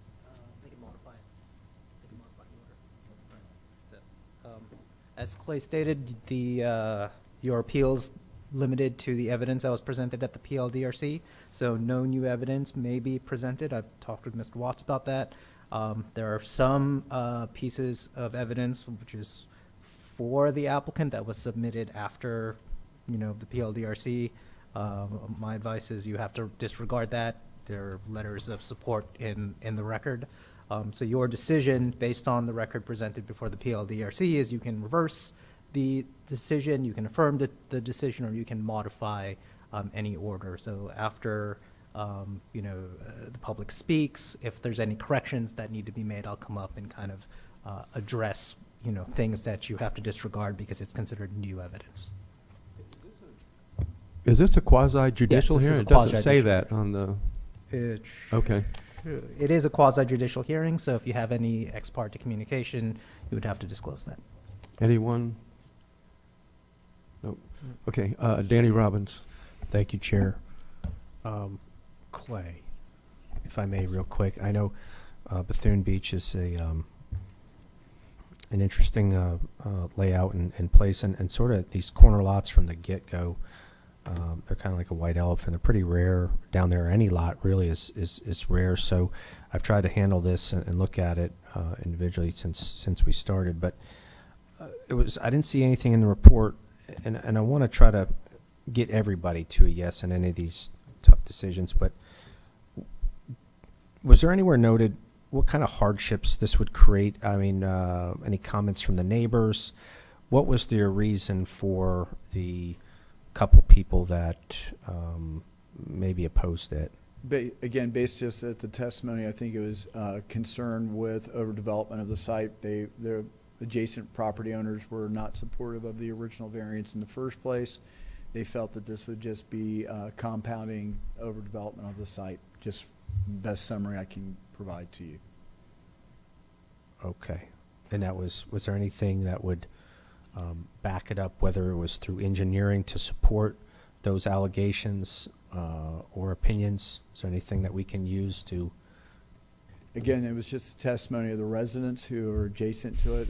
As Clay stated, the your appeals limited to the evidence that was presented at the PLDRC. So no new evidence may be presented. I've talked with Mr. Watts about that. There are some pieces of evidence which is for the applicant that was submitted after, the PLDRC. My advice is you have to disregard that. There are letters of support in the record. So your decision based on the record presented before the PLDRC is you can reverse the decision, you can affirm the decision, or you can modify any order. So after the public speaks, if there's any corrections that need to be made, I'll come up and kind of address things that you have to disregard because it's considered new evidence. Is this a quasi-judicial Yes, this is hearing? a It doesn't say quasi-judicial. that on the. Okay. It is a quasi-judicial hearing, so if you have any ex parte communication, you would have to disclose that. Anyone? No. Okay, Danny Robbins. Thank you, Chair. Clay, if I may, real quick. I know Bethune Beach is an interesting layout and place, and sort of these corner lots from the get-go. They're kind of like a white elephant. They're pretty rare down there. Any lot really is rare. So I've tried to handle this and look at it individually since we started. But I didn't see anything in the report, and I want to try to get everybody to a yes in any of these tough decisions. But was there anywhere noted what kind of hardships this would create? I mean, any comments from the neighbors? What was their reason for the couple people that maybe opposed it? Again, based just at the testimony, I think it was concern with overdevelopment of the site. The adjacent property owners were not supportive of the original variance in the first place. They felt that this would just be compounding overdevelopment of the site. Just best summary I can provide to you. Okay. And that was there anything that would back it up, whether it was through engineering to support those allegations or opinions? Is there anything that we can use to? Again, it was just testimony of the residents who are adjacent to it.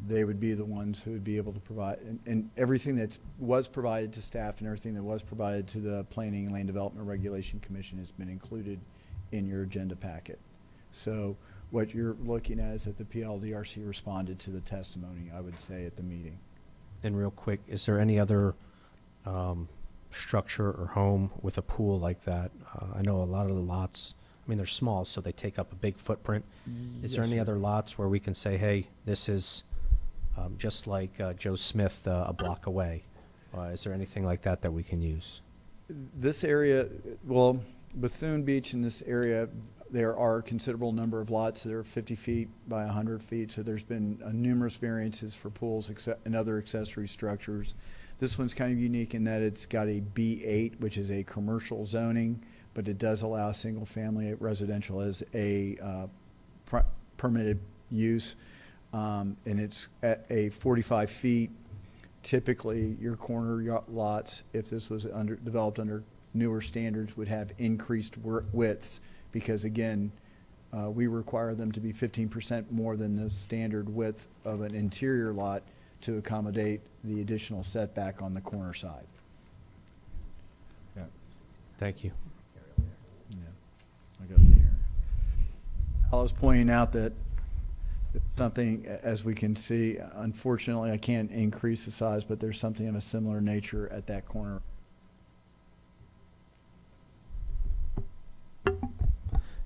They would be the ones who would be able to provide, and everything that was provided to staff and everything that was provided to the Planning and Land Development Regulation Commission has been included in your agenda packet. So what you're looking at is that the PLDRC responded to the testimony, I would say, at the meeting. And real quick, is there any other structure or home with a pool like that? I know a lot of the lots, I mean, they're small, so they take up a big footprint. Is there Yes, any sir. other lots where we can say, hey, this is just like Joe Smith a block away? Is there anything like that that we can use? This area, well, Bethune Beach in this area, there are a considerable number of lots that are 50 feet by 100 feet, so there's been numerous variances for pools and other accessory structures. This one's kind of unique in that it's got a B8, which is a commercial zoning, but it does allow single-family residential as a permitted use, and it's at a 45 feet. Typically, your corner lots, if this was developed under newer standards, would have increased widths because, again, we require them to be 15% more than the standard width of an interior lot to accommodate the additional setback on the corner side. Yeah. Thank you. Yeah, I got it here. I was pointing out that something, as we can see, unfortunately, I can't increase the size, but there's something of a similar nature at that corner.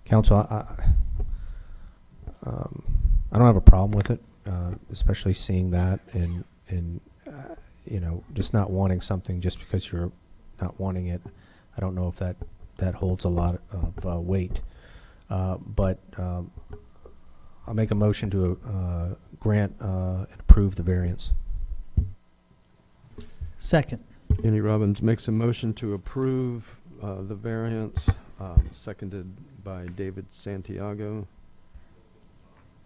Council, I don't have a problem with it, especially seeing that and just not wanting something just because you're not wanting it. I don't know if that holds a lot of weight, but I'll make a motion to grant and approve the variance. Second. Danny Robbins makes a motion to approve the variance, seconded by David Santiago.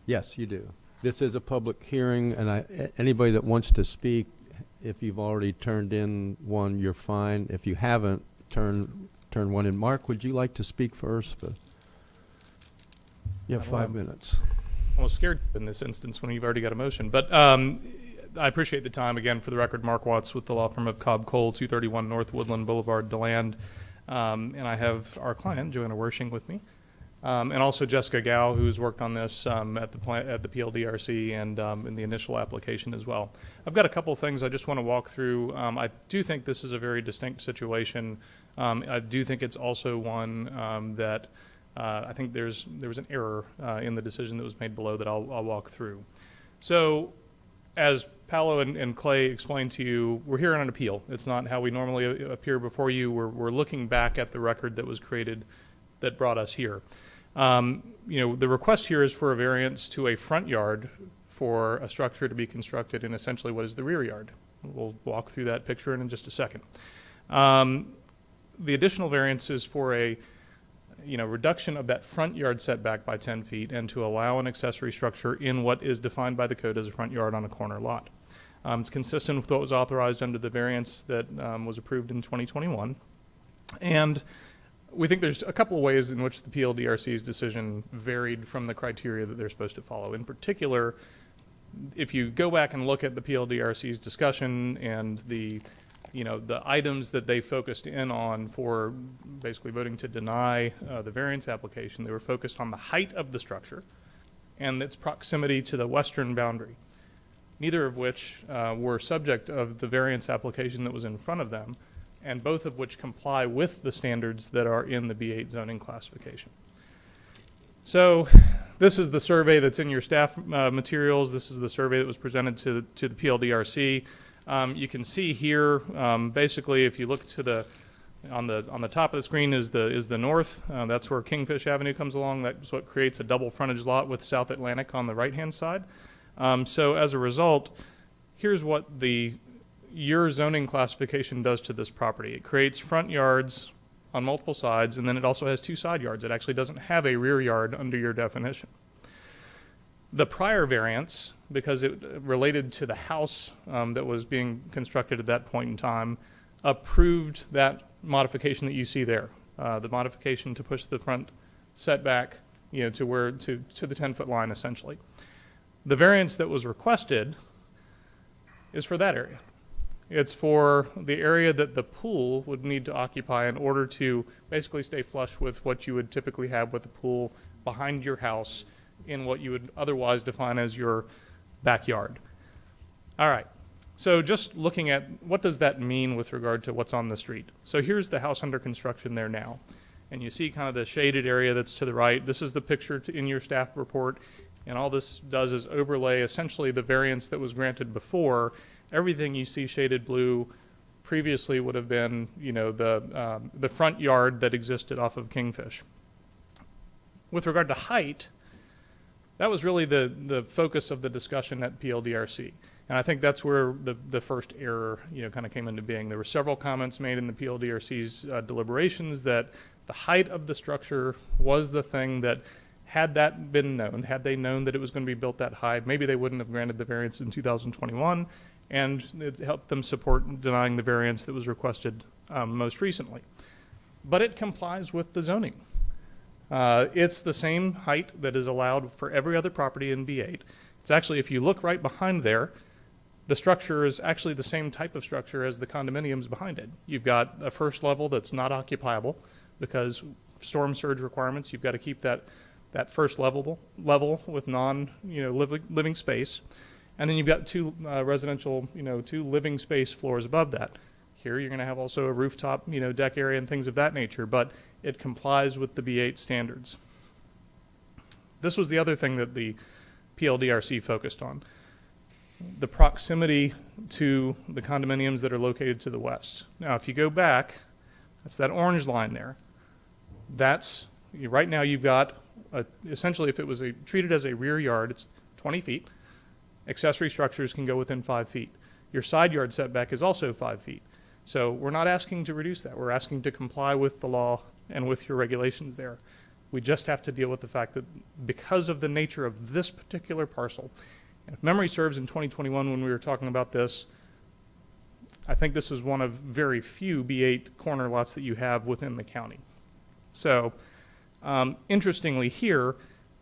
Yes, you do. This is a public hearing, and anybody that wants to speak, if you've already turned in one, you're fine. If you haven't, turn one in. Mark, would you like to speak first? You have 5 minutes. I was scared in this instance when you've already got a motion. But I appreciate the time. Again, for the record, Mark Watts with the law firm of Cobb Cole, 231 North Woodland Boulevard, DeLand. And I have our client, Joanna Wershing, with me. And also Jessica Gao, who's worked on this at the PLDRC and in the initial application as well. I've got a couple of things I just want to walk through. I do think this is a very distinct situation. I do think it's also one that I think there was an error in the decision that was made below that I'll walk through. So, as Paolo and Clay explained to you, we're here on an appeal. It's not how we normally appear before you. We're looking back at the record that was created that brought us here. The request here is for a variance to a front yard for a structure to be constructed in essentially what is the rear yard. We'll walk through that picture in just a second. The additional variance is for a reduction of that front yard setback by 10 feet and to allow an accessory structure in what is defined by the code as a front yard on a corner lot. It's consistent with what was authorized under the variance that was approved in 2021. And we think there's a couple of ways in which the PLDRC's decision varied from the criteria that they're supposed to follow. In particular, if you go back and look at the PLDRC's discussion and the items that they focused in on for basically voting to deny the variance application, they were focused on the height of the structure and its proximity to the western boundary, neither of which were subject of the variance application that was in front of them, and both of which comply with the standards that are in the B8 zoning classification. So this is the survey that's in your staff materials. This is the survey that was presented to the PLDRC. You can see here, basically, if you look to on the top of the screen is the north. That's where Kingfish Avenue comes along. That's what creates a double frontage lot with South Atlantic on the right-hand side. So as a result, here's what your zoning classification does to this property. It creates front yards on multiple sides, and then it also has two side yards. It actually doesn't have a rear yard under your definition. The prior variance, because it related to the house that was being constructed at that point in time, approved that modification that you see there, the modification to push the front setback, to the 10-foot line essentially. The variance that was requested is for that area. It's for the area that the pool would need to occupy in order to basically stay flush with what you would typically have with a pool behind your house in what you would otherwise define as your backyard. All right, so just looking at what does that mean with regard to what's on the street. So here's the house under construction there now. And you see kind of the shaded area that's to the right. This is the picture in your staff report. And all this does is overlay essentially the variance that was granted before. Everything you see shaded blue previously would have been, the front yard that existed off of Kingfish. With regard to height, that was really the focus of the discussion at PLDRC. And I think that's where the first error, kind of came into being. There were several comments made in the PLDRC's deliberations that the height of the structure was the thing that, had that been known, had they known that it was going to be built that high, maybe they wouldn't have granted the variance in 2021, and it helped them support denying the variance that was requested most recently. But it complies with the zoning. It's the same height that is allowed for every other property in B8. It's actually, if you look right behind there, the structure is actually the same type of structure as the condominiums behind it. You've got a first level that's not occupiable because storm surge requirements. You've got to keep that first level with living space. And then you've got two residential, two living space floors above that. Here you're going to have also a rooftop, deck area and things of that nature, but it complies with the B8 standards. This was the other thing that the PLDRC focused on. The proximity to the condominiums that are located to the west. Now, if you go back, that's that orange line there. Right now you've got, essentially if it was treated as a rear yard, it's 20 feet. Accessory structures can go within 5 feet. Your side yard setback is also 5 feet. So we're not asking to reduce that. We're asking to comply with the law and with your regulations there. We just have to deal with the fact that because of the nature of this particular parcel, and if memory serves, in 2021 when we were talking about this, I think this is one of very few B8 corner lots that you have within the county. So interestingly here,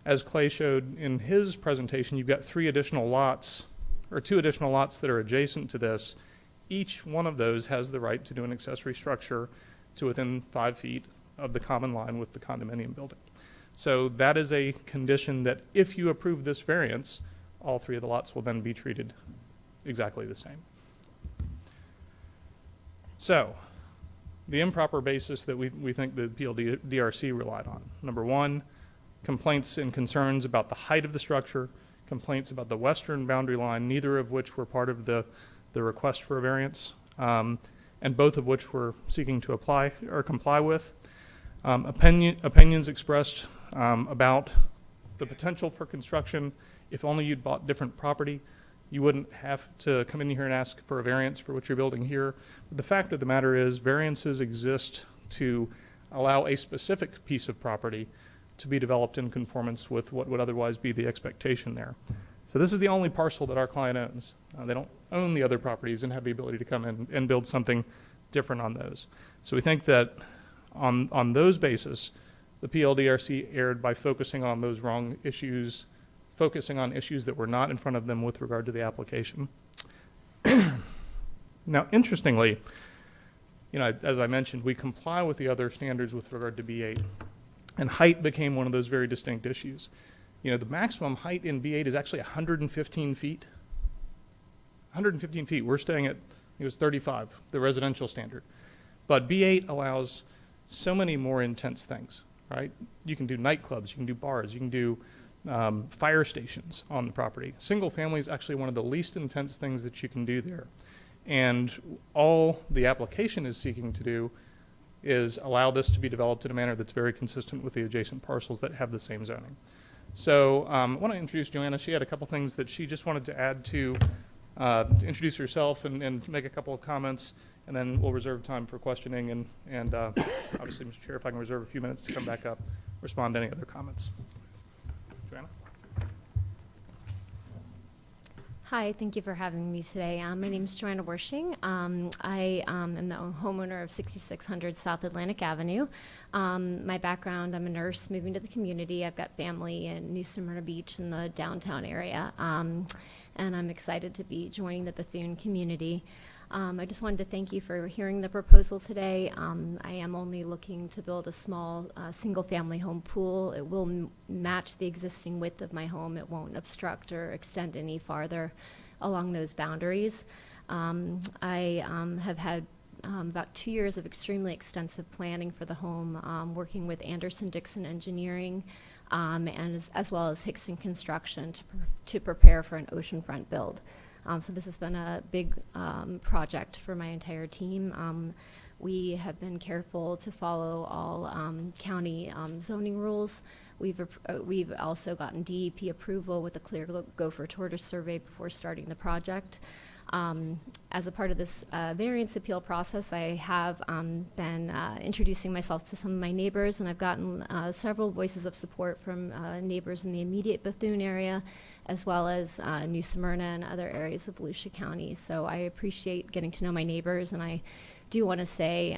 as Clay showed in his presentation, you've got 3 additional lots or 2 additional lots that are adjacent to this, each one of those has the right to do an accessory structure to within 5 feet of the common line with the condominium building. So that is a condition that if you approve this variance, all 3 of the lots will then be treated exactly the same. So, the improper basis that we think the PLDRC relied on. Number 1, complaints and concerns about the height of the structure, complaints about the western boundary line, neither of which were part of the request for a variance, and both of which we're seeking to apply or comply with. Opinions expressed about the potential for construction. If only you'd bought different property, you wouldn't have to come in here and ask for a variance for what you're building here. But the fact of the matter is, variances exist to allow a specific piece of property to be developed in conformance with what would otherwise be the expectation there. So this is the only parcel that our client owns. They don't own the other properties and have the ability to come in and build something different on those. So we think that on those basis, the PLDRC erred by focusing on those wrong issues, focusing on issues that were not in front of them with regard to the application. Now, interestingly, as I mentioned, we comply with the other standards with regard to B8, and height became one of those very distinct issues. The maximum height in B8 is actually 115 feet. 115 feet. We're staying at, it was 35, the residential standard. But B8 allows so many more intense things, right? You can do nightclubs, you can do bars, you can do fire stations on the property. Single family is actually one of the least intense things that you can do there. And all the application is seeking to do is allow this to be developed in a manner that's very consistent with the adjacent parcels that have the same zoning. So I want to introduce Joanna. She had a couple things that she just wanted to add to introduce herself and make a couple of comments, and then we'll reserve time for questioning. And obviously, Mr. Chair, if I can reserve a few minutes to come back up, respond to any other comments. Joanna? Hi, thank you for having me today. My name is Joanna Wershing. I am the homeowner of 6600 South Atlantic Avenue. My background, I'm a nurse moving to the community. I've got family in New Smyrna Beach in the downtown area, and I'm excited to be joining the Bethune community. I just wanted to thank you for hearing the proposal today. I am only looking to build a small single-family home pool. It will match the existing width of my home. It won't obstruct or extend any farther along those boundaries. I have had about 2 years of extremely extensive planning for the home, working with Anderson-Dixon Engineering, and as well as Hickson Construction to prepare for an oceanfront build. So this has been a big project for my entire team. We have been careful to follow all county zoning rules. We've also gotten DEP approval with a clear gopher tortoise survey before starting the project. As a part of this variance appeal process, I have been introducing myself to some of my neighbors, and I've gotten several voices of support from neighbors in the immediate Bethune area, as well as New Smyrna and other areas of Volusia County. So I appreciate getting to know my neighbors, and I do want to say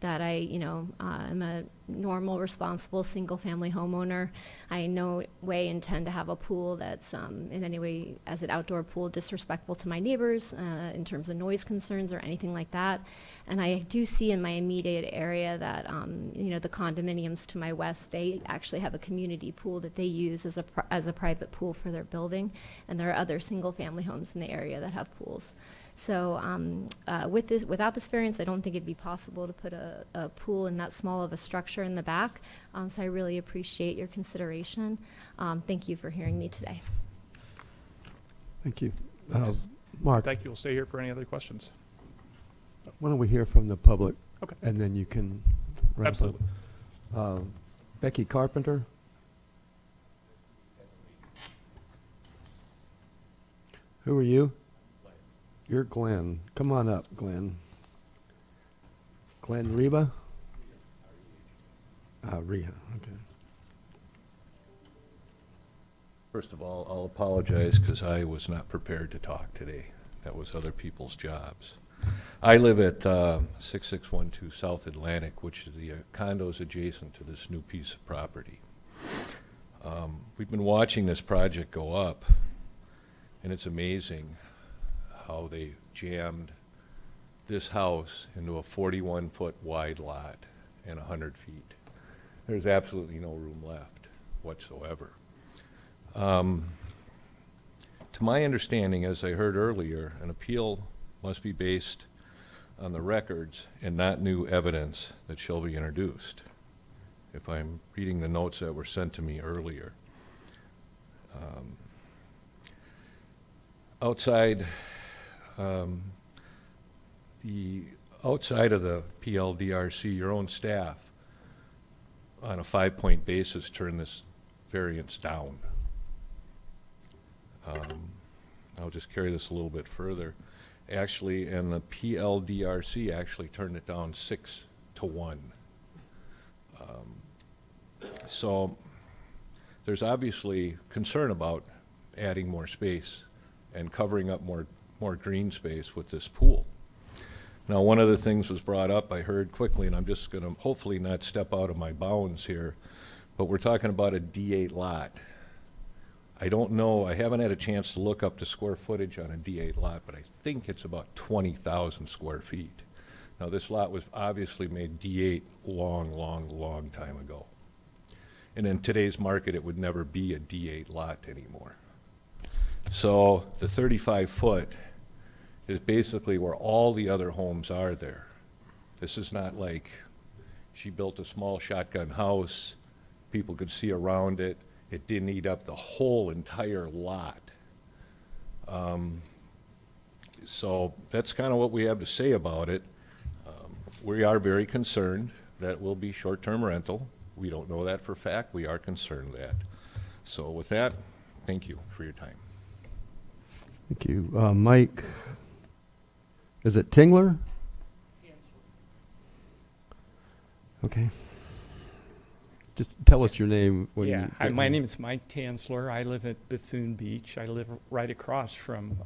that I, am a normal, responsible, single-family homeowner. I in no way intend to have a pool that's in any way, as an outdoor pool, disrespectful to my neighbors in terms of noise concerns or anything like that. And I do see in my immediate area that, the condominiums to my west, they actually have a community pool that they use as a private pool for their building. And there are other single-family homes in the area that have pools. So without this variance, I don't think it'd be possible to put a pool in that small of a structure in the back. So I really appreciate your consideration. Thank you for hearing me today. Thank you. Mark. Thank you. We'll stay here for any other questions. Why don't we hear from the public? Okay. And then you can wrap Absolutely. up. Becky Carpenter. Who are you? You're Glenn. Come on up, Glenn. Glenn Reba? Rhea, okay. First of all, I'll apologize because I was not prepared to talk today. That was other people's jobs. I live at 6612 South Atlantic, which is the condos adjacent to this new piece of property. We've been watching this project go up, And it's amazing how they jammed this house into a 41-foot wide lot and 100 feet. There's absolutely no room left whatsoever. To my understanding, as I heard earlier, an appeal must be based on the records and not new evidence that shall be introduced, if I'm reading the notes that were sent to me earlier. Outside of the PLDRC, your own staff, on a 5-point basis, turned this variance down. I'll just carry this a little bit further. Actually, and the PLDRC actually turned it down 6-1. So there's obviously concern about adding more space and covering up more green space with this pool. Now, one of the things was brought up, I heard quickly, and I'm just going to hopefully not step out of my bounds here, but we're talking about a D8 lot. I don't know, I haven't had a chance to look up the square footage on a D8 lot, but I think it's about 20,000 square feet. Now, this lot was obviously made D8 long time ago. And in today's market, it would never be a D8 lot anymore. So the 35-foot is basically where all the other homes are there. This is not like she built a small shotgun house, people could see around it. It didn't eat up the whole entire lot. So that's kind of what we have to say about it. We are very concerned that it will be short-term rental. We don't know that for a fact. We are concerned that. So with that, thank you for your time. Thank you. Mike, is it Tingler? Okay. Just tell us your name. Hi, my name is Mike Tansler. I live at Bethune Beach. I live right across from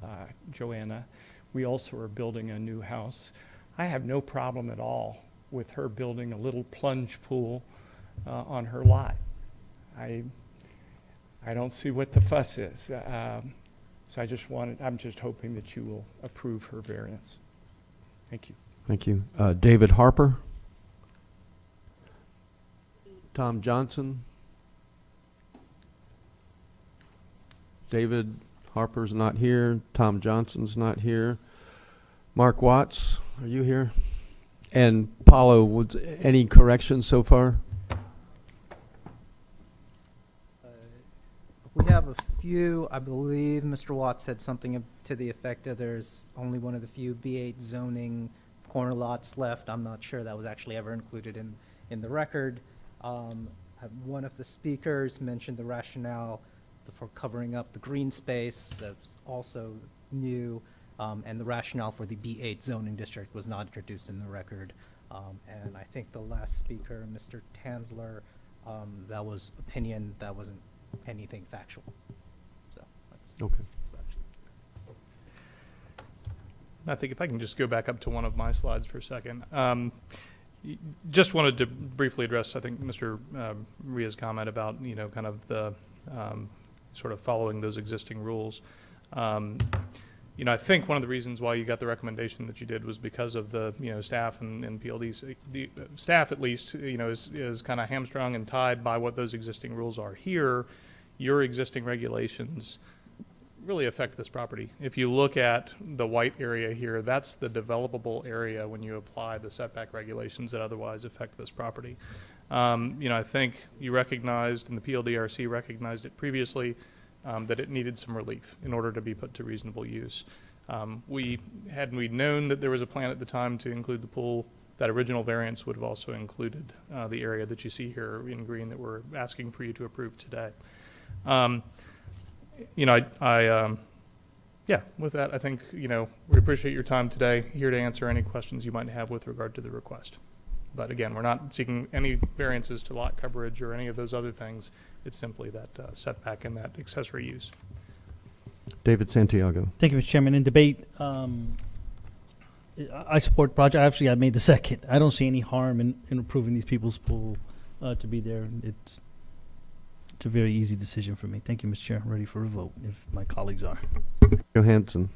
Joanna. We also are building a new house. I have no problem at all with her building a little plunge pool on her lot. I don't see what the fuss is. So I'm just hoping that you will approve her variance. Thank you. Thank you. David Harper? Tom Johnson? David Harper's not here. Tom Johnson's not here. Mark Watts, are you here? And Paulo, any corrections so far? We have a few. I believe Mr. Watts said something to the effect that there's only one of the few B8 zoning corner lots left. I'm not sure that was actually ever included in the record. One of the speakers mentioned the rationale for covering up the green space. That's also new. And the rationale for the B8 zoning district was not introduced in the record. And I think the last speaker, Mr. Tansler, that was opinion, that wasn't anything factual. So that's okay. I think if I can just go back up to one of my slides for a second. Just wanted to briefly address, I think, Mr. Ria's comment about, kind of the sort of following those existing rules. I think one of the reasons why you got the recommendation that you did was because of the, staff and PLD's, the staff at least, is kind of hamstrung and tied by what those existing rules are. Here, your existing regulations really affect this property. If you look at the white area here, that's the developable area when you apply the setback regulations that otherwise affect this property. I think you recognized, and the PLDRC recognized it previously, that it needed some relief in order to be put to reasonable use. Had we known that there was a plan at the time to include the pool, that original variance would have also included the area that you see here in green that we're asking for you to approve today. With that, I think, we appreciate your time today, here to answer any questions you might have with regard to the request. But again, we're not seeking any variances to lot coverage or any of those other things. It's simply that setback and that accessory use. David Santiago. Thank you, Mr. Chairman. In debate, I support project. Actually, I made the second. I don't see any harm in approving these people's pool to be there. It's a very easy decision for me. Thank you, Mr. Chair. I'm ready for a vote if my colleagues are. Johansson.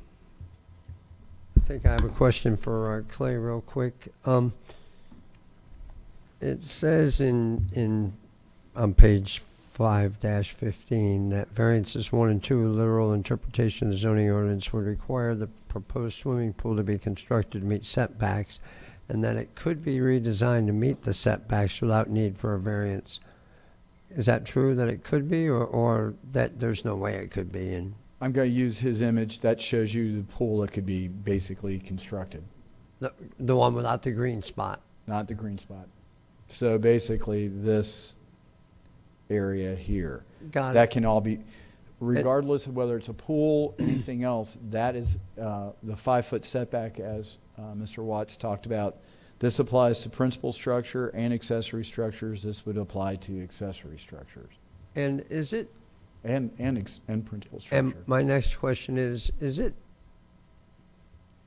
I think I have a question for Clay real quick. It says on page 5-15 that variances 1 and 2, literal interpretation of the zoning ordinance would require the proposed swimming pool to be constructed to meet setbacks, and that it could be redesigned to meet the setbacks without need for a variance. Is that true that it could be, or that there's no way it could be? And I'm going to use his image. That shows you the pool that could be basically constructed. the one without the green spot? Not the green spot. So basically this area here. Got it. That can all be, regardless of whether it's a pool, anything else, that is the 5-foot setback as Mr. Watts talked about. This applies to principal structure and accessory structures. This would apply to accessory structures. And is it? And principal structure. And my next question is it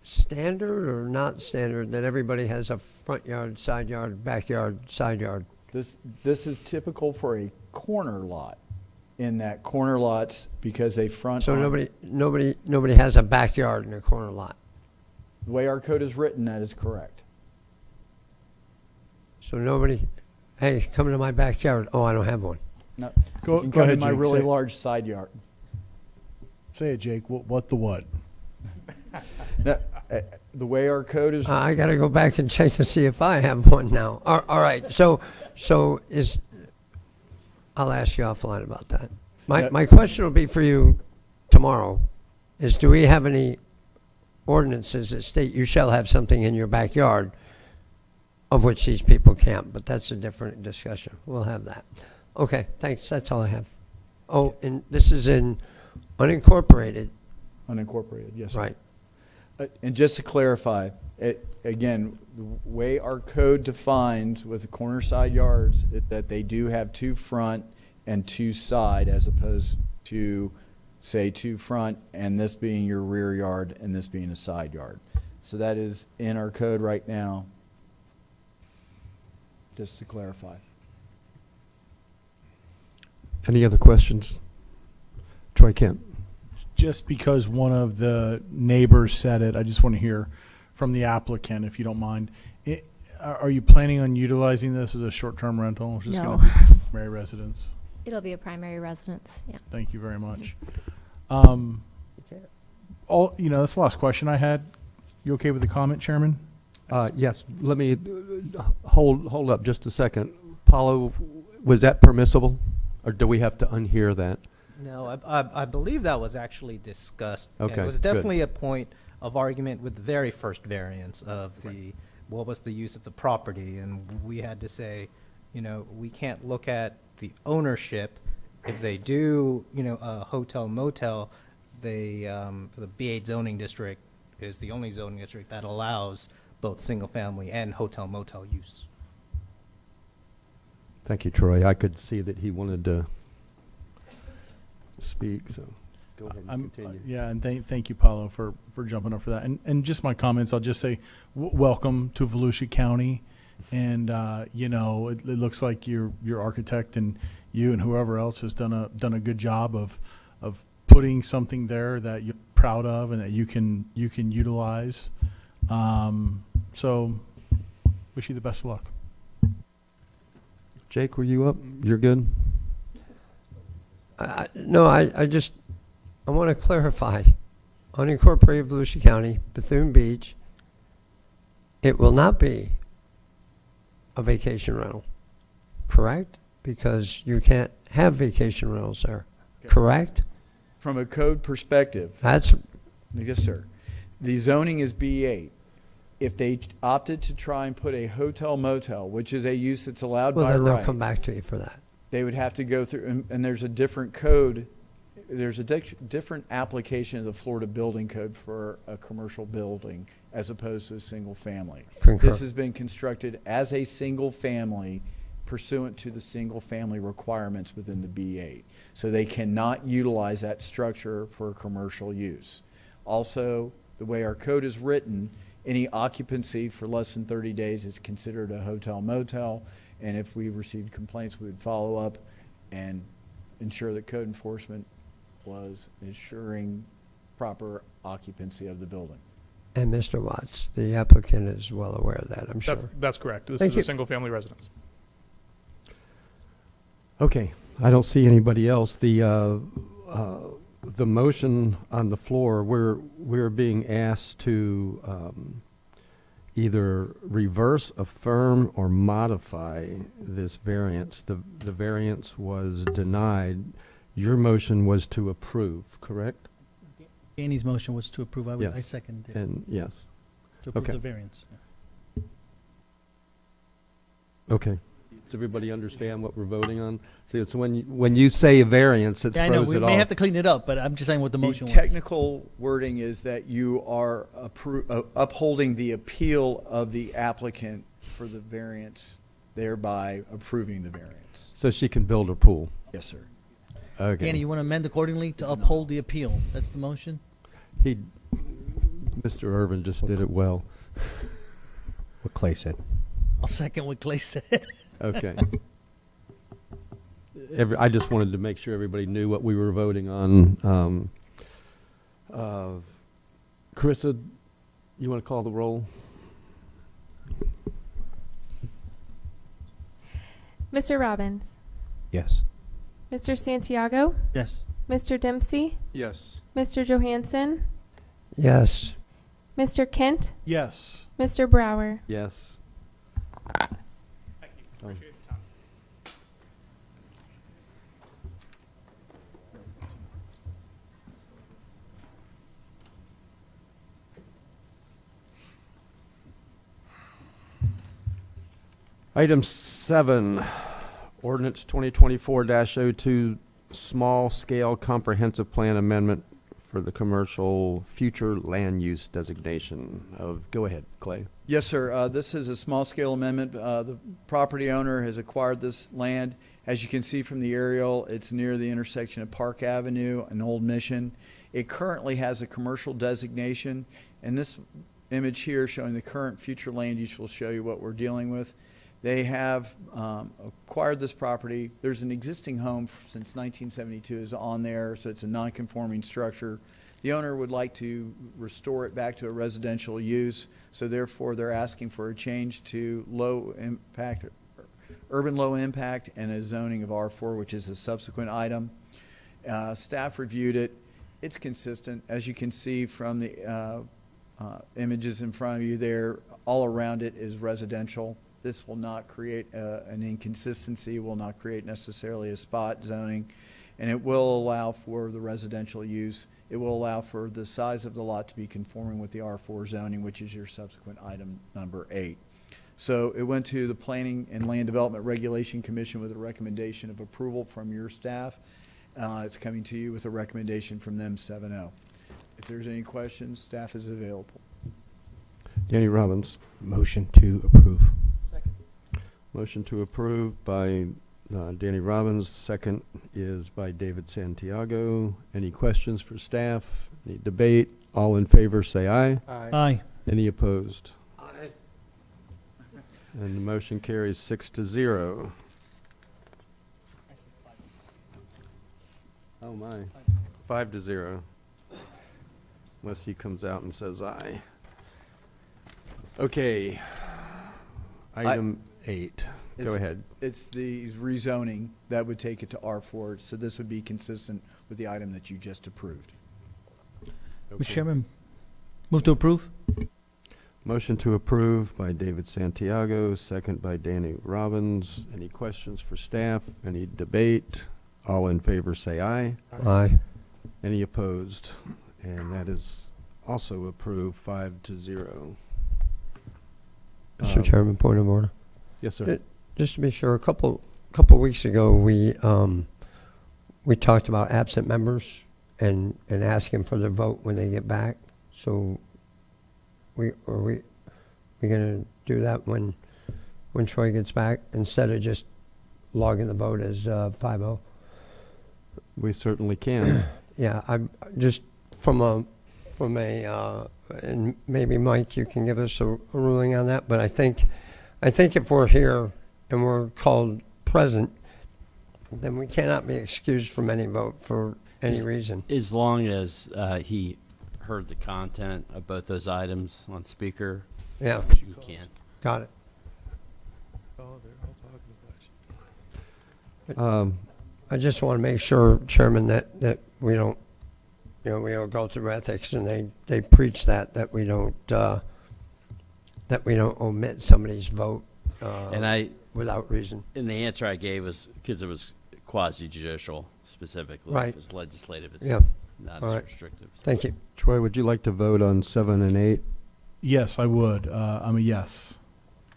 standard or not standard that everybody has a front yard, side yard, backyard, side yard? This is typical for a corner lot. In that corner lots, because they front. So on, nobody has a backyard in a corner lot. The way our code is written, that is correct. So nobody, hey, come to my backyard. Oh, I don't have one. No, Go you can go come ahead, in my Jake, really say it. large side yard. Say it, Jake. What the what? No, the way our code is. I got to go back and check to see if I have one now. All right. So I'll ask you offline about that. My question will be for you tomorrow is, do we have any ordinances that state you shall have something in your backyard of which these people can't? But that's a different discussion. We'll have that. Okay, thanks. That's all I have. Oh, and this is in unincorporated. Unincorporated, yes, sir. Right. And just to clarify, again, the way our code defines with the corner side yards is that they do have 2 front and 2 side, as opposed to, say, 2 front and this being your rear yard and this being a side yard. So that is in our code right now, just to clarify. Any other questions? Troy Kent. Just because one of the neighbors said it, I just want to hear from the applicant, if you don't mind. Are you planning on utilizing this as a short-term rental? It's just No. going to be primary residence. It'll be a primary residence, yeah. Thank you very much. That's the last question I had. You okay with the comment, Chairman? Yes. Let me hold up just a second. Paulo, was that permissible, or do we have to unhear that? No, I believe that was actually discussed. And Okay, it was good. definitely a point of argument with the very first variance of what was the use of the property. And we had to say, we can't look at the ownership. If they do, a hotel motel, the B8 zoning district is the only zoning district that allows both single family and hotel motel use. Thank you, Troy. I could see that he wanted to speak, so go ahead and continue. Yeah, and thank you, Paulo, for jumping up for that. And just my comments, I'll just say, welcome to Volusia County. And, it looks like your architect and you and whoever else has done a good job of putting something there that you're proud of and that you can utilize. So wish you the best of luck. Jake, were you up? You're good? No, I want to clarify. Unincorporated Volusia County, Bethune Beach, it will not be a vacation rental, correct? Because you can't have vacation rentals there, correct? From a code perspective. That's. Yes, sir. The zoning is B8. If they opted to try and put a hotel motel, which is a use that's allowed Well, by then right. they'll come back to you for that. They would have to go through, and there's a different code. There's a different application of the Florida Building Code for a commercial building as opposed to a single family. Concur. This has been constructed as a single family pursuant to the single family requirements within the B8. So they cannot utilize that structure for commercial use. Also, the way our code is written, any occupancy for less than 30 days is considered a hotel motel. And if we received complaints, we would follow up and ensure that code enforcement was ensuring proper occupancy of the building. And Mr. Watts, the applicant is well aware of that, I'm sure. That's correct. This Thank is you. a single-family residence. Okay, I don't see anybody else. The motion on the floor, we're being asked to either reverse, affirm, or modify this variance. The variance was denied. Your motion was to approve, correct? Danny's motion was to approve. I Yes. second it. And yes. To approve okay. the variance. Okay. Does everybody understand what we're voting on? See, it's when you say a variance, it Yeah, I know, throws we it may off. have to clean it up, but I'm just saying what the motion was. Technical wording is that you are upholding the appeal of the applicant for the variance, thereby approving the variance. So she can build her pool. Yes, sir. Okay. Danny, you want to amend accordingly to uphold the appeal? That's the motion? Mr. Irvin just did it well. What Clay said. I'll second what Clay said. Okay. I just wanted to make sure everybody knew what we were voting on. Carissa, you want to call the roll? Mr. Robbins, Yes. Mr. Santiago, Yes. Mr. Dempsey, Yes. Mr. Johansson, Yes. Mr. Kent, Yes. Mr. Brower. Yes. Thank you. Appreciate the time. Item 7, ordinance 2024-02, small scale comprehensive plan amendment for the commercial future land use designation of, go ahead, Clay. Yes, sir. This is a small-scale amendment. The property owner has acquired this land. As you can see from the aerial, it's near the intersection of Park Avenue and Old Mission. It currently has a commercial designation, and this image here showing the current future land use will show you what we're dealing with. They have acquired this property. There's an existing home since 1972 is on there, so it's a non-conforming structure. The owner would like to restore it back to a residential use, so therefore they're asking for a change to low impact, urban low impact, and a zoning of R4, which is a subsequent item. Staff reviewed it. It's consistent. As you can see from the images in front of you there, all around it is residential. This will not create an inconsistency, will not create necessarily a spot zoning, and it will allow for the residential use. It will allow for the size of the lot to be conforming with the R4 zoning, which is your subsequent item number 8. So it went to the Planning and Land Development Regulation Commission with a recommendation of approval from your staff. It's coming to you with a recommendation from them 7-0. If there's any questions, staff is available. Danny Robbins. Motion to approve. Motion to approve by Danny Robbins. Second is by David Santiago. Any questions for staff? Any debate? All in favor, say aye. Aye. Any opposed? Aye. And the motion carries 6-0. Oh my, 5-0. Unless he comes out and says aye. Okay. Item 8. Go ahead. It's the rezoning that would take it to R4, so this would be consistent with the item that you just approved. Mr. Chairman, move to approve. Motion to approve by David Santiago, second by Danny Robbins. Any questions for staff? Any debate? All in favor say aye. Aye. Any opposed? And that is also approved 5-0. Mr. Chairman, point of order. Yes, sir. Just to be sure, a couple weeks ago, we talked about absent members and asking for their vote when they get back. So we gonna do that when Troy gets back instead of just logging the vote as 5-0? We certainly can. Yeah, I'm just from a and maybe Mike, you can give us a ruling on that. But I think if we're here and we're called present, then we cannot be excused from any vote for any reason. As long as he heard the content of both those items on speaker. Yeah. You can. Got it. I just want to make sure, Chairman, that we don't, we don't go through ethics and they preach that we don't omit somebody's vote And without reason. And the answer I gave was because it was quasi-judicial specifically. Right. If it's legislative, it's Yeah. not All as right. restrictive. Thank you. Troy, would you like to vote on 7 and 8? Yes, I would. I'm a yes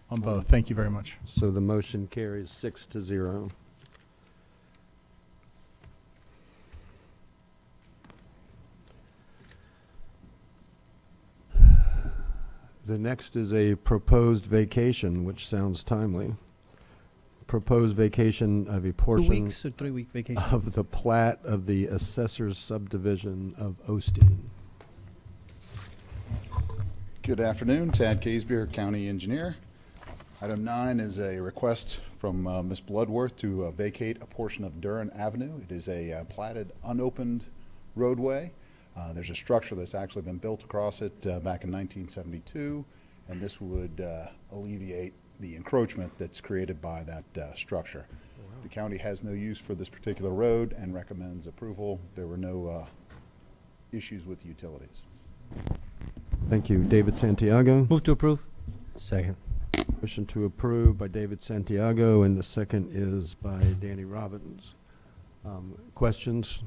on both. Thank you very much. So the motion carries 6-0. The next is a proposed vacation, which sounds timely. Proposed vacation of a 2 portion weeks or 3 week vacation? of the plat of the assessor's subdivision of Osteen. Good afternoon, Tad Casebeer, County Engineer. Item 9 is a request from Ms. Bloodworth to vacate a portion of Duran Avenue. It is a platted, unopened roadway. There's a structure that's actually been built across it back in 1972, and this would alleviate the encroachment that's created by that structure. The county has no use for this particular road and recommends approval. There were no issues with utilities. Thank you. David Santiago. Move to approve. Second. Motion to approve by David Santiago, and the second is by Danny Robbins. Questions?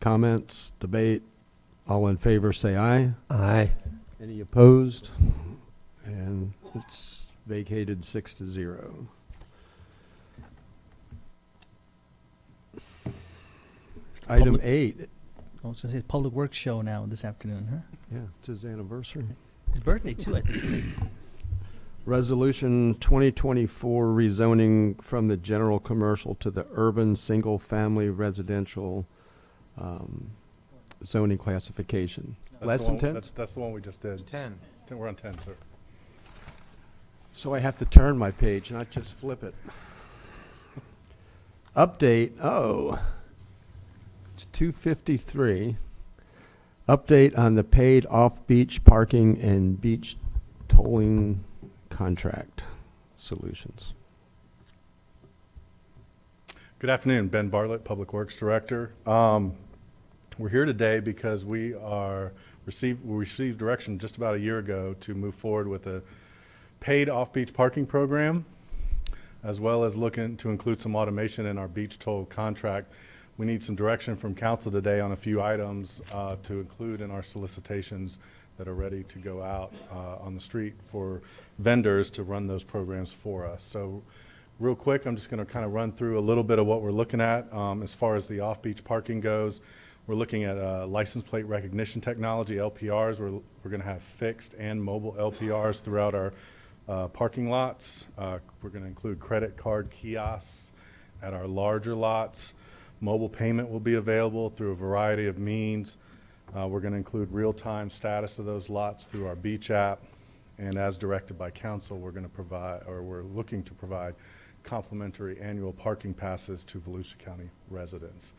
Comments? Debate? All in favor, say aye. Aye. Any opposed? And it's vacated 6-0. Item Public- 8. I was going to say Public Works show now this afternoon, huh? Yeah, it's his anniversary. His birthday, too, I think. Resolution 2024 rezoning from the general commercial to the urban single-family residential zoning classification. Less than 10? That's the one we just did. 10. We're on 10, sir. So I have to turn my page, not just flip it. Update, it's 253. Update on the paid off-beach parking and beach tolling contract solutions. Good afternoon, Ben Bartlett, Public Works Director. We're here today because we received direction just about a year ago to move forward with a paid off-beach parking program, as well as looking to include some automation in our beach toll contract. We need some direction from council today on a few items to include in our solicitations that are ready to go out on the street for vendors to run those programs for us. So real quick, I'm just going to kind of run through a little bit of what we're looking at as far as the off-beach parking goes. We're looking at license plate recognition technology, LPRs. We're going to have fixed and mobile LPRs throughout our parking lots. We're going to include credit card kiosks at our larger lots. Mobile payment will be available through a variety of means. We're going to include real-time status of those lots through our beach app. And as directed by council, we're going to provide, or we're looking to provide, complimentary annual parking passes to Volusia County residents.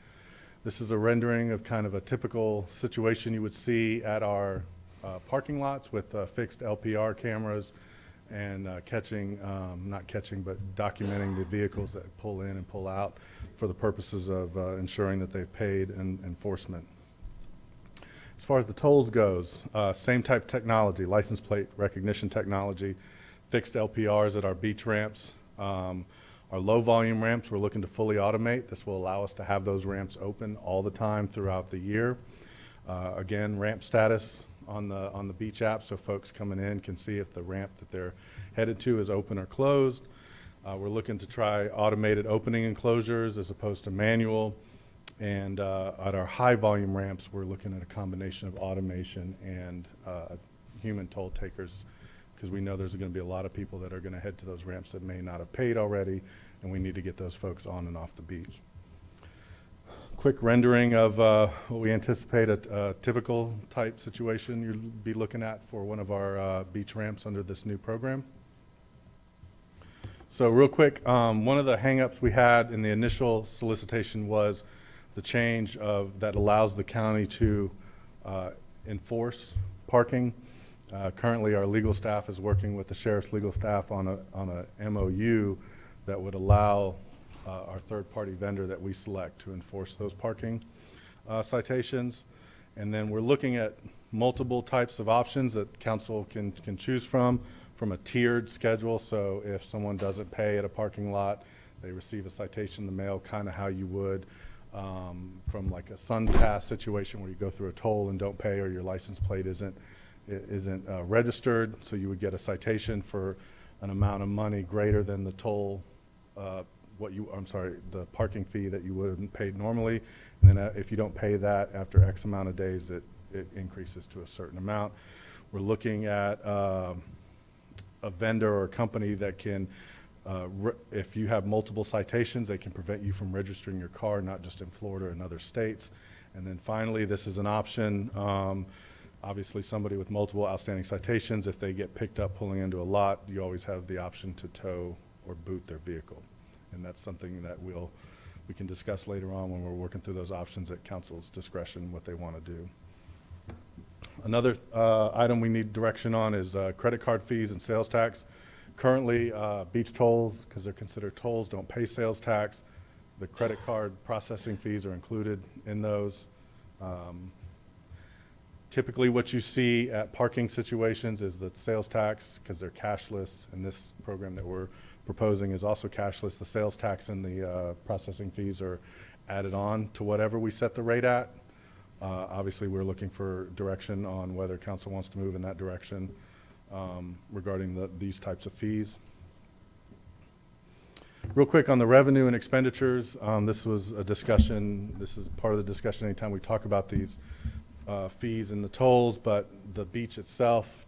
This is a rendering of kind of a typical situation you would see at our parking lots with fixed LPR cameras and not catching, but documenting the vehicles that pull in and pull out for the purposes of ensuring that they've paid and enforcement. As far as the tolls goes, same type technology, license plate recognition technology, fixed LPRs at our beach ramps. Our low volume ramps we're looking to fully automate. This will allow us to have those ramps open all the time throughout the year. Again, ramp status on the beach app, so folks coming in can see if the ramp that they're headed to is open or closed. We're looking to try automated opening and closures as opposed to manual. And at our high volume ramps, we're looking at a combination of automation and human toll takers, because we know there's going to be a lot of people that are going to head to those ramps that may not have paid already, and we need to get those folks on and off the beach. Quick rendering of what we anticipate a typical type situation you'll be looking at for one of our beach ramps under this new program. So real quick, one of the hangups we had in the initial solicitation was the change that allows the county to enforce parking. Currently, our legal staff is working with the sheriff's legal staff on a MOU that would allow our third-party vendor that we select to enforce those parking citations. And then we're looking at multiple types of options that council can choose from a tiered schedule. So if someone doesn't pay at a parking lot, they receive a citation in the mail, kind of how you would from like a Sun Pass situation where you go through a toll and don't pay, or your license plate isn't registered, so you would get a citation for an amount of money greater than the toll, the parking fee that you would have paid normally. And then if you don't pay that after X amount of days, it increases to a certain amount. We're looking at a vendor or a company that can, if you have multiple citations, they can prevent you from registering your car, not just in Florida and other states. And then finally, this is an option. Obviously, somebody with multiple outstanding citations, if they get picked up pulling into a lot, you always have the option to tow or boot their vehicle. And that's something that we can discuss later on when we're working through those options at council's discretion, what they want to do. Another item we need direction on is credit card fees and sales tax. Currently, beach tolls, because they're considered tolls, don't pay sales tax. The credit card processing fees are included in those. Typically, what you see at parking situations is the sales tax, because they're cashless, and this program that we're proposing is also cashless. The sales tax and the processing fees are added on to whatever we set the rate at. Obviously, we're looking for direction on whether council wants to move in that direction regarding these types of fees. Real quick on the revenue and expenditures, this was a discussion. This is part of the discussion anytime we talk about these fees and the tolls, but the beach itself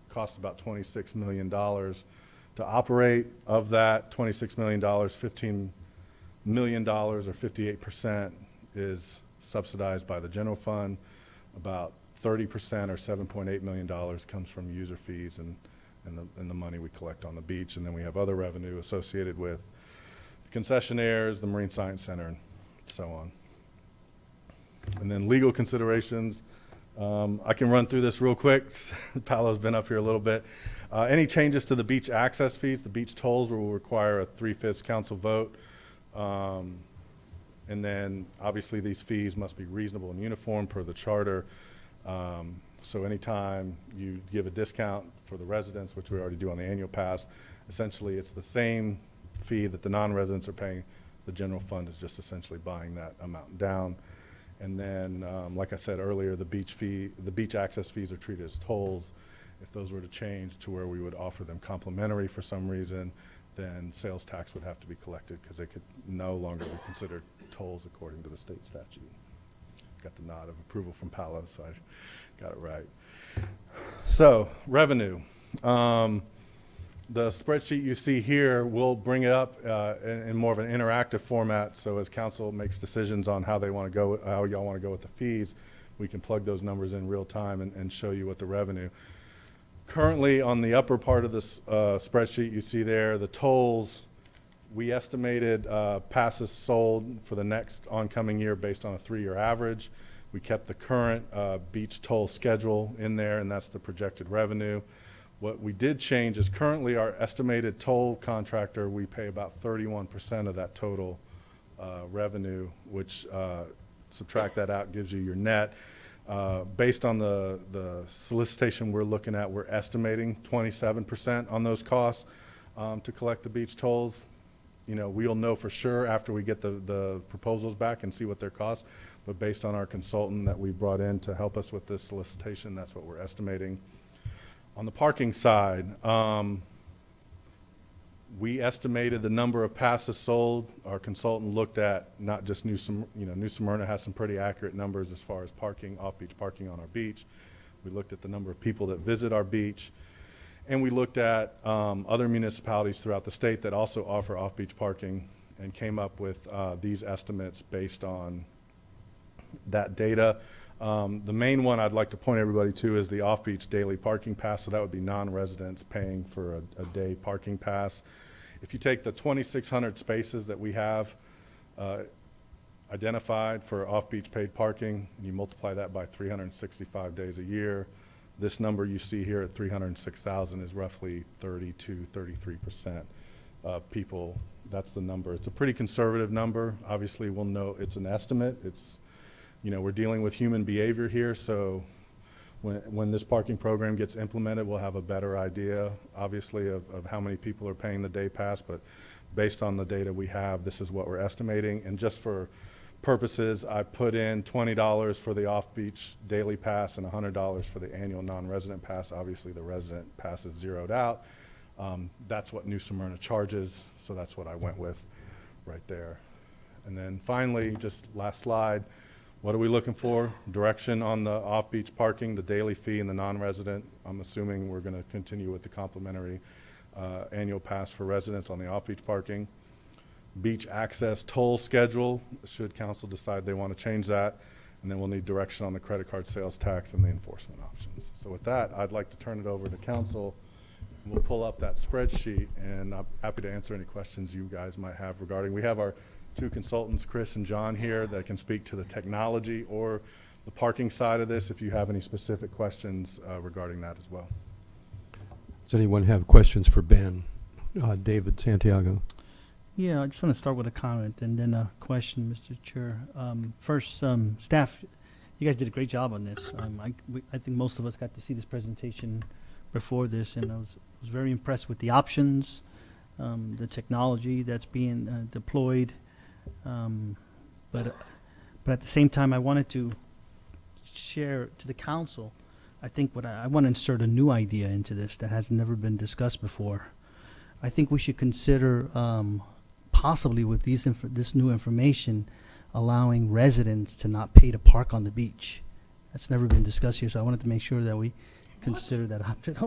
costs about $26 million to operate. Of that $26 million, $15 million or 58% is subsidized by the general fund. About 30% or $7.8 million comes from user fees and the money we collect on the beach. And then we have other revenue associated with the concessionaires, the Marine Science Center, and so on. And then legal considerations. I can run through this real quick. Paolo's been up here a little bit. Any changes to the beach access fees, the beach tolls will require a 3/5 council vote. And then obviously these fees must be reasonable and uniform per the charter. So anytime you give a discount for the residents, which we already do on the annual pass, essentially it's the same fee that the non-residents are paying. The general fund is just essentially buying that amount down. And then, like I said earlier, the beach access fees are treated as tolls. If those were to change to where we would offer them complimentary for some reason, then sales tax would have to be collected because they could no longer be considered tolls according to the state statute. Got the nod of approval from Paolo, so I got it right. So, revenue. The spreadsheet you see here, we'll bring it up in more of an interactive format. So as council makes decisions on how y'all want to go with the fees, we can plug those numbers in real time and show you what the revenue. Currently, on the upper part of this spreadsheet, you see there the tolls. We estimated passes sold for the next oncoming year based on a 3-year average. We kept the current beach toll schedule in there, and that's the projected revenue. What we did change is currently our estimated toll contractor, we pay about 31% of that total revenue, which subtract that out gives you your net. Based on the solicitation we're looking at, we're estimating 27% on those costs to collect the beach tolls. You know, we'll know for sure after we get the proposals back and see what their cost, but based on our consultant that we brought in to help us with this solicitation, that's what we're estimating. On the parking side, we estimated the number of passes sold. Our consultant looked at not just New Smyrna has some pretty accurate numbers as far as parking, off-beach parking on our beach. We looked at the number of people that visit our beach. And we looked at other municipalities throughout the state that also offer off-beach parking and came up with these estimates based on that data. The main one I'd like to point everybody to is the off-beach daily parking pass. So that would be non-residents paying for a day parking pass. If you take the 2,600 spaces that we have identified for off-beach paid parking, and you multiply that by 365 days a year, this number you see here at 306,000 is roughly 33% of people. That's the number. It's a pretty conservative number. Obviously, we'll know it's an estimate. It's, we're dealing with human behavior here, so when this parking program gets implemented, we'll have a better idea, obviously, of how many people are paying the day pass, but based on the data we have, this is what we're estimating. And just for purposes, I put in $20 for the off-beach daily pass and $100 for the annual non-resident pass. Obviously, the resident pass is zeroed out. That's what New Smyrna charges, so that's what I went with right there. And then finally, just last slide, what are we looking for? Direction on the off-beach parking, the daily fee, and the non-resident. I'm assuming we're going to continue with the complimentary annual pass for residents on the off-beach parking. Beach access toll schedule, should council decide they want to change that. And then we'll need direction on the credit card sales tax and the enforcement options. So with that, I'd like to turn it over to council. We'll pull up that spreadsheet, and I'm happy to answer any questions you guys might have regarding. We have our two consultants, Chris and John, here that can speak to the technology or the parking side of this if you have any specific questions regarding that as well. Does anyone have questions for Ben? David Santiago. Yeah, I just want to start with a comment and then a question, Mr. Chair. First, staff, you guys did a great job on this. I think most of us got to see this presentation before this, and I was very impressed with the options, the technology that's being deployed. But at the same time, I wanted to share to the council, I think I want to insert a new idea into this that has never been discussed before. I think we should consider possibly with this new information, allowing residents to not pay to park on the beach. That's never been discussed here, so I wanted to make sure that we consider that option.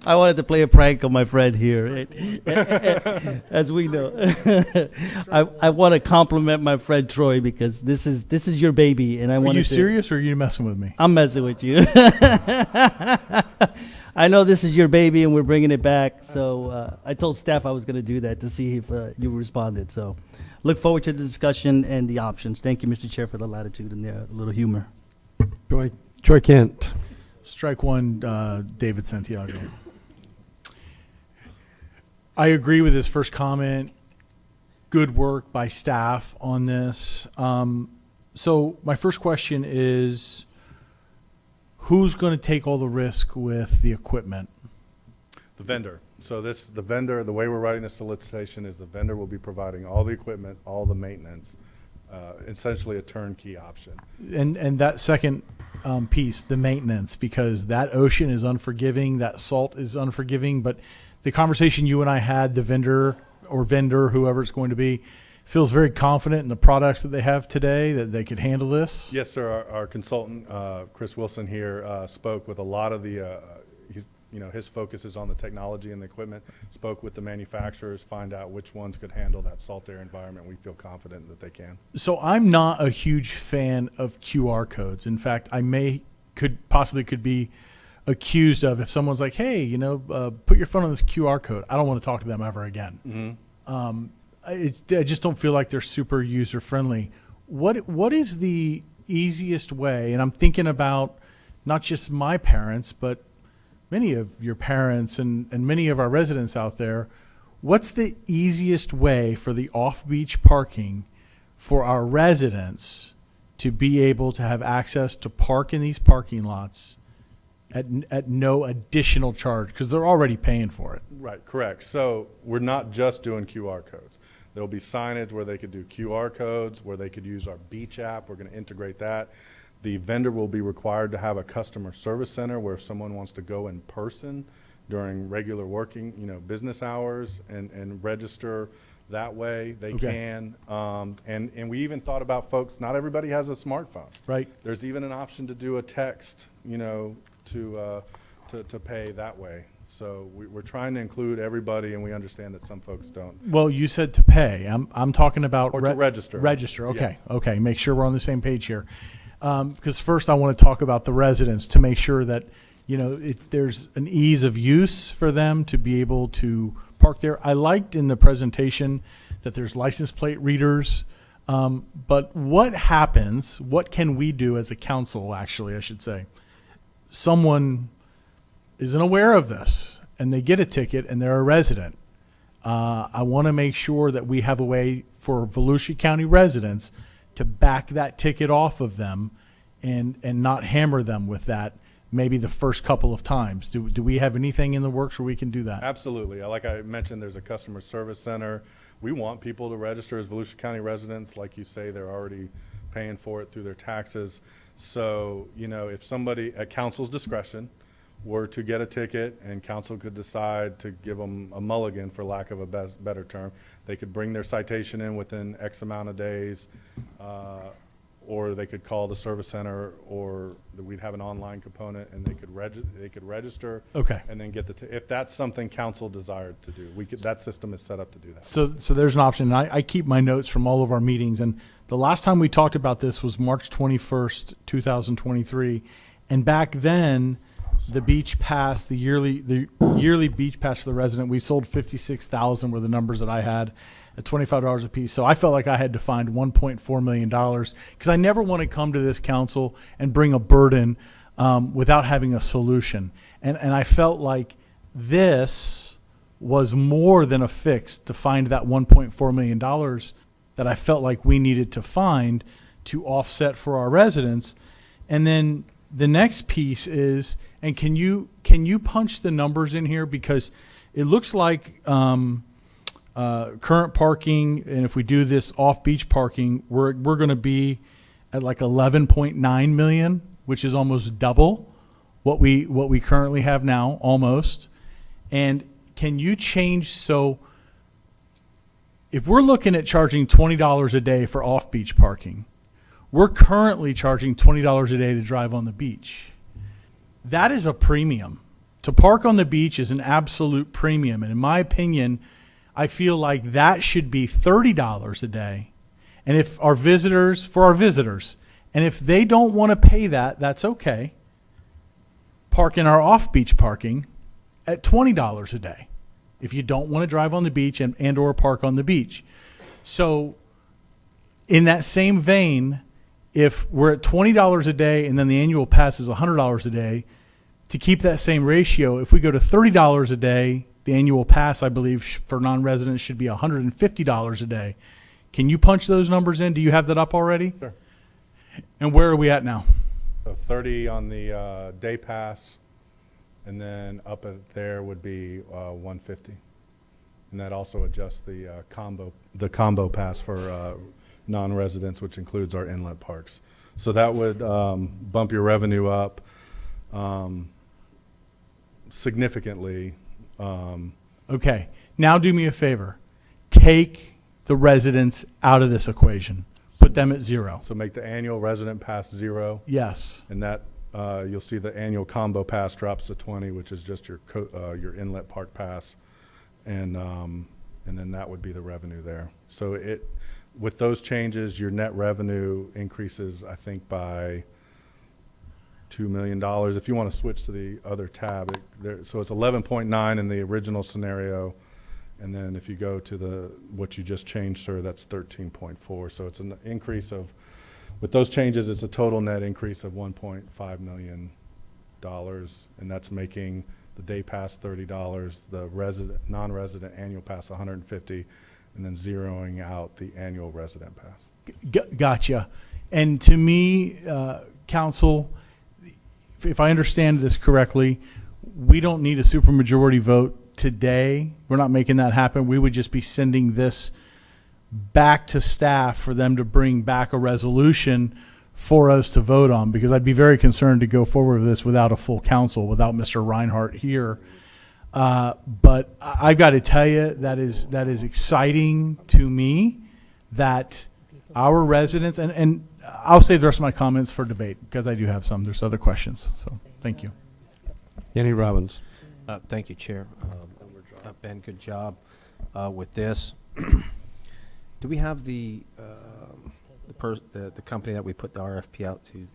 I wanted to play a prank on my friend here. As we know, I want to compliment my friend Troy because this is your baby, and I want. Are you serious, or are you messing with me? I'm messing with you. I know this is your baby, and we're bringing it back. So I told staff I was going to do that to see if you responded. So look forward to the discussion and the options. Thank you, Mr. Chair, for the latitude and the little humor. Troy Kent. Strike one, David Santiago. I agree with his first comment. Good work by staff on this. So my first question is, who's going to take all the risk with the equipment? The vendor. So the vendor, the way we're writing the solicitation is the vendor will be providing all the equipment, all the maintenance, essentially a turnkey option. And that second piece, the maintenance, because that ocean is unforgiving, that salt is unforgiving. But the conversation you and I had, the vendor, whoever it's going to be, feels very confident in the products that they have today, that they could handle this. Yes, sir. Our consultant, Chris Wilson here, spoke with a lot of the, his focus is on the technology and the equipment, spoke with the manufacturers, find out which ones could handle that salt air environment. We feel confident that they can. So I'm not a huge fan of QR codes. In fact, I could be accused of, if someone's like, hey, put your phone on this QR code, I don't want to talk to them ever again. Mm-hmm. I just don't feel like they're super user friendly. What is the easiest way? And I'm thinking about not just my parents, but many of your parents and many of our residents out there. What's the easiest way for the off-beach parking for our residents to be able to have access to park in these parking lots at no additional charge, because they're already paying for it? Right, correct. So we're not just doing QR codes. There'll be signage where they could do QR codes, where they could use our beach app. We're going to integrate that. The vendor will be required to have a customer service center where if someone wants to go in person during regular working, business hours and register that way, they can. And we even thought about folks, not everybody has a smartphone. Right. There's even an option to do a text, to pay that way. So we're trying to include everybody, and we understand that some folks don't. Well, you said to pay. I'm talking about to register. Register. Okay. Yeah. Okay. Make sure we're on the same page here. Because first I want to talk about the residents to make sure that there's an ease of use for them to be able to park there. I liked in the presentation that there's license plate readers. But what happens, what can we do as a council, actually, I should say? Someone isn't aware of this and they get a ticket and they're a resident. I want to make sure that we have a way for Volusia County residents to back that ticket off of them and not hammer them with that maybe the first couple of times. Do we have anything in the works where we can do that? Absolutely. Like I mentioned, there's a customer service center. We want people to register as Volusia County residents. Like you say, they're already paying for it through their taxes. So, if somebody at council's discretion were to get a ticket and council could decide to give them a mulligan, for lack of a better term, they could bring their citation in within X amount of days, or they could call the service center, or we'd have an online component, and they could register. Okay. And then get if that's something council desired to do, that system is set up to do that. So there's an option. I keep my notes from all of our meetings, and the last time we talked about this was March 21st, 2023, and back then, the beach pass, the yearly beach pass for the resident, we sold 56,000 were the numbers that I had at $25 a piece. So I felt like I had to find $1.4 million because I never want to come to this council and bring a burden without having a solution. And I felt like this was more than a fix to find that $1.4 million that I felt like we needed to find to offset for our residents. And then the next piece is, and can you punch the numbers in here, because it looks like current parking, and if we do this off-beach parking, we're going to be at like 11.9 million, which is almost double what we currently have now, almost. And can you change, so if we're looking at charging $20 a day for off-beach parking, we're currently charging $20 a day to drive on the beach. That is a premium. To park on the beach is an absolute premium. And in my opinion, I feel like that should be $30 a day. And if our visitors, and if they don't want to pay that, that's okay. Park in our off-beach parking at $20 a day if you don't want to drive on the beach and or park on the beach. So in that same vein, if we're at $20 a day and then the annual pass is $100 a day, to keep that same ratio, if we go to $30 a day, the annual pass, I believe, for non-residents should be $150 a day. Can you punch those numbers in? Do you have that up already? Sure. And where are we at now? So 30 on the day pass, and then up at there would be 150. And that also adjusts the combo pass for non-residents, which includes our inlet parks. So that would bump your revenue up significantly. Okay. Now do me a favor. Take the residents out of this equation. Put them at zero. So make the annual resident pass 0. Yes. And that you'll see the annual combo pass drops to 20, which is just your inlet park pass, and then that would be the revenue there. So with those changes, your net revenue increases, I think, by $2 million. If you want to switch to the other tab, so it's 11.9 in the original scenario, and then if you go to what you just changed, sir, that's 13.4. So it's an increase of, with those changes, it's a total net increase of $1.5 million, and that's making the day pass $30, the non-resident annual pass $150, and then zeroing out the annual resident pass. Gotcha. And to me, council, if I understand this correctly, we don't need a supermajority vote today. We're not making that happen. We would just be sending this back to staff for them to bring back a resolution for us to vote on, because I'd be very concerned to go forward with this without a full council, without Mr. Reinhardt here. But I've got to tell you, that is exciting to me that our residents, and I'll save the rest of my comments for debate because I do have some. There's other questions. So thank you. Danny Robbins. Thank you, Chair. Ben, good job with this. Do we have the company that we put the RFP out to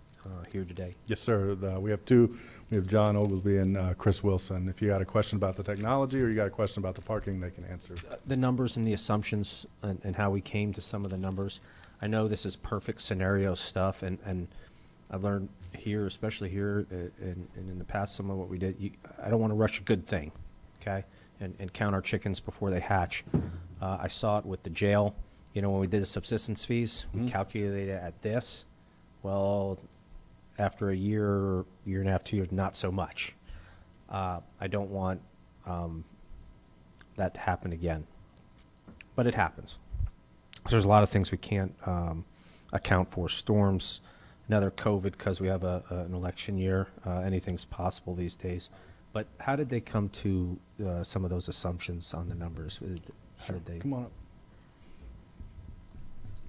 here today? Yes, sir. We have two. We have John Oglesby and Chris Wilson. If you got a question about the technology or you got a question about the parking, they can answer. The numbers and the assumptions and how we came to some of the numbers. I know this is perfect scenario stuff, and I've learned here, especially here and in the past, some of what we did, I don't want to rush a good thing, okay, and count our chickens before they hatch. I saw it with the jail. When we did the subsistence fees, we calculated it at this. Well, after a year and a half, 2 years, not so much. I don't want that to happen again. But it happens. There's a lot of things we can't account for. Storms, another COVID because we have an election year. Anything's possible these days. But how did they come to some of those assumptions on the numbers? How did they? Come on up.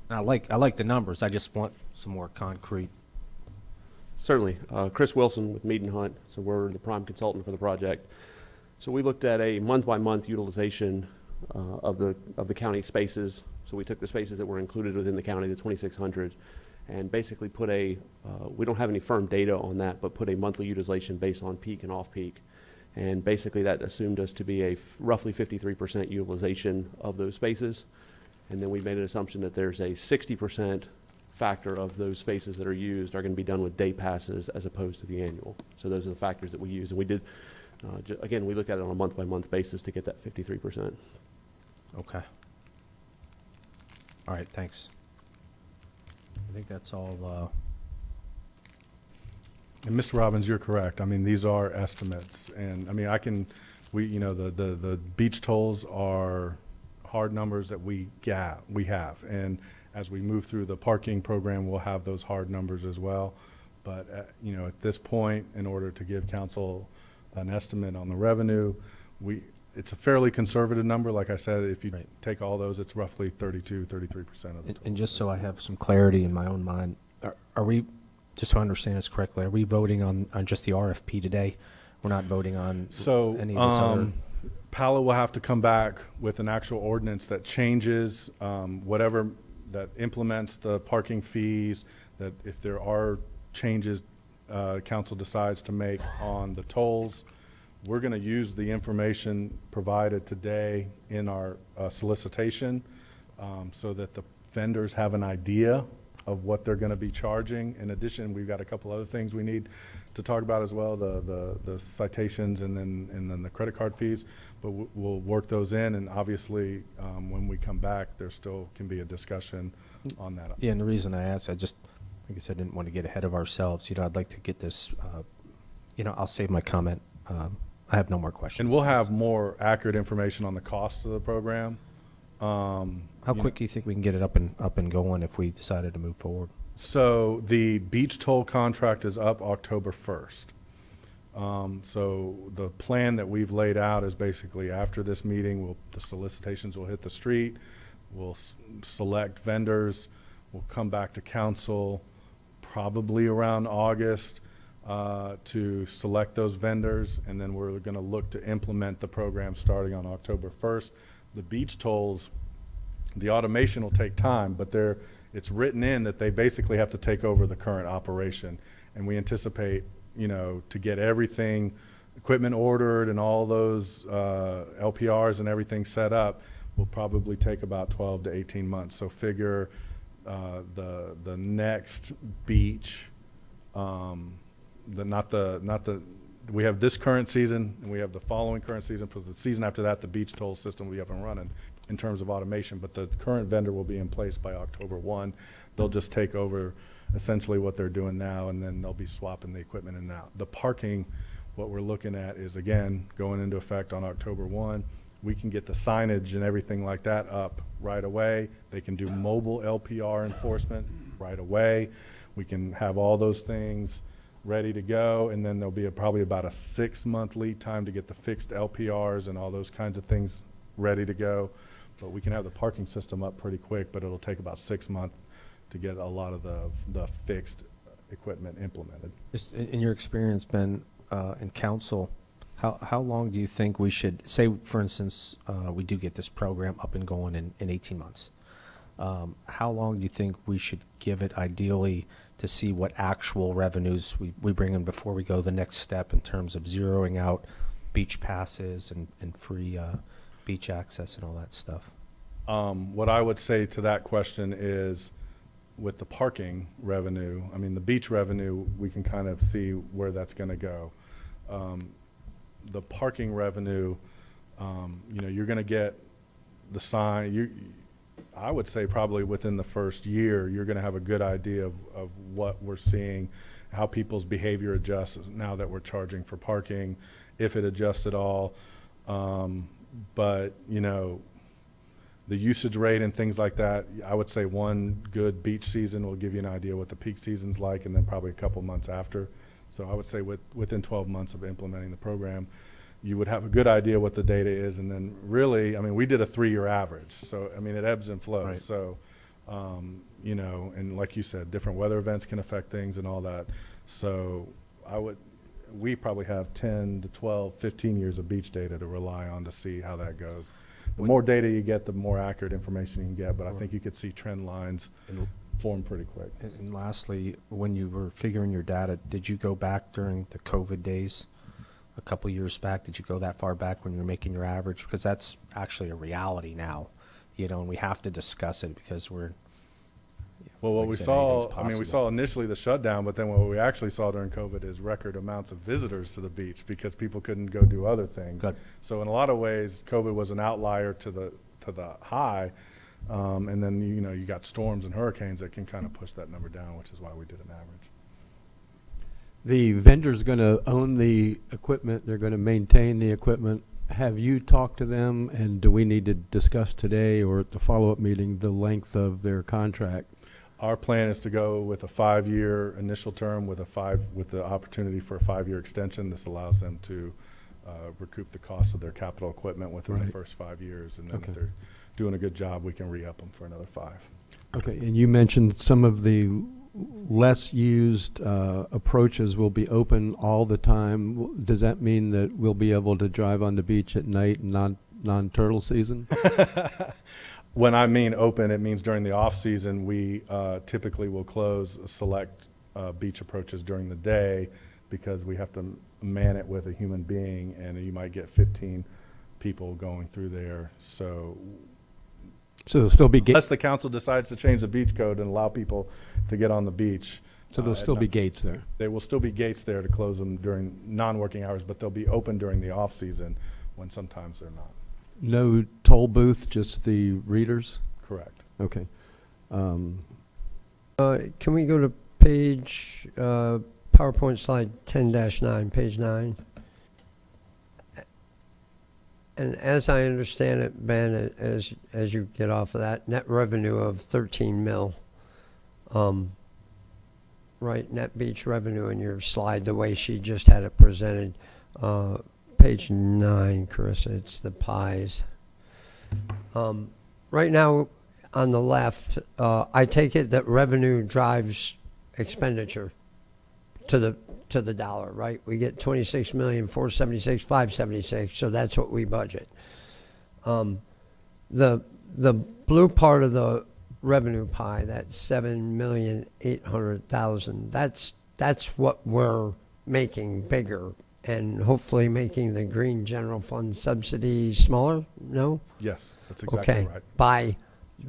I like the numbers. I just want some more concrete. Certainly. Chris Wilson with Mead and Hunt. So we're the prime consultant for the project. So we looked at a month-by-month utilization of the county spaces. So we took the spaces that were included within the county, the 2,600, and basically put we don't have any firm data on that, but put a monthly utilization based on peak and off-peak. And basically that assumed us to be a roughly 53% utilization of those spaces. And then we made an assumption that there's a 60% factor of those spaces that are used are going to be done with day passes as opposed to the annual. So those are the factors that we use. And we did, again, we look at it on a month-by-month basis to get that 53%. Okay. All right, thanks. I think that's all. And Mr. Robbins, you're correct. I mean, these are estimates, and I mean, the beach tolls are hard numbers that we have, and as we move through the parking program, we'll have those hard numbers as well. But at this point, in order to give council an estimate on the revenue, it's a fairly conservative number. Like I said, if you take all those, it's roughly 33% of the. And just so I have some clarity in my own mind, are we? Just so I understand this correctly, are we voting on just the RFP today? We're not voting on any of this other. Palo will have to come back with an actual ordinance that changes whatever that implements the parking fees. That if there are changes, council decides to make on the tolls, we're going to use the information provided today in our solicitation so that the vendors have an idea of what they're going to be charging. In addition, we've got a couple other things we need to talk about as well, the citations and then the credit card fees, but we'll work those in, and obviously when we come back, there still can be a discussion on that. Yeah, and the reason I asked, like I said, didn't want to get ahead of ourselves. I'd like to get this, I'll save my comment. I have no more questions. And we'll have more accurate information on the cost of the program. How quick do you think we can get it up and going if we decided to move forward? So the beach toll contract is up October 1st. So the plan that we've laid out is basically after this meeting, the solicitations will hit the street. We'll select vendors. We'll come back to council probably around August to select those vendors, and then we're going to look to implement the program starting on October 1st. The beach tolls, the automation will take time, but it's written in that they basically have to take over the current operation. And we anticipate, to get everything, equipment ordered and all those LPRs and everything set up will probably take about 12 to 18 months. So figure the next beach, we have this current season and we have the following current season. For the season after that, the beach toll system will be up and running in terms of automation, but the current vendor will be in place by October 1. They'll just take over essentially what they're doing now, and then they'll be swapping the equipment in and out. The parking, what we're looking at is, again, going into effect on October 1. We can get the signage and everything like that up right away. They can do mobile LPR enforcement right away. We can have all those things ready to go, and then there'll be probably about a 6-month lead time to get the fixed LPRs and all those kinds of things ready to go. But we can have the parking system up pretty quick, but it'll take about 6 months to get a lot of the fixed equipment implemented. Just in your experience, Ben, in council, how long do you think we should, say, for instance, we do get this program up and going in 18 months. How long do you think we should give it ideally to see what actual revenues we bring in before we go the next step in terms of zeroing out beach passes and free beach access and all that stuff. What I would say to that question is, with the parking revenue, I mean, the beach revenue, we can kind of see where that's going to go. The parking revenue, you know, you're going to get the sign. I would say probably within the first year, you're going to have a good idea of what we're seeing, how people's behavior adjusts now that we're charging for parking, if it adjusts at all. But, you know, the usage rate and things like that, I would say one good beach season will give you an idea what the peak season's like, and then probably a couple months after. So I would say within 12 months of implementing the program, you would have a good idea what the data is. And then really, I mean, we did a 3-year average. So, I mean, it ebbs and flows. Right. So, you know, and like you said, different weather events can affect things and all that. So we probably have 10 to 12, 15 years of beach data to rely on to see how that goes. The more data you get, the more accurate information you can get, but I think you could see trend lines form pretty quick. And lastly, when you were figuring your data, did you go back during the COVID days a couple years back? Did you go that far back when you were making your average? Because that's actually a reality now, you know, and we have to discuss it because we're, Well, what like we I said, saw, anything's I mean, we possible. saw initially the shutdown, but then what we actually saw during COVID is record amounts of visitors to the beach because people couldn't go do other things. Good. So in a lot of ways, COVID was an outlier to the high, and then you know you got storms and hurricanes that can kind of push that number down, which is why we did an average. The vendor's going to own the equipment, they're going to maintain the equipment. Have you talked to them, and do we need to discuss today or at the follow-up meeting the length of their contract? Our plan is to go with a 5-year initial term with the opportunity for a 5-year extension. This allows them to recoup the cost of their capital equipment within the Right. first 5 years, and then Okay. if they're doing a good job, we can re-up them for another 5. Okay, and you mentioned some of the less used approaches will be open all the time. Does that mean that we'll be able to drive on the beach at night and non-turtle season? When I mean open, it means during the off-season, we typically will close select beach approaches during the day because we have to man it with a human being, and you might get 15 people going through there. So there'll still be unless the council decides to change the beach code and allow people to get on the beach. So there'll still be gates there? There will still be gates there to close them during non-working hours, but they'll be open during the off-season when sometimes they're not. No toll booth, just the readers? Correct. Okay. Can we go to page, PowerPoint slide 10-9, page 9? And as I understand it, Ben, as you get off of that, net revenue of 13 mil. Right, net beach revenue in your slide, the way she just had it presented. Page 9, Carissa, it's the pies. Right now, on the left, I take it that revenue drives expenditure to the dollar, right? We get 26,476,576, so that's what we budget. The blue part of the revenue pie, that 7,800,000, that's what we're making bigger and hopefully making the green general fund subsidy smaller. No? Yes, that's exactly Okay. right.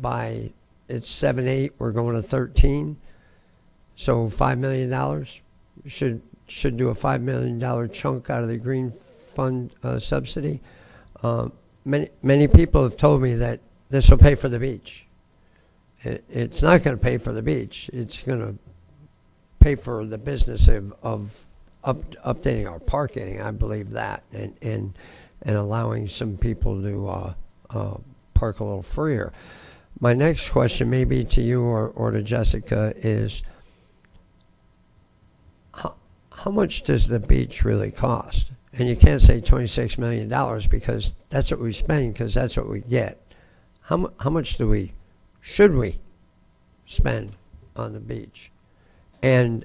By it's 7-8, we're going to 13. So $5 million should do a $5 million chunk out of the green fund subsidy. Many people have told me that this will pay for the beach. It's not going to pay for the beach. It's going to pay for the business of updating our parking. I believe that, and allowing some people to park a little freer. My next question, maybe to you or to Jessica, is how much does the beach really cost? And you can't say $26 million because that's what we spend, because that's what we get. How much should we spend on the beach? And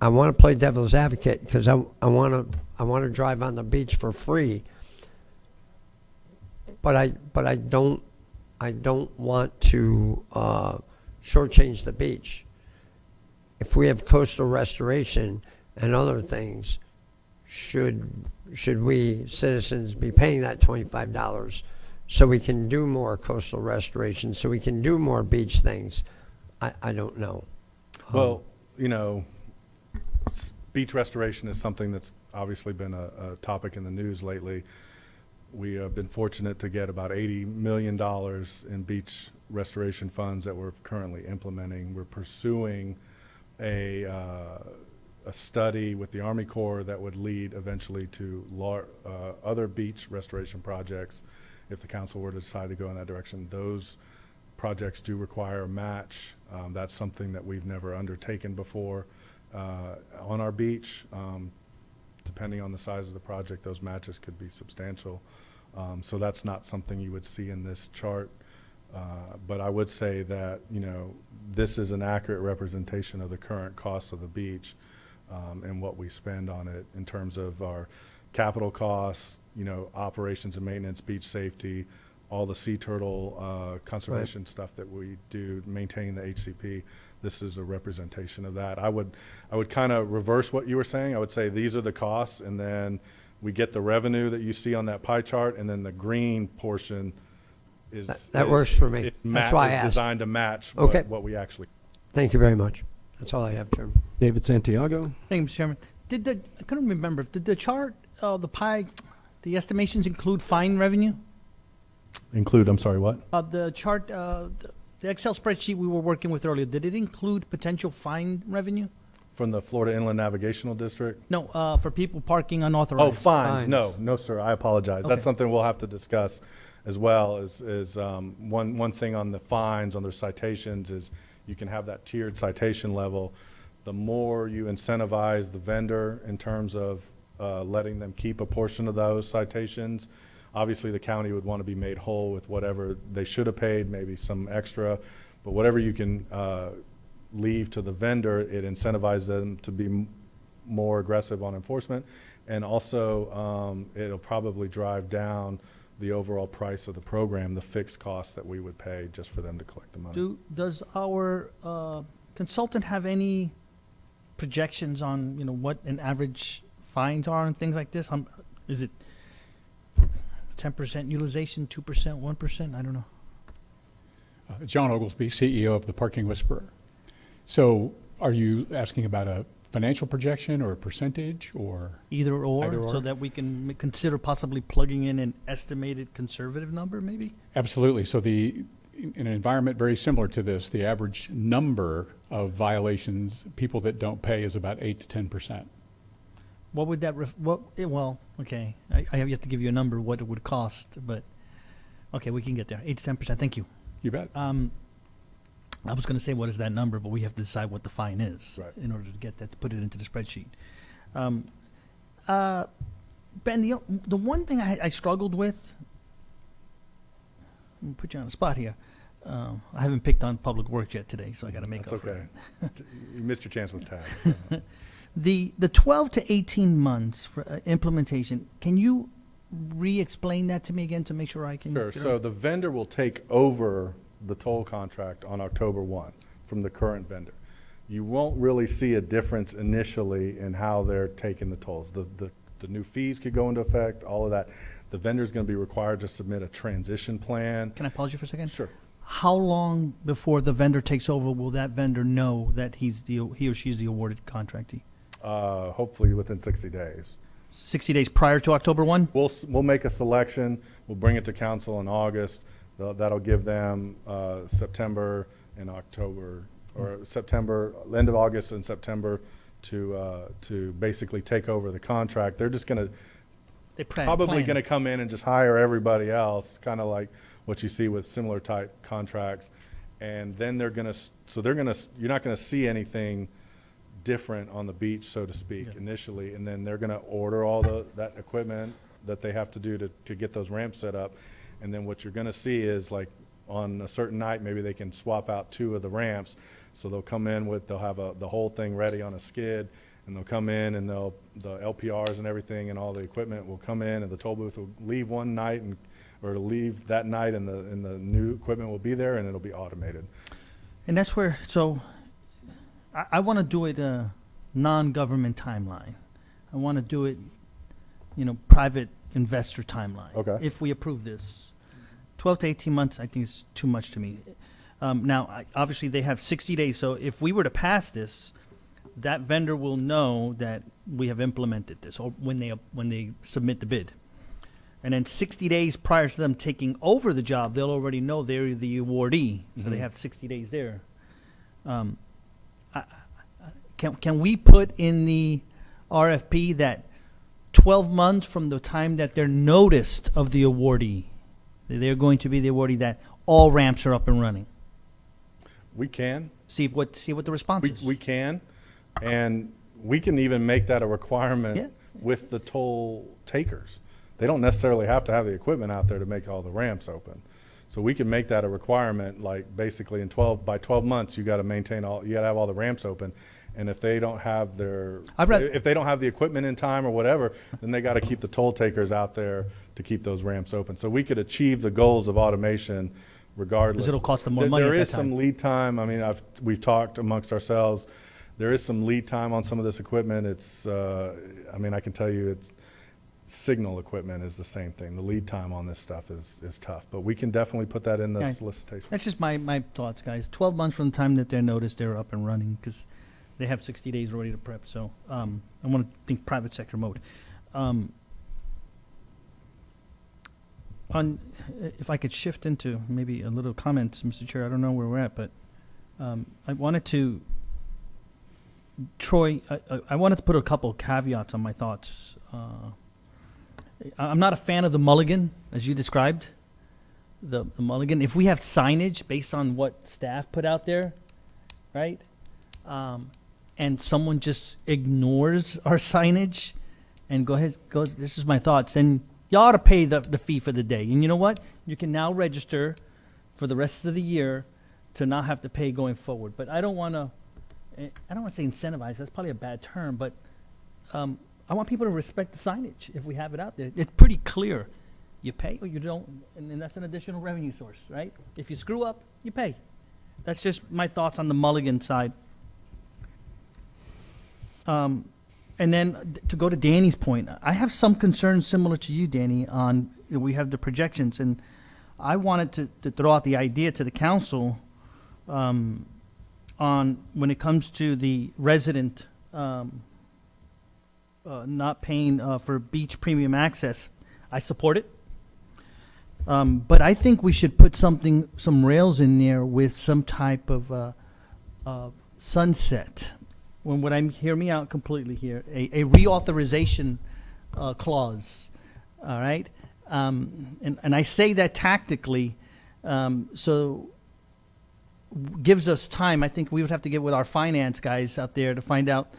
I want to play devil's advocate because I want to drive on the beach for free. But I don't want to shortchange the beach. if we have coastal restoration and other things, should we citizens be paying that $25 so we can do more coastal restoration, so we can do more beach things? I don't know. Well, you know, beach restoration is something that's obviously been a topic in the news lately. We have been fortunate to get about $80 million in beach restoration funds that we're currently implementing. We're pursuing a study with the Army Corps that would lead eventually to other beach restoration projects if the council were to decide to go in that direction. Those projects do require a match. That's something that we've never undertaken before on our beach. Depending on the size of the project, those matches could be substantial. So that's not something you would see in this chart. But I would say that, you know, this is an accurate representation of the current cost of the beach and what we spend on it in terms of our capital costs, you know, operations and maintenance, beach safety, all the sea turtle conservation stuff that we do, maintaining the HCP. This is a representation of that. I would kind of reverse what you were saying. I would say these are the costs, and then we get the revenue that you see on that pie chart, and then the green portion is that works for me. That's why I asked. Designed to match what we actually. Thank you very much. That's all I have, Chairman. David Santiago. Thank you, Mr. Chairman. I couldn't remember. Did the chart, the pie, the estimations include fine revenue? Include, I'm sorry, what? The chart, the Excel spreadsheet we were working with earlier, did it include potential fine revenue? From the Florida Inland Navigational District? No, for people parking unauthorized. Oh, fines. No, sir. I apologize. Okay. That's something we'll have to discuss as well. Is one thing on the fines, on their citations, is you can have that tiered citation level. The more you incentivize the vendor in terms of letting them keep a portion of those citations, obviously the county would want to be made whole with whatever they should have paid, maybe some extra, but whatever you can leave to the vendor, it incentivizes them to be more aggressive on enforcement, and also it'll probably drive down the overall price of the program, the fixed cost that we would pay just for them to collect the money. Does our consultant have any projections on, you know, what an average fines are and things like this? Is it 10% utilization, 2%, 1%? I don't know. John Oglesby, CEO of the Parking Whisperer. So are you asking about a financial projection or a percentage, or? Either or, Either or? so that we can consider possibly plugging in an estimated conservative number, maybe? Absolutely. So in an environment very similar to this, the average number of violations, people that don't pay, is about 8 to 10%. What would that, well, okay, I have yet to give you a number, what it would cost, but, okay, we can get there. 8 to 10%, thank you. You bet. I was going to say, what is that number, but we have to decide what the fine is Right. in order to get that, to put it into the spreadsheet. Ben, the one thing I struggled with, I'm gonna put you on the spot here. I haven't picked on Public Works yet today, so I got to make That's up for okay. it. You missed your chance with tax. So. The 12 to 18 months for implementation, can you re-explain that to me again to make sure I can? Sure. So the vendor will take over the toll contract on October 1 from the current vendor. You won't really see a difference initially in how they're taking the tolls. The new fees could go into effect, all of that. The vendor's going to be required to submit a transition plan. Can I pause you for a second? Sure. How long before the vendor takes over will that vendor know that he or she's the awarded contractee? Hopefully within 60 days. 60 days prior to October 1? We'll make a selection. We'll bring it to council in August. That'll give them September and October, or September, end of August and September to basically take over the contract. They're just going to probably going to come in and just hire everybody else, kind of like what you see with similar type contracts. And then you're not going to see anything different on the beach, so to speak, initially, and then they're going to order all that equipment that they have to do to get those ramps set up. And then what you're going to see is, like, on a certain night, maybe they can swap out 2 of the ramps. So they'll come in they'll have the whole thing ready on a skid, and they'll come in and the LPRs and everything and all the equipment will come in, and the toll booth will leave one night or leave that night, and the new equipment will be there, and it'll be automated. And that's where, so I want to do it a non-government timeline. I want to do it, private investor timeline. Okay. If we approve this, 12 to 18 months, I think is too much to me. Now, obviously, they have 60 days. So if we were to pass this, that vendor will know that we have implemented this, or when they submit the bid. And then 60 days prior to them taking over the job, they'll already know they're the awardee. So they have 60 days there. Can we put in the RFP that 12 months from the time that they're noticed of the awardee, they're going to be the awardee, that all ramps are up and running? We can. See what the response is. We can, and we can even make that a requirement with the toll takers. They don't necessarily have to have the equipment out there to make all the ramps open. So we can make that a requirement, like basically by 12 months, you got to have all the ramps open. And if they don't have if they don't have the equipment in time or whatever, then they got to keep the toll takers out there to keep those ramps open. So we could achieve the goals of automation regardless. Because it'll cost them more money. There at is that time. some lead time. I mean, we've talked amongst ourselves. There is some lead time on some of this equipment. It's, I can tell you, it's signal equipment is the same thing. The lead time on this stuff is tough, but we can definitely put that in the solicitation. That's just my thoughts, guys. 12 months from the time that they're noticed, they're up and running, because they have 60 days already to prep. So I want to think private sector mode. If I could shift into maybe a little comments, Mr. Chair, I don't know where we're at, but I wanted to, Troy, I wanted to put a couple of caveats on my thoughts. I'm not a fan of the mulligan, as you described, the mulligan. If we have signage based on what staff put out there, right, and someone just ignores our signage and goes, this is my thoughts, then you ought to pay the fee for the day. And you know what? You can now register for the rest of the year to not have to pay going forward. But I don't want to say incentivize. That's probably a bad term, but I want people to respect the signage if we have it out there. It's pretty clear. You pay or you don't, and then that's an additional revenue source, right? If you screw up, you pay. That's just my thoughts on the mulligan side. And then to go to Danny's point, I have some concerns similar to you, Danny, on we have the projections, and I wanted to throw out the idea to the council on when it comes to the resident not paying for beach premium access. I support it. But I think we should put some rails in there with some type of sunset. Hear me out completely here, a reauthorization clause, all right? And I say that tactically, so gives us time. I think we would have to get with our finance guys out there to find out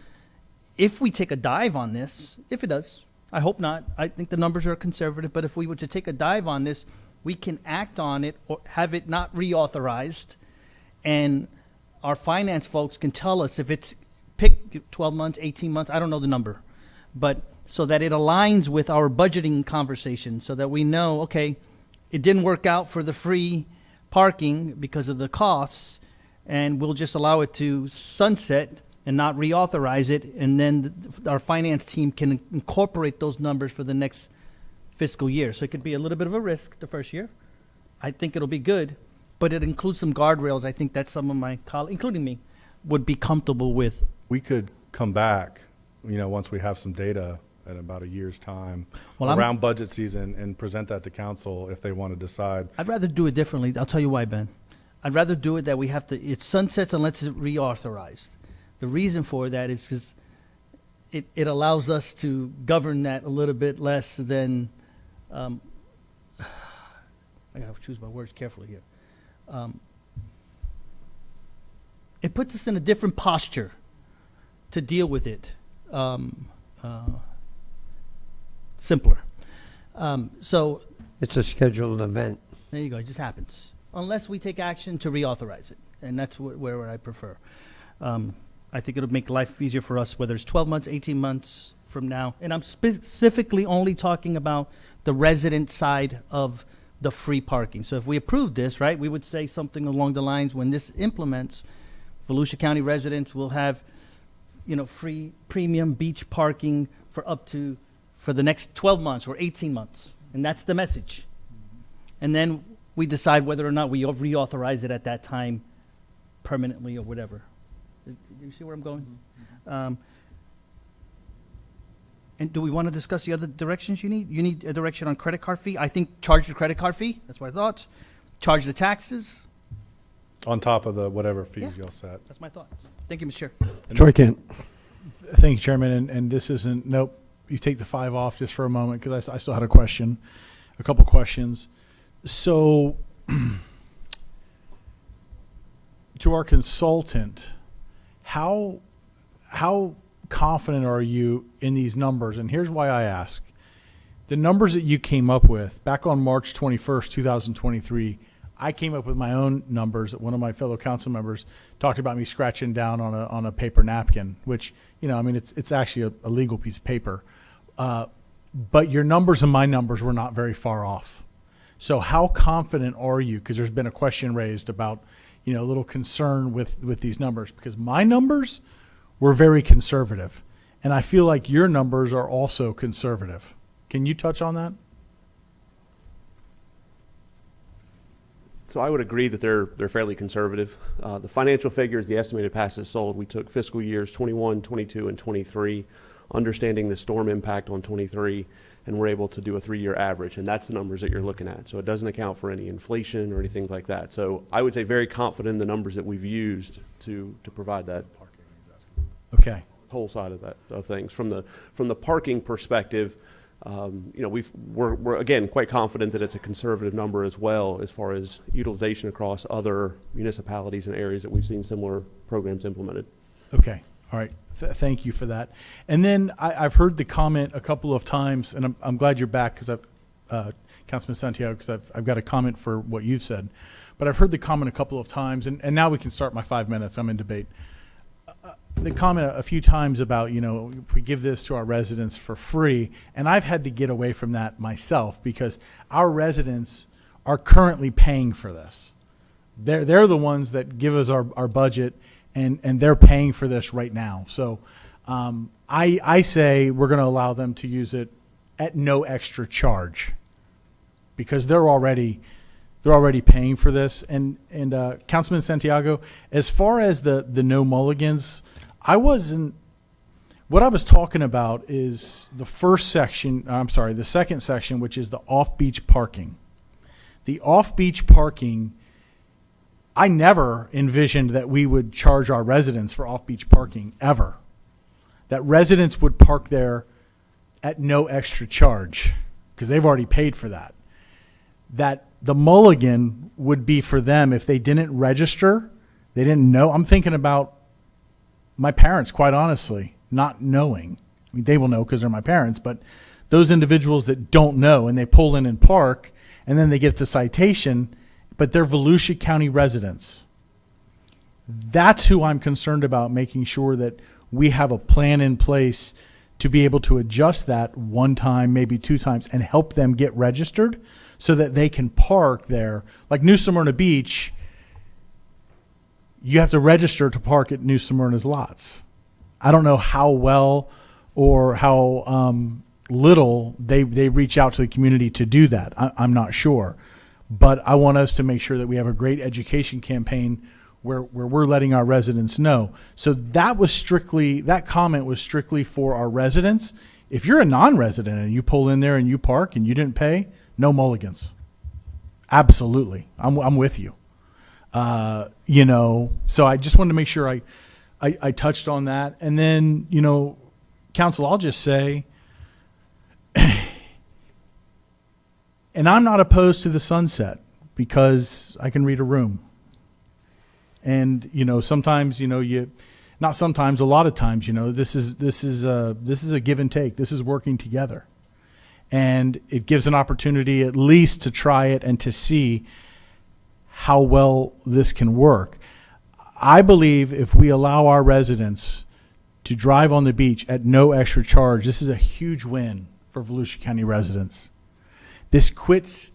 if we take a dive on this, if it does. I hope not. I think the numbers are conservative, but if we were to take a dive on this, we can act on it or have it not reauthorized, and our finance folks can tell us if it's pick 12 months, 18 months, I don't know the number, but so that it aligns with our budgeting conversation so that we know, okay, it didn't work out for the free parking because of the costs, and we'll just allow it to sunset and not reauthorize it, and then our finance team can incorporate those numbers for the next fiscal year. So it could be a little bit of a risk the first year. I think it'll be good, but it includes some guardrails. I think that some of my colleagues, including me, would be comfortable with. We could come back, once we have some data in about a year's time Well, around budget season and present that to council if they want to decide. I'd rather do it differently. I'll tell you why, Ben. I'd rather do it that it sunsets unless it's reauthorized. The reason for that is because it allows us to govern that a little bit less than, I gotta choose my words carefully here. It puts us in a different posture to deal with it, simpler. So it's a scheduled event. There you go. It just happens unless we take action to reauthorize it, and that's where I prefer. I think it'll make life easier for us, whether it's 12 months, 18 months from now. And I'm specifically only talking about the resident side of the free parking. So if we approve this, right, we would say something along the lines, when this implements, Volusia County residents will have, free premium beach parking for the next 12 months or 18 months. And that's the message. And then we decide whether or not we reauthorize it at that time permanently or whatever. Do you see where I'm going? And do we want to discuss the other directions you need? You need a direction on credit card fee? I think charge the credit card fee. That's what I thought. Charge the taxes. On top of the whatever fees y'all set. That's my thoughts. Thank you, Mr. Chair. Troy Kent. Thank you, Chairman. And this isn't, nope, you take the 5 off just for a moment because I still had a couple questions. So, to our consultant, how confident are you in these numbers? And here's why I ask. The numbers that you came up with back on March 21st, 2023, I came up with my own numbers that one of my fellow council members talked about me scratching down on a paper napkin, which, it's actually a legal piece of paper. But your numbers and my numbers were not very far off. So how confident are you? Because there's been a question raised about, a little concern with these numbers, because my numbers were very conservative. And I feel like your numbers are also conservative. Can you touch on that? So I would agree that they're fairly conservative. The financial figures, the estimated passes sold, we took fiscal years 21, 22, and 23, understanding the storm impact on 23, and we're able to do a 3-year average, and that's the numbers that you're looking at. So it doesn't account for any inflation or anything like that. So I would say very confident in the numbers that we've used to provide that Okay. whole side of things. From the parking perspective, we're again quite confident that it's a conservative number as well as far as utilization across other municipalities and areas that we've seen similar programs implemented. Okay. All right. Thank you for that. And then I've heard the comment a couple of times, and I'm glad you're back because Councilman Santiago, because I've got a comment for what you've said. But I've heard the comment a couple of times, and now we can start my 5 minutes. I'm in debate. The comment a few times about, if we give this to our residents for free, and I've had to get away from that myself because our residents are currently paying for this. They're the ones that give us our budget, and they're paying for this right now. So I say we're going to allow them to use it at no extra charge because they're already paying for this. And Councilman Santiago, as far as the no mulligans, what I was talking about is the second section, which is the off-beach parking. The off-beach parking, I never envisioned that we would charge our residents for off-beach parking, ever. That residents would park there at no extra charge because they've already paid for that. That the mulligan would be for them if they didn't register, they didn't know. I'm thinking about my parents, quite honestly, not knowing. I mean, they will know because they're my parents, but those individuals that don't know and they pull in and park and then they get the citation, but they're Volusia County residents. That's who I'm concerned about, making sure that we have a plan in place to be able to adjust that one time, maybe 2 times, and help them get registered so that they can park there. Like New Smyrna Beach, you have to register to park at New Smyrna's lots. I don't know how well or how little they reach out to the community to do that. I'm not sure. But I want us to make sure that we have a great education campaign where we're letting our residents know. So that comment was strictly for our residents. If you're a non-resident and you pull in there and you park and you didn't pay, no mulligans. Absolutely. I'm with you. So I just wanted to make sure I touched on that. And then, council, I'll just say, and I'm not opposed to the sunset because I can read a room. And, sometimes, not sometimes, a lot of times, this is a give and take. This is working together. And it gives an opportunity at least to try it and to see how well this can work. I believe if we allow our residents to drive on the beach at no extra charge, this is a huge win for Volusia County residents. This quits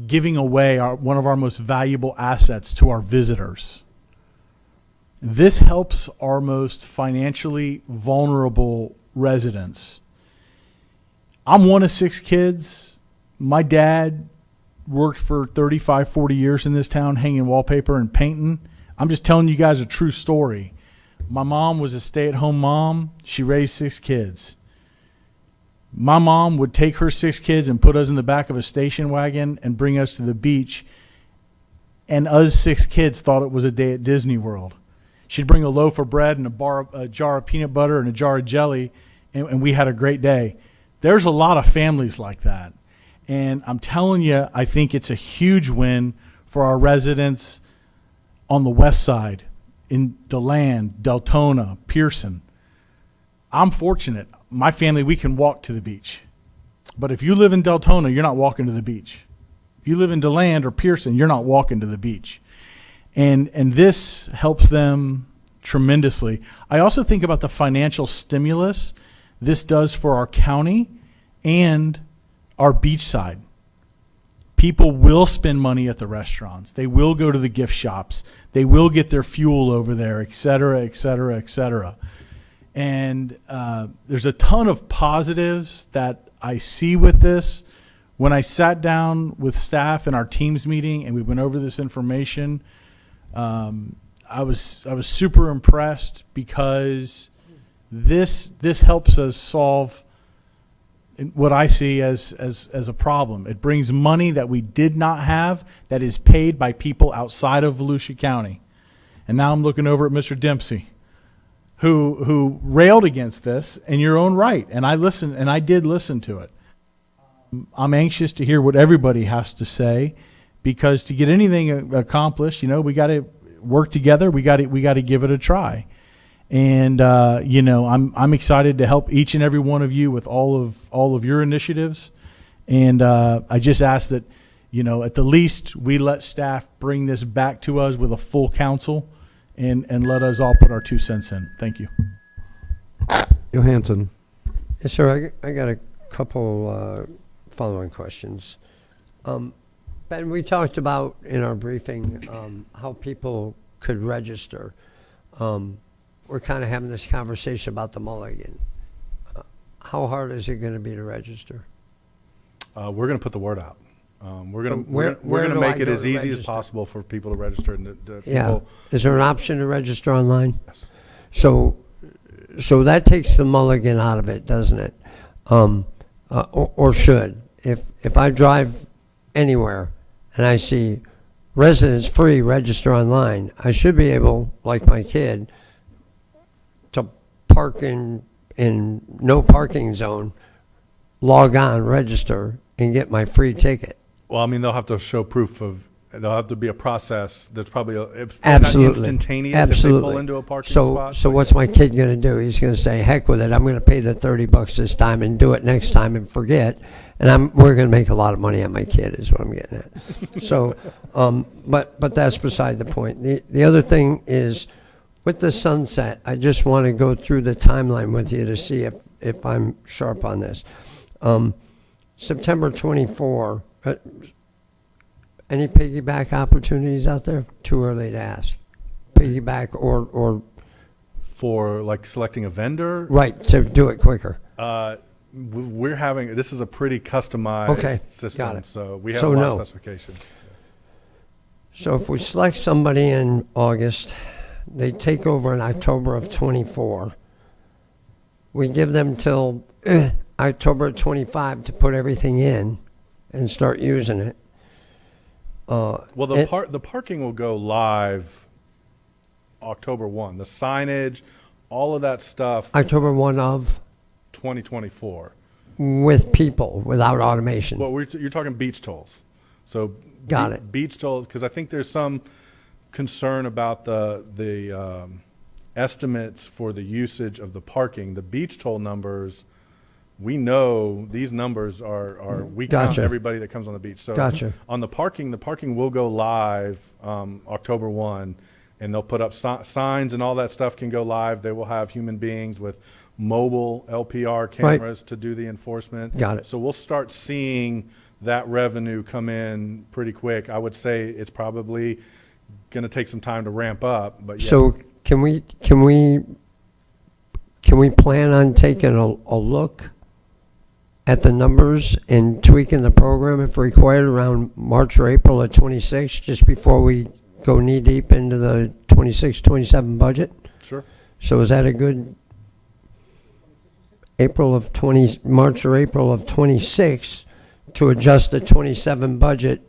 giving away one of our most valuable assets to our visitors. This helps our most financially vulnerable residents. I'm one of 6 kids. My dad worked for 35, 40 years in this town hanging wallpaper and painting. I'm just telling you guys a true story. My mom was a stay-at-home mom. She raised 6 kids. My mom would take her 6 kids and put us in the back of a station wagon and bring us to the beach. And us 6 kids thought it was a day at Disney World. She'd bring a loaf of bread and a jar of peanut butter and a jar of jelly, and we had a great day. There's a lot of families like that. And I'm telling you, I think it's a huge win for our residents on the west side, in DeLand, Deltona, Pearson. I'm fortunate. My family, we can walk to the beach. But if you live in Deltona, you're not walking to the beach. If you live in DeLand or Pearson, you're not walking to the beach. And this helps them tremendously. I also think about the financial stimulus this does for our county and our beach side. People will spend money at the restaurants. They will go to the gift shops. They will get their fuel over there, et cetera, et cetera, et cetera. And there's a ton of positives that I see with this. When I sat down with staff in our teams meeting and we went over this information, I was super impressed because this helps us solve what I see as a problem. It brings money that we did not have that is paid by people outside of Volusia County. And now I'm looking over at Mr. Dempsey, who railed against this in your own right. And I listened, and I did listen to it. I'm anxious to hear what everybody has to say, because to get anything accomplished, we got to work together. We got to give it a try. And I'm excited to help each and every one of you with all of your initiatives. And I just ask that, at the least we let staff bring this back to us with a full council, and let us all put our 2 cents in. Thank you. Johansson. Yes, sir. I got a couple following questions. Ben, we talked about in our briefing how people could register. We're kind of having this conversation about the mulligan. How hard is it going to be to register? We're going to put the word out. We're going Where to do make I it go as to easy as register? possible for people to register. And Yeah. Is there an option to register online? Yes. So that takes the mulligan out of it, doesn't it? Or should. If I drive anywhere and I see residents free, register online, I should be able, like my kid, to park in no parking zone, log on, register, and get my free ticket. Well, I mean, they'll have to show proof of. There'll have to be a process that's probably it's probably Absolutely. not instantaneous Absolutely. if they pull into a parking so, spot. So what's my kid going to do? He's going to say, heck with it. I'm going to pay the $30 this time and do it next time and forget. And we're going to make a lot of money on my kid is what I'm getting at. So, but that's beside the point. The other thing is with the sunset, I just want to go through the timeline with you to see if I'm sharp on this. September 24, any piggyback opportunities out there? Too early to ask. Piggyback or For like selecting a vendor, right, to do it quicker. We're having this is a pretty customized system, got it. so we have So a lot no. of specifications. So if we select somebody in August, they take over in October of 24. We give them till October of 25 to put everything in and start using it. Well, the parking will go live October 1. The signage, all of that stuff, October 1 of 2024. with people, without automation. Well, you're talking beach tolls. So Got it. Beach tolls, because I think there's some concern about the estimates for the usage of the parking. The beach toll numbers, we know these numbers are we count Gotcha. everybody that comes on the beach. So Gotcha. on the parking will go live October 1, and they'll put up signs and all that stuff can go live. They will have human beings with mobile LPR cameras to do the enforcement. Got it. So we'll start seeing that revenue come in pretty quick. I would say it's probably going to take some time to ramp up, but yeah. can we plan on taking a look at the numbers and tweaking the program if required around March or April of 26, just before we go knee deep into the 26, 27 budget? Sure. So is that a good March or April of 26 to adjust the 27 budget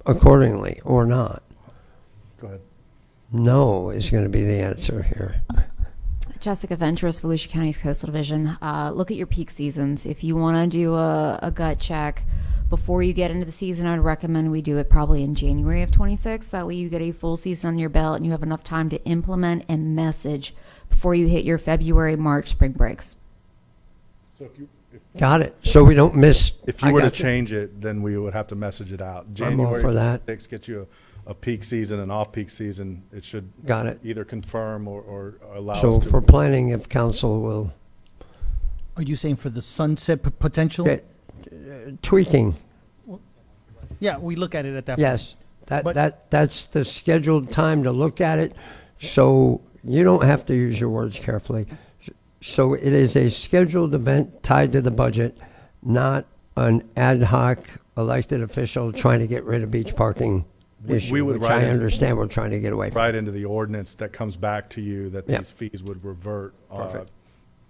accordingly or not? Go ahead. No is going to be the answer here. Jessica Venturous, Volusia County's Coastal Division. Look at your peak seasons. If you want to do a gut check before you get into the season, I'd recommend we do it probably in January of 26. That way you get a full season under your belt and you have enough time to implement and message before you hit your February, March spring breaks. So Got it. So we don't miss. If you were to change it, then we would have to message it out. I'm all for that. January 6 gets you a peak season and off-peak season. It should Got it. either confirm or allow So us to. for planning, if council will Are you saying for the sunset potential? tweaking, Yeah, we look at it at that yes, point. that's the scheduled time to look at it. So you don't have to use your words carefully. So it is a scheduled event tied to the budget, not an ad hoc elected official trying to get rid of beach parking issue, We would which write I into- understand we're trying to get away from. Right into the ordinance that comes back to you that Yeah. these fees would revert Perfect.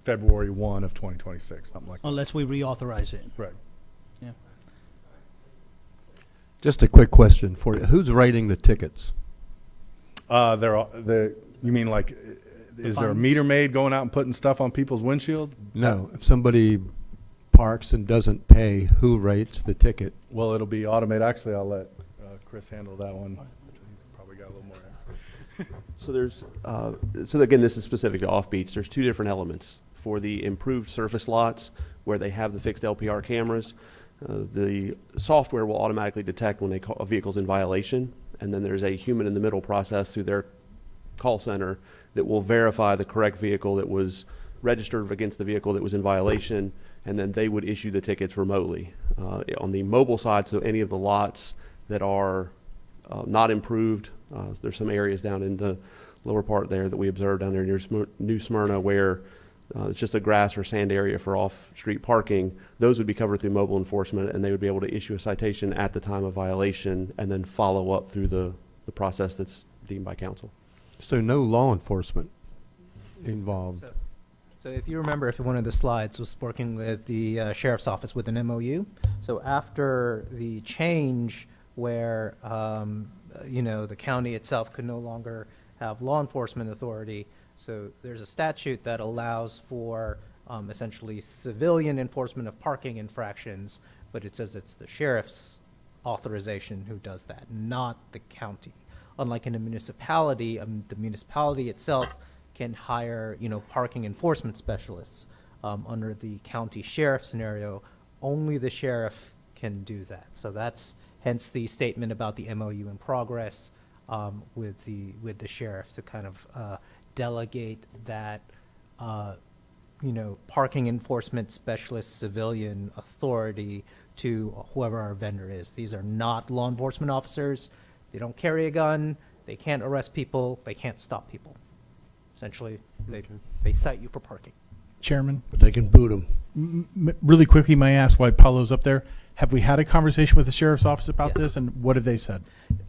February 1 of 2026, something like that. Unless we reauthorize it. Right. Yeah. Just a quick question for you. Who's writing the tickets? You mean like, is there a fines? meter maid going out and putting stuff on people's windshield? No, if somebody parks and doesn't pay, who writes the ticket? Well, it'll be automated. Actually, I'll let Chris handle that one. He's probably got a little more. So there's, so again, this is specific to off-beach. There's two different elements. For the improved surface lots where they have the fixed LPR cameras, the software will automatically detect when a vehicle's in violation, and then there's a human in the middle process through their call center that will verify the correct vehicle that was registered against the vehicle that was in violation, and then they would issue the tickets remotely. On the mobile side, so any of the lots that are not improved, there's some areas down in the lower part there that we observed down there near New Smyrna where it's just a grass or sand area for off-street parking. Those would be covered through mobile enforcement, and they would be able to issue a citation at the time of violation and then follow up through the process that's deemed by council. So no law enforcement involved. So if you remember, if one of the slides was working with the sheriff's office with an MOU. So after the change where, the county itself could no longer have law enforcement authority, so there's a statute that allows for essentially civilian enforcement of parking infractions, but it says it's the sheriff's authorization who does that, not the county. Unlike in a municipality, the municipality itself can hire, parking enforcement specialists. Under the county sheriff scenario, only the sheriff can do that. So that's hence the statement about the MOU in progress with the sheriff to kind of delegate that, parking enforcement specialist civilian authority to whoever our vendor is. These are not law enforcement officers. They don't carry a gun. They can't arrest people. They can't stop people. Essentially, they cite you for parking. Chairman? But they can boot them. Really quickly, may I ask why Paulo's up there? Have we had a conversation with the sheriff's office about Yes. this, and what have they said?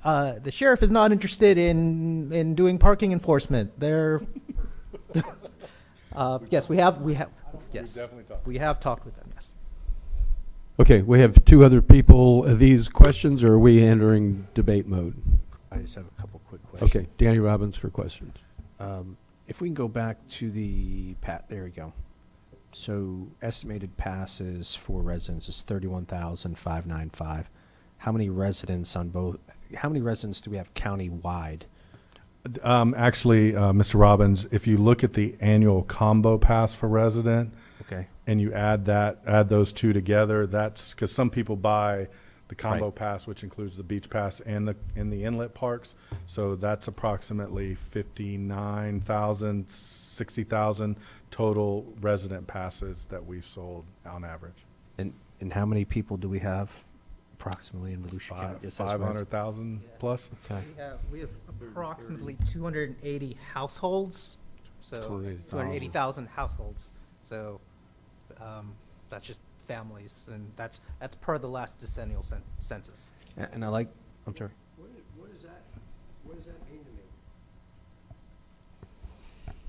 The sheriff is not interested in doing parking enforcement. They're yes, we have yes, we have talked with them. Yes. Okay, we have two other people. Are these questions, or are we entering debate mode? I just have a couple quick questions. Okay, Danny Robbins for questions. If we can go back to the there we go. So estimated passes for residents is 31,595. How many residents do we have county-wide? Actually, Mr. Robbins, if you look at the annual combo pass for resident, Okay. and you add those two together, that's because some people buy the combo Right. pass, which includes the beach pass and the inlet parks. So that's approximately 59,000, 60,000 total resident passes that we've sold on average. And how many people do we have approximately in Volusia County? Just as 500,000 plus? Okay. We have approximately 280 households, so 280,000 households. So that's just families, and that's per the last decennial census. And I like, I'm sorry. What does that mean to me?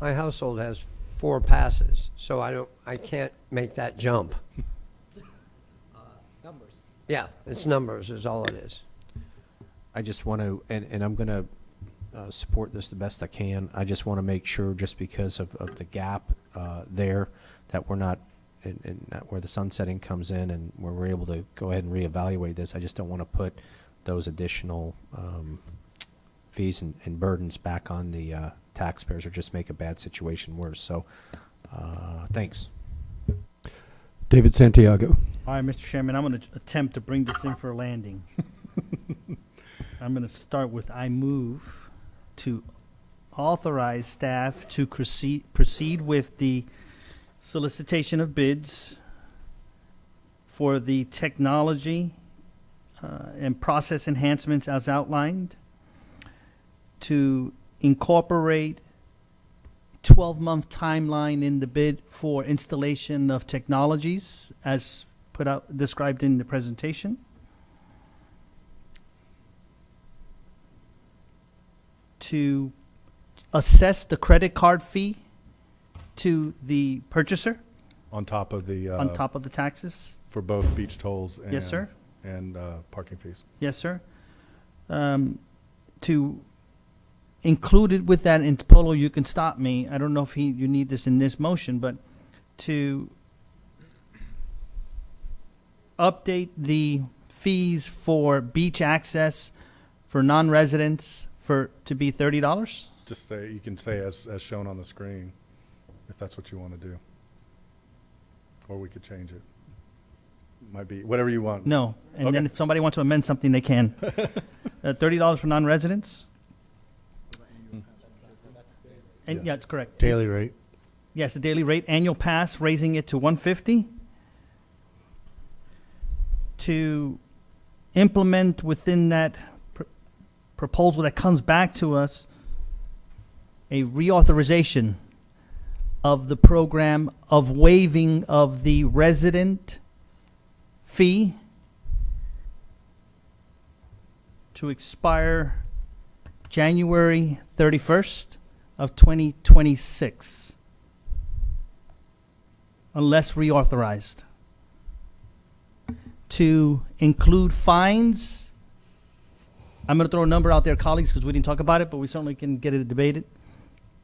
My household has 4 passes, so I can't make that jump. Numbers. Yeah, it's numbers is all it is. I just want to, and I'm going to support this the best I can. I just want to make sure, just because of the gap there, that we're not, and where the sunsetting comes in and where we're able to go ahead and reevaluate this. I just don't want to put those additional fees and burdens back on the taxpayers, or just make a bad situation worse. So, thanks. David Santiago. All right, Mr. Chairman, I'm going to attempt to bring this in for a landing. I'm going to start with, I move to authorize staff to proceed with the solicitation of bids for the technology and process enhancements as outlined, to incorporate 12-month timeline in the bid for installation of technologies as put out, described in the presentation. To assess the credit card fee to the purchaser On top of the on top of the taxes. for both beach tolls and Yes, sir. and parking fees. Yes, sir. To include it with that, in Polo, you can stop me. I don't know if you need this in this motion, but to update the fees for beach access for non-residents to be $30. Just say, you can say as shown on the screen, if that's what you want to do. Or we could change it. Might be, whatever you want. No, and Okay. then if somebody wants to amend something, they can. $30 for non-residents. And yeah, it's correct. Daily rate. Yes, the daily rate, annual pass, raising it to $150. To implement within that proposal that comes back to us, a reauthorization of the program of waiving of the resident fee to expire January 31st of 2026, unless reauthorized. To include fines, I'm going to throw a number out there, colleagues, because we didn't talk about it, but we certainly can get it debated.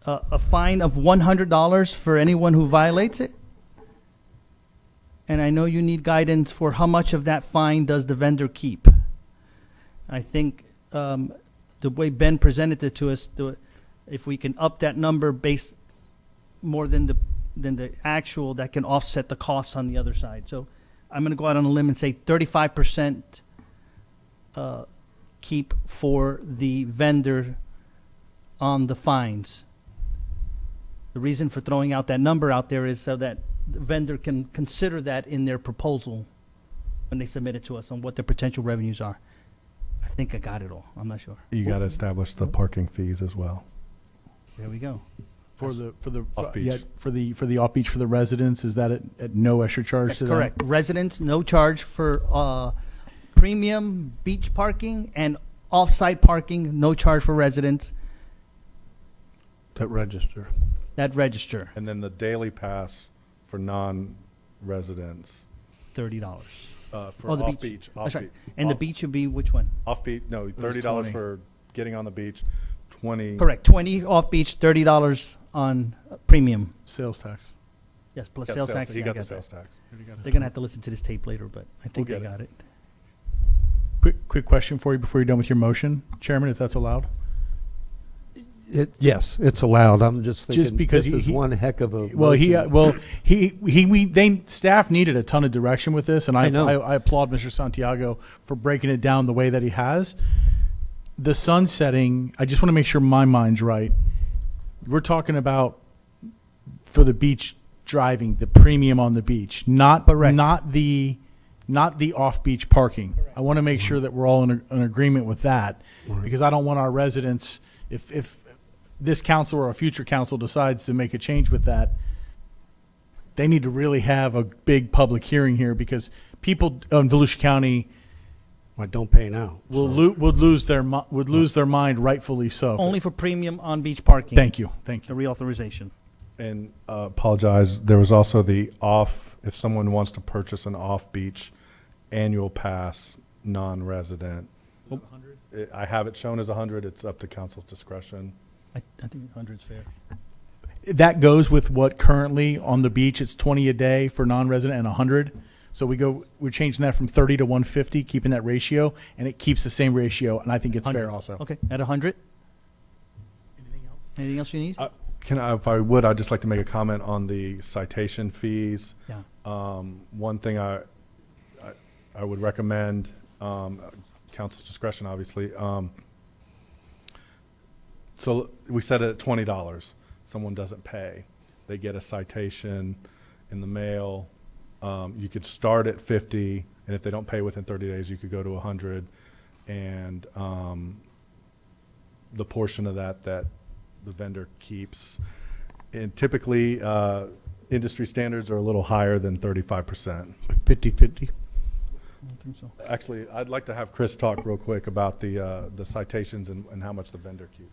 A fine of $100 for anyone who violates it. And I know you need guidance for how much of that fine does the vendor keep. I think the way Ben presented it to us, if we can up that number based more than the actual, that can offset the costs on the other side. So I'm going to go out on a limb and say 35% keep for the vendor on the fines. The reason for throwing out that number out there is so that the vendor can consider that in their proposal when they submit it to us on what their potential revenues are. I think I got it all. I'm not sure. You got to establish the parking fees as well. There we go. For the Off-beach. for the off beach for the residents, is that at no extra charge That's to them? correct. Residents, no charge for premium beach parking, and off-site parking, no charge for residents That register. that register, And then the daily pass for non-residents, $30. for Oh, the off-beach. That's right. Off-beach. And the beach would be which one? Off-beach, no, $30 20. for getting on the beach, 20. Correct. 20 off-beach, $30 on premium. Sales tax. Yes, plus Yeah, sales tax. He Yeah, I got the got sales that. tax. They're going to have to listen to this tape later, but I think We'll they get got it. Quick question for you before you're done with your motion, Chairman, if that's allowed. Yes, it's allowed. I'm just thinking Just because this is one heck of a they staff needed a ton of direction with this, and I know. I applaud Mr. Santiago for breaking it down the way that he has. The sunsetting, I just want to make sure my mind's right. We're talking about for the beach driving, the premium on the beach, not Correct. not the not the off-beach parking. I want to make sure that we're all in agreement with that, because I don't want our residents, if this council or a future council decides to make a change with that, they need to really have a big public hearing here, because people in Volusia County don't pay now. would lose their mind, rightfully so. Only for premium on-beach parking. Thank you. The reauthorization. And apologize, there was also the if someone wants to purchase an off-beach annual pass, non-resident. I have it shown as 100, it's up to council's discretion. I think 100's fair. That goes with what currently on the beach, it's 20 a day for non-resident and 100. So we're changing that from 30 to 150, keeping that ratio, and it keeps the same ratio, and I think it's fair 100. also. Okay, at 100? Anything else you need? If I would, I'd just like to make a comment on the citation fees. Yeah. One thing I would recommend, council's discretion, obviously. So we set it at $20. Someone doesn't pay, they get a citation in the mail. You could start at 50, and if they don't pay within 30 days, you could go to 100, and the portion of that the vendor keeps. And typically, industry standards are a little higher than 35%. 50-50. I think so. Actually, I'd like to have Chris talk real quick about the citations and how much the vendor keeps.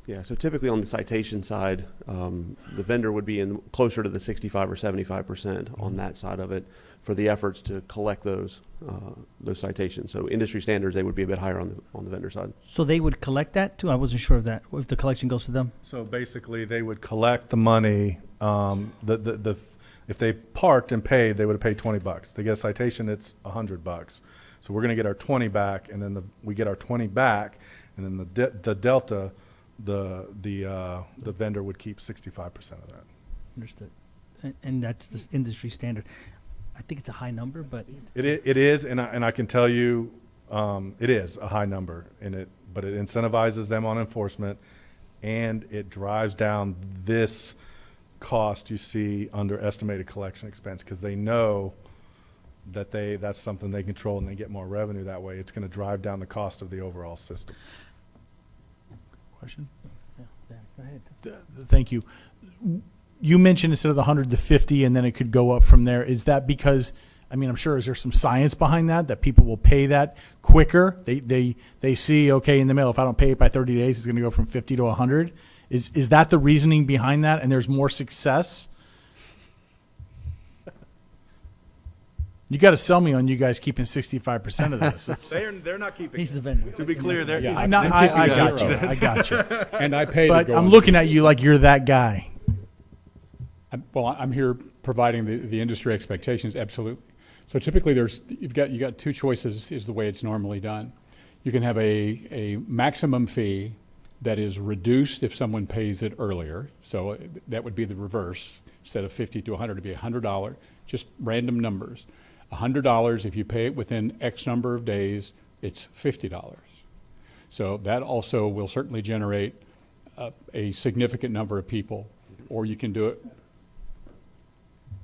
Yeah, so typically on the citation side, the vendor would be in closer to the 65 or 75% on that side of it for the efforts to collect those citations. So industry standards, they would be a bit higher on the vendor side. So they would collect that too? I wasn't sure of that, if the collection goes to them. So basically, they would collect the money. If they parked and paid, they would have paid $20. They get a citation, it's $100. So we're going to get our 20 back, and then we get our 20 back, and then the delta, the vendor would keep 65% of that. Understood. And that's the industry standard. I think it's a high number, but It is, and I can tell you, it is a high number, but it incentivizes them on enforcement, and it drives down this cost you see under estimated collection expense, because they know that that's something they control, and they get more revenue that way. It's going to drive down the cost of the overall system. Question? yeah, go ahead. Thank you. You mentioned instead of the 100 to 50, and then it could go up from there. Is that because, I mean, I'm sure, is there some science behind that people will pay that quicker? They see, okay, in the mail, if I don't pay it by 30 days, it's going to go from 50 to 100. Is that the reasoning behind that, and there's more success? You got to sell me on you guys keeping 65% of this. They're not keeping. He's the vendor. To be clear, they're. Yeah, I got you. I got you. And I pay. But I'm looking at you like you're that guy. I'm here providing the industry expectations, absolutely. So typically, you got two choices is the way it's normally done. You can have a maximum fee that is reduced if someone pays it earlier. So that would be the reverse. Instead of 50 to 100, it'd be $100. Just random numbers. $100, if you pay it within X number of days, it's $50. So that also will certainly generate a significant number of people. Or you can do it.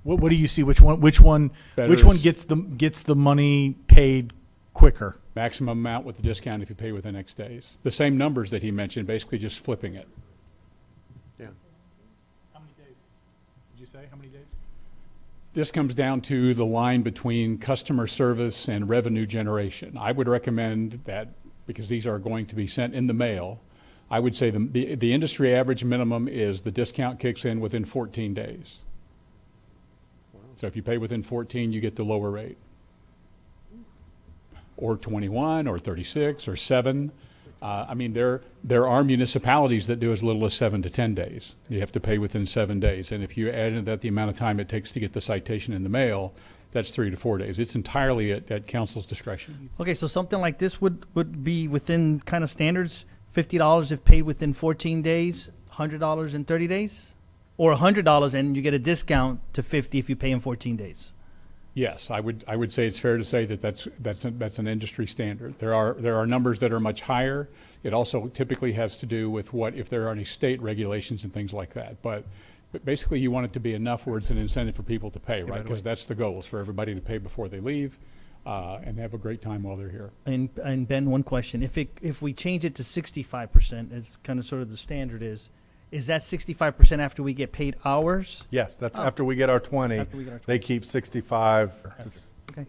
What do you see? Which one gets the money paid quicker? Maximum amount with the discount if you pay within X days. The same numbers that he mentioned, basically just flipping it. Yeah. How many days? Did you say how many days? This comes down to the line between customer service and revenue generation. I would recommend that, because these are going to be sent in the mail, I would say the industry average minimum is the discount kicks in within 14 days. So if you pay within 14, you get the lower rate. Or 21, or 36, or 7. I mean, there are municipalities that do as little as 7 to 10 days. You have to pay within 7 days. And if you add in that the amount of time it takes to get the citation in the mail, that's 3 to 4 days. It's entirely at council's discretion. Okay, so something like this would be within kind of standards, $50 if paid within 14 days, $100 in 30 days? Or $100 and you get a discount to 50 if you pay in 14 days? Yes, I would say it's fair to say that that's an industry standard. There are numbers that are much higher. It also typically has to do with if there are any state regulations and things like that. But But basically, you want it to be enough where it's an incentive for people to pay, right? right Because away. that's the goal, is for everybody to pay before they leave, and have a great time while they're here. And Ben, one question: if we change it to 65%, as kind of sort of the standard is that 65% after we get paid hours? Yes, that's Oh. after we get our 20. After we get our They keep 65. Okay.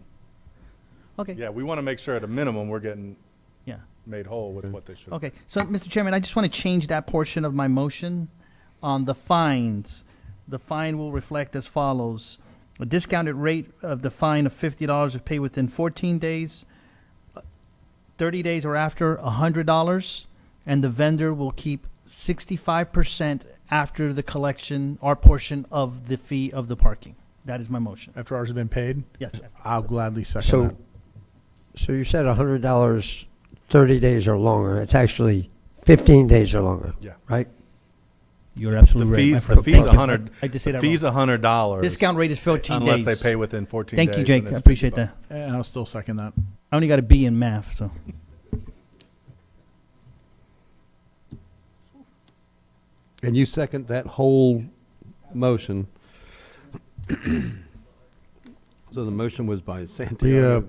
Okay. Yeah, we want to make sure at a minimum we're getting Yeah. made whole with what they should. Okay. So, Mr. Chairman, I just want to change that portion of my motion on the fines. The fine will reflect as follows: a discounted rate of the fine of $50 if paid within 14 days, 30 days or after, $100, and the vendor will keep 65% after the collection, our portion of the fee of the parking. That is my motion. After ours has been paid? Yes. I'll gladly second So, that. so you said $100, 30 days or longer. It's actually 15 days or longer. Yeah. Right? You're absolutely right. The my fees, friend. the fees Thank you. $100. I just say The that fees wrong. $100. Discount rate is 14 unless days. they pay within 14 Thank days. you, Jake. and I it's appreciate $50. that. And I'll still second that. I only got a B in math, so. And you second that whole motion. So the motion was by Santiago,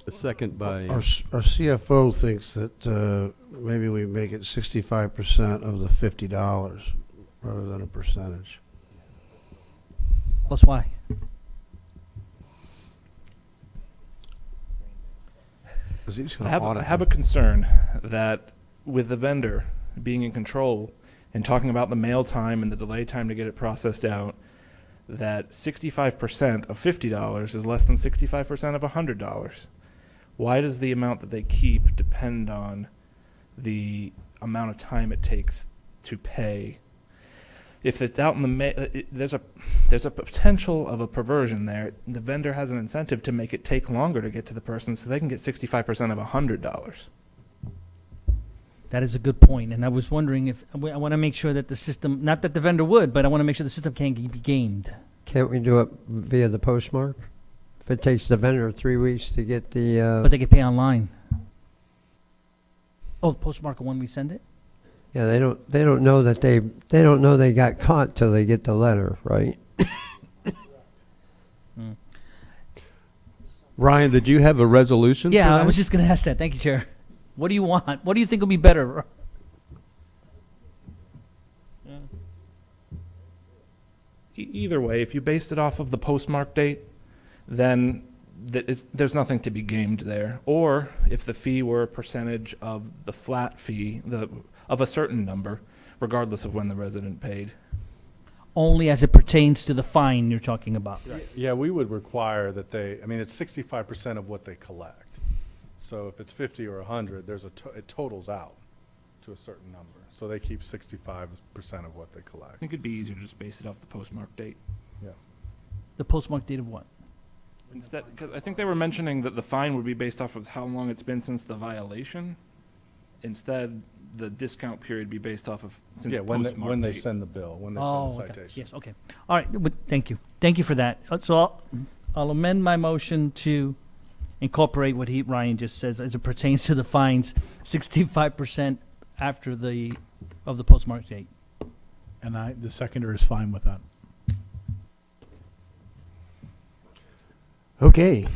the second by. Our CFO thinks that maybe we make it 65% of the $50 rather than a percentage. Plus why? Because he's I going to have, audit. I have a concern that with the vendor being in control and talking about the mail time and the delay time to get it processed out, that 65% of $50 is less than 65% of $100. Why does the amount that they keep depend on the amount of time it takes to pay? If it's out in the there's a potential of a perversion there. The vendor has an incentive to make it take longer to get to the person, so they can get 65% of $100. That is a good point, and I was wondering if I want to make sure that the system, not that the vendor would, but I want to make sure the system can't be gamed. Can't we do it via the postmark? If it takes the vendor 3 weeks to get the. But they can pay online. Oh, the postmark when we send it. Yeah, they don't know that they don't know they got caught till they get the letter, right? Ryan, did you have a resolution? Yeah, for I that? was just going to ask that. Thank you, Chair. What do you want? What do you think will be better? Either way, if you based it off of the postmark date, then there's nothing to be gamed there. Or if the fee were a percentage of the flat fee, of a certain number, regardless of when the resident paid. Only as it pertains to the fine you're talking about. Yeah, we would require that it's 65% of what they collect. So if it's 50 or 100, it totals out to a certain number. So they keep 65% of what they collect. I think it'd be easier to just base it off the postmark date. Yeah. The postmark date of what? Instead, because I think they were mentioning that the fine would be based off of how long it's been since the violation. Instead, the discount period be based off of since postmark when they date. send the bill, when they Oh, send the okay. citation. Yes, okay. All right, thank you. Thank you for that. So I'll amend my motion to incorporate what Ryan just says as it pertains to the fines, 65% after the postmark date. And the seconder is fine with that. Okay.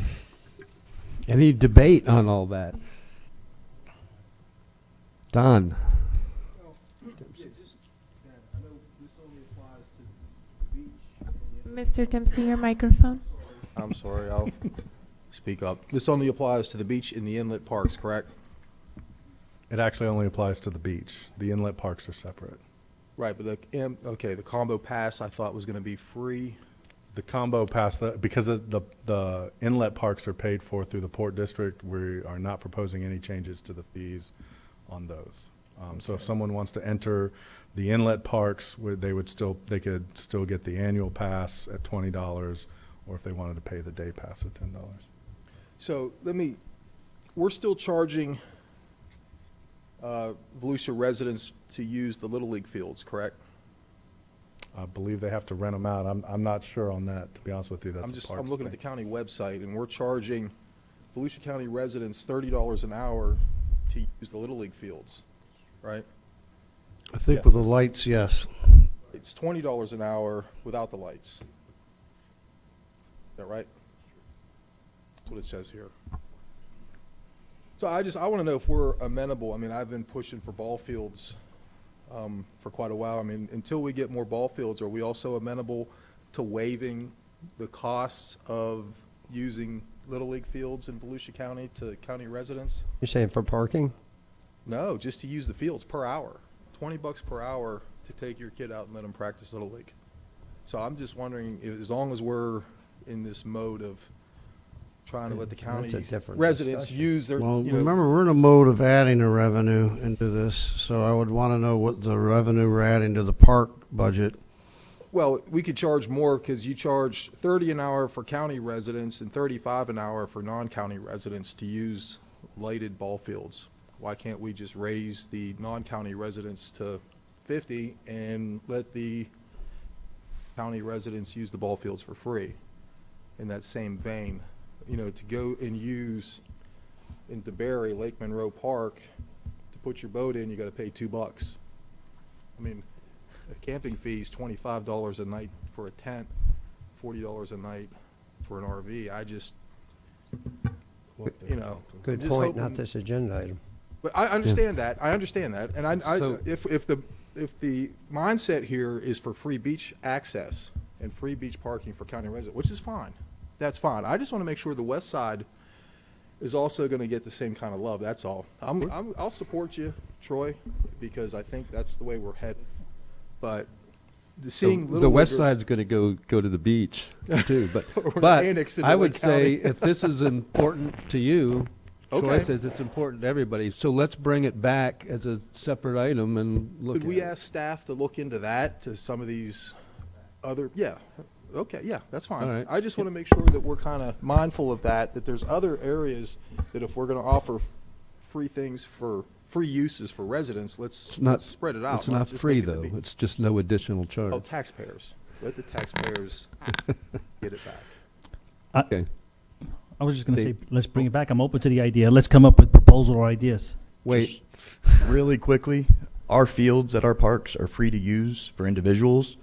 Any debate on all that? Don? Mr. Dempsey, your microphone. I'm sorry, I'll speak up. This only applies to the beach and the inlet parks, correct? It actually only applies to the beach. The inlet parks are separate. Right, but the combo pass I thought was going to be free. The combo pass, because the inlet parks are paid for through the Port District, we are not proposing any changes to the fees on those. So if someone wants to enter the inlet parks, they could still get the annual pass at $20, or if they wanted to pay the day pass at $10. So we're still charging Volusia residents to use the Little League fields, correct? I believe they have to rent them out. I'm not sure on that, to be honest with you. That's I'm looking at the county website, and we're charging Volusia County residents $30 an hour to use the Little League fields, right? I think with the lights, yes. it's $20 an hour without the lights. Is that right? That's what it says here. So I want to know if we're amenable. I mean, I've been pushing for ball fields for quite a while. I mean, until we get more ball fields, are we also amenable to waiving the costs of using Little League fields in Volusia County to county residents? You're saying for parking? No, just to use the fields per hour. $20 per hour to take your kid out and let them practice Little League. So I'm just wondering, as long as we're in this mode of trying to let the county That's a different residents discussion. use their, Well, you know, remember, we're in a mode of adding a revenue into this, so I would want to know what the revenue we're adding to the park budget. well, we could charge more because you charge $30 an hour for county residents and $35 an hour for non-county residents to use lighted ball fields. Why can't we just raise the non-county residents to 50 and let the county residents use the ball fields for free? In that same vein, you know, to go and use in DeBerry, Lake Monroe Park, to put your boat in, you got to pay $2. I mean, a camping fee is $25 a night for a tent, $40 a night for an RV. I just, you know, Good I'm just point, not hoping- this agenda item. But I understand that. I understand that. And So- if the mindset here is for free beach access and free beach parking for county residents, which is fine, that's fine. I just want to make sure the west side is also going to get the same kind of love. That's all. I'll support you, Troy, because I think that's the way we're headed. But seeing the Little west Leaguers- side's going to go to the beach too, We're but gonna annex into I Lake would say County. if this is important to you, Troy Okay. says it's important to everybody. So let's bring it back as a separate item and look Could at we it. ask staff to look into that, to some of these other, yeah, okay, yeah, that's fine. All right. I just want to make sure that we're kind of mindful of that there's other areas that if we're going to offer free things for, free uses for residents, let's spread it out. It's not just free make it though. to be- It's just no additional charge. Oh, taxpayers. Let the taxpayers get it back. Okay. I was just going to Dave. say, let's bring it back. I'm open to the idea. Let's come up with proposal or ideas. Wait. Really quickly, our fields at our parks are free to use for individuals.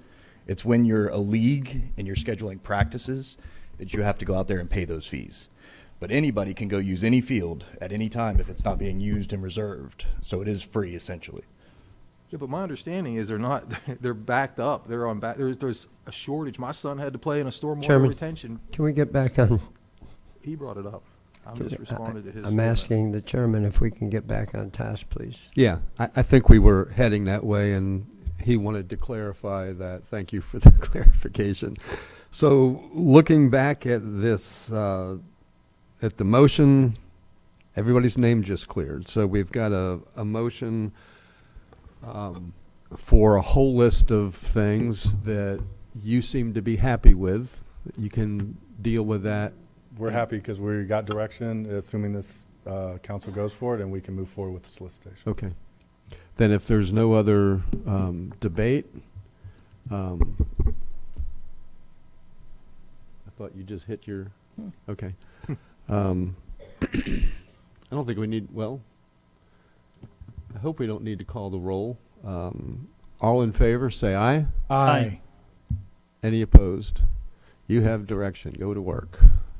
It's when you're a league and you're scheduling practices that you have to go out there and pay those fees. But anybody can go use any field at any time if it's not being used and reserved. So it is free essentially. Yeah, but my understanding is they're not, they're backed up. They're on back, there's a shortage. My son had to play in a stormwater Chairman, retention. Can we get back on? He brought it up. I'm Can just we- responding to his I'm statement. asking the chairman if we can get back on task, please. Yeah, I think we were heading that way, and he wanted to clarify that. Thank you for the clarification. So looking back at this, at the motion, everybody's name just cleared. So we've got a motion for a whole list of things that you seem to be happy with. You can deal with that. We're happy because we got direction, assuming this council goes for it, and we can move forward with the solicitation. Okay. Then if there's no other debate, I thought you just hit your, okay. I don't think we need, well, I hope we don't need to call the roll. All in favor, say aye. Aye. Any opposed? You have direction. Go to work.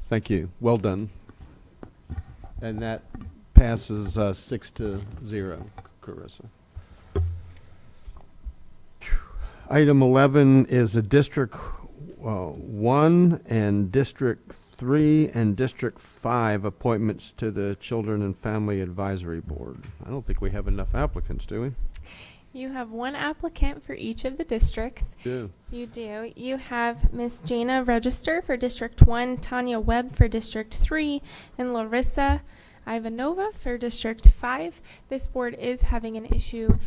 Thank you. Well done. And that passes 6-0, Carissa. Item 11 is a District 1 and District 3 and District 5 appointments to the Children and Family Advisory Board. I don't think we have enough applicants, do we? You have one applicant for each of the districts. Do. You do. You have Miss Jana Register for District 1, Tanya Webb for District 3, and Larissa Ivanova for District 5. This board is having an issue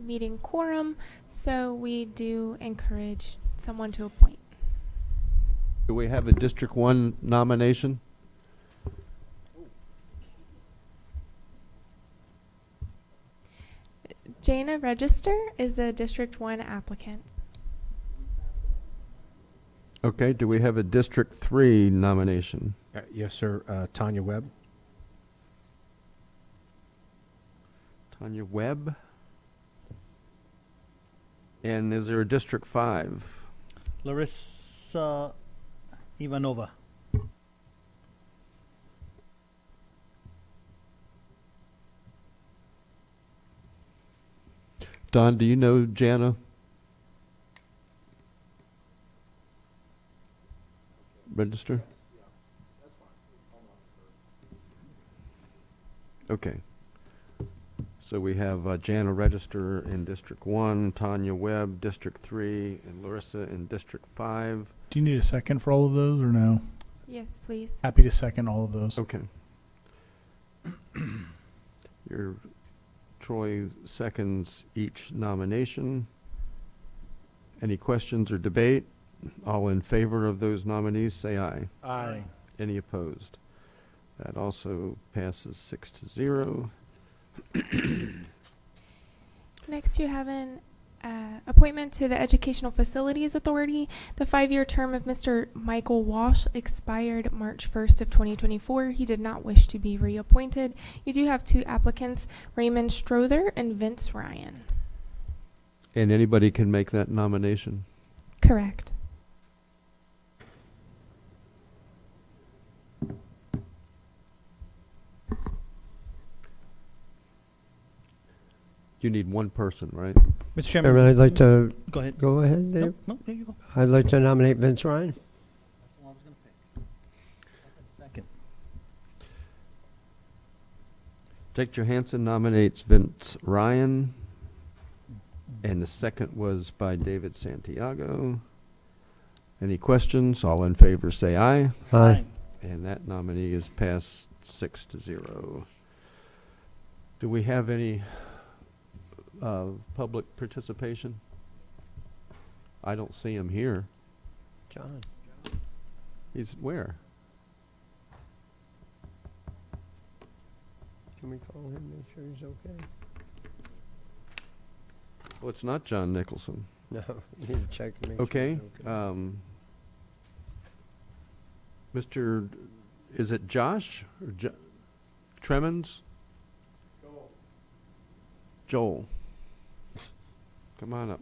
meeting quorum, so we do encourage someone to appoint. Do we have a District 1 nomination? Jana Register is the District 1 applicant. Okay, do we have a District 3 nomination? Yes, sir. Tanya Webb. Tanya Webb? And is there a District 5? Larissa Ivanova. Don, do you know Jana? Register? Okay. So we have Jana Register in District 1, Tanya Webb, District 3, and Larissa in District 5. Do you need a second for all of those or no? Yes, please. Happy to second all of those. Okay. Your Troy seconds each nomination. Any questions or debate? All in favor of those nominees, say aye. Aye. Any opposed? That also passes 6-0. Next, you have an appointment to the Educational Facilities Authority. The 5-year term of Mr. Michael Walsh expired March 1st of 2024. He did not wish to be reappointed. You do have 2 applicants, Raymond Strother and Vince Ryan. And anybody can make that nomination? Correct. You need one person, right? Mr. Chairman. Chairman, I'd like to. Go ahead. Go ahead, Dave. No, there you go. I'd like to nominate Vince Ryan. That's the one I was going to pick. Second. Jake Johansson nominates Vince Ryan, and the second was by David Santiago. Any questions? All in favor say aye. Aye. And that nominee is passed 6-0. Do we have any public participation? I don't see him here. John. He's where? Can we call him, make sure he's okay? Well, it's not John Nicholson. No, you need to check to make Okay. sure he's Mr. Is it Josh or Tremens? Joel. Come on up.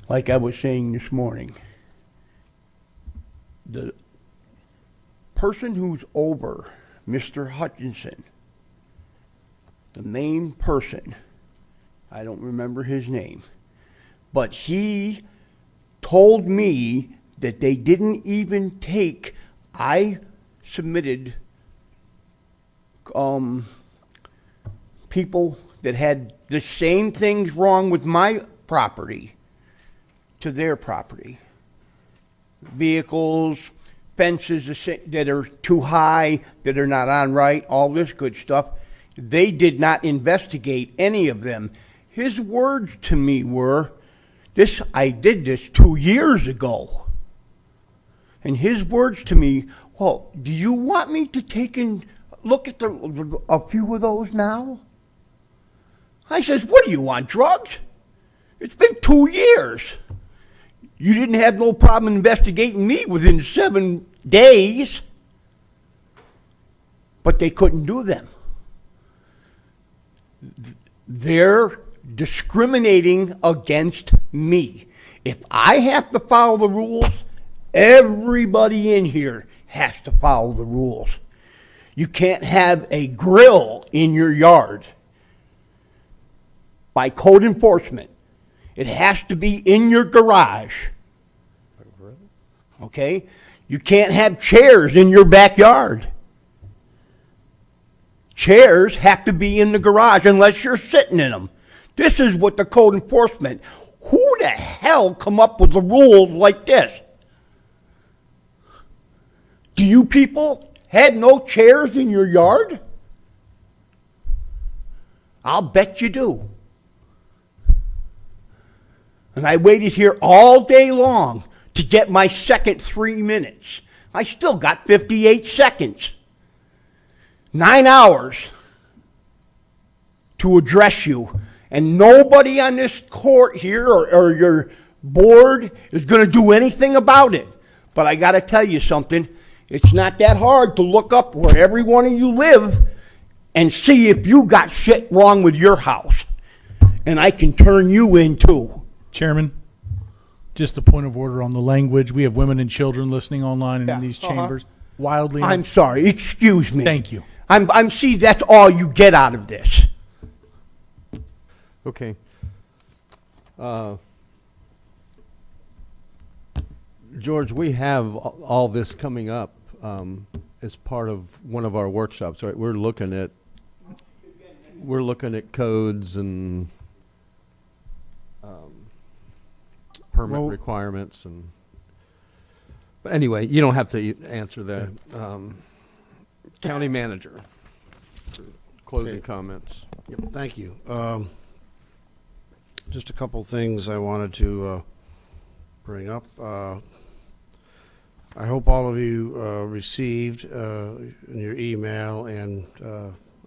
Like I was saying this morning, the person who's over Mr. Hutchinson, the main person, I don't remember his name, but he told me that they didn't even take, I submitted people that had the same things wrong with my property to their property. Vehicles, fences that are too high, that are not on right, all this good stuff. They did not investigate any of them. His words to me were, I did this 2 years ago. And his words to me, well, do you want me to take and look at a few of those now? I says, what do you want, drugs? It's been 2 years. You didn't have no problem investigating me within 7 days, but they couldn't do them. They're discriminating against me. If I have to follow the rules, everybody in here has to follow the rules. You can't have a grill in your yard. By code enforcement, it has to be in your garage. Okay? You can't have chairs in your backyard. Chairs have to be in the garage unless you're sitting in them. This is what the code enforcement. Who the hell come up with the rules like this? Do you people have no chairs in your yard? I'll bet you do. And I waited here all day long to get my second 3 minutes. I still got 58 seconds. 9 hours to address you. And nobody on this court here or your board is going to do anything about it. But I got to tell you something. It's not that hard to look up where every one of you live and see if you got shit wrong with your house. And I can turn you in too. Chairman, just a point of order on the language. We have women and children listening online and in these chambers. Wildly. I'm sorry. Excuse me. Thank you. I'm see, that's all you get out of this. Okay. George, we have all this coming up as part of one of our workshops, right? We're looking at codes and permit requirements and. But anyway, you don't have to answer that. County manager, closing comments. Yep, thank you. Just a couple things I wanted to bring up. I hope all of you received in your email, and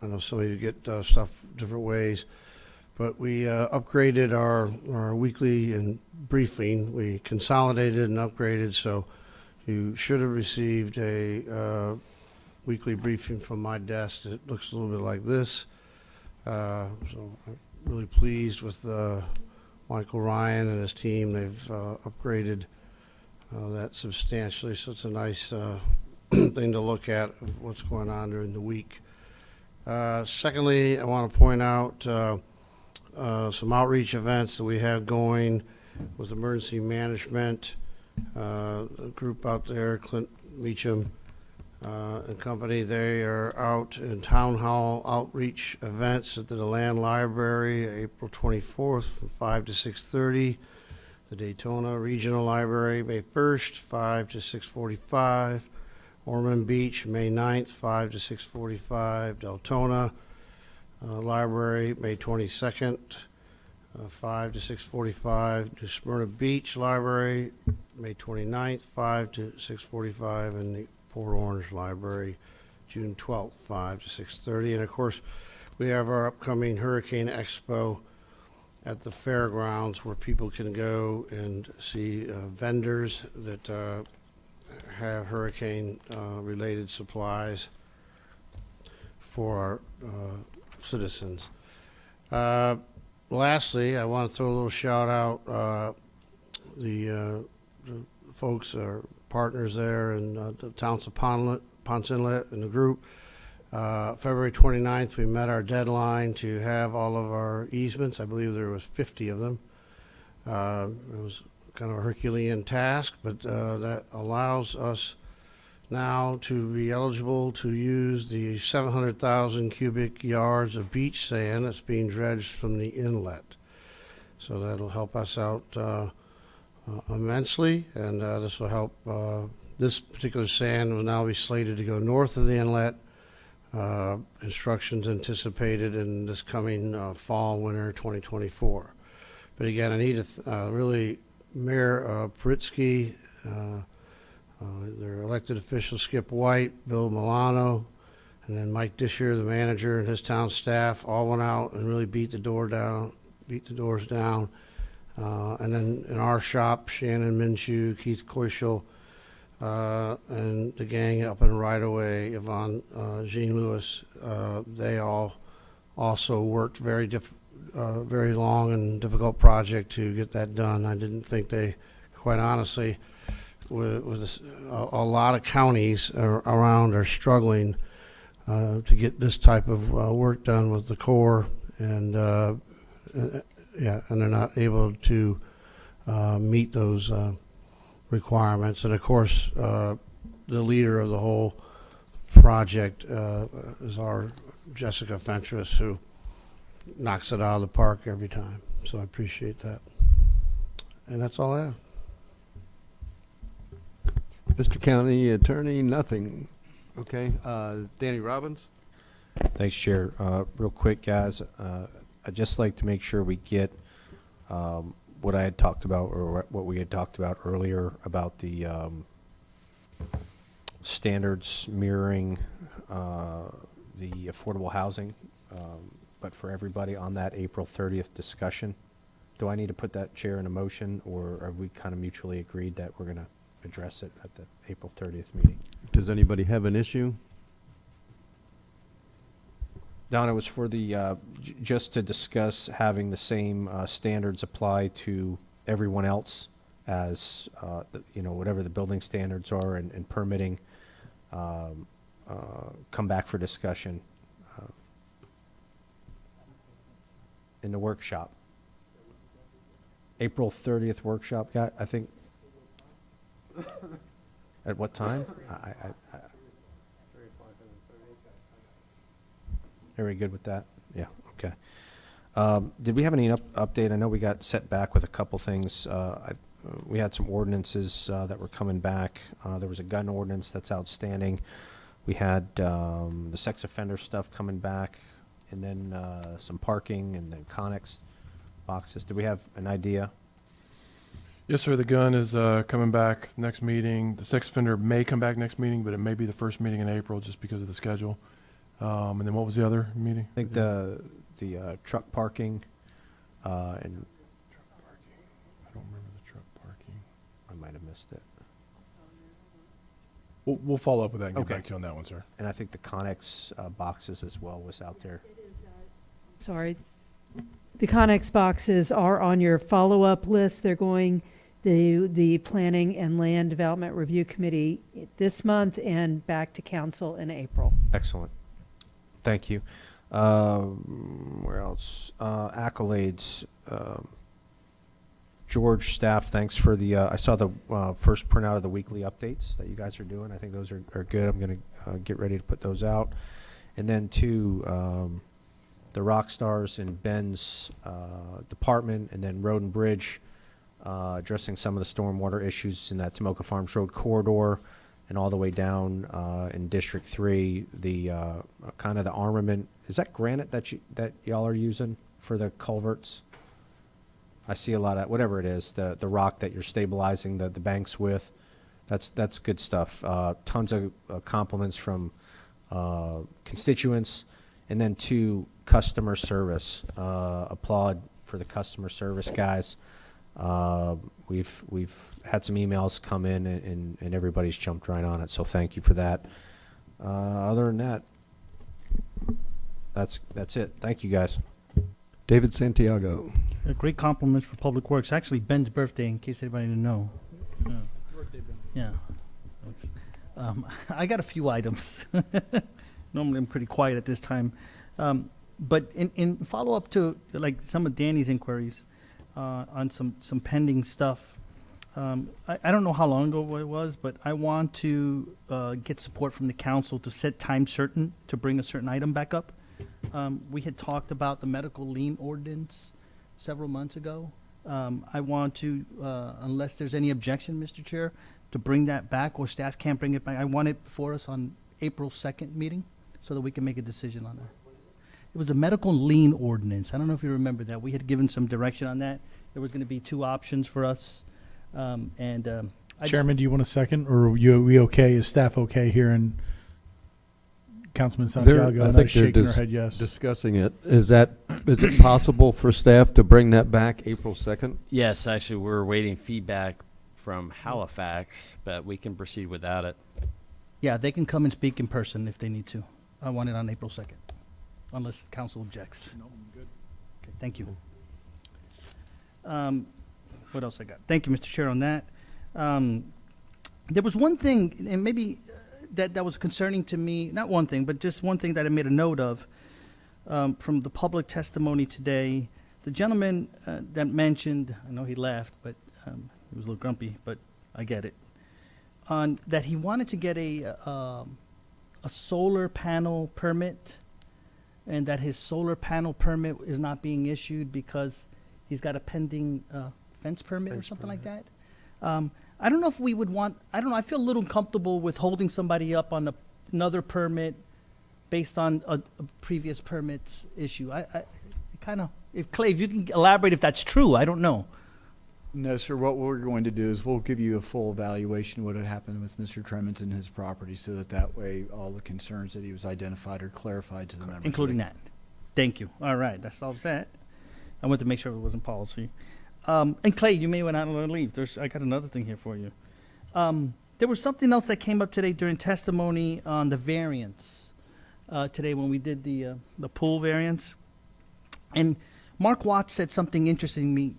I know some of you get stuff different ways, but we upgraded our weekly and briefing. We consolidated and upgraded, so you should have received a weekly briefing from my desk. It looks a little bit like this. So I'm really pleased with Michael Ryan and his team. They've upgraded that substantially, so it's a nice thing to look at of what's going on during the week. Secondly, I want to point out some outreach events that we have going with emergency management. A group out there, Clint Meacham and company, they are out in town hall outreach events at the DeLand Library, April 24th from 5 to 6:30. The Daytona Regional Library, May 1st, 5 to 6:45. Ormond Beach, May 9th, 5 to 6:45. Deltona Library, May 22nd, 5 to 6:45. New Smyrna Beach Library, May 29th, 5 to 6:45, and the Port Orange Library, June 12th, 5 to 6:30. And of course, we have our upcoming Hurricane Expo at the fairgrounds, where people can go and see vendors that have hurricane related supplies for our citizens. Lastly, I want to throw a little shout out the folks, our partners there, and the towns of Ponce Inlet and the group. February 29th, we met our deadline to have all of our easements. I believe there was 50 of them. It was kind of a Herculean task, but that allows us now to be eligible to use the 700,000 cubic yards of beach sand that's being dredged from the inlet. So that'll help us out immensely, and this will help. This particular sand will now be slated to go north of the inlet. Construction's anticipated in this coming fall, winter 2024. But again, I need to really Mayor Paritsky, their elected officials, Skip White, Bill Milano, and then Mike Disher, the manager, and his town staff all went out and really beat the doors down. And then in our shop, Shannon Minshew, Keith Koischel, and the gang up in Right Away, Yvonne, Jean Lewis, they all also worked very long and difficult project to get that done. I didn't think they, quite honestly, with a lot of counties around are struggling to get this type of work done with the Corps, and and they're not able to meet those requirements. And of course, the leader of the whole project is our Jessica Fentress, who knocks it out of the park every time. So I appreciate that. And that's all I have. Mr. County Attorney, nothing. Okay, Danny Robbins? Thanks, Chair. Real quick, guys, I'd just like to make sure we get what I had talked about, or what we had talked about earlier about the standards mirroring the affordable housing, but for everybody on that April 30th discussion, do I need to put that, Chair, in a motion, or are we kind of mutually agreed that we're going to address it at the April 30th meeting? Does anybody have an issue? Don, it was for the, just to discuss having the same standards apply to everyone else as, whatever the building standards are and permitting, come back for discussion in the workshop. April 30th workshop, I think. At what time? Very good with that? Yeah, okay. Did we have any update? I know we got set back with a couple things. We had some ordinances that were coming back. There was a gun ordinance that's outstanding. We had the sex offender stuff coming back, and then some parking, and then Connex boxes. Do we have an idea? Yes, sir. The gun is coming back next meeting. The sex offender may come back next meeting, but it may be the first meeting in April just because of the schedule. And then what was the other meeting? I think the truck parking and Truck parking. I don't remember the truck parking. I might have missed it. We'll follow up with that and get Okay. back to you on that one, sir. And I think the Connex boxes as well was out there. Sorry. The Connex boxes are on your follow-up list. They're going the Planning and Land Development Review Committee this month and back to council in April. Excellent. Thank you. Where else? Accolades. George, staff, thanks for the, I saw the first printout of the weekly updates that you guys are doing. I think those are good. I'm going to get ready to put those out. And then two, the rock stars in Ben's department, and then Road and Bridge, addressing some of the stormwater issues in that Tomoka Farms Road corridor, and all the way down in District 3, the kind of the armament. Is that granite that y'all are using for the culverts? I see a lot of, whatever it is, the rock that you're stabilizing the banks with. That's good stuff. Tons of compliments from constituents. And then two, customer service. Applaud for the customer service guys. We've had some emails come in, and everybody's jumped right on it, so thank you for that. Other than that, that's it. Thank you, guys. David Santiago. Great compliments for Public Works. Actually, Ben's birthday, in case anybody didn't know. Yeah. Birthday, Ben. Yeah. I got a few items. Normally, I'm pretty quiet at this time. But in follow-up to like some of Danny's inquiries on some pending stuff, I don't know how long ago it was, but I want to get support from the council to set time certain to bring a certain item back up. We had talked about the medical lien ordinance several months ago. I want to, unless there's any objection, Mr. Chair, to bring that back, or staff can't bring it back. I want it before us on April 2nd meeting so that we can make a decision on that. It was a medical lien ordinance. I don't know if you remember that. We had given some direction on that. There was going to be two options for us. Chairman, do you want a second, or are we okay? Is staff okay here? And Councilman They're- Santiago, I I know think he's they're shaking her head yes. discussing it. Is it possible for staff to bring that back April 2nd? Yes, actually, we're waiting feedback from Halifax, but we can proceed without it. Yeah, they can come and speak in person if they need to. I want it on April 2nd, unless the council objects. No, I'm good. Okay, thank you. What else I got? Thank you, Mr. Chair, on that. There was one thing, and maybe that was concerning to me, not one thing, but just one thing that I made a note of from the public testimony today. The gentleman that mentioned, I know he left, but he was a little grumpy, but I get it, on that he wanted to get a solar panel permit, and that his solar panel permit is not being issued because he's got a pending fence permit or something like that. I don't know if we would want, I don't know, I feel a little uncomfortable with holding somebody up on another permit based on a previous permit's issue. I kind of, if Clay, if you can elaborate if that's true, I don't know. No, sir. What we're going to do is we'll give you a full evaluation of what had happened with Mr. Tremens and his property, so that way all the concerns that he was identified are clarified to the members. Including that. Thank you. All right, that solves that. I wanted to make sure it wasn't policy. And Clay, you may want to leave. I got another thing here for you. There was something else that came up today during testimony on the variance today when we did the pool variance. And Mark Watts said something interesting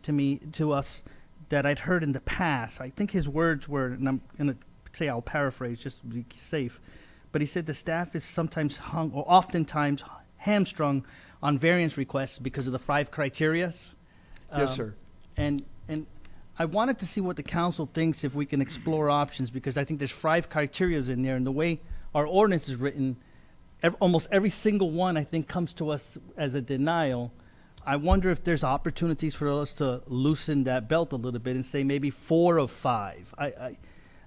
to us that I'd heard in the past. I think his words were, and I'm going to say I'll paraphrase just to be safe, but he said the staff is sometimes hung or oftentimes hamstrung on variance requests because of the 5 criterias. Yes, sir. And I wanted to see what the council thinks if we can explore options, because I think there's 5 criterias in there, and the way our ordinance is written, almost every single one I think comes to us as a denial. I wonder if there's opportunities for us to loosen that belt a little bit and say maybe 4 of 5.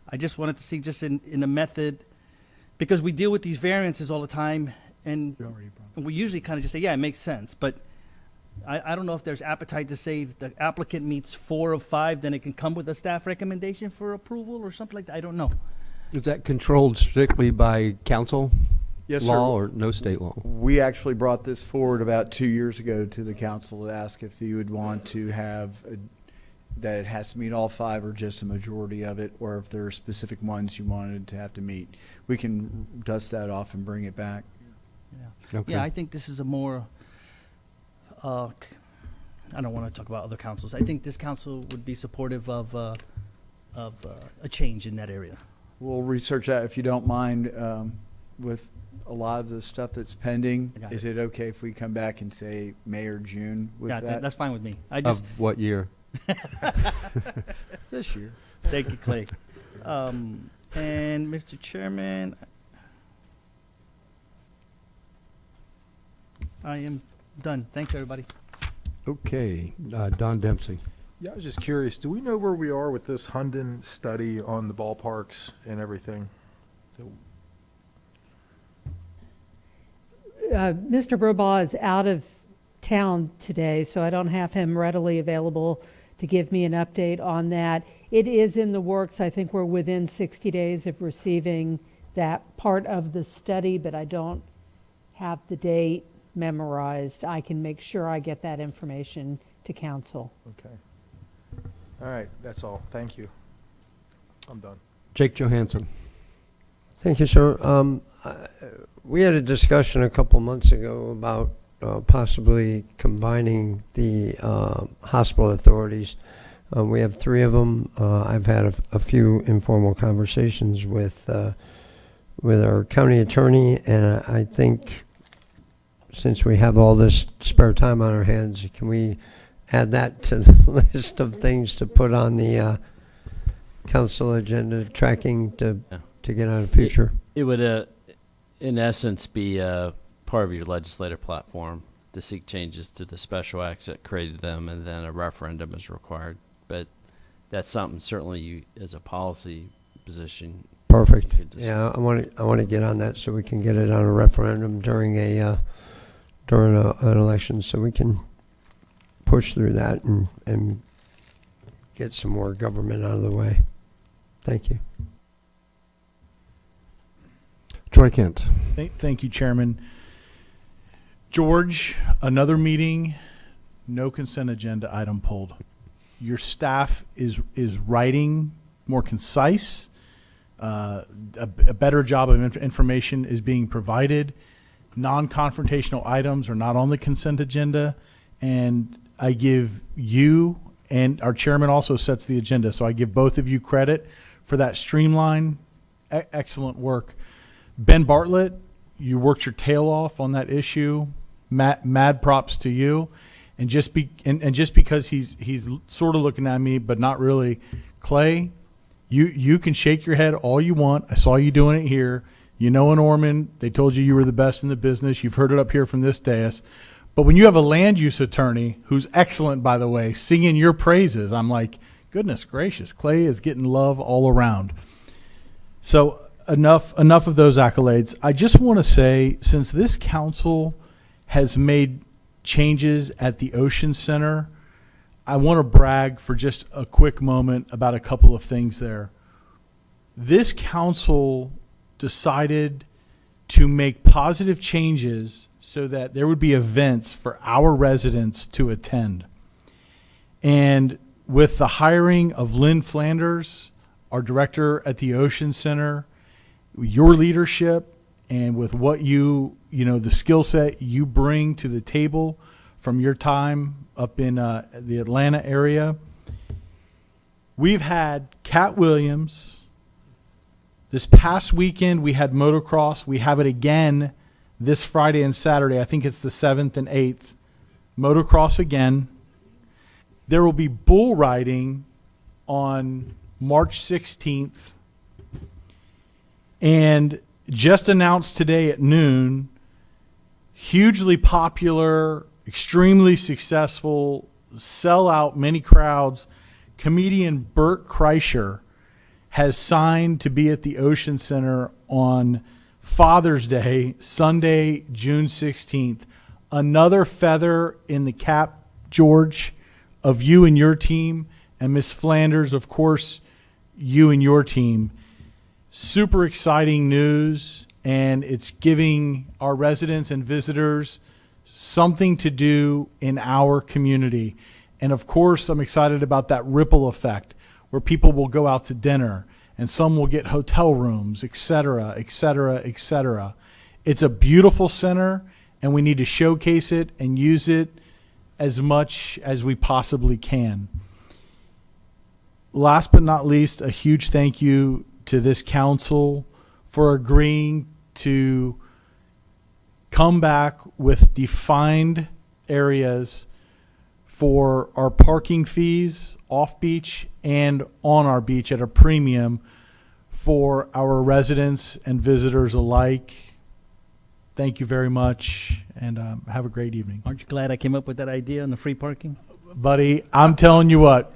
I just wanted to see just in a method, because we deal with these variances all the time, and we usually kind of just say, yeah, it makes sense. But I don't know if there's appetite to say if the applicant meets 4 of 5, then it can come with a staff recommendation for approval or something like that. I don't know. Is that controlled strictly by council Yes, law sir. or no state law? We actually brought this forward about 2 years ago to the council to ask if you would want to have that it has to meet all 5 or just a majority of it, or if there are specific ones you wanted to have to meet. We can dust that off and bring it back. Yeah, Okay. yeah. I think this is a more. I don't want to talk about other councils. I think this council would be supportive of a change in that area. We'll research that if you don't mind. With a lot of the stuff that's pending, I got is it okay if we come back and say May or June with Yeah, that? that's fine with me. I just Of what year? This year. Thank you, Clay. And Mr. Chairman, I am done. Thanks, everybody. Okay, Don Dempsey. Yeah, I was just curious, do we know where we are with this Hunden study on the ballparks and everything? Mr. Burbaugh is out of town today, so I don't have him readily available to give me an update on that. It is in the works. I think we're within 60 days of receiving that part of the study, but I don't have the date memorized. I can make sure I get that information to council. Okay. All right, that's all. Thank you. I'm done. Jake Johansson. Thank you, sir. We had a discussion a couple months ago about possibly combining the hospital authorities. We have 3 of them. I've had a few informal conversations with our county attorney, and I think since we have all this spare time on our hands, can we add that to the list of things to put on the council agenda, tracking to get on a future? It would, in essence, be part of your legislative platform to seek changes to the special acts that created them, and then a referendum is required. But that's something certainly you, as a policy position. Perfect. you could just- Yeah, I want to get on that so we can get it on a referendum during an election, so we can push through that and get some more government out of the way. Thank you. Troy Kent. Thank you, Chairman. George, another meeting, no consent agenda item pulled. Your staff is writing more concise. A better job of information is being provided. Non-confrontational items are not on the consent agenda, and I give you, and our chairman also sets the agenda, so I give both of you credit for that streamline. Excellent work. Ben Bartlett, you worked your tail off on that issue. Mad props to you. And just because he's sort of looking at me, but not really, Clay, you can shake your head all you want. I saw you doing it here. You know, in Ormond, they told you were the best in the business. You've heard it up here from this dais. But when you have a land use attorney, who's excellent, by the way, singing your praises, I'm like, goodness gracious, Clay is getting love all around. So enough of those accolades. I just want to say, since this council has made changes at the Ocean Center, I want to brag for just a quick moment about a couple of things there. This council decided to make positive changes so that there would be events for our residents to attend. And with the hiring of Lynn Flanders, our director at the Ocean Center, your leadership, and with what the skill set you bring to the table from your time up in the Atlanta area, we've had Cat Williams. This past weekend, we had motocross. We have it again this Friday and Saturday. I think it's the 7th and 8th. Motocross again. There will be bull riding on March 16th. And just announced today at noon, hugely popular, extremely successful, sell out many crowds, comedian Bert Kreischer has signed to be at the Ocean Center on Father's Day, Sunday, June 16th. Another feather in the cap, George, of you and your team, and Miss Flanders, of course, you and your team. Super exciting news, and it's giving our residents and visitors something to do in our community. And of course, I'm excited about that ripple effect where people will go out to dinner and some will get hotel rooms, et cetera, et cetera, et cetera. It's a beautiful center, and we need to showcase it and use it as much as we possibly can. Last but not least, a huge thank you to this council for agreeing to come back with defined areas for our parking fees off beach and on our beach at a premium for our residents and visitors alike. Thank you very much, and have a great evening. Aren't you glad I came up with that idea on the free parking? Buddy, I'm telling you what,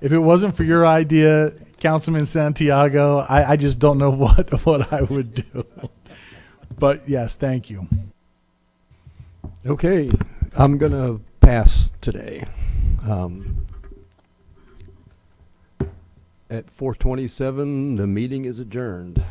if it wasn't for your idea, Councilman Santiago, I just don't know what I would do. But yes, thank you. Okay, I'm going to pass today. At 4:27, the meeting is adjourned.